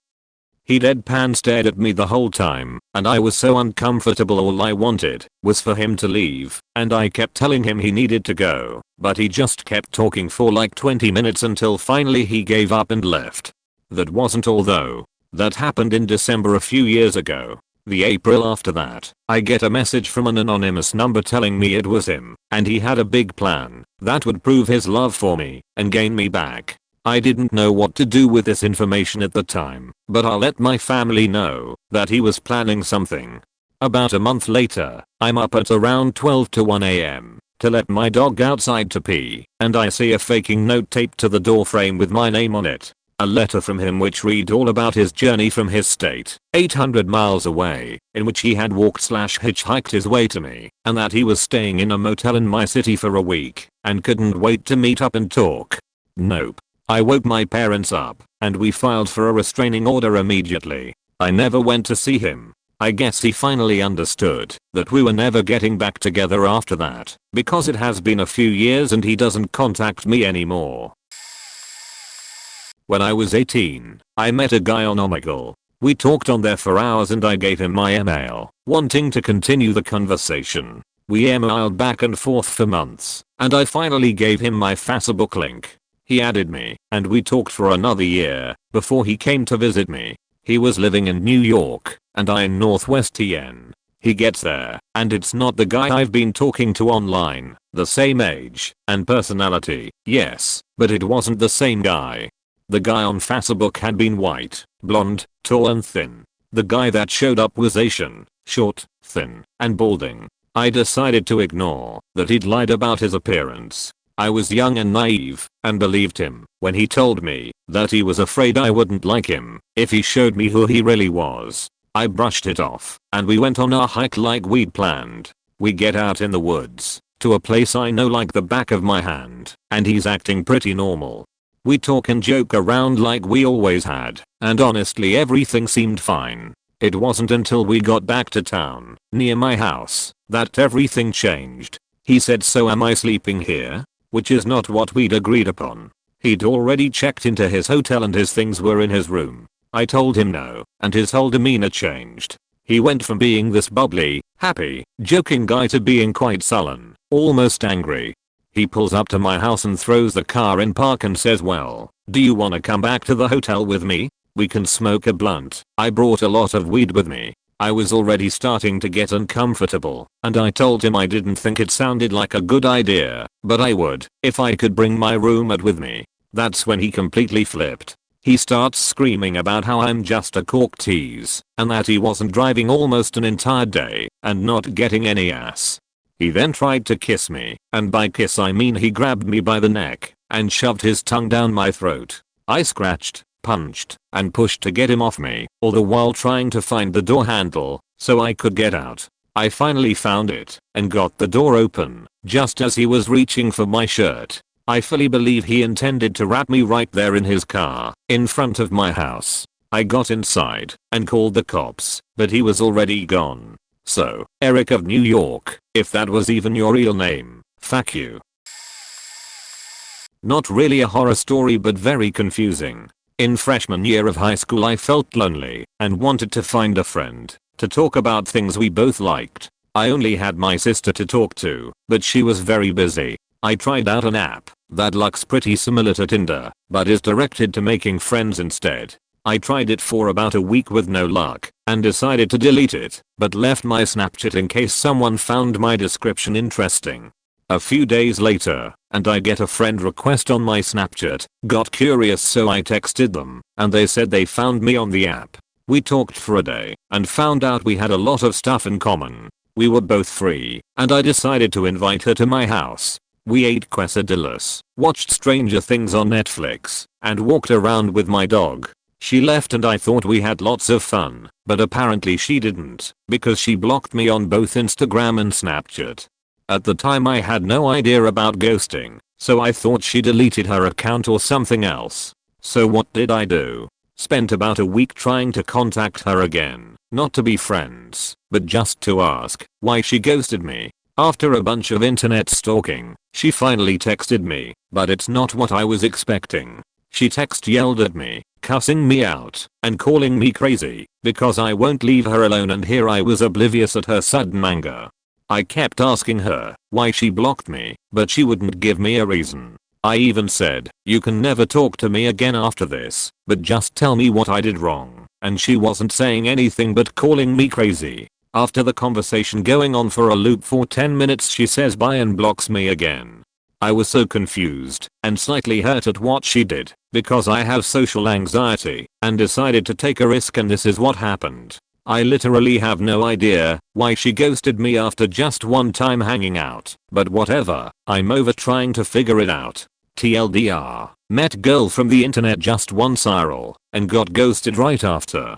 He deadpan stared at me the whole time, and I was so uncomfortable. All I wanted was for him to leave, and I kept telling him he needed to go, but he just kept talking for like 20 minutes until finally he gave up and left. That wasn't all though. That happened in December a few years ago. The April after that, I get a message from an anonymous number telling me it was him, and he had a big plan that would prove his love for me and gain me back. I didn't know what to do with this information at the time, but I let my family know that he was planning something. About a month later, I'm up at around 12 to 1 am to let my dog outside to pee, and I see a faking note taped to the door frame with my name on it. A letter from him which read all about his journey from his state, 800 miles away, in which he had walked/hitchhiked his way to me, and that he was staying in a motel in my city for a week, and couldn't wait to meet up and talk. Nope. I woke my parents up, and we filed for a restraining order immediately. I never went to see him. I guess he finally understood that we were never getting back together after that, because it has been a few years and he doesn't contact me anymore. When I was 18, I met a guy on Omegle. We talked on there for hours and I gave him my email, wanting to continue the conversation. We emailed back and forth for months, and I finally gave him my Facebook link. He added me, and we talked for another year before he came to visit me. He was living in New York, and I in Northwest TN. He gets there, and it's not the guy I've been talking to online. The same age and personality, yes, but it wasn't the same guy. The guy on Facebook had been white, blonde, tall and thin. The guy that showed up was Asian, short, thin, and balding. I decided to ignore that he'd lied about his appearance. I was young and naive, and believed him when he told me that he was afraid I wouldn't like him if he showed me who he really was. I brushed it off, and we went on our hike like we'd planned. We get out in the woods, to a place I know like the back of my hand, and he's acting pretty normal. We talk and joke around like we always had, and honestly everything seemed fine. It wasn't until we got back to town, near my house, that everything changed. He said, "So am I sleeping here?" Which is not what we'd agreed upon. He'd already checked into his hotel and his things were in his room. I told him no, and his whole demeanor changed. He went from being this bubbly, happy, joking guy to being quite sullen, almost angry. He pulls up to my house and throws the car in park and says, "Well, do you wanna come back to the hotel with me? We can smoke a blunt." I brought a lot of weed with me. I was already starting to get uncomfortable, and I told him I didn't think it sounded like a good idea, but I would if I could bring my roommate with me. That's when he completely flipped. He starts screaming about how I'm just a cork tease, and that he wasn't driving almost an entire day and not getting any ass. He then tried to kiss me, and by kiss I mean he grabbed me by the neck and shoved his tongue down my throat. I scratched, punched, and pushed to get him off me, all the while trying to find the door handle so I could get out. I finally found it and got the door open just as he was reaching for my shirt. I fully believe he intended to wrap me right there in his car, in front of my house. I got inside and called the cops, but he was already gone. So, Eric of New York, if that was even your real name, fuck you. Not really a horror story but very confusing. In freshman year of high school I felt lonely and wanted to find a friend to talk about things we both liked. I only had my sister to talk to, but she was very busy. I tried out an app that looks pretty similar to Tinder, but is directed to making friends instead. I tried it for about a week with no luck and decided to delete it, but left my Snapchat in case someone found my description interesting. A few days later, and I get a friend request on my Snapchat. Got curious, so I texted them, and they said they found me on the app. We talked for a day and found out we had a lot of stuff in common. We were both free, and I decided to invite her to my house. We ate quesadillas, watched Stranger Things on Netflix, and walked around with my dog. She left and I thought we had lots of fun, but apparently she didn't, because she blocked me on both Instagram and Snapchat. At the time I had no idea about ghosting, so I thought she deleted her account or something else. So what did I do? Spent about a week trying to contact her again, not to be friends, but just to ask why she ghosted me. After a bunch of internet stalking, she finally texted me, but it's not what I was expecting. She yelled at me, cussing me out, and calling me crazy, because I won't leave her alone, and here I was oblivious at her sudden anger. I kept asking her why she blocked me, but she wouldn't give me a reason. I even said, you can never talk to me again after this, but just tell me what I did wrong, and she wasn't saying anything but calling me crazy. After the conversation going on for a loop for 10 minutes, she says bye and blocks me again. I was so confused and slightly hurt at what she did, because I have social anxiety, and decided to take a risk, and this is what happened. I literally have no idea why she ghosted me after just one time hanging out, but whatever, I'm over trying to figure it out. TLDR, met girl from the internet just once IRL, and got ghosted right after.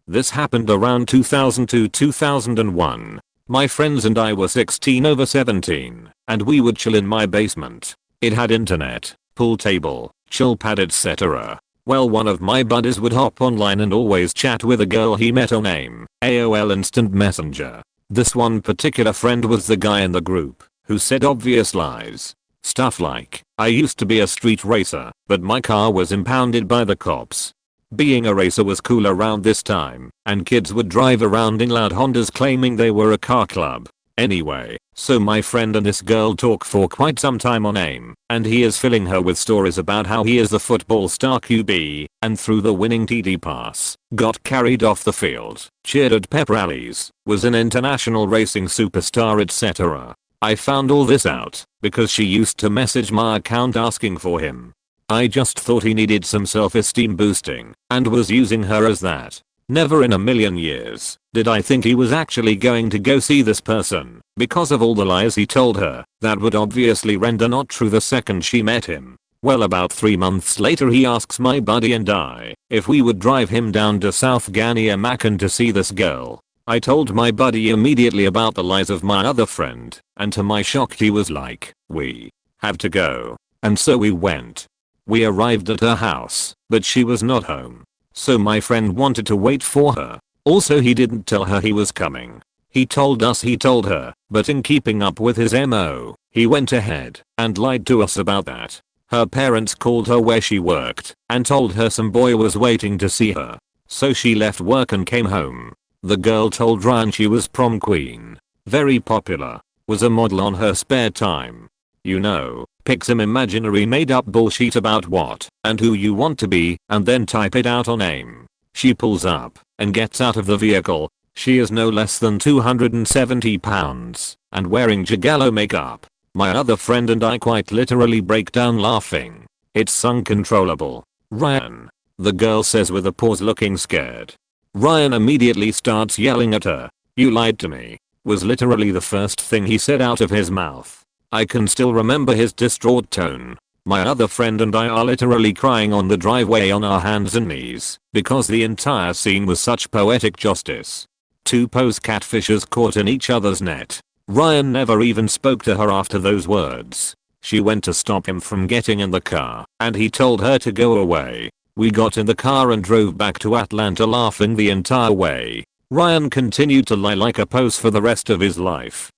This happened around 2002-2001. My friends and I were 16 over 17, and we would chill in my basement. It had internet, pool table, chill pad, etc. Well, one of my buddies would hop online and always chat with a girl he met on AOL Instant Messenger. This one particular friend was the guy in the group who said obvious lies. Stuff like, I used to be a street racer, but my car was impounded by the cops. Being a racer was cool around this time, and kids would drive around in loud Hondas claiming they were a car club. Anyway, so my friend and this girl talk for quite some time on AIM, and he is filling her with stories about how he is the football star QB, and threw the winning TD pass, got carried off the field, cheered at pep rallies, was an international racing superstar, etc. I found all this out because she used to message my account asking for him. I just thought he needed some self-esteem boosting, and was using her as that. Never in a million years did I think he was actually going to go see this person, because of all the lies he told her that would obviously render not true the second she met him. Well, about 3 months later he asks my buddy and I if we would drive him down to South Ganiamakan to see this girl. I told my buddy immediately about the lies of my other friend, and to my shock he was like, we have to go. And so we went. We arrived at her house, but she was not home. So my friend wanted to wait for her. Also, he didn't tell her he was coming. He told us he told her, but in keeping up with his MO, he went ahead and lied to us about that. Her parents called her where she worked and told her some boy was waiting to see her. So she left work and came home. The girl told Ryan she was prom queen, very popular, was a model on her spare time. You know, pick some imaginary made up bullshit about what and who you want to be, and then type it out on AIM. She pulls up and gets out of the vehicle. She is no less than 270 pounds and wearing Gigolo makeup. My other friend and I quite literally break down laughing. It's uncontrollable. Ryan, the girl says with a pause, looking scared. Ryan immediately starts yelling at her. You lied to me, was literally the first thing he said out of his mouth. I can still remember his distraught tone. My other friend and I are literally crying on the driveway on our hands and knees because the entire scene was such poetic justice. Two pose catfishers caught in each other's net. Ryan never even spoke to her after those words. She went to stop him from getting in the car, and he told her to go away. We got in the car and drove back to Atlanta laughing the entire way. Ryan continued to lie like a post for the rest of his life.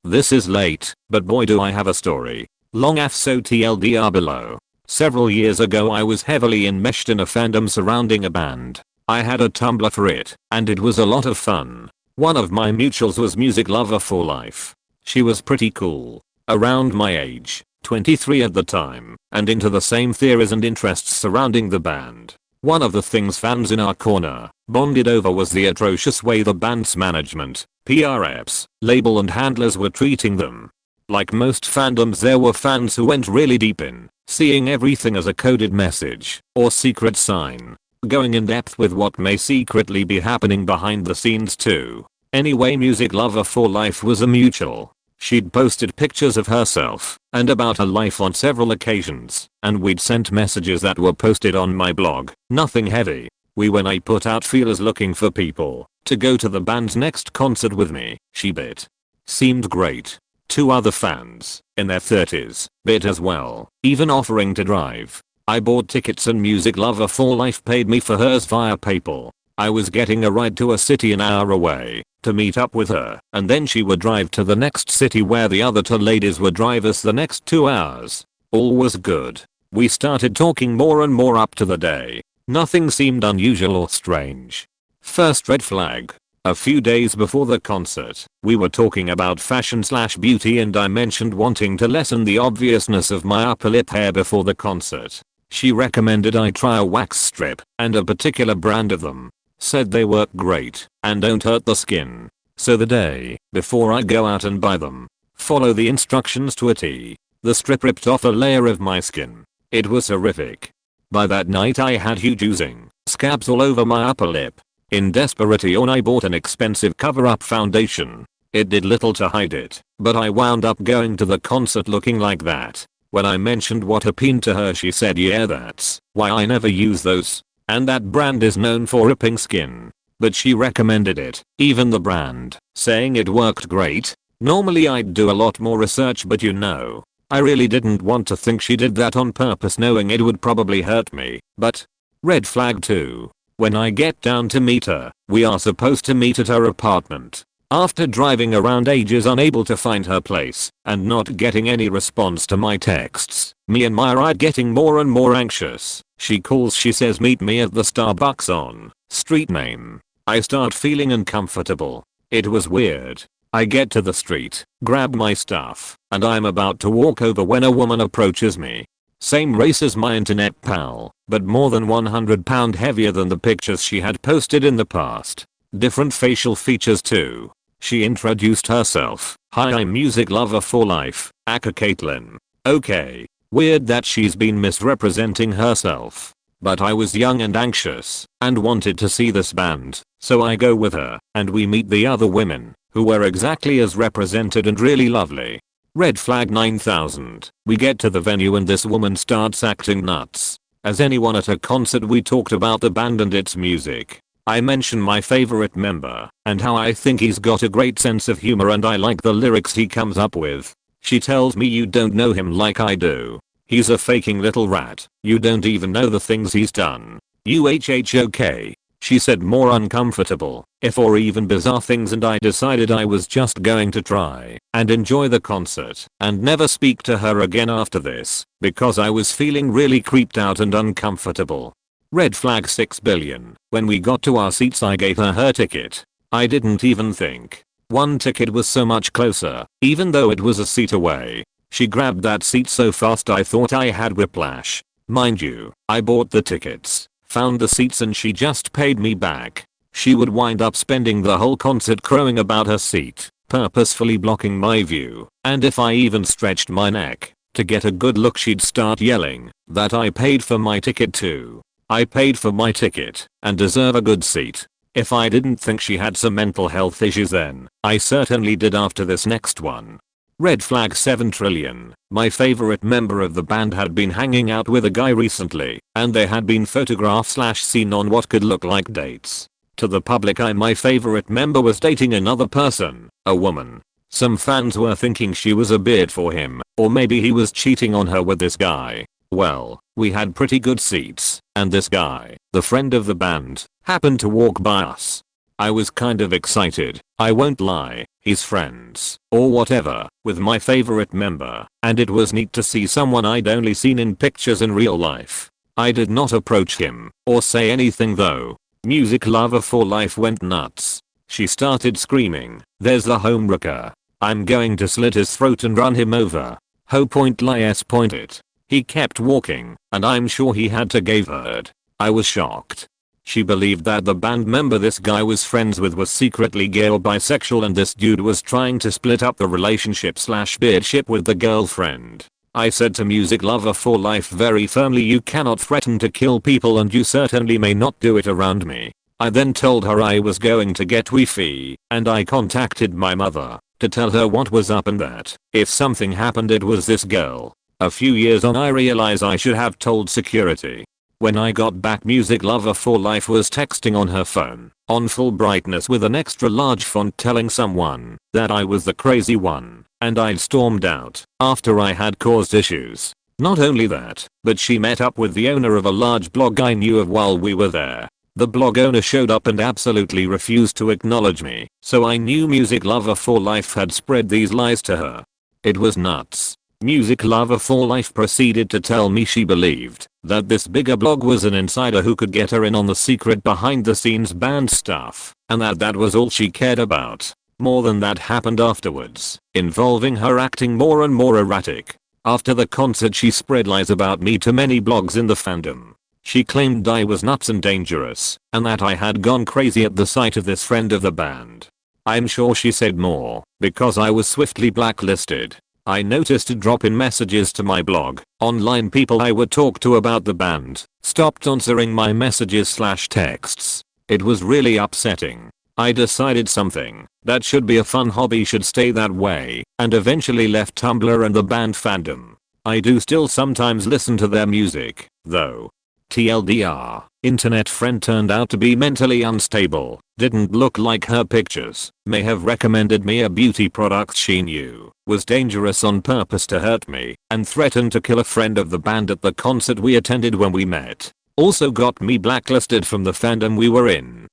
This is late, but boy do I have a story. Long af, so TLDR below. Several years ago I was heavily enmeshed in a fandom surrounding a band. I had a Tumblr for it, and it was a lot of fun. One of my mutuals was Music Lover for Life. She was pretty cool, around my age, 23 at the time, and into the same theories and interests surrounding the band. One of the things fans in our corner bonded over was the atrocious way the band's management, PR reps, label and handlers were treating them. Like most fandoms, there were fans who went really deep in, seeing everything as a coded message or secret sign, going in depth with what may secretly be happening behind the scenes too. Anyway, Music Lover for Life was a mutual. She'd posted pictures of herself and about her life on several occasions, and we'd sent messages that were posted on my blog. Nothing heavy. When I put out feelers looking for people to go to the band's next concert with me, she bit. Seemed great. 2 other fans, in their 30s, bit as well, even offering to drive. I bought tickets and Music Lover for Life paid me for hers via PayPal. I was getting a ride to a city an hour away to meet up with her, and then she would drive to the next city where the other 2 ladies would drive us the next 2 hours. All was good. We started talking more and more up to the day. Nothing seemed unusual or strange. First red flag. A few days before the concert, we were talking about fashion/beauty and I mentioned wanting to lessen the obviousness of my upper lip hair before the concert. She recommended I try a wax strip and a particular brand of them. Said they work great and don't hurt the skin. So the day before I go out and buy them, follow the instructions to a T. The strip ripped off a layer of my skin. It was horrific. By that night I had huge oozing scabs all over my upper lip. In desperation I bought an expensive cover-up foundation. It did little to hide it, but I wound up going to the concert looking like that. When I mentioned what happened to her, she said, yeah, that's why I never use those. And that brand is known for ripping skin. But she recommended it, even the brand, saying it worked great. Normally I'd do a lot more research, but I really didn't want to think she did that on purpose, knowing it would probably hurt me. But red flag 2. When I get down to meet her, we are supposed to meet at her apartment. After driving around ages unable to find her place and not getting any response to my texts, me and my ride getting more and more anxious. She calls, she says meet me at the Starbucks on street name. I start feeling uncomfortable. It was weird. I get to the street, grab my stuff, and I'm about to walk over when a woman approaches me. Same race as my internet pal, but more than 100 pounds heavier than the pictures she had posted in the past. Different facial features too. She introduced herself. Hi, I'm Music Lover for Life, aka Caitlin. Okay. Weird that she's been misrepresenting herself. But I was young and anxious and wanted to see this band, so I go with her and we meet the other women who were exactly as represented and really lovely. Red flag 9000. We get to the venue and this woman starts acting nuts. As anyone at a concert, we talked about the band and its music. I mention my favorite member and how I think he's got a great sense of humor and I like the lyrics he comes up with. She tells me you don't know him like I do. He's a faking little rat. You don't even know the things he's done. Okay. She said more uncomfortable, if or even bizarre things, and I decided I was just going to try and enjoy the concert and never speak to her again after this because I was feeling really creeped out and uncomfortable. Red flag 6 billion. When we got to our seats I gave her ticket. I didn't even think. One ticket was so much closer, even though it was a seat away. She grabbed that seat so fast I thought I had whiplash. Mind you, I bought the tickets, found the seats, and she just paid me back. She would wind up spending the whole concert crowing about her seat, purposefully blocking my view, and if I even stretched my neck to get a good look she'd start yelling that I paid for my ticket too. I paid for my ticket and deserve a good seat. If I didn't think she had some mental health issues, then I certainly did after this next one. Red flag 7 trillion. My favorite member of the band had been hanging out with a guy recently, and they had been photographed/seen on what could look like dates. To the public my favorite member was dating another person, a woman. Some fans were thinking she was a beard for him, or maybe he was cheating on her with this guy. Well, we had pretty good seats, and this guy, the friend of the band, happened to walk by us. I was kind of excited, I won't lie. He's friends, or whatever, with my favorite member, and it was neat to see someone I'd only seen in pictures in real life. I did not approach him, or say anything though. Music Lover for Life went nuts. She started screaming, "There's the homewrecker. I'm going to slit his throat and run him over." Ho point lie s point it. He kept walking, and I'm sure he had to gave her it. I was shocked. She believed that the band member this guy was friends with was secretly gay or bisexual, and this dude was trying to split up the relationship slash beardship with the girlfriend. I said to Music Lover for Life very firmly, you cannot threaten to kill people and you certainly may not do it around me. I then told her I was going to get Wi-Fi, and I contacted my mother to tell her what was up and that if something happened it was this girl. A few years on I realize I should have told security. When I got back, Music Lover for Life was texting on her phone on full brightness with an extra large font telling someone that I was the crazy one and I'd stormed out after I had caused issues. Not only that, but she met up with the owner of a large blog I knew of while we were there. The blog owner showed up and absolutely refused to acknowledge me, so I knew Music Lover for Life had spread these lies to her. It was nuts. Music Lover for Life proceeded to tell me she believed that this bigger blog was an insider who could get her in on the secret behind the scenes band stuff, and that was all she cared about. More than that happened afterwards, involving her acting more and more erratic. After the concert she spread lies about me to many blogs in the fandom. She claimed I was nuts and dangerous, and that I had gone crazy at the sight of this friend of the band. I'm sure she said more, because I was swiftly blacklisted. I noticed a drop in messages to my blog. Online people I would talk to about the band stopped answering my messages / texts. It was really upsetting. I decided something that should be a fun hobby should stay that way, and eventually left Tumblr and the band fandom. I do still sometimes listen to their music, though. TLDR, internet friend turned out to be mentally unstable, didn't look like her pictures, may have recommended me a beauty product she knew was dangerous on purpose to hurt me, and threatened to kill a friend of the band at the concert we attended when we met. Also got me blacklisted from the fandom we were in.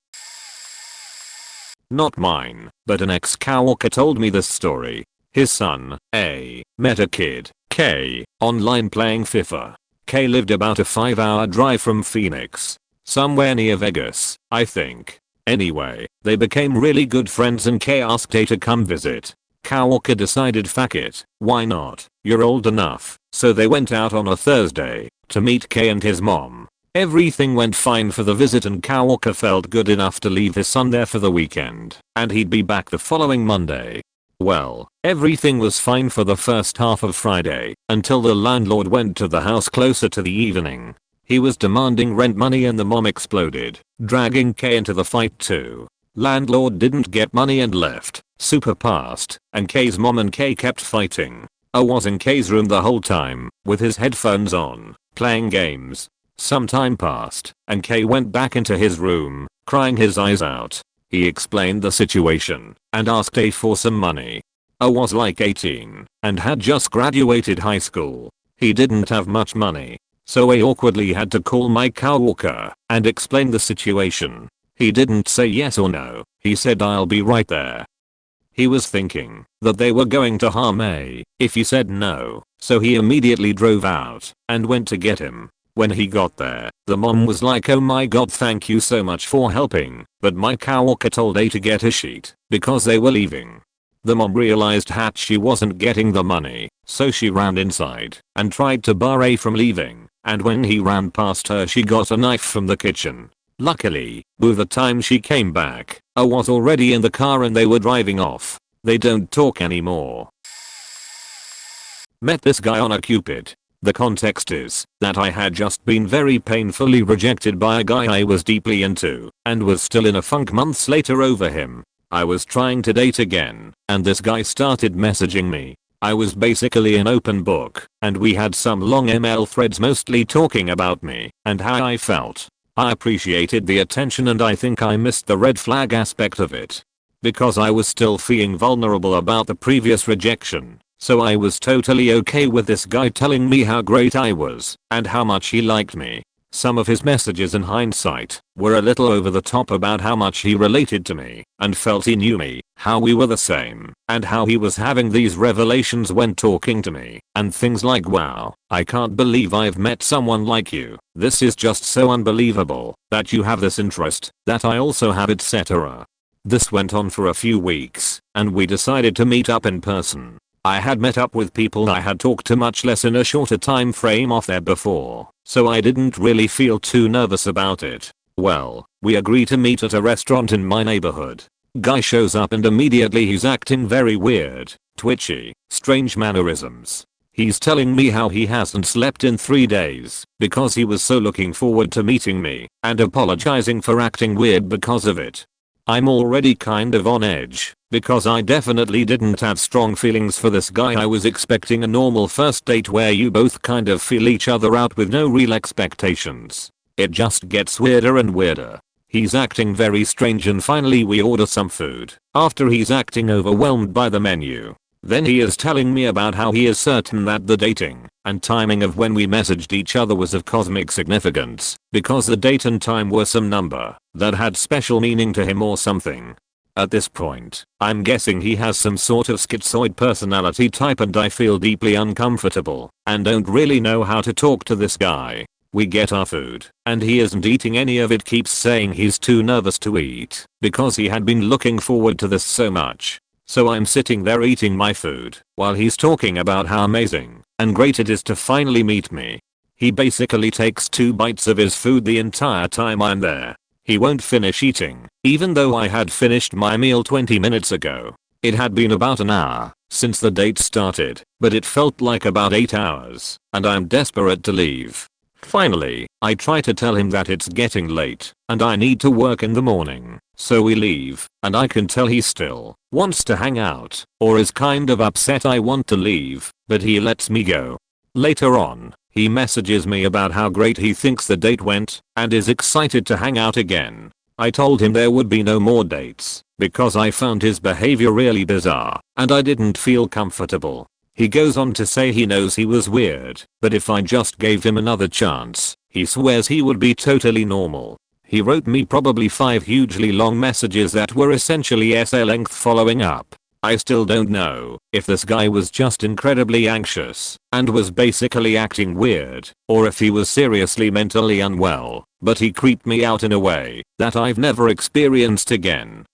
Not mine, but an ex-coworker told me this story. His son, A, met a kid, K, online playing FIFA. K lived about a 5-hour drive from Phoenix. Somewhere near Vegas, I think. Anyway, they became really good friends and K asked A to come visit. Coworker decided fuck it, why not, you're old enough. So they went out on a Thursday to meet K and his mom. Everything went fine for the visit and Coworker felt good enough to leave his son there for the weekend, and he'd be back the following Monday. Well, everything was fine for the first half of Friday, until the landlord went to the house closer to the evening. He was demanding rent money and the mom exploded, dragging K into the fight too. Landlord didn't get money and left, super pissed, and K's mom and K kept fighting. I was in K's room the whole time, with his headphones on, playing games. Some time passed, and K went back into his room, crying his eyes out. He explained the situation, and asked A for some money. I was like 18, and had just graduated high school. He didn't have much money, so I awkwardly had to call my coworker, and explain the situation. He didn't say yes or no, he said I'll be right there. He was thinking that they were going to harm A if he said no, so he immediately drove out, and went to get him. When he got there, the mom was like, oh my god, thank you so much for helping, but my coworker told A to get a sheet, because they were leaving. The mom realized that she wasn't getting the money, so she ran inside, and tried to bar A from leaving, and when he ran past her she got a knife from the kitchen. Luckily, by the time she came back, I was already in the car and they were driving off. They don't talk anymore. Met this guy on a Cupid. The context is that I had just been very painfully rejected by a guy I was deeply into, and was still in a funk months later over him. I was trying to date again, and this guy started messaging me. I was basically an open book, and we had some long ML threads mostly talking about me and how I felt. I appreciated the attention and I think I missed the red flag aspect of it. Because I was still feeling vulnerable about the previous rejection. So I was totally okay with this guy telling me how great I was and how much he liked me. Some of his messages in hindsight were a little over the top about how much he related to me and felt he knew me, how we were the same, and how he was having these revelations when talking to me, and things like, wow, I can't believe I've met someone like you. This is just so unbelievable that you have this interest, that I also have, etc. This went on for a few weeks, and we decided to meet up in person. I had met up with people I had talked to much less in a shorter time frame off there before, so I didn't really feel too nervous about it. Well, we agree to meet at a restaurant in my neighborhood. Guy shows up and immediately he's acting very weird, twitchy, strange mannerisms. He's telling me how he hasn't slept in 3 days because he was so looking forward to meeting me and apologizing for acting weird because of it. I'm already kind of on edge because I definitely didn't have strong feelings for this guy. I was expecting a normal first date where you both kind of feel each other out with no real expectations. It just gets weirder and weirder. He's acting very strange and finally we order some food after he's acting overwhelmed by the menu. Then he is telling me about how he is certain that the dating and timing of when we messaged each other was of cosmic significance because the date and time were some number that had special meaning to him or something. At this point, I'm guessing he has some sort of schizoid personality type and I feel deeply uncomfortable and don't really know how to talk to this guy. We get our food and he isn't eating any of it, keeps saying he's too nervous to eat because he had been looking forward to this so much. So I'm sitting there eating my food while he's talking about how amazing and great it is to finally meet me. He basically takes 2 bites of his food the entire time I'm there. He won't finish eating, even though I had finished my meal 20 minutes ago. It had been about an hour since the date started, but it felt like about 8 hours, and I'm desperate to leave. Finally, I try to tell him that it's getting late and I need to work in the morning, so we leave, and I can tell he still wants to hang out or is kind of upset I want to leave, but he lets me go. Later on, he messages me about how great he thinks the date went and is excited to hang out again. I told him there would be no more dates because I found his behavior really bizarre and I didn't feel comfortable. He goes on to say he knows he was weird, but if I just gave him another chance, he swears he would be totally normal. He wrote me probably 5 hugely long messages that were essentially essay length following up. I still don't know if this guy was just incredibly anxious and was basically acting weird, or if he was seriously mentally unwell, but he creeped me out in a way that I've never experienced again.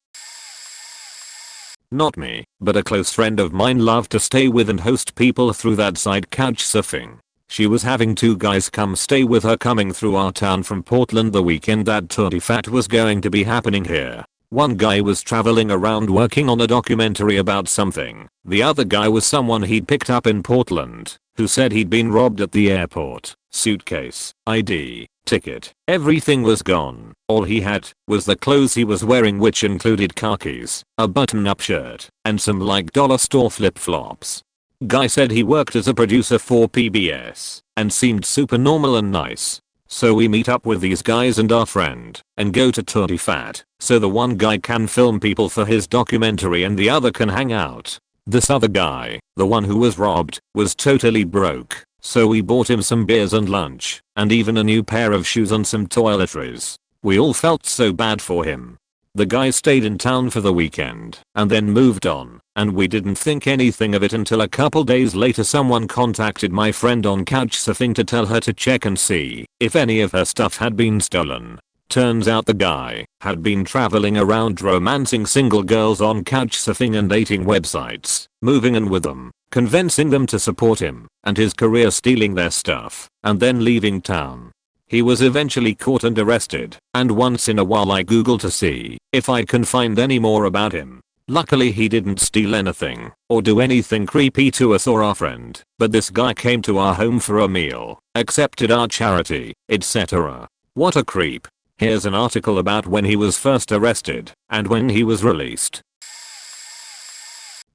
Not me, but a close friend of mine loved to stay with and host people through that site couchsurfing. She was having 2 guys come stay with her coming through our town from Portland the weekend that TurdyFat was going to be happening here. One guy was traveling around working on a documentary about something. The other guy was someone he'd picked up in Portland, who said he'd been robbed at the airport. Suitcase, ID, ticket, everything was gone. All he had was the clothes he was wearing, which included khakis, a button-up shirt, and some like dollar store flip-flops. Guy said he worked as a producer for PBS and seemed super normal and nice. So we meet up with these guys and our friend and go to TurdyFat so the one guy can film people for his documentary and the other can hang out. This other guy, the one who was robbed, was totally broke, so we bought him some beers and lunch and even a new pair of shoes and some toiletries. We all felt so bad for him. The guy stayed in town for the weekend and then moved on, and we didn't think anything of it until a couple days later someone contacted my friend on couchsurfing to tell her to check and see if any of her stuff had been stolen. Turns out the guy had been traveling around romancing single girls on couchsurfing and dating websites, moving in with them, convincing them to support him and his career, stealing their stuff, and then leaving town. He was eventually caught and arrested, and once in a while I Google to see if I can find any more about him. Luckily he didn't steal anything or do anything creepy to us or our friend, but this guy came to our home for a meal, accepted our charity, etc. What a creep. Here's an article about when he was first arrested and when he was released.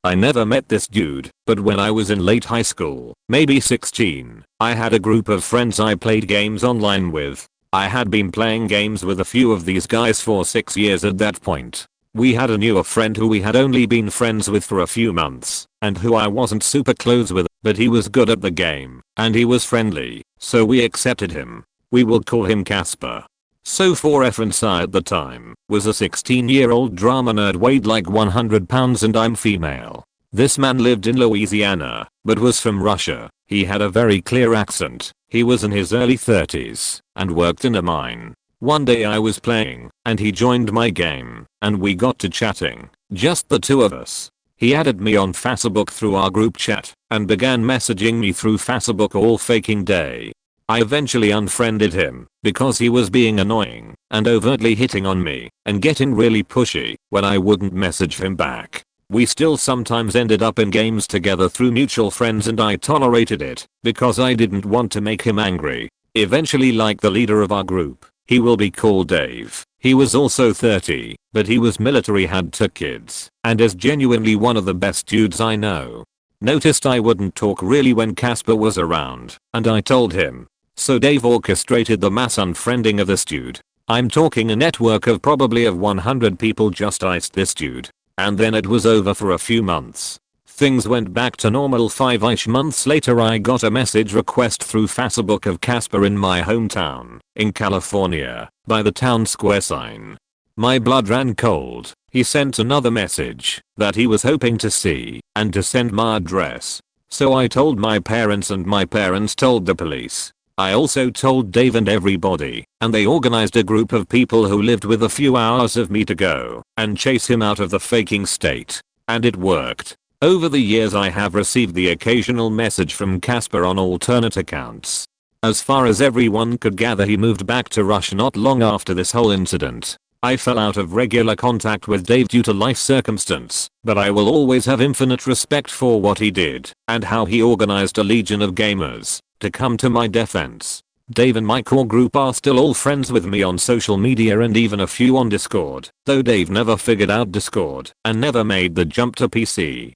I never met this dude, but when I was in late high school, maybe 16, I had a group of friends I played games online with. I had been playing games with a few of these guys for 6 years at that point. We had a newer friend who we had only been friends with for a few months, and who I wasn't super close with, but he was good at the game, and he was friendly, so we accepted him. We will call him Casper. So for reference, I at the time was a 16-year-old drama nerd, weighed like 100 pounds, and I'm female. This man lived in Louisiana, but was from Russia. He had a very clear accent. He was in his early 30s and worked in a mine. One day I was playing and he joined my game and we got to chatting, just the 2 of us. He added me on Facebook through our group chat and began messaging me through Facebook all faking day. I eventually unfriended him because he was being annoying and overtly hitting on me and getting really pushy when I wouldn't message him back. We still sometimes ended up in games together through mutual friends and I tolerated it because I didn't want to make him angry. Eventually, like the leader of our group, he will be called Dave. He was also 30, but he was military, had 2 kids, and is genuinely one of the best dudes I know. Noticed I wouldn't talk really when Casper was around, and I told him. So Dave orchestrated the mass unfriending of this dude. I'm talking a network of probably 100 people just iced this dude. And then it was over for a few months. Things went back to normal 5-ish months later. I got a message request through Facebook of Casper in my hometown, in California, by the town square sign. My blood ran cold. He sent another message that he was hoping to see and to send my address. So I told my parents and my parents told the police. I also told Dave and everybody, and they organized a group of people who lived with a few hours of me to go and chase him out of the faking state. And it worked. Over the years I have received the occasional message from Casper on alternate accounts. As far as everyone could gather, he moved back to Russia not long after this whole incident. I fell out of regular contact with Dave due to life circumstance, but I will always have infinite respect for what he did and how he organized a legion of gamers to come to my defense. Dave and my core group are still all friends with me on social media and even a few on Discord, though Dave never figured out Discord and never made the jump to PC.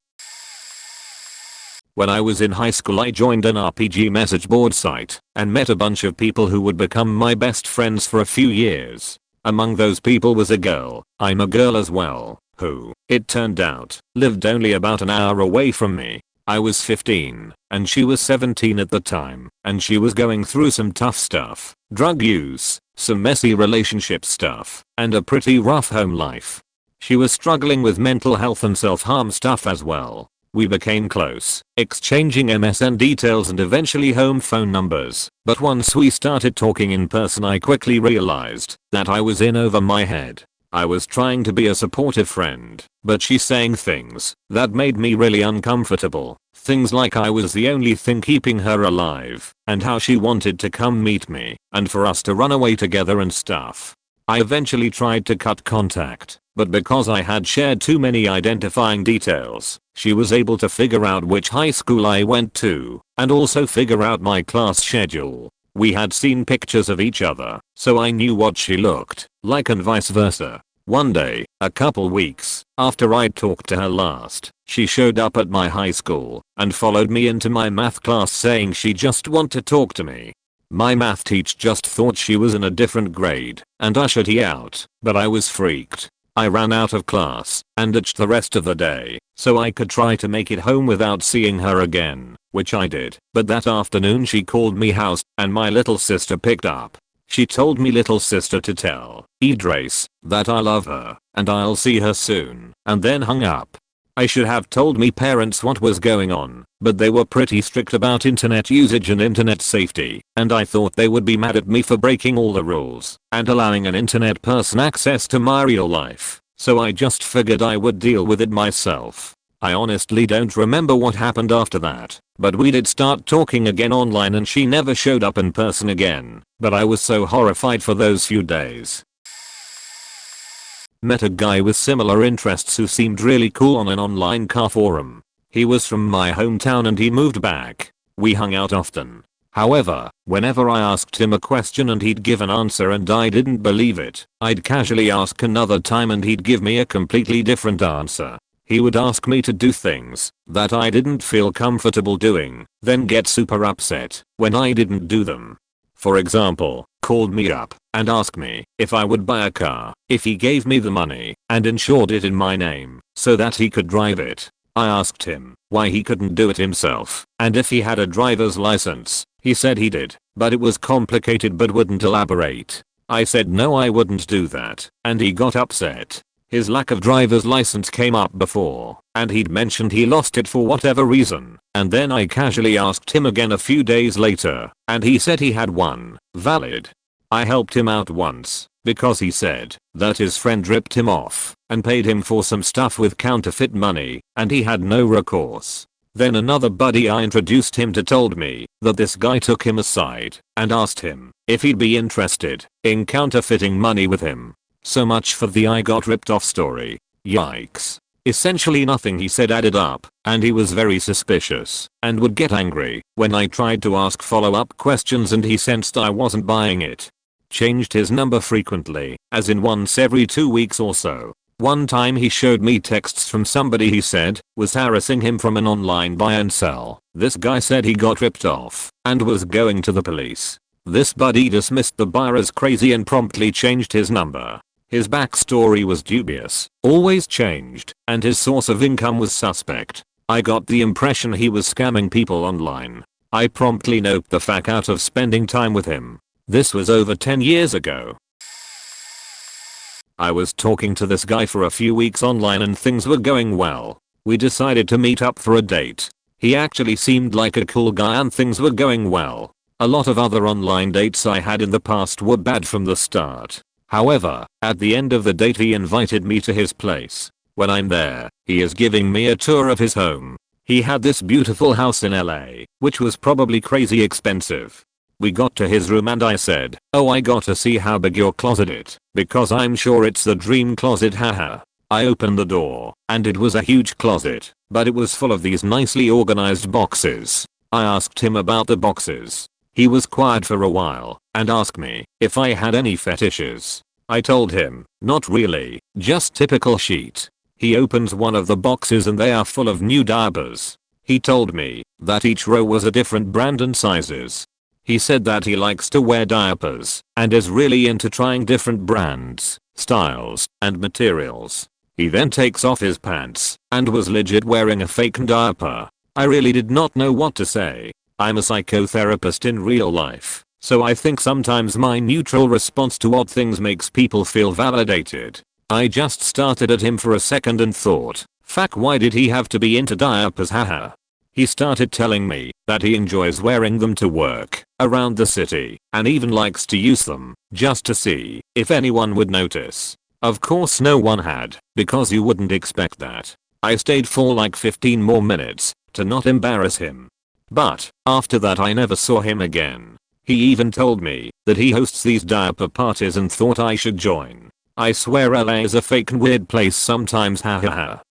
When I was in high school, I joined an RPG message board site and met a bunch of people who would become my best friends for a few years. Among those people was a girl, I'm a girl as well, who, it turned out, lived only about an hour away from me. I was 15 and she was 17 at the time, and she was going through some tough stuff, drug use, some messy relationship stuff, and a pretty rough home life. She was struggling with mental health and self-harm stuff as well. We became close, exchanging MSN details and eventually home phone numbers, but once we started talking in person I quickly realized that I was in over my head. I was trying to be a supportive friend, but she's saying things that made me really uncomfortable. Things like I was the only thing keeping her alive, and how she wanted to come meet me, and for us to run away together and stuff. I eventually tried to cut contact, but because I had shared too many identifying details, she was able to figure out which high school I went to, and also figure out my class schedule. We had seen pictures of each other, so I knew what she looked like and vice versa. One day, a couple weeks after I'd talked to her last, she showed up at my high school and followed me into my math class saying she just wanted to talk to me. My math teacher just thought she was in a different grade and ushered her out, but I was freaked. I ran out of class and ditched the rest of the day so I could try to make it home without seeing her again, which I did. But that afternoon she called me house and my little sister picked up. She told me little sister to tell Idris that I love her and I'll see her soon, and then hung up. I should have told me parents what was going on, but they were pretty strict about internet usage and internet safety, and I thought they would be mad at me for breaking all the rules and allowing an internet person access to my real life, so I just figured I would deal with it myself. I honestly don't remember what happened after that, but we did start talking again online and she never showed up in person again, but I was so horrified for those few days. Met a guy with similar interests who seemed really cool on an online car forum. He was from my hometown and he moved back. We hung out often. However, whenever I asked him a question and he'd give an answer and I didn't believe it, I'd casually ask another time and he'd give me a completely different answer. He would ask me to do things that I didn't feel comfortable doing, then get super upset when I didn't do them. For example, called me up and asked me if I would buy a car if he gave me the money and insured it in my name so that he could drive it. I asked him why he couldn't do it himself and if he had a driver's license. He said he did, but it was complicated but wouldn't elaborate. I said no, I wouldn't do that, and he got upset. His lack of driver's license came up before, and he'd mentioned he lost it for whatever reason, and then I casually asked him again a few days later, and he said he had one, valid. I helped him out once because he said that his friend ripped him off and paid him for some stuff with counterfeit money and he had no recourse. Then another buddy I introduced him to told me that this guy took him aside and asked him if he'd be interested in counterfeiting money with him. So much for the I got ripped off story. Yikes. Essentially nothing he said added up, and he was very suspicious and would get angry when I tried to ask follow-up questions and he sensed I wasn't buying it. Changed his number frequently, as in once every 2 weeks or so. One time he showed me texts from somebody he said was harassing him from an online buy and sell. This guy said he got ripped off and was going to the police. This buddy dismissed the buyer as crazy and promptly changed his number. His backstory was dubious, always changed, and his source of income was suspect. I got the impression he was scamming people online. I promptly noped the fuck out of spending time with him. This was over 10 years ago. I was talking to this guy for a few weeks online and things were going well. We decided to meet up for a date. He actually seemed like a cool guy and things were going well. A lot of other online dates I had in the past were bad from the start. However, at the end of the date he invited me to his place. When I'm there, he is giving me a tour of his home. He had this beautiful house in LA, which was probably crazy expensive. We got to his room and I said, "Oh, I gotta see how big your closet is, because I'm sure it's the dream closet, haha." I opened the door, and it was a huge closet, but it was full of these nicely organized boxes. I asked him about the boxes. He was quiet for a while, and asked me if I had any fetishes. I told him, not really, just typical shit. He opens one of the boxes and they are full of new diapers. He told me that each row was a different brand and sizes. He said that he likes to wear diapers and is really into trying different brands, styles, and materials. He then takes off his pants and was legit wearing a fake diaper. I really did not know what to say. I'm a psychotherapist in real life, so I think sometimes my neutral response to odd things makes people feel validated. I just started at him for a second and thought, fuck, why did he have to be into diapers, haha. He started telling me that he enjoys wearing them to work, around the city, and even likes to use them, just to see if anyone would notice. Of course no one had, because you wouldn't expect that. I stayed for like 15 more minutes, to not embarrass him. But, after that I never saw him again. He even told me that he hosts these diaper parties and thought I should join. I swear LA is a fake and weird place sometimes, hahaha.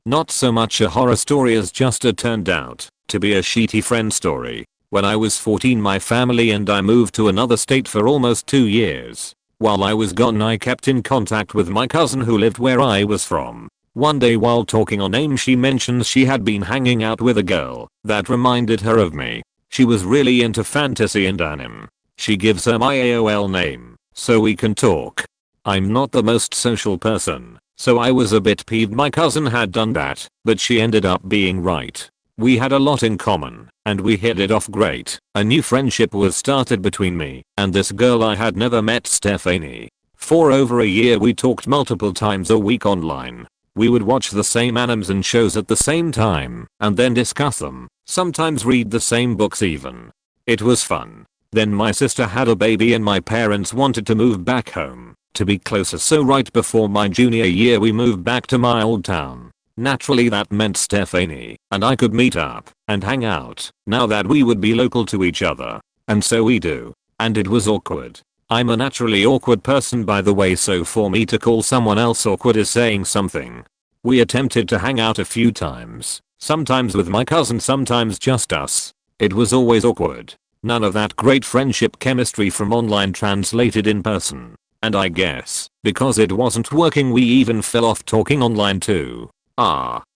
Not so much a horror story as just it turned out to be a shitty friend story. When I was 14 my family and I moved to another state for almost 2 years. While I was gone I kept in contact with my cousin who lived where I was from. One day while talking on AIM she mentions she had been hanging out with a girl that reminded her of me. She was really into fantasy and anime. She gives her my AOL name so we can talk. I'm not the most social person, so I was a bit peeved my cousin had done that, but she ended up being right. We had a lot in common, and we hit it off great. A new friendship was started between me and this girl I had never met, Stephanie. For over a year we talked multiple times a week online. We would watch the same animes and shows at the same time, and then discuss them, sometimes read the same books even. It was fun. Then my sister had a baby and my parents wanted to move back home to be closer, so right before my junior year we moved back to my old town. Naturally that meant Stephanie and I could meet up and hang out now that we would be local to each other. And so we do. And it was awkward. I'm a naturally awkward person by the way, so for me to call someone else awkward is saying something. We attempted to hang out a few times, sometimes with my cousin, sometimes just us. It was always awkward. None of that great friendship chemistry from online translated in person. And I guess, because it wasn't working we even fell off talking online too.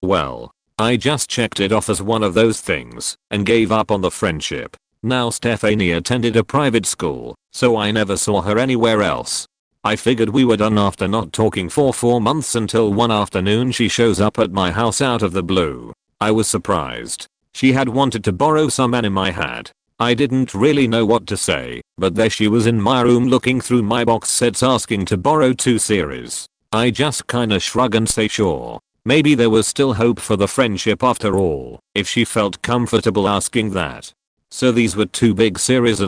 Well, I just checked it off as one of those things and gave up on the friendship. Now Stephanie attended a private school, so I never saw her anywhere else. I figured we were done after not talking for 4 months until one afternoon she shows up at my house out of the blue. I was surprised. She had wanted to borrow some anime I had. I didn't really know what to say, but there she was in my room looking through my box sets asking to borrow 2 series. I just kinda shrug and say sure. Maybe there was still hope for the friendship after all, if she felt comfortable asking that. So these were two big series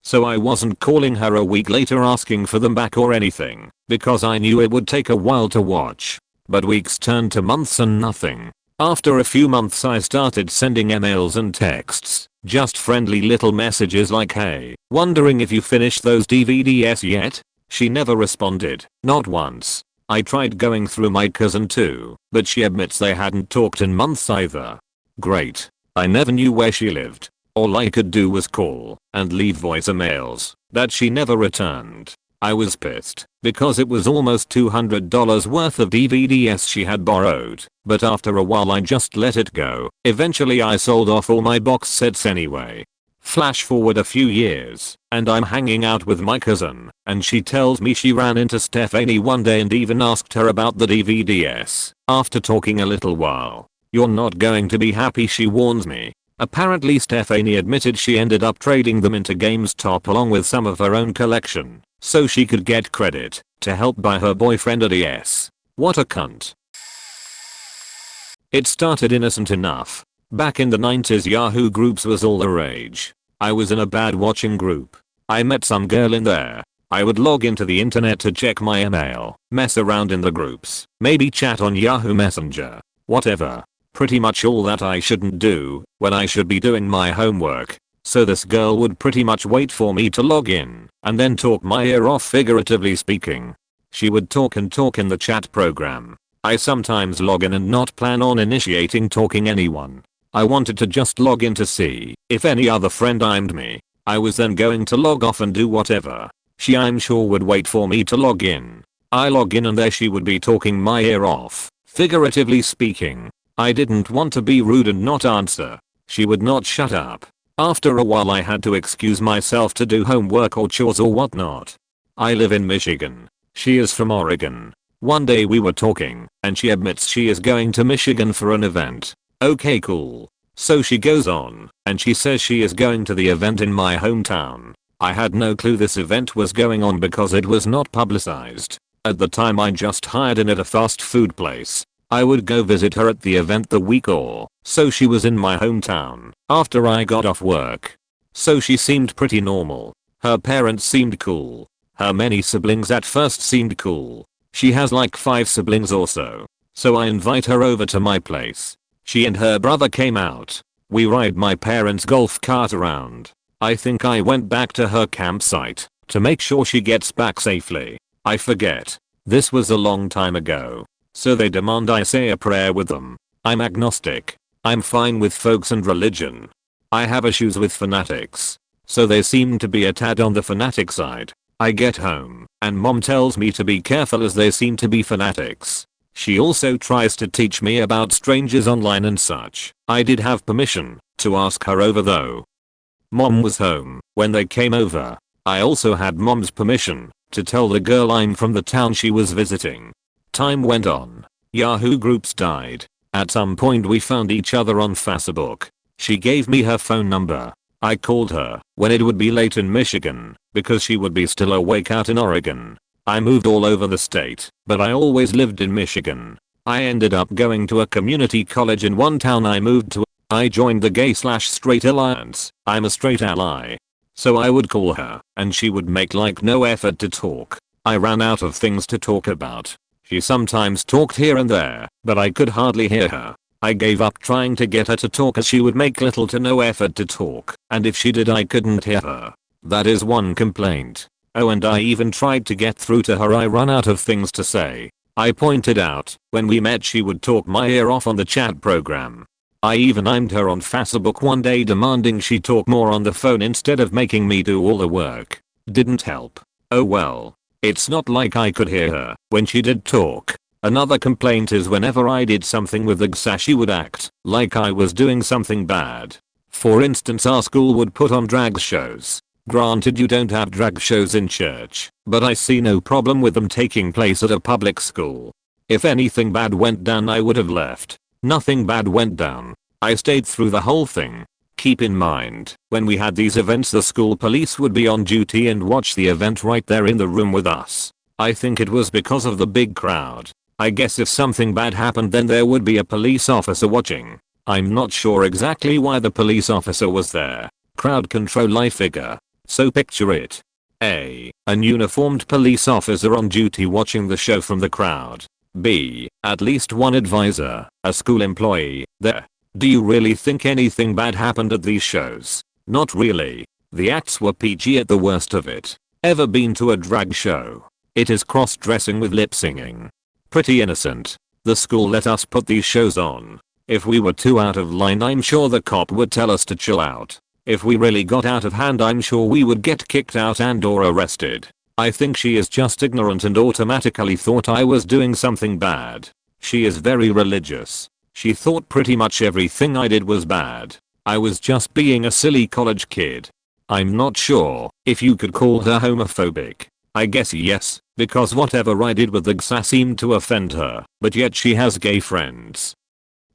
so I wasn't calling her a week later asking for them back or anything because I knew it would take a while to watch. But weeks turned to months and nothing. After a few months I started sending emails and texts, just friendly little messages like hey, wondering if you finished those DVDs yet? She never responded, not once. I tried going through my cousin too, but she admits they hadn't talked in months either. Great. I never knew where she lived. All I could do was call and leave voicemails that she never returned. I was pissed because it was almost $200 worth of DVDs she had borrowed, but after a while I just let it go. Eventually I sold off all my box sets anyway. Flash forward a few years, and I'm hanging out with my cousin, and she tells me she ran into Stephanie one day and even asked her about the DVDs. After talking a little while, "You're not going to be happy," she warns me. Apparently Stephanie admitted she ended up trading them into GameStop along with some of her own collection, so she could get credit to help buy her boyfriend a DS. What a cunt. It started innocent enough. Back in the 90s Yahoo groups was all the rage. I was in a bad watching group. I met some girl in there. I would log into the internet to check my email, mess around in the groups, maybe chat on Yahoo Messenger, whatever. Pretty much all that I shouldn't do when I should be doing my homework. So this girl would pretty much wait for me to log in and then talk my ear off, figuratively speaking. She would talk and talk in the chat program. I sometimes log in and not plan on initiating talking anyone. I wanted to just log in to see if any other friend IM'd me. I was then going to log off and do whatever. She, I'm sure, would wait for me to log in. I log in and there she would be talking my ear off, figuratively speaking. I didn't want to be rude and not answer. She would not shut up. After a while I had to excuse myself to do homework or chores or whatnot. I live in Michigan. She is from Oregon. One day we were talking and she admits she is going to Michigan for an event. Okay, cool. So she goes on and she says she is going to the event in my hometown. I had no clue this event was going on because it was not publicized. At the time I just hired in at a fast food place. I would go visit her at the event the week or so she was in my hometown after I got off work. So she seemed pretty normal. Her parents seemed cool. Her many siblings at first seemed cool. She has like 5 siblings or so. So I invite her over to my place. She and her brother came out. We ride my parents' golf cart around. I think I went back to her campsite to make sure she gets back safely. I forget. This was a long time ago. So they demand I say a prayer with them. I'm agnostic. I'm fine with folks and religion. I have issues with fanatics. So they seem to be a tad on the fanatic side. I get home and mom tells me to be careful as they seem to be fanatics. She also tries to teach me about strangers online and such. I did have permission to ask her over though. Mom was home when they came over. I also had mom's permission to tell the girl I'm from the town she was visiting. Time went on. Yahoo groups died. At some point we found each other on Facebook. She gave me her phone number. I called her when it would be late in Michigan because she would be still awake out in Oregon. I moved all over the state, but I always lived in Michigan. I ended up going to a community college in one town I moved to. I joined the Gay/Straight Alliance. I'm a straight ally. So I would call her and she would make like no effort to talk. I ran out of things to talk about. She sometimes talked here and there, but I could hardly hear her. I gave up trying to get her to talk as she would make little to no effort to talk, and if she did I couldn't hear her. That is one complaint. Oh, and I even tried to get through to her. I ran out of things to say. I pointed out when we met she would talk my ear off on the chat program. I even IM'd her on Facebook one day demanding she talk more on the phone instead of making me do all the work. Didn't help. Oh well. It's not like I could hear her when she did talk. Another complaint is whenever I did something with the GSA she would act like I was doing something bad. For instance, our school would put on drag shows. Granted, you don't have drag shows in church, but I see no problem with them taking place at a public school. If anything bad went down I would have left. Nothing bad went down. I stayed through the whole thing. Keep in mind, when we had these events the school police would be on duty and watch the event right there in the room with us. I think it was because of the big crowd. I guess if something bad happened then there would be a police officer watching. I'm not sure exactly why the police officer was there. crowd control I figure. So picture it. A. An uniformed police officer on duty watching the show from the crowd. B. At least one advisor, a school employee, there. Do you really think anything bad happened at these shows? Not really. The acts were PG at the worst of it. Ever been to a drag show? It is cross-dressing with lip singing. Pretty innocent. The school let us put these shows on. If we were too out of line, I'm sure the cop would tell us to chill out. If we really got out of hand, I'm sure we would get kicked out and or arrested. I think she is just ignorant and automatically thought I was doing something bad. She is very religious. She thought pretty much everything I did was bad. I was just being a silly college kid. I'm not sure if you could call her homophobic. I guess yes, because whatever I did with the GSA seemed to offend her, but yet she has gay friends.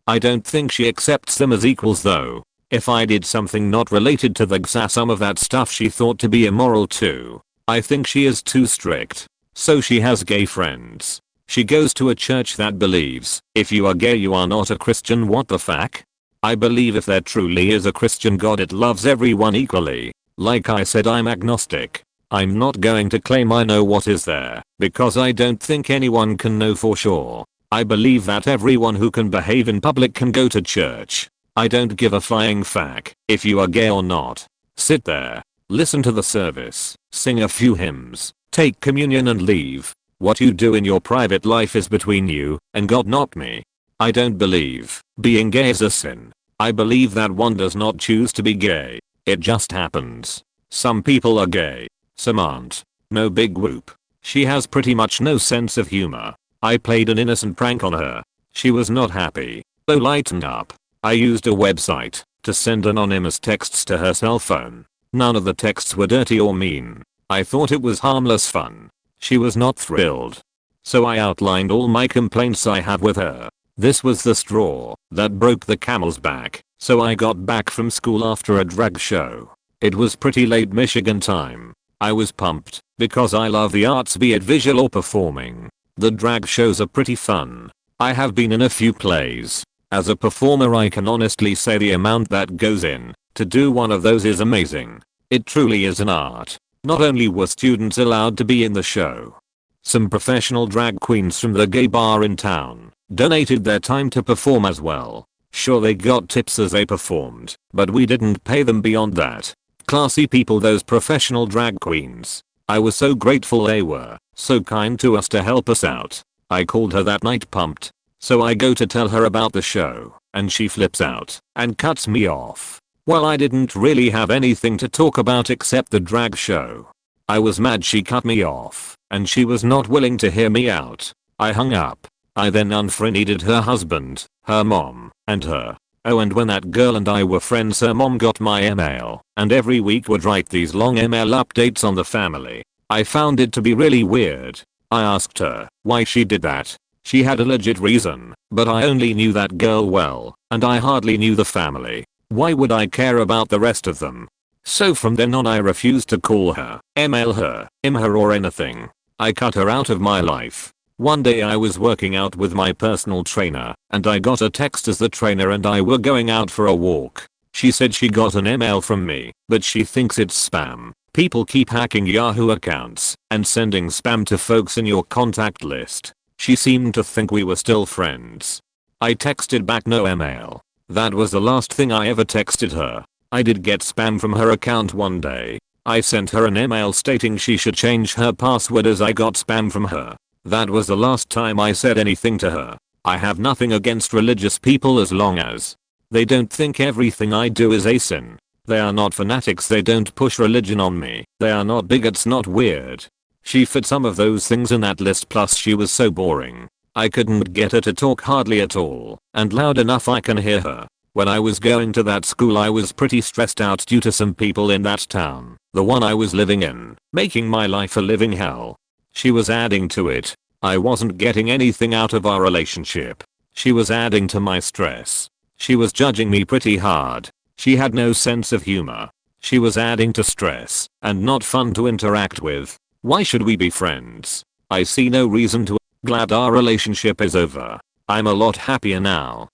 I don't think she accepts them as equals though. If I did something not related to the GSA, some of that stuff she thought to be immoral too. I think she is too strict. So she has gay friends. She goes to a church that believes, if you are gay you are not a Christian. What the fuck? I believe if there truly is a Christian God, it loves everyone equally. Like I said, I'm agnostic. I'm not going to claim I know what is there, because I don't think anyone can know for sure. I believe that everyone who can behave in public can go to church. I don't give a flying fuck if you are gay or not. Sit there, listen to the service, sing a few hymns, take communion and leave. What you do in your private life is between you and God, not me. I don't believe being gay is a sin. I believe that one does not choose to be gay. It just happens. Some people are gay, some aren't. No big whoop. She has pretty much no sense of humor. I played an innocent prank on her. She was not happy. Oh, lighten up. I used a website to send anonymous texts to her cell phone. None of the texts were dirty or mean. I thought it was harmless fun. She was not thrilled. So I outlined all my complaints I have with her. This was the straw that broke the camel's back. So I got back from school after a drag show. It was pretty late Michigan time. I was pumped because I love the arts, be it visual or performing. The drag shows are pretty fun. I have been in a few plays. As a performer, I can honestly say the amount that goes in to do one of those is amazing. It truly is an art. Not only were students allowed to be in the show, some professional drag queens from the gay bar in town donated their time to perform as well. Sure, they got tips as they performed, but we didn't pay them beyond that. Classy people, those professional drag queens. I was so grateful they were so kind to us to help us out. I called her that night pumped. So I go to tell her about the show, and she flips out and cuts me off. Well, I didn't really have anything to talk about except the drag show. I was mad she cut me off, and she was not willing to hear me out. I hung up. I then unfriended her husband, her mom, and her. Oh, and when that girl and I were friends, her mom got my email, and every week would write these long email updates on the family. I found it to be really weird. I asked her why she did that. She had a legit reason, but I only knew that girl well, and I hardly knew the family. Why would I care about the rest of them? So from then on I refused to call her, email her, im her or anything. I cut her out of my life. One day I was working out with my personal trainer, and I got a text as the trainer and I were going out for a walk. She said she got an email from me, but she thinks it's spam. People keep hacking Yahoo accounts and sending spam to folks in your contact list. She seemed to think we were still friends. I texted back, no email. That was the last thing I ever texted her. I did get spam from her account one day. I sent her an email stating she should change her password as I got spam from her. That was the last time I said anything to her. I have nothing against religious people as long as they don't think everything I do is a sin. They are not fanatics, they don't push religion on me. They are not bigots, not weird. She fit some of those things in that list, plus she was so boring. I couldn't get her to talk hardly at all, and loud enough I can hear her. When I was going to that school I was pretty stressed out due to some people in that town, the one I was living in, making my life a living hell. She was adding to it. I wasn't getting anything out of our relationship. She was adding to my stress. She was judging me pretty hard. She had no sense of humor. She was adding to stress and not fun to interact with. Why should we be friends? I see no reason to. Glad our relationship is over. I'm a lot happier now.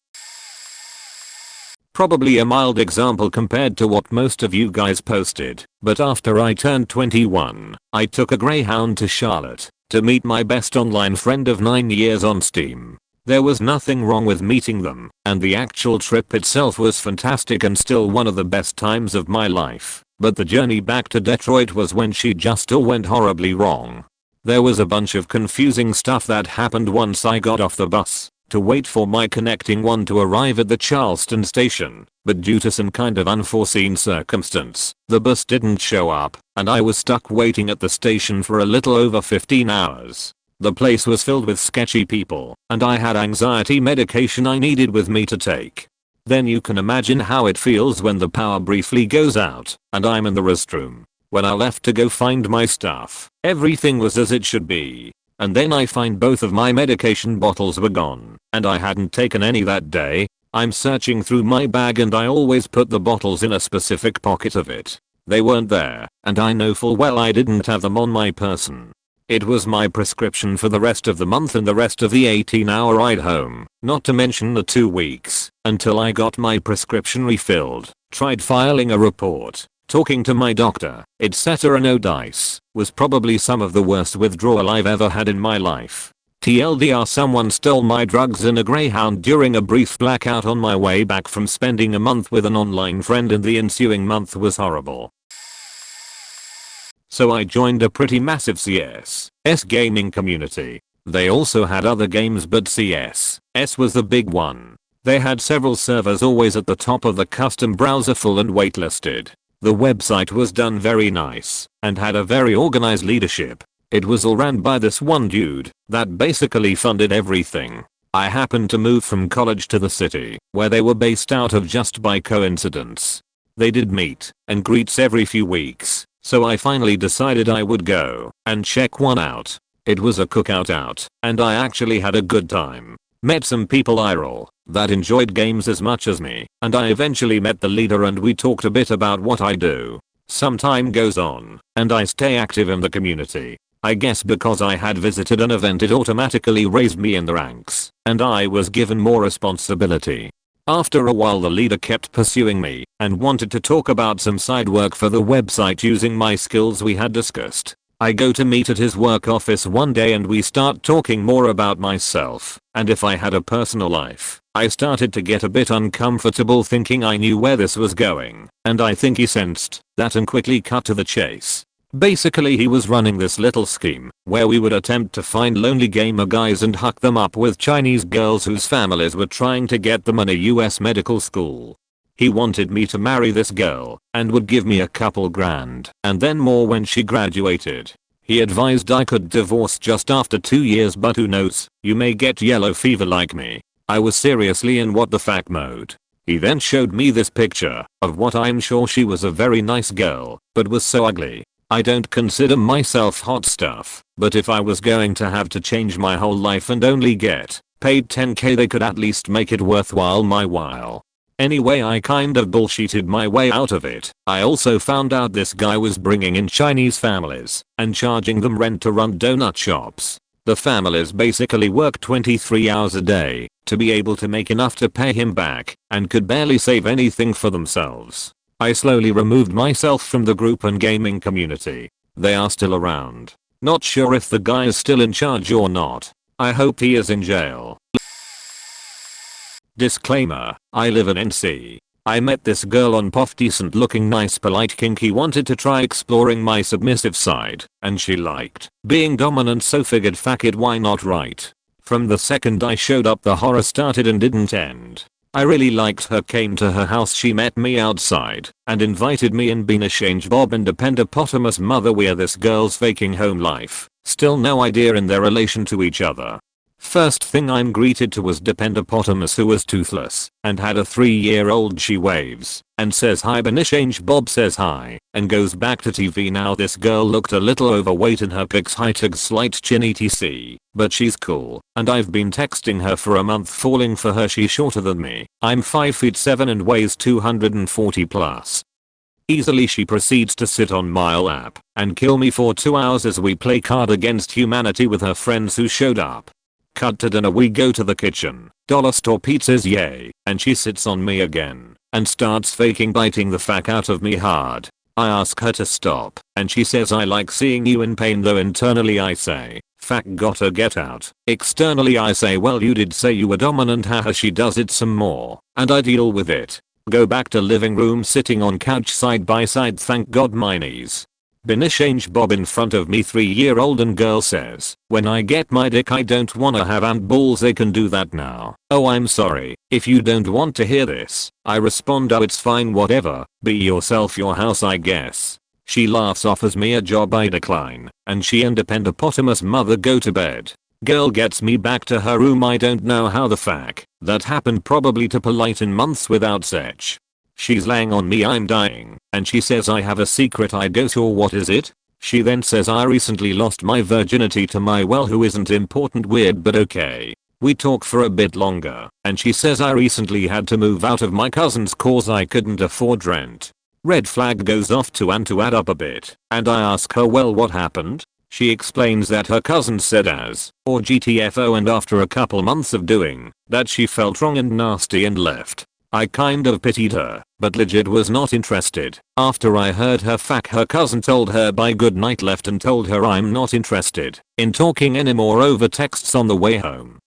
Probably a mild example compared to what most of you guys posted, but after I turned 21, I took a Greyhound to Charlotte to meet my best online friend of 9 years on Steam. There was nothing wrong with meeting them, and the actual trip itself was fantastic and still one of the best times of my life, but the journey back to Detroit was when she just all went horribly wrong. There was a bunch of confusing stuff that happened once I got off the bus to wait for my connecting one to arrive at the Charleston station, but due to some kind of unforeseen circumstance, the bus didn't show up, and I was stuck waiting at the station for a little over 15 hours. The place was filled with sketchy people, and I had anxiety medication I needed with me to take. Then you can imagine how it feels when the power briefly goes out, and I'm in the restroom. When I left to go find my stuff, everything was as it should be. And then I find both of my medication bottles were gone, and I hadn't taken any that day. I'm searching through my bag and I always put the bottles in a specific pocket of it. They weren't there, and I know full well I didn't have them on my person. It was my prescription for the rest of the month and the rest of the 18-hour ride home, not to mention the 2 weeks, until I got my prescription refilled, tried filing a report, talking to my doctor, etc. No dice, was probably some of the worst withdrawal I've ever had in my life. TLDR, someone stole my drugs in a Greyhound during a brief blackout on my way back from spending a month with an online friend, and the ensuing month was horrible. So I joined a pretty massive CS gaming community. They also had other games, but CS was the big one. They had several servers always at the top of the custom browser, full and waitlisted. The website was done very nice and had a very organized leadership. It was all ran by this one dude that basically funded everything. I happened to move from college to the city where they were based out of just by coincidence. They did meet and greets every few weeks, so I finally decided I would go and check one out. It was a cookout out, and I actually had a good time. Met some people IRL that enjoyed games as much as me, and I eventually met the leader and we talked a bit about what I do. Some time goes on, and I stay active in the community. I guess because I had visited an event, it automatically raised me in the ranks, and I was given more responsibility. After a while the leader kept pursuing me and wanted to talk about some side work for the website using my skills we had discussed. I go to meet at his work office one day and we start talking more about myself and if I had a personal life. I started to get a bit uncomfortable thinking I knew where this was going, and I think he sensed that and quickly cut to the chase. Basically he was running this little scheme where we would attempt to find lonely gamer guys and hook them up with Chinese girls whose families were trying to get them in a US medical school. He wanted me to marry this girl and would give me a couple grand and then more when she graduated. He advised I could divorce just after 2 years, but who knows, you may get yellow fever like me. I was seriously in what the fuck mode. He then showed me this picture of what I'm sure she was a very nice girl, but was so ugly. I don't consider myself hot stuff, but if I was going to have to change my whole life and only get paid 10k, they could at least make it worthwhile my while. Anyway, I kind of bullshitted my way out of it. I also found out this guy was bringing in Chinese families and charging them rent to run donut shops. The families basically work 23 hours a day to be able to make enough to pay him back and could barely save anything for themselves. I slowly removed myself from the group and gaming community. They are still around. Not sure if the guy is still in charge or not. I hope he is in jail. Disclaimer, I live in NC. I met this girl on POF, decent looking, nice, polite, kinky, wanted to try exploring my submissive side, and she liked being dominant, so figured fuck it, why not, right? From the second I showed up the horror started and didn't end. I really liked her, came to her house, she met me outside and invited me in. Been a change Bob and dependopotamus mother, we're this girl's faking home life. Still no idea in their relation to each other. First thing I'm greeted to was Dependopotamus, who was toothless and had a 3-year-old. She waves and says hi. Benishange Bob says hi and goes back to TV. Now this girl looked a little overweight in her pics, height slight chin etc, but she's cool and I've been texting her for a month falling for her. She's shorter than me. I'm 5'7" and weighs 240 plus. Easily she proceeds to sit on my lap and kill me for 2 hours as we play Card Against Humanity with her friends who showed up. Cut to dinner, we go to the kitchen, dollar store pizzas yay, and she sits on me again and starts faking biting the fuck out of me hard. I ask her to stop and she says I like seeing you in pain, though internally I say, fuck, gotta get out. Externally I say, well, you did say you were dominant, haha. She does it some more and I deal with it. Go back to living room, sitting on couch side by side, thank god my knees. Been change bob in front of me, 3-year-old, and girl says, when I get my dick I don't wanna have ant balls, they can do that now. Oh, I'm sorry if you don't want to hear this. I respond, oh it's fine, whatever, be yourself, your house I guess. She laughs, offers me a job I decline, and she and hippopotamus mother go to bed. Girl gets me back to her room, I don't know how the fuck that happened, probably to polite in months without sex. She's laying on me, I'm dying, and she says I have a secret I go to, or what is it? She then says I recently lost my virginity to my, well, who isn't important, weird but okay. We talk for a bit longer and she says I recently had to move out of my cousin's cause I couldn't afford rent. Red flag goes off to add up a bit, and I ask her, well, what happened? She explains that her cousin said as, or GTFO, and after a couple months of doing that she felt wrong and nasty and left. I kind of pitied her, but legit was not interested. After I heard her fuck her cousin, told her bye good night, left and told her I'm not interested in talking anymore over texts on the way home.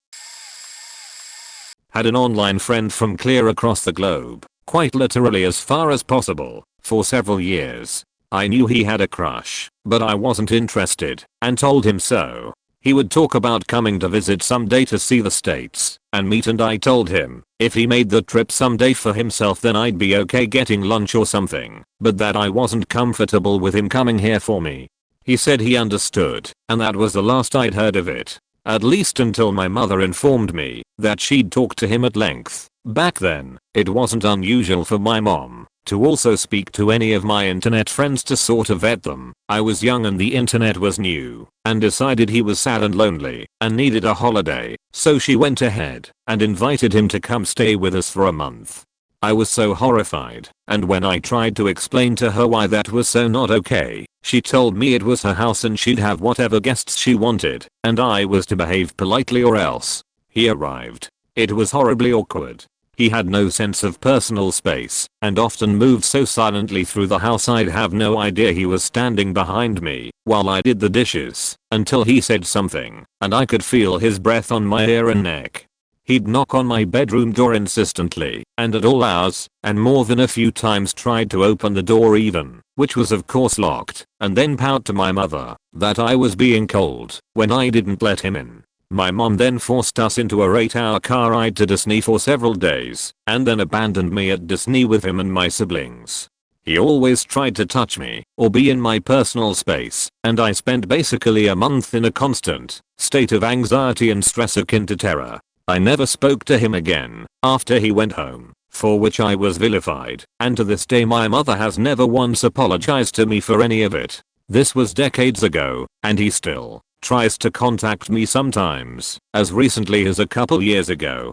Had an online friend from clear across the globe, quite literally as far as possible, for several years. I knew he had a crush, but I wasn't interested, and told him so. He would talk about coming to visit someday to see the States and meet, and I told him if he made the trip someday for himself then I'd be okay getting lunch or something, but that I wasn't comfortable with him coming here for me. He said he understood, and that was the last I'd heard of it. At least until my mother informed me that she'd talked to him at length. Back then, it wasn't unusual for my mom to also speak to any of my internet friends to sort of vet them. I was young and the internet was new, and decided he was sad and lonely and needed a holiday, so she went ahead and invited him to come stay with us for a month. I was so horrified, and when I tried to explain to her why that was so not okay, she told me it was her house and she'd have whatever guests she wanted, and I was to behave politely or else. He arrived. It was horribly awkward. He had no sense of personal space and often moved so silently through the house I'd have no idea he was standing behind me while I did the dishes, until he said something and I could feel his breath on my ear and neck. He'd knock on my bedroom door insistently and at all hours, and more than a few times tried to open the door even, which was of course locked, and then pout to my mother that I was being cold when I didn't let him in. My mom then forced us into a 8-hour car ride to Disney for several days, and then abandoned me at Disney with him and my siblings. He always tried to touch me or be in my personal space, and I spent basically a month in a constant state of anxiety and stress akin to terror. I never spoke to him again after he went home, for which I was vilified, and to this day my mother has never once apologized to me for any of it. This was decades ago, and he still tries to contact me sometimes, as recently as a couple years ago.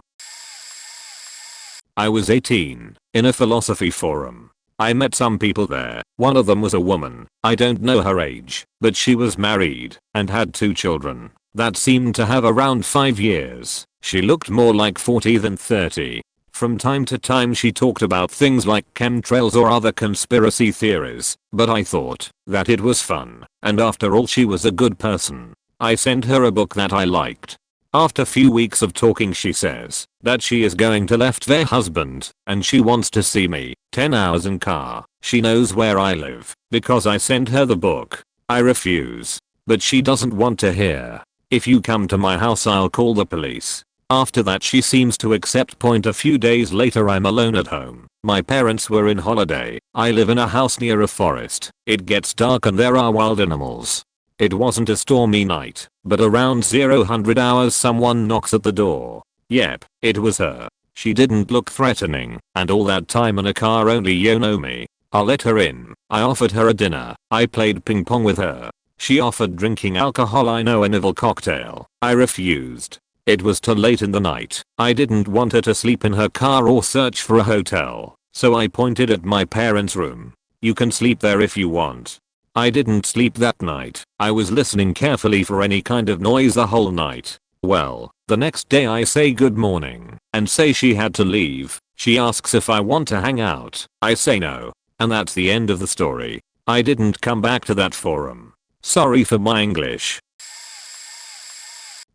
I was 18, in a philosophy forum. I met some people there. One of them was a woman. I don't know her age, but she was married and had 2 children that seemed to have around 5 years. She looked more like 40 than 30. From time to time she talked about things like chemtrails or other conspiracy theories, but I thought that it was fun, and after all she was a good person. I sent her a book that I liked. After few weeks of talking she says that she is going to left their husband and she wants to see me. 10 hours in car. She knows where I live because I sent her the book. I refuse, but she doesn't want to hear. If you come to my house I'll call the police. After that she seems to accept. A few days later I'm alone at home. My parents were in holiday. I live in a house near a forest. It gets dark and there are wild animals. It wasn't a stormy night, but around 0-100 hours someone knocks at the door. Yep, it was her. She didn't look threatening, and all that time in a car only you know me. I let her in. I offered her a dinner. I played ping pong with her. She offered drinking alcohol, I know, an evil cocktail. I refused. It was too late in the night. I didn't want her to sleep in her car or search for a hotel, so I pointed at my parents' room. You can sleep there if you want. I didn't sleep that night. I was listening carefully for any kind of noise the whole night. Well, the next day I say good morning and say she had to leave. She asks if I want to hang out. I say no. And that's the end of the story. I didn't come back to that forum. Sorry for my English.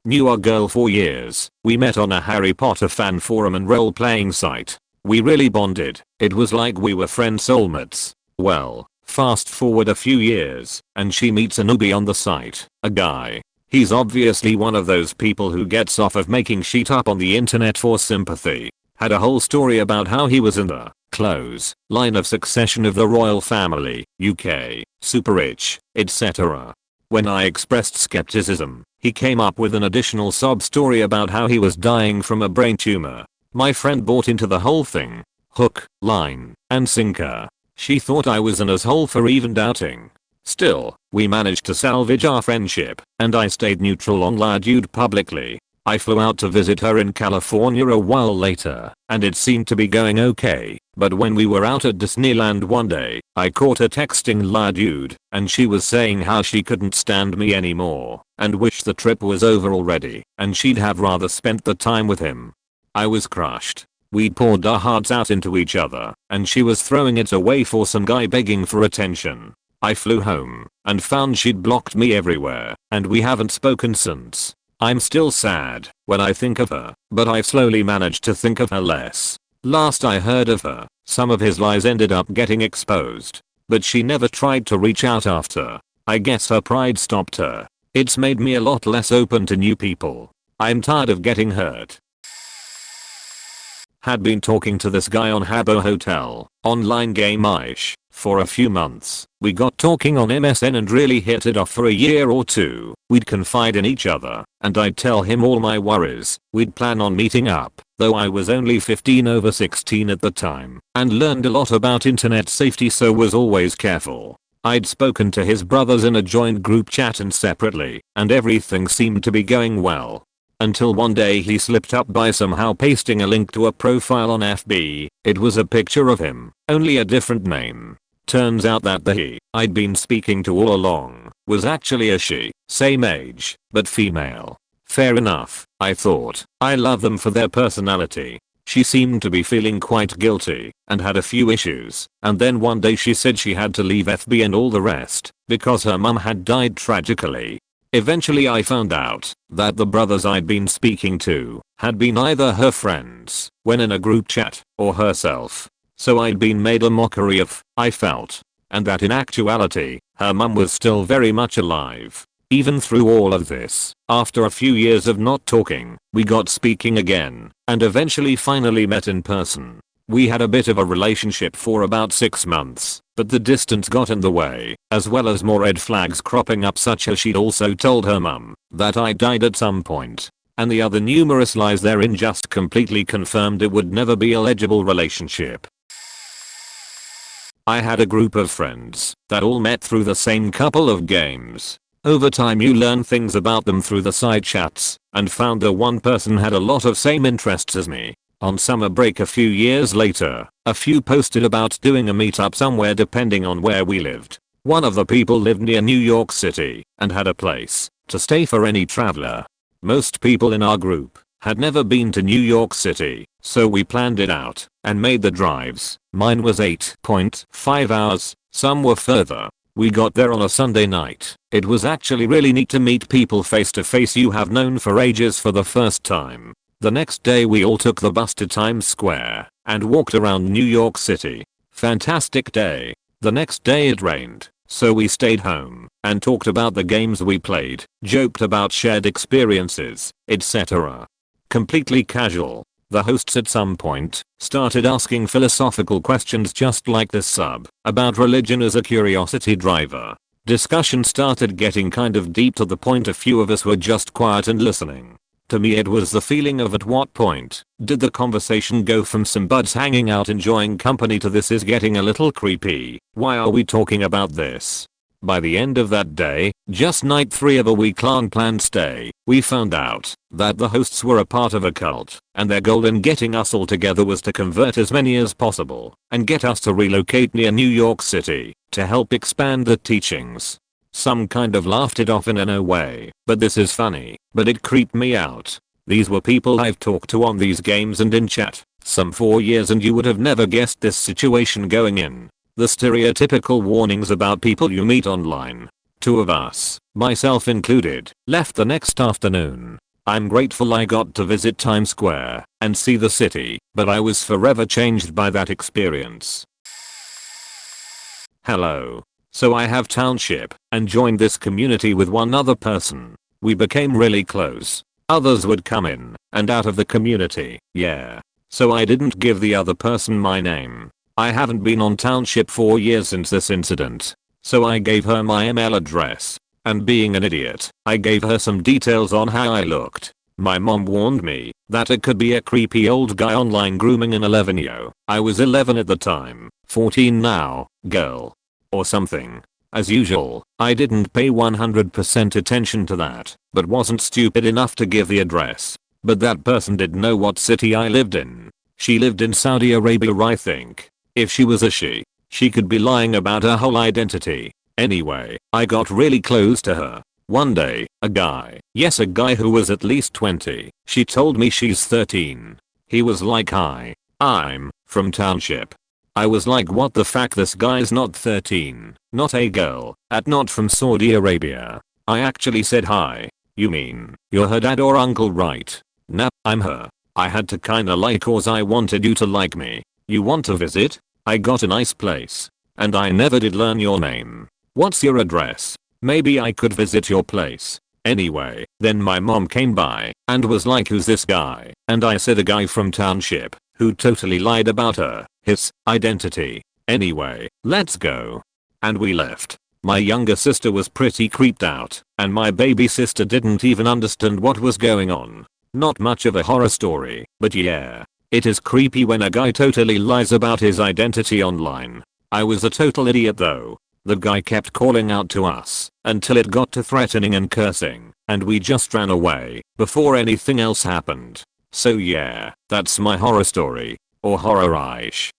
Knew our girl for years. We met on a Harry Potter fan forum and role playing site. We really bonded. It was like we were friend soulmates. Well, fast forward a few years, and she meets a newbie on the site, a guy. He's obviously one of those people who gets off of making shit up on the internet for sympathy. Had a whole story about how he was in the close line of succession of the royal family, UK, super rich, etc. When I expressed skepticism, he came up with an additional sob story about how he was dying from a brain tumor. My friend bought into the whole thing. Hook, line, and sinker. She thought I was an asshole for even doubting. Still, we managed to salvage our friendship, and I stayed neutral on Dude publicly. I flew out to visit her in California a while later, and it seemed to be going okay, but when we were out at Disneyland one day, I caught her texting Dude, and she was saying how she couldn't stand me anymore, and wished the trip was over already, and she'd have rather spent the time with him. I was crushed. We'd poured our hearts out into each other, and she was throwing it away for some guy begging for attention. I flew home, and found she'd blocked me everywhere, and we haven't spoken since. I'm still sad when I think of her, but I've slowly managed to think of her less. Last I heard of her, some of his lies ended up getting exposed. But she never tried to reach out after. I guess her pride stopped her. It's made me a lot less open to new people. I'm tired of getting hurt. Had been talking to this guy on Habbo Hotel, online game-ish, for a few months. We got talking on MSN and really hit it off for a year or two. We'd confide in each other, and I'd tell him all my worries. We'd plan on meeting up, though I was only 15 over 16 at the time, and learned a lot about internet safety, so was always careful. I'd spoken to his brothers in a joint group chat and separately, and everything seemed to be going well. Until one day he slipped up by somehow pasting a link to a profile on FB. It was a picture of him, only a different name. Turns out that the he I'd been speaking to all along was actually a she, same age, but female. Fair enough, I thought. I love them for their personality. She seemed to be feeling quite guilty and had a few issues, and then one day she said she had to leave FB and all the rest because her mum had died tragically. Eventually I found out that the brothers I'd been speaking to had been either her friends when in a group chat or herself. So I'd been made a mockery of, I felt, and that in actuality, her mum was still very much alive. Even through all of this, after a few years of not talking, we got speaking again, and eventually finally met in person. We had a bit of a relationship for about 6 months, but the distance got in the way, as well as more red flags cropping up, such as she'd also told her mum that I died at some point, and the other numerous lies therein just completely confirmed it would never be a legible relationship. I had a group of friends that all met through the same couple of games. Over time you learn things about them through the side chats, and found that one person had a lot of same interests as me. On summer break a few years later, a few posted about doing a meetup somewhere depending on where we lived. One of the people lived near New York City and had a place to stay for any traveler. Most people in our group had never been to New York City, so we planned it out and made the drives. Mine was 8.5 hours, some were further. We got there on a Sunday night. It was actually really neat to meet people face to face you have known for ages for the first time. The next day we all took the bus to Times Square and walked around New York City. Fantastic day. The next day it rained, so we stayed home and talked about the games we played, joked about shared experiences, etc. Completely casual. The hosts at some point started asking philosophical questions just like this sub about religion as a curiosity driver. Discussion started getting kind of deep to the point a few of us were just quiet and listening. To me it was the feeling of at what point did the conversation go from some buds hanging out enjoying company to this is getting a little creepy, why are we talking about this? By the end of that day, just night 3 of a week-long planned stay, we found out that the hosts were a part of a cult, and their goal in getting us all together was to convert as many as possible and get us to relocate near New York City to help expand the teachings. Some kind of laughed it off in a no way, but this is funny, but it creeped me out. These were people I've talked to on these games and in chat, Some 4 years and you would have never guessed this situation going in. The stereotypical warnings about people you meet online. 2 of us, myself included, left the next afternoon. I'm grateful I got to visit Times Square and see the city, but I was forever changed by that experience. Hello. So I have township and joined this community with one other person. We became really close. Others would come in and out of the community, yeah. So I didn't give the other person my name. I haven't been on township for years since this incident. So I gave her my email address. And being an idiot, I gave her some details on how I looked. My mom warned me that it could be a creepy old guy online grooming an 11-yo. I was 11 at the time, 14 now, girl. Or something. As usual, I didn't pay 100% attention to that, but wasn't stupid enough to give the address. But that person did know what city I lived in. She lived in Saudi Arabia, I think. If she was a she could be lying about her whole identity. Anyway, I got really close to her. One day, a guy who was at least 20, she told me she's 13. He was like, hi, I'm from township. I was like, what the fuck, this guy's not 13, not a girl, not from Saudi Arabia. I actually said, hi, you mean, you're her dad or uncle, right? Nah, I'm her. I had to kinda lie cause I wanted you to like me. You want to visit? I got a nice place. And I never did learn your name. What's your address? Maybe I could visit your place. Anyway, then my mom came by and was like, who's this guy? And I said, a guy from township who totally lied about his identity. Anyway, let's go. And we left. My younger sister was pretty creeped out, and my baby sister didn't even understand what was going on. Not much of a horror story, but yeah. It is creepy when a guy totally lies about his identity online. I was a total idiot though. The guy kept calling out to us until it got to threatening and cursing, and we just ran away before anything else happened. So yeah, that's my horror story. Or horror-ish.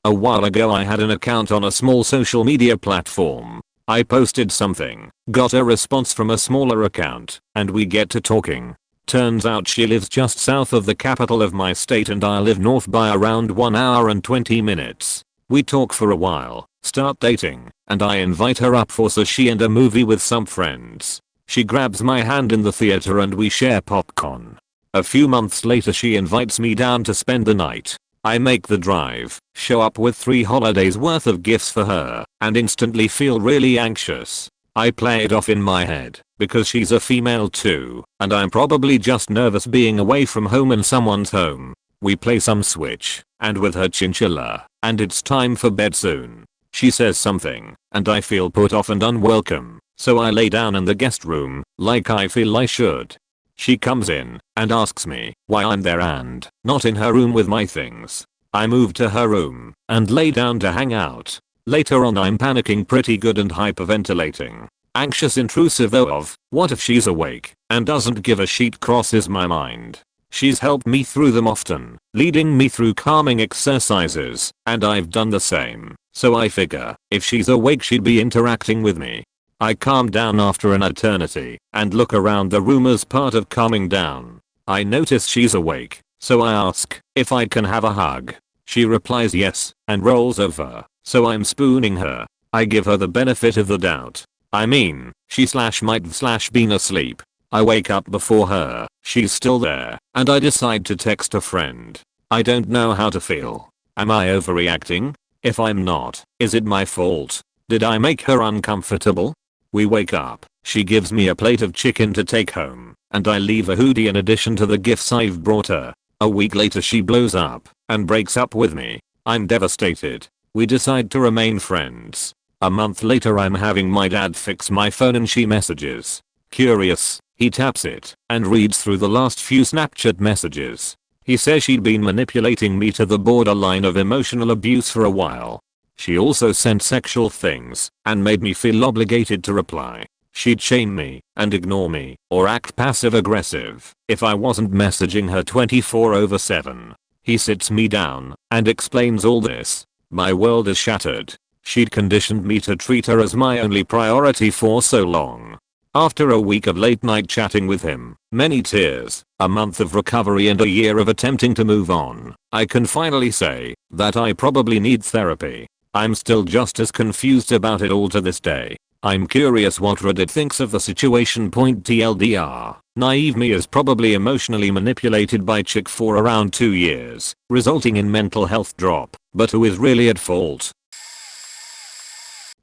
A while ago I had an account on a small social media platform. I posted something, got a response from a smaller account, and we get to talking. Turns out she lives just south of the capital of my state and I live north by around 1 hour and 20 minutes. We talk for a while, start dating, and I invite her up for sushi and a movie with some friends. She grabs my hand in the theater and we share popcorn. A few months later she invites me down to spend the night. I make the drive, show up with 3 holidays worth of gifts for her, and instantly feel really anxious. I play it off in my head, because she's a female too, and I'm probably just nervous being away from home in someone's home. We play some Switch, and with her chinchilla, and it's time for bed soon. She says something, and I feel put off and unwelcome, so I lay down in the guest room, like I feel I should. She comes in and asks me why I'm there and not in her room with my things. I move to her room and lay down to hang out. Later on I'm panicking pretty good and hyperventilating. Anxious intrusive though of what if she's awake and doesn't give a shit crosses my mind. She's helped me through them often, leading me through calming exercises, and I've done the same, so I figure if she's awake she'd be interacting with me. I calm down after an eternity and look around the room as part of calming down. I notice she's awake, so I ask if I can have a hug. She replies yes and rolls over, so I'm spooning her. I give her the benefit of the doubt. I mean, she might been asleep. I wake up before her, she's still there, and I decide to text a friend. I don't know how to feel. Am I overreacting? If I'm not, is it my fault? Did I make her uncomfortable? We wake up, she gives me a plate of chicken to take home, and I leave a hoodie in addition to the gifts I've brought her. A week later she blows up and breaks up with me. I'm devastated. We decide to remain friends. A month later I'm having my dad fix my phone and she messages. Curious, he taps it and reads through the last few Snapchat messages. He says she'd been manipulating me to the borderline of emotional abuse for a while. She also sent sexual things and made me feel obligated to reply. She'd shame me and ignore me or act passive aggressive if I wasn't messaging her 24/7. He sits me down and explains all this. My world is shattered. She'd conditioned me to treat her as my only priority for so long. After a week of late night chatting with him, many tears, a month of recovery and a year of attempting to move on, I can finally say that I probably need therapy. I'm still just as confused about it all to this day. I'm curious what Reddit thinks of the situation. TLDR, naive me is probably emotionally manipulated by chick for around 2 years, resulting in mental health drop, but who is really at fault?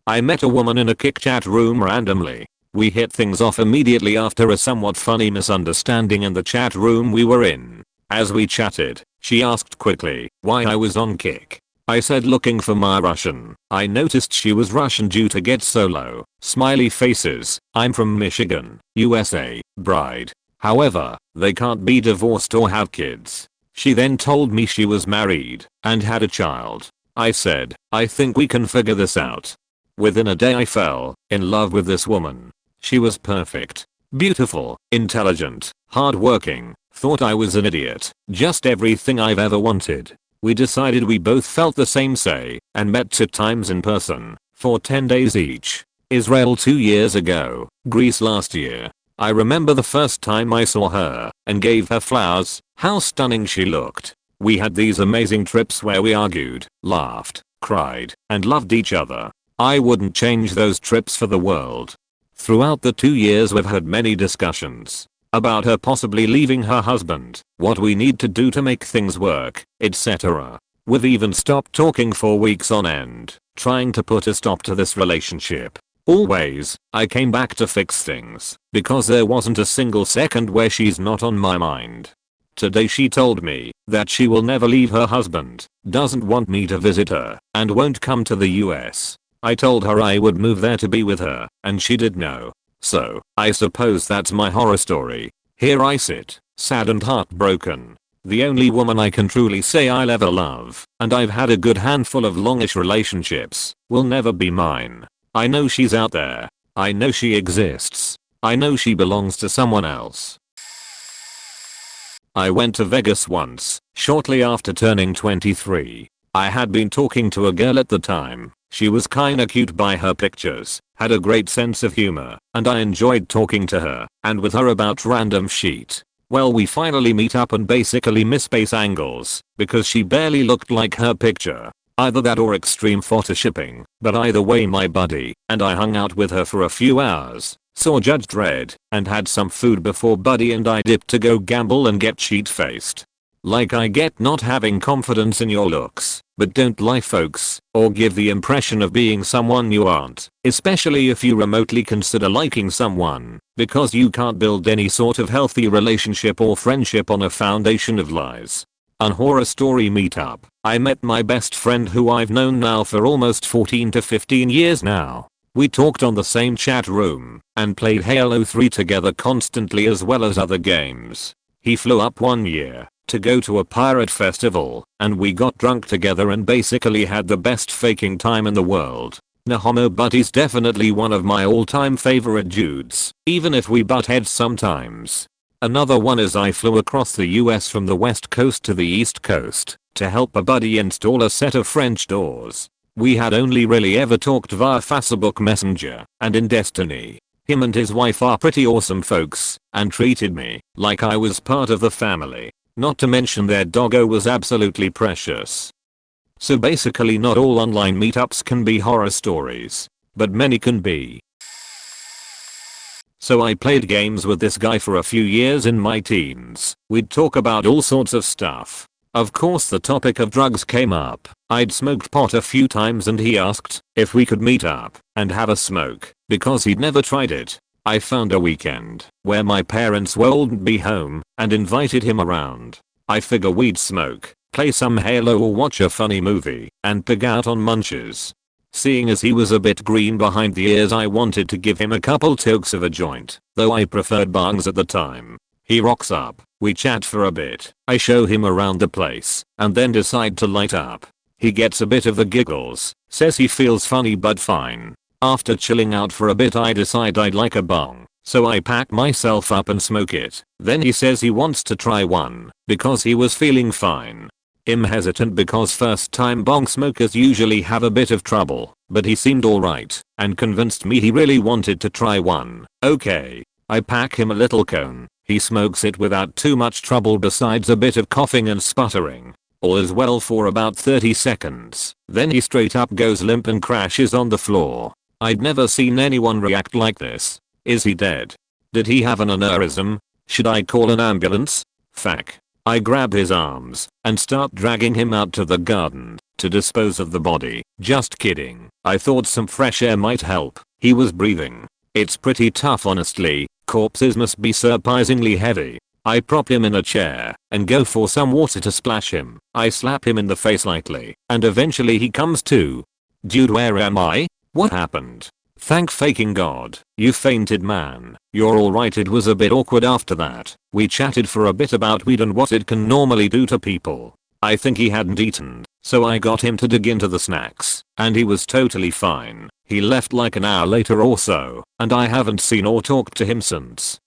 I met a woman in a Kik chat room randomly. We hit things off immediately after a somewhat funny misunderstanding in the chat room we were in. As we chatted, she asked quickly why I was on Kik. I said looking for my Russian. I noticed she was Russian due to get solo. Smiley faces. I'm from Michigan, USA. Bride. However, they can't be divorced or have kids. She then told me she was married and had a child. I said, I think we can figure this out. Within a day I fell in love with this woman. She was perfect, beautiful, intelligent, hardworking, thought I was an idiot, just everything I've ever wanted. We decided we both felt the same say and met 2 times in person for 10 days each. Israel 2 years ago, Greece last year. I remember the first time I saw her and gave her flowers, how stunning she looked. We had these amazing trips where we argued, laughed, cried, and loved each other. I wouldn't change those trips for the world. Throughout the 2 years we've had many discussions about her possibly leaving her husband, what we need to do to make things work, etc. We've even stopped talking for weeks on end, trying to put a stop to this relationship. Always, I came back to fix things, because there wasn't a single second where she's not on my mind. Today she told me that she will never leave her husband, doesn't want me to visit her, and won't come to the US. I told her I would move there to be with her, and she did no. So, I suppose that's my horror story. Here I sit, sad and heartbroken. The only woman I can truly say I'll ever love, and I've had a good handful of longish relationships, will never be mine. I know she's out there. I know she exists. I know she belongs to someone else. I went to Vegas once, shortly after turning 23. I had been talking to a girl at the time. She was kinda cute by her pictures, had a great sense of humor, and I enjoyed talking to her and with her about random shit. Well, we finally meet up and basically miss space angles because she barely looked like her picture. Either that or extreme photoshopping, but either way my buddy and I hung out with her for a few hours, saw Judge Dredd, and had some food before buddy and I dipped to go gamble and get sheet-faced. Like, I get not having confidence in your looks, but don't lie folks, or give the impression of being someone you aren't, especially if you remotely consider liking someone, because you can't build any sort of healthy relationship or friendship on a foundation of lies. On Horror Story Meetup, I met my best friend who I've known now for almost 14 to 15 years now. We talked on the same chat room, and played Halo 3 together constantly as well as other games. He flew up one year to go to a pirate festival, and we got drunk together and basically had the best faking time in the world. No homo, but he's definitely one of my all-time favorite dudes, even if we butt heads sometimes. Another one is I flew across the US from the west coast to the east coast to help a buddy install a set of French doors. We had only really ever talked via Facebook Messenger and in Destiny. Him and his wife are pretty awesome folks and treated me like I was part of the family. Not to mention their doggo was absolutely precious. So basically not all online meetups can be horror stories, but many can be. So I played games with this guy for a few years in my teens. We'd talk about all sorts of stuff. Of course the topic of drugs came up. I'd smoked pot a few times and he asked if we could meet up and have a smoke because he'd never tried it. I found a weekend where my parents wouldn't be home and invited him around. I figure we'd smoke, play some Halo or watch a funny movie, and pig out on munches. Seeing as he was a bit green behind the ears, I wanted to give him a couple tokes of a joint, though I preferred bongs at the time. He rocks up, we chat for a bit, I show him around the place, and then decide to light up. He gets a bit of the giggles, says he feels funny but fine. After chilling out for a bit I decide I'd like a bong, so I pack myself up and smoke it. Then he says he wants to try one, because he was feeling fine. I'm hesitant because first time bong smokers usually have a bit of trouble but he seemed alright and convinced me he really wanted to try one. Okay. I pack him a little cone. He smokes it without too much trouble besides a bit of coughing and sputtering. All is well for about 30 seconds. Then he straight up goes limp and crashes on the floor. I'd never seen anyone react like this. Is he dead? Did he have an aneurysm? Should I call an ambulance? Fuck. I grab his arms and start dragging him out to the garden to dispose of the body. Just kidding. I thought some fresh air might help. He was breathing. It's pretty tough honestly. Corpses must be surprisingly heavy. I prop him in a chair and go for some water to splash him. I slap him in the face lightly and eventually he comes to. Dude, where am I? What happened? Thank fucking God. You fainted, man. You're alright. It was a bit awkward after that. We chatted for a bit about weed and what it can normally do to people. I think he hadn't eaten, so I got him to dig into the snacks and he was totally fine. He left like an hour later or so and I haven't seen or talked to him since.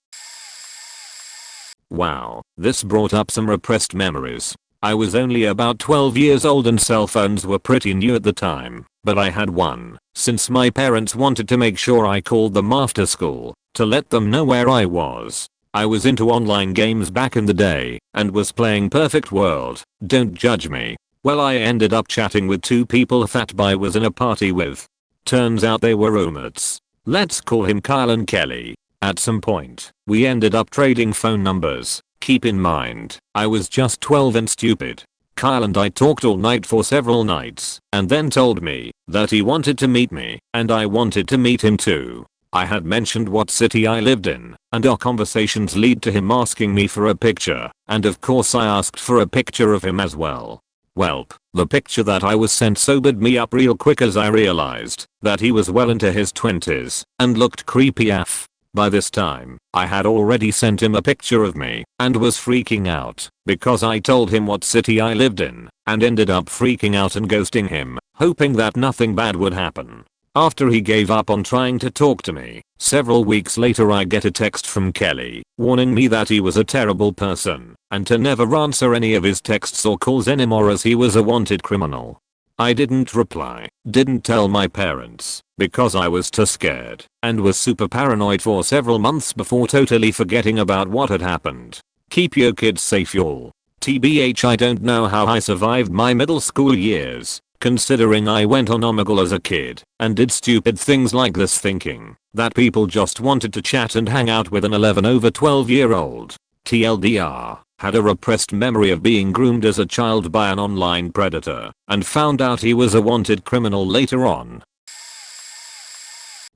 Wow, this brought up some repressed memories. I was only about 12 years old and cell phones were pretty new at the time, but I had one, since my parents wanted to make sure I called them after school, to let them know where I was. I was into online games back in the day, and was playing Perfect World, don't judge me. Well, I ended up chatting with two people Fat Boy was in a party with. Turns out they were roommates. Let's call him Kyle and Kelly. At some point, we ended up trading phone numbers. Keep in mind, I was just 12 and stupid. Kyle and I talked all night for several nights, and then told me that he wanted to meet me, and I wanted to meet him too. I had mentioned what city I lived in, and our conversations lead to him asking me for a picture, and of course I asked for a picture of him as well. Welp, the picture that I was sent sobered me up real quick as I realized that he was well into his 20s and looked creepy AF. By this time, I had already sent him a picture of me and was freaking out because I told him what city I lived in and ended up freaking out and ghosting him, hoping that nothing bad would happen. After he gave up on trying to talk to me, several weeks later I get a text from Kelly warning me that he was a terrible person and to never answer any of his texts or calls anymore as he was a wanted criminal. I didn't reply, didn't tell my parents, because I was too scared, and was super paranoid for several months before totally forgetting about what had happened. Keep your kids safe, y'all. TBH, I don't know how I survived my middle school years, considering I went on Omegle as a kid, and did stupid things like this thinking that people just wanted to chat and hang out with an 11 over 12-year-old. TLDR. Had a repressed memory of being groomed as a child by an online predator, and found out he was a wanted criminal later on.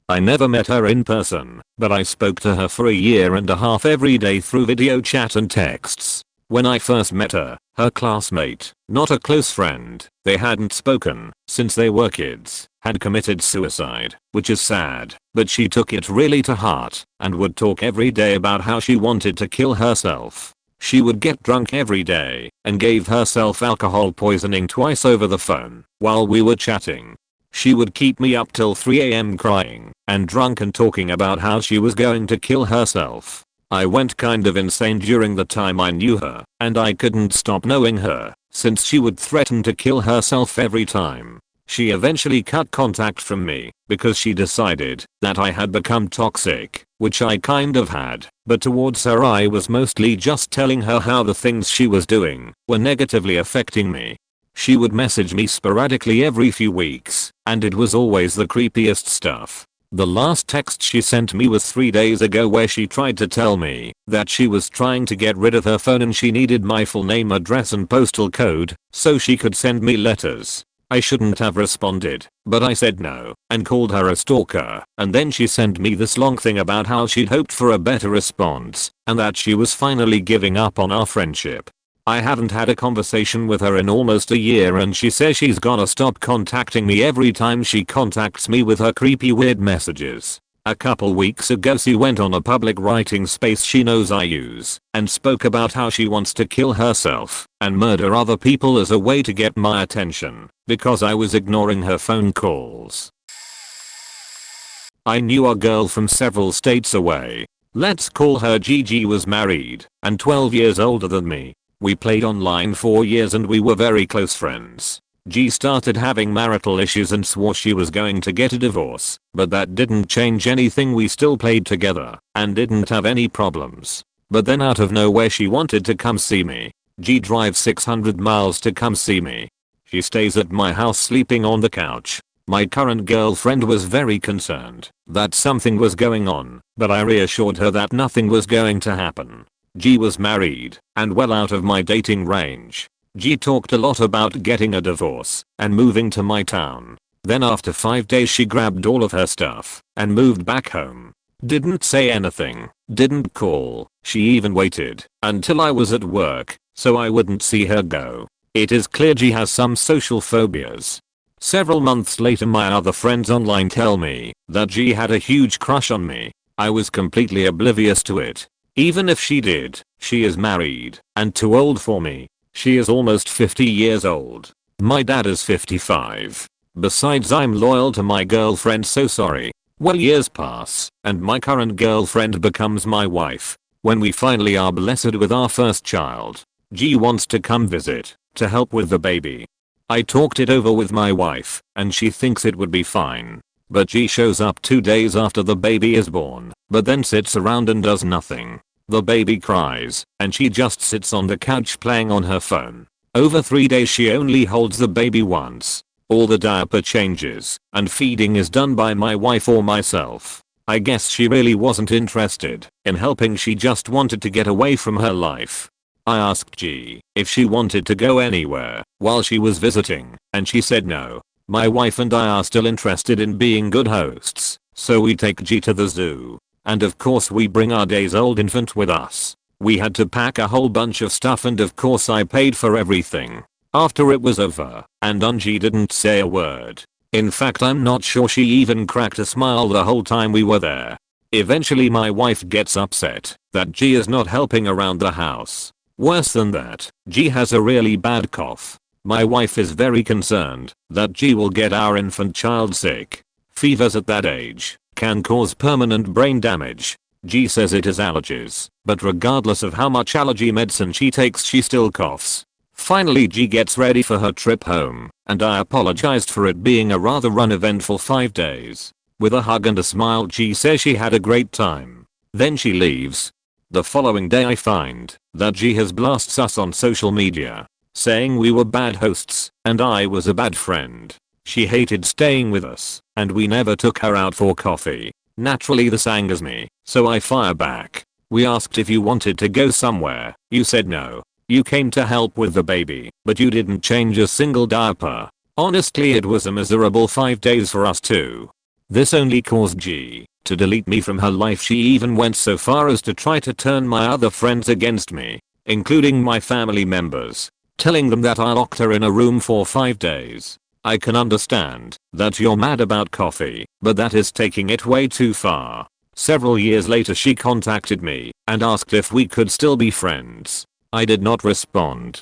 I never met her in person, but I spoke to her for a year and a half every day through video chat and texts. When I first met her, her classmate, not a close friend, they hadn't spoken since they were kids, had committed suicide, which is sad, but she took it really to heart, and would talk every day about how she wanted to kill herself. She would get drunk every day and gave herself alcohol poisoning twice over the phone while we were chatting. She would keep me up till 3 AM crying and drunk and talking about how she was going to kill herself. I went kind of insane during the time I knew her, and I couldn't stop knowing her since she would threaten to kill herself every time. She eventually cut contact from me because she decided that I had become toxic, which I kind of had, but towards her I was mostly just telling her how the things she was doing were negatively affecting me. She would message me sporadically every few weeks, and it was always the creepiest stuff. The last text she sent me was 3 days ago where she tried to tell me that she was trying to get rid of her phone and she needed my full name, address and postal code so she could send me letters. I shouldn't have responded, but I said no and called her a stalker, and then she sent me this long thing about how she'd hoped for a better response and that she was finally giving up on our friendship. I haven't had a conversation with her in almost a year and she says she's gonna stop contacting me every time she contacts me with her creepy weird messages. A couple weeks ago she went on a public writing space she knows I use and spoke about how she wants to kill herself and murder other people as a way to get my attention because I was ignoring her phone calls. I knew a girl from several states away. Let's call her Gigi, was married and 12 years older than me. We played online for years and we were very close friends. G started having marital issues and swore she was going to get a divorce, but that didn't change anything. We still played together and didn't have any problems. But then out of nowhere she wanted to come see me. G drives 600 miles to come see me. She stays at my house sleeping on the couch. My current girlfriend was very concerned that something was going on, but I reassured her that nothing was going to happen. G was married and well out of my dating range. G talked a lot about getting a divorce and moving to my town. Then after 5 days she grabbed all of her stuff and moved back home. Didn't say anything, didn't call, she even waited until I was at work so I wouldn't see her go. It is clear G has some social phobias. Several months later my other friends online tell me that G had a huge crush on me. I was completely oblivious to it. Even if she did, she is married and too old for me. She is almost 50 years old. My dad is 55. Besides, I'm loyal to my girlfriend, so sorry. Well, years pass and my current girlfriend becomes my wife. When we finally are blessed with our first child, G wants to come visit to help with the baby. I talked it over with my wife and she thinks it would be fine. But G shows up 2 days after the baby is born, but then sits around and does nothing. The baby cries and she just sits on the couch playing on her phone. Over 3 days she only holds the baby once. All the diaper changes and feeding is done by my wife or myself. I guess she really wasn't interested in helping, she just wanted to get away from her life. I asked G if she wanted to go anywhere while she was visiting and she said no. My wife and I are still interested in being good hosts, so we take G to the zoo. And of course we bring our days old infant with us. We had to pack a whole bunch of stuff and of course I paid for everything. After it was over and done, G didn't say a word. In fact, I'm not sure she even cracked a smile the whole time we were there. Eventually my wife gets upset that G is not helping around the house. Worse than that, G has a really bad cough. My wife is very concerned that G will get our infant child sick. Fevers at that age can cause permanent brain damage. G says it is allergies, but regardless of how much allergy medicine she takes, she still coughs. Finally G gets ready for her trip home, and I apologized for it being a rather uneventful 5 days. With a hug and a smile, G says she had a great time. Then she leaves. The following day I find that G has blasts us on social media, saying we were bad hosts and I was a bad friend. She hated staying with us and we never took her out for coffee. Naturally this angers me, so I fire back. We asked if you wanted to go somewhere, you said no. You came to help with the baby, but you didn't change a single diaper. Honestly, it was a miserable 5 days for us too. This only caused G to delete me from her life. She even went so far as to try to turn my other friends against me, including my family members, telling them that I locked her in a room for 5 days. I can understand that you're mad about coffee, but that is taking it way too far. Several years later she contacted me and asked if we could still be friends. I did not respond.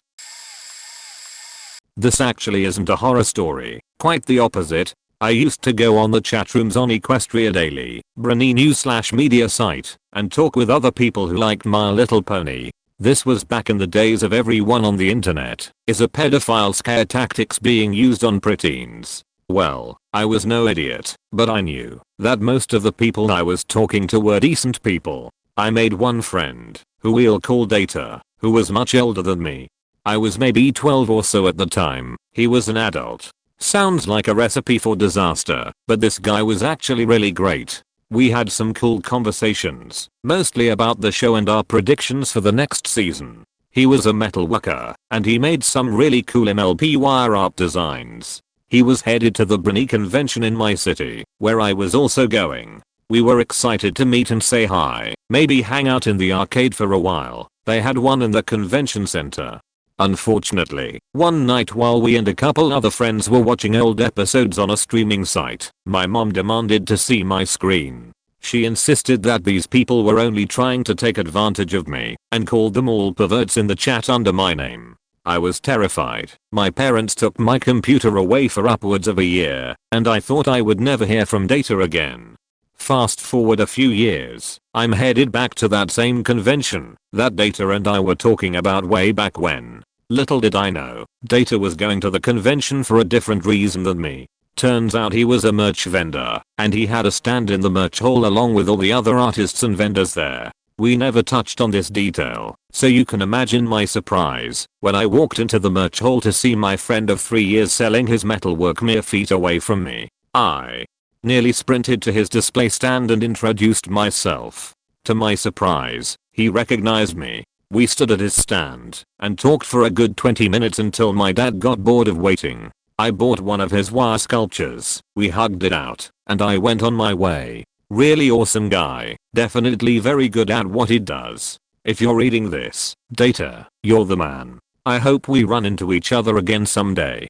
This actually isn't a horror story, quite the opposite. I used to go on the chat rooms on Equestria Daily, Brony news/media site, and talk with other people who liked My Little Pony. This was back in the days of everyone on the internet is a pedophile scare tactics being used on preteens. Well, I was no idiot, but I knew that most of the people I was talking to were decent people. I made one friend, who we'll call Data, who was much older than me. I was maybe 12 or so at the time. He was an adult. Sounds like a recipe for disaster, but this guy was actually really great. We had some cool conversations, mostly about the show and our predictions for the next season. He was a metal worker, and he made some really cool MLP wire art designs. He was headed to the Brony convention in my city, where I was also going. We were excited to meet and say hi, maybe hang out in the arcade for a while. They had one in the convention center. Unfortunately, one night while we and a couple other friends were watching old episodes on a streaming site, my mom demanded to see my screen. She insisted that these people were only trying to take advantage of me and called them all perverts in the chat under my name. I was terrified. My parents took my computer away for upwards of a year, and I thought I would never hear from Data again. Fast forward a few years, I'm headed back to that same convention that Data and I were talking about way back when. Little did I know, Data was going to the convention for a different reason than me. Turns out he was a merch vendor, and he had a stand in the merch hall along with all the other artists and vendors there. We never touched on this detail, so you can imagine my surprise when I walked into the merch hall to see my friend of 3 years selling his metalwork mere feet away from me. I nearly sprinted to his display stand and introduced myself. To my surprise, he recognized me. We stood at his stand and talked for a good 20 minutes until my dad got bored of waiting. I bought one of his wire sculptures, we hugged it out, and I went on my way. Really awesome guy, definitely very good at what he does. If you're reading this, Data, you're the man. I hope we run into each other again someday.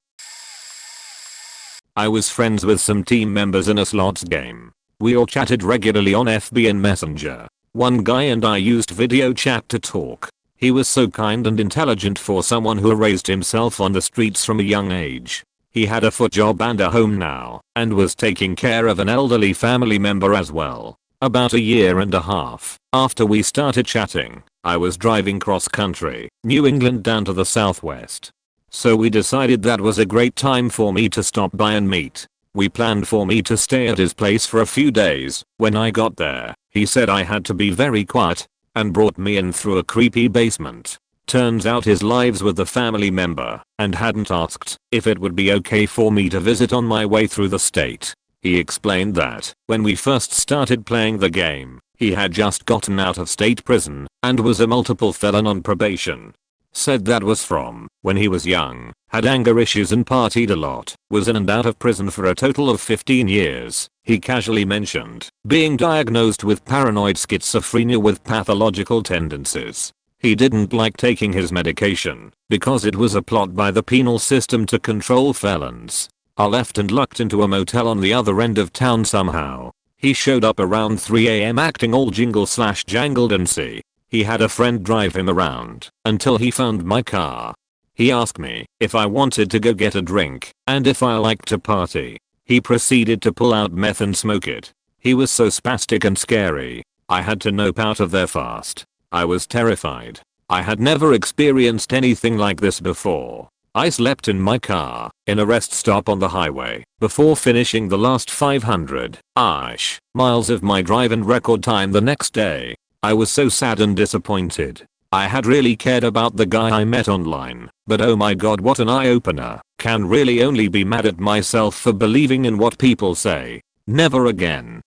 I was friends with some team members in a slots game. We all chatted regularly on FB and Messenger. One guy and I used video chat to talk. He was so kind and intelligent for someone who raised himself on the streets from a young age. He had a foot job and a home now, and was taking care of an elderly family member as well. About a year and a half after we started chatting, I was driving cross country, New England down to the southwest. So we decided that was a great time for me to stop by and meet. We planned for me to stay at his place for a few days. When I got there, he said I had to be very quiet, and brought me in through a creepy basement. Turns out his lives with the family member, and hadn't asked if it would be okay for me to visit on my way through the state. He explained that when we first started playing the game, he had just gotten out of state prison and was a multiple felon on probation. Said that was from when he was young, had anger issues and partied a lot, was in and out of prison for a total of 15 years. He casually mentioned being diagnosed with paranoid schizophrenia with pathological tendencies. He didn't like taking his medication because it was a plot by the penal system to control felons. I left and lucked into a motel on the other end of town somehow. He showed up around 3 AM acting all jingle/jangled and see. He had a friend drive him around until he found my car. He asked me if I wanted to go get a drink and if I liked to party. He proceeded to pull out meth and smoke it. He was so spastic and scary. I had to nope out of there fast. I was terrified. I had never experienced anything like this before. I slept in my car in a rest stop on the highway before finishing the last 500-ish miles of my drive in record time the next day. I was so sad and disappointed. I had really cared about the guy I met online, but oh my god, what an eye-opener. Can really only be mad at myself for believing in what people say. Never again.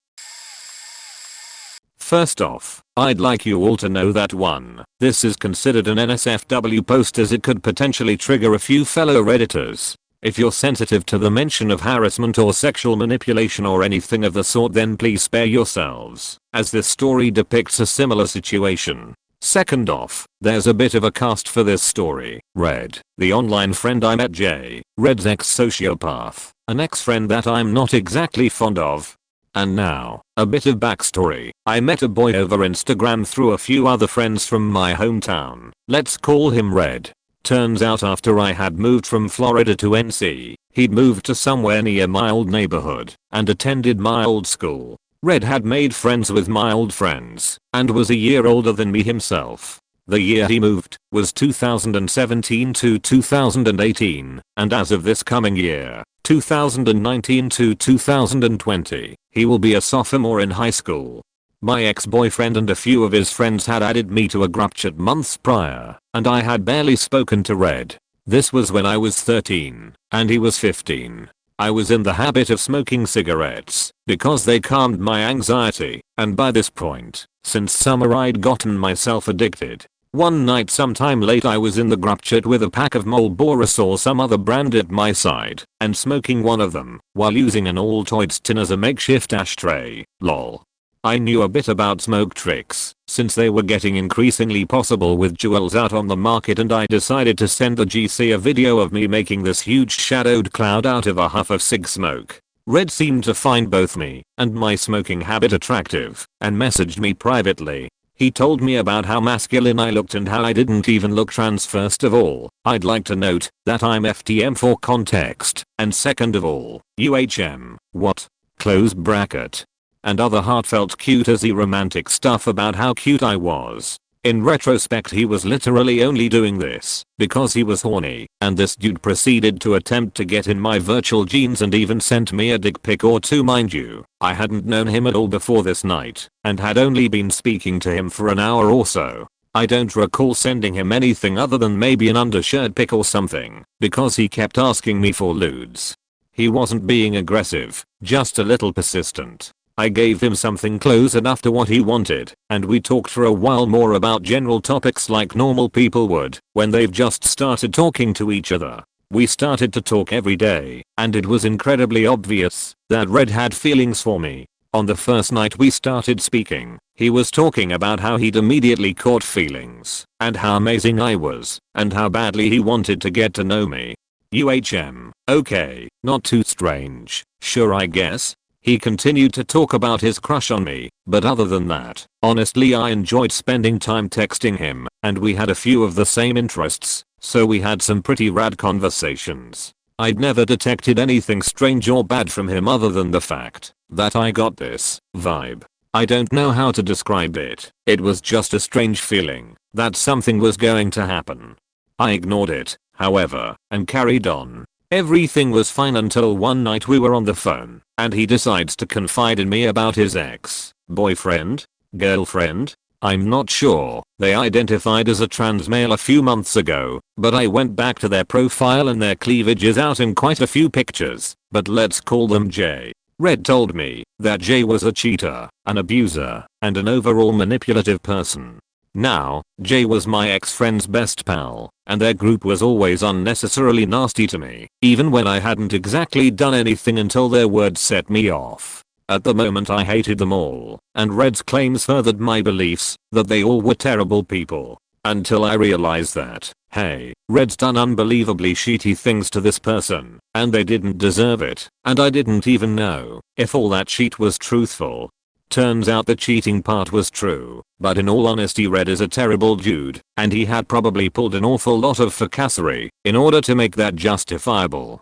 First off, I'd like you all to know that 1. This is considered an NSFW post as it could potentially trigger a few fellow redditors. If you're sensitive to the mention of harassment or sexual manipulation or anything of the sort, then please spare yourselves, as this story depicts a similar situation. Second off, there's a bit of a cast for this story. Red, the online friend I met. Jay, Red's ex-sociopath, an ex-friend that I'm not exactly fond of. And now, a bit of backstory. I met a boy over Instagram through a few other friends from my hometown. Let's call him Red. Turns out after I had moved from Florida to NC, he'd moved to somewhere near my old neighborhood and attended my old school. Red had made friends with my old friends and was a year older than me himself. The year he moved was 2017 to 2018, and as of this coming year, 2019 to 2020, he will be a sophomore in high school. My ex-boyfriend and a few of his friends had added me to a group chat months prior, and I had barely spoken to Red. This was when I was 13, and he was 15. I was in the habit of smoking cigarettes because they calmed my anxiety, and by this point, since summer I'd gotten myself addicted. One night sometime late I was in the group chat with a pack of Marlboros or some other brand at my side, and smoking one of them while using an Altoids tin as a makeshift ashtray. Lol. I knew a bit about smoke tricks, since they were getting increasingly possible with jewels out on the market, and I decided to send the GC a video of me making this huge shadowed cloud out of a huff of cig smoke. Red seemed to find both me and my smoking habit attractive, and messaged me privately. He told me about how masculine I looked and how I didn't even look trans. First of all, I'd like to note that I'm FTM for context, and second of all, UHM, what? Close bracket. And other heartfelt cutesy romantic stuff about how cute I was. In retrospect he was literally only doing this because he was horny, and this dude proceeded to attempt to get in my virtual jeans and even sent me a dick pic or two. Mind you, I hadn't known him at all before this night and had only been speaking to him for an hour or so. I don't recall sending him anything other than maybe an undershirt pic or something because he kept asking me for lewds. He wasn't being aggressive, just a little persistent. I gave him something close enough to what he wanted, and we talked for a while more about general topics like normal people would when they've just started talking to each other. We started to talk every day, and it was incredibly obvious that Red had feelings for me. On the first night we started speaking, he was talking about how he'd immediately caught feelings, and how amazing I was, and how badly he wanted to get to know me. Okay, not too strange, sure I guess. He continued to talk about his crush on me, but other than that, honestly I enjoyed spending time texting him, and we had a few of the same interests, so we had some pretty rad conversations. I'd never detected anything strange or bad from him other than the fact that I got this vibe. I don't know how to describe it. It was just a strange feeling that something was going to happen. I ignored it, however, and carried on. Everything was fine until one night we were on the phone, and he decides to confide in me about his ex-boyfriend? Girlfriend? I'm not sure. They identified as a trans male a few months ago, but I went back to their profile and their cleavage is out in quite a few pictures, but let's call them Jay. Red told me that Jay was a cheater, an abuser, and an overall manipulative person. Now, Jay was my ex-friend's best pal, and their group was always unnecessarily nasty to me, even when I hadn't exactly done anything until their words set me off. At the moment I hated them all, and Red's claims furthered my beliefs that they all were terrible people. Until I realized that, hey, Red's done unbelievably shitty things to this person, and they didn't deserve it, and I didn't even know if all that shit was truthful. Turns out the cheating part was true, but in all honesty Red is a terrible dude, and he had probably pulled an awful lot of fracassery in order to make that justifiable.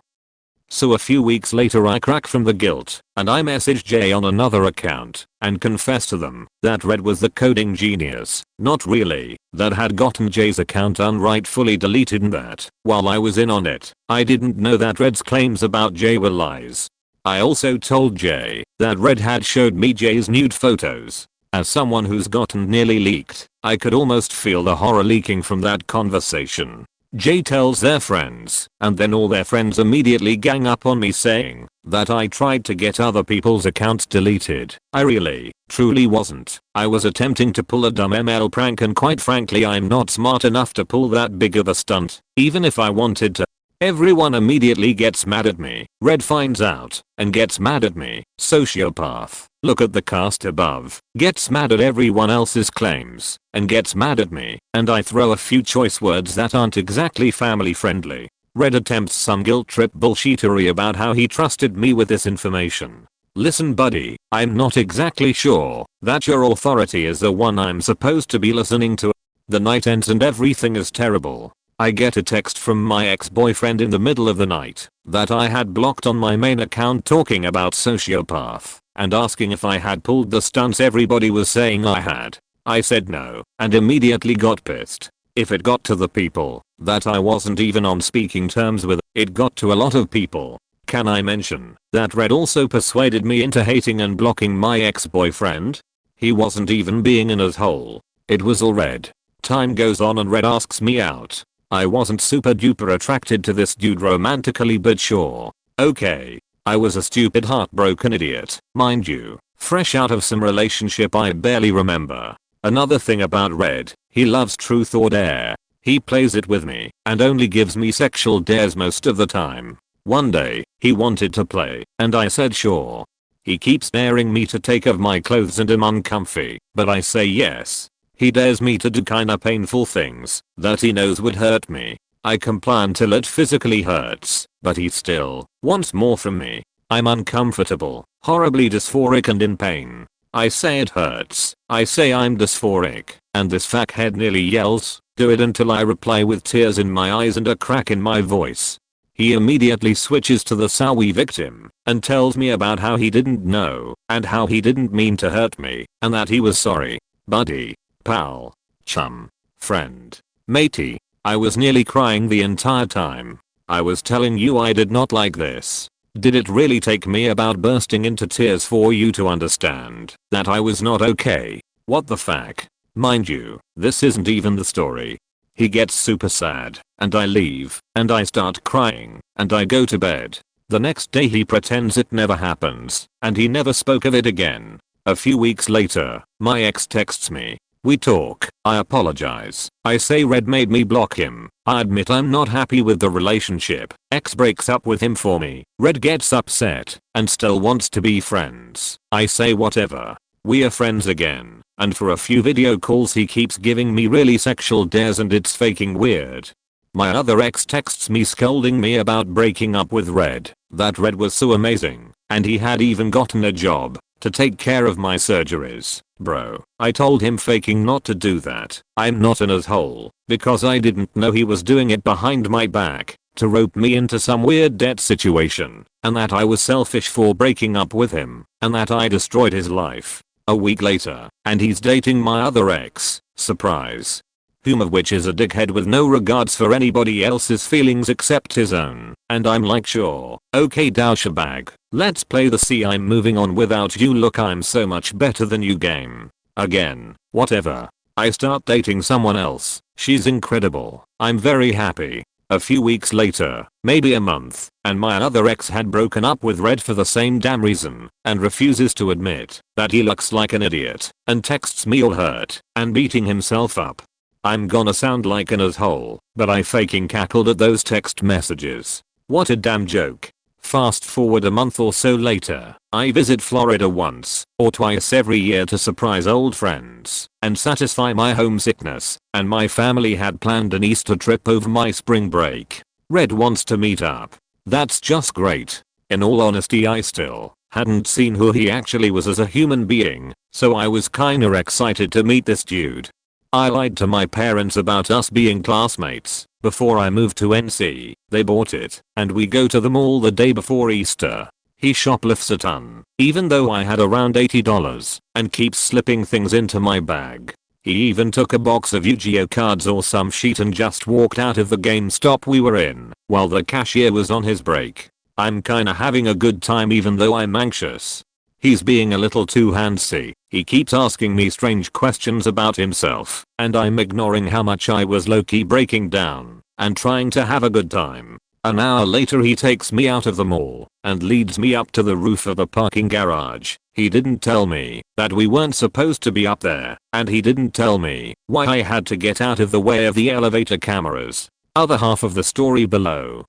So a few weeks later I crack from the guilt, and I message Jay on another account, and confess to them that Red was the coding genius, not really, that had gotten Jay's account unrightfully deleted and that, while I was in on it, I didn't know that Red's claims about Jay were lies. I also told Jay that Red had showed me Jay's nude photos. As someone who's gotten nearly leaked, I could almost feel the horror leaking from that conversation. Jay tells their friends, and then all their friends immediately gang up on me saying that I tried to get other people's accounts deleted. I really, truly wasn't. I was attempting to pull a dumb ML prank, and quite frankly I'm not smart enough to pull that big of a stunt, even if I wanted to. Everyone immediately gets mad at me. Red finds out and gets mad at me. Sociopath. Look at the cast above. Gets mad at everyone else's claims and gets mad at me, and I throw a few choice words that aren't exactly family friendly. Red attempts some guilt trip bullshittery about how he trusted me with this information. Listen buddy, I'm not exactly sure that your authority is the one I'm supposed to be listening to. The night ends and everything is terrible. I get a text from my ex-boyfriend in the middle of the night that I had blocked on my main account talking about sociopath and asking if I had pulled the stunts everybody was saying I had. I said no and immediately got pissed. If it got to the people that I wasn't even on speaking terms with, it got to a lot of people. Can I mention that Red also persuaded me into hating and blocking my ex-boyfriend? He wasn't even being an asshole. It was all Red. Time goes on and Red asks me out. I wasn't super duper attracted to this dude romantically, but sure. Okay. I was a stupid heartbroken idiot, mind you, fresh out of some relationship I barely remember. Another thing about Red, he loves truth or dare. He plays it with me and only gives me sexual dares most of the time. One day, he wanted to play, and I said sure. He keeps daring me to take off my clothes and am uncomfy, but I say yes. He dares me to do kinda painful things that he knows would hurt me. I comply until it physically hurts, but he still wants more from me. I'm uncomfortable, horribly dysphoric and in pain. I say it hurts. I say I'm dysphoric, and this fuckhead nearly yells, "Do it," until I reply with tears in my eyes and a crack in my voice. He immediately switches to the sorry victim and tells me about how he didn't know and how he didn't mean to hurt me and that he was sorry. Buddy. Pal. chum, friend, matey. I was nearly crying the entire time. I was telling you I did not like this. Did it really take me about bursting into tears for you to understand that I was not okay? What the fuck? Mind you, this isn't even the story. He gets super sad, and I leave, and I start crying, and I go to bed. The next day he pretends it never happens, and he never spoke of it again. A few weeks later, my ex texts me. We talk, I apologize. I say Red made me block him. I admit I'm not happy with the relationship. X breaks up with him for me. Red gets upset and still wants to be friends. I say whatever. We are friends again, and for a few video calls he keeps giving me really sexual dares and it's faking weird. My other ex texts me scolding me about breaking up with Red, that Red was so amazing, and he had even gotten a job to take care of my surgeries. Bro, I told him faking not to do that. I'm not an asshole, because I didn't know he was doing it behind my back to rope me into some weird debt situation, and that I was selfish for breaking up with him, and that I destroyed his life. A week later, and he's dating my other ex. Surprise. Whom of which is a dickhead with no regards for anybody else's feelings except his own. And I'm like, sure, okay douchebag, let's play the see I'm moving on without you look I'm so much better than you game. Again, whatever. I start dating someone else. She's incredible. I'm very happy. A few weeks later, maybe a month, and my other ex had broken up with Red for the same damn reason, and refuses to admit that he looks like an idiot, and texts me all hurt and beating himself up. I'm gonna sound like an asshole, but I faking cackled at those text messages. What a damn joke. Fast forward a month or so later, I visit Florida once or twice every year to surprise old friends and satisfy my homesickness, and my family had planned an Easter trip over my spring break. Red wants to meet up. That's just great. In all honesty, I still hadn't seen who he actually was as a human being, so I was kinda excited to meet this dude. I lied to my parents about us being classmates. Before I moved to NC, they bought it, and we go to the mall the day before Easter. He shoplifts a ton, even though I had around $80, and keeps slipping things into my bag. He even took a box of Yu-Gi-Oh cards or some shit and just walked out of the GameStop we were in, while the cashier was on his break. I'm kinda having a good time even though I'm anxious. He's being a little too handsy. He keeps asking me strange questions about himself, and I'm ignoring how much I was low-key breaking down and trying to have a good time. An hour later he takes me out of the mall and leads me up to the roof of a parking garage. He didn't tell me that we weren't supposed to be up there, and he didn't tell me why I had to get out of the way of the elevator cameras. Other half of the story below.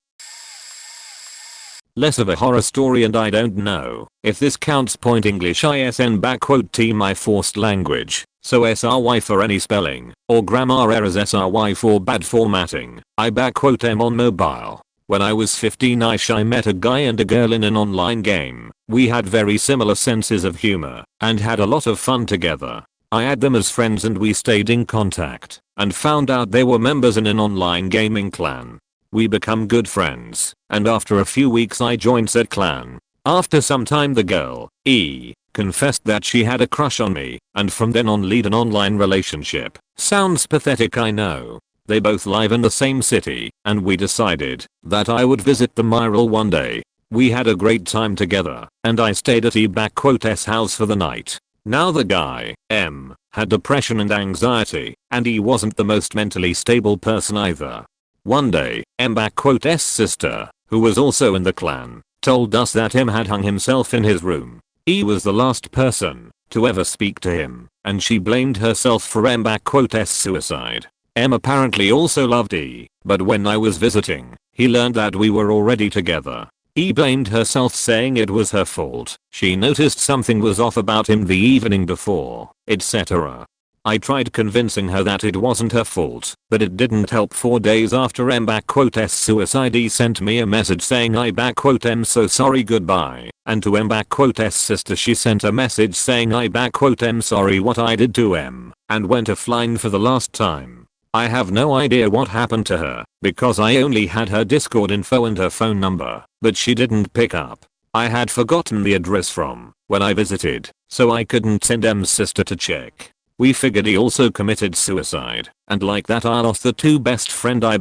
Less of a horror story, and I don't know if this counts. Point English ISN _T my forced language, so SRY for any spelling or grammar errors, SRY for bad formatting. I _M on mobile. When I was 15ish I met a guy and a girl in an online game. We had very similar senses of humor and had a lot of fun together. I had them as friends and we stayed in contact and found out they were members in an online gaming clan. We become good friends, and after a few weeks I joined said clan. After some time the girl, E, confessed that she had a crush on me, and from then on lead an online relationship. Sounds pathetic, I know. They both live in the same city, and we decided that I would visit them IRL one day. We had a great time together, and I stayed at E_S house for the night. Now the guy, M, had depression and anxiety, and he wasn't the most mentally stable person either. One day, M_S sister, who was also in the clan, told us that M had hung himself in his room. E was the last person to ever speak to him, and she blamed herself for M_S suicide. M apparently also loved E, but when I was visiting, he learned that we were already together. E blamed herself, saying it was her fault. She noticed something was off about him the evening before, etc. I tried convincing her that it wasn't her fault, but it didn't help. 4 days after M_S suicide, he sent me a message saying I_M so sorry, goodbye, and to M_S sister she sent a message saying I_M sorry what I did to M, and went offline for the last time. I have no idea what happened to her, because I only had her Discord info and her phone number, but she didn't pick up. I had forgotten the address from when I visited, so I couldn't send M's sister to check. We figured he also committed suicide, and like that I lost the two best friend I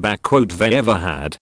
they ever had.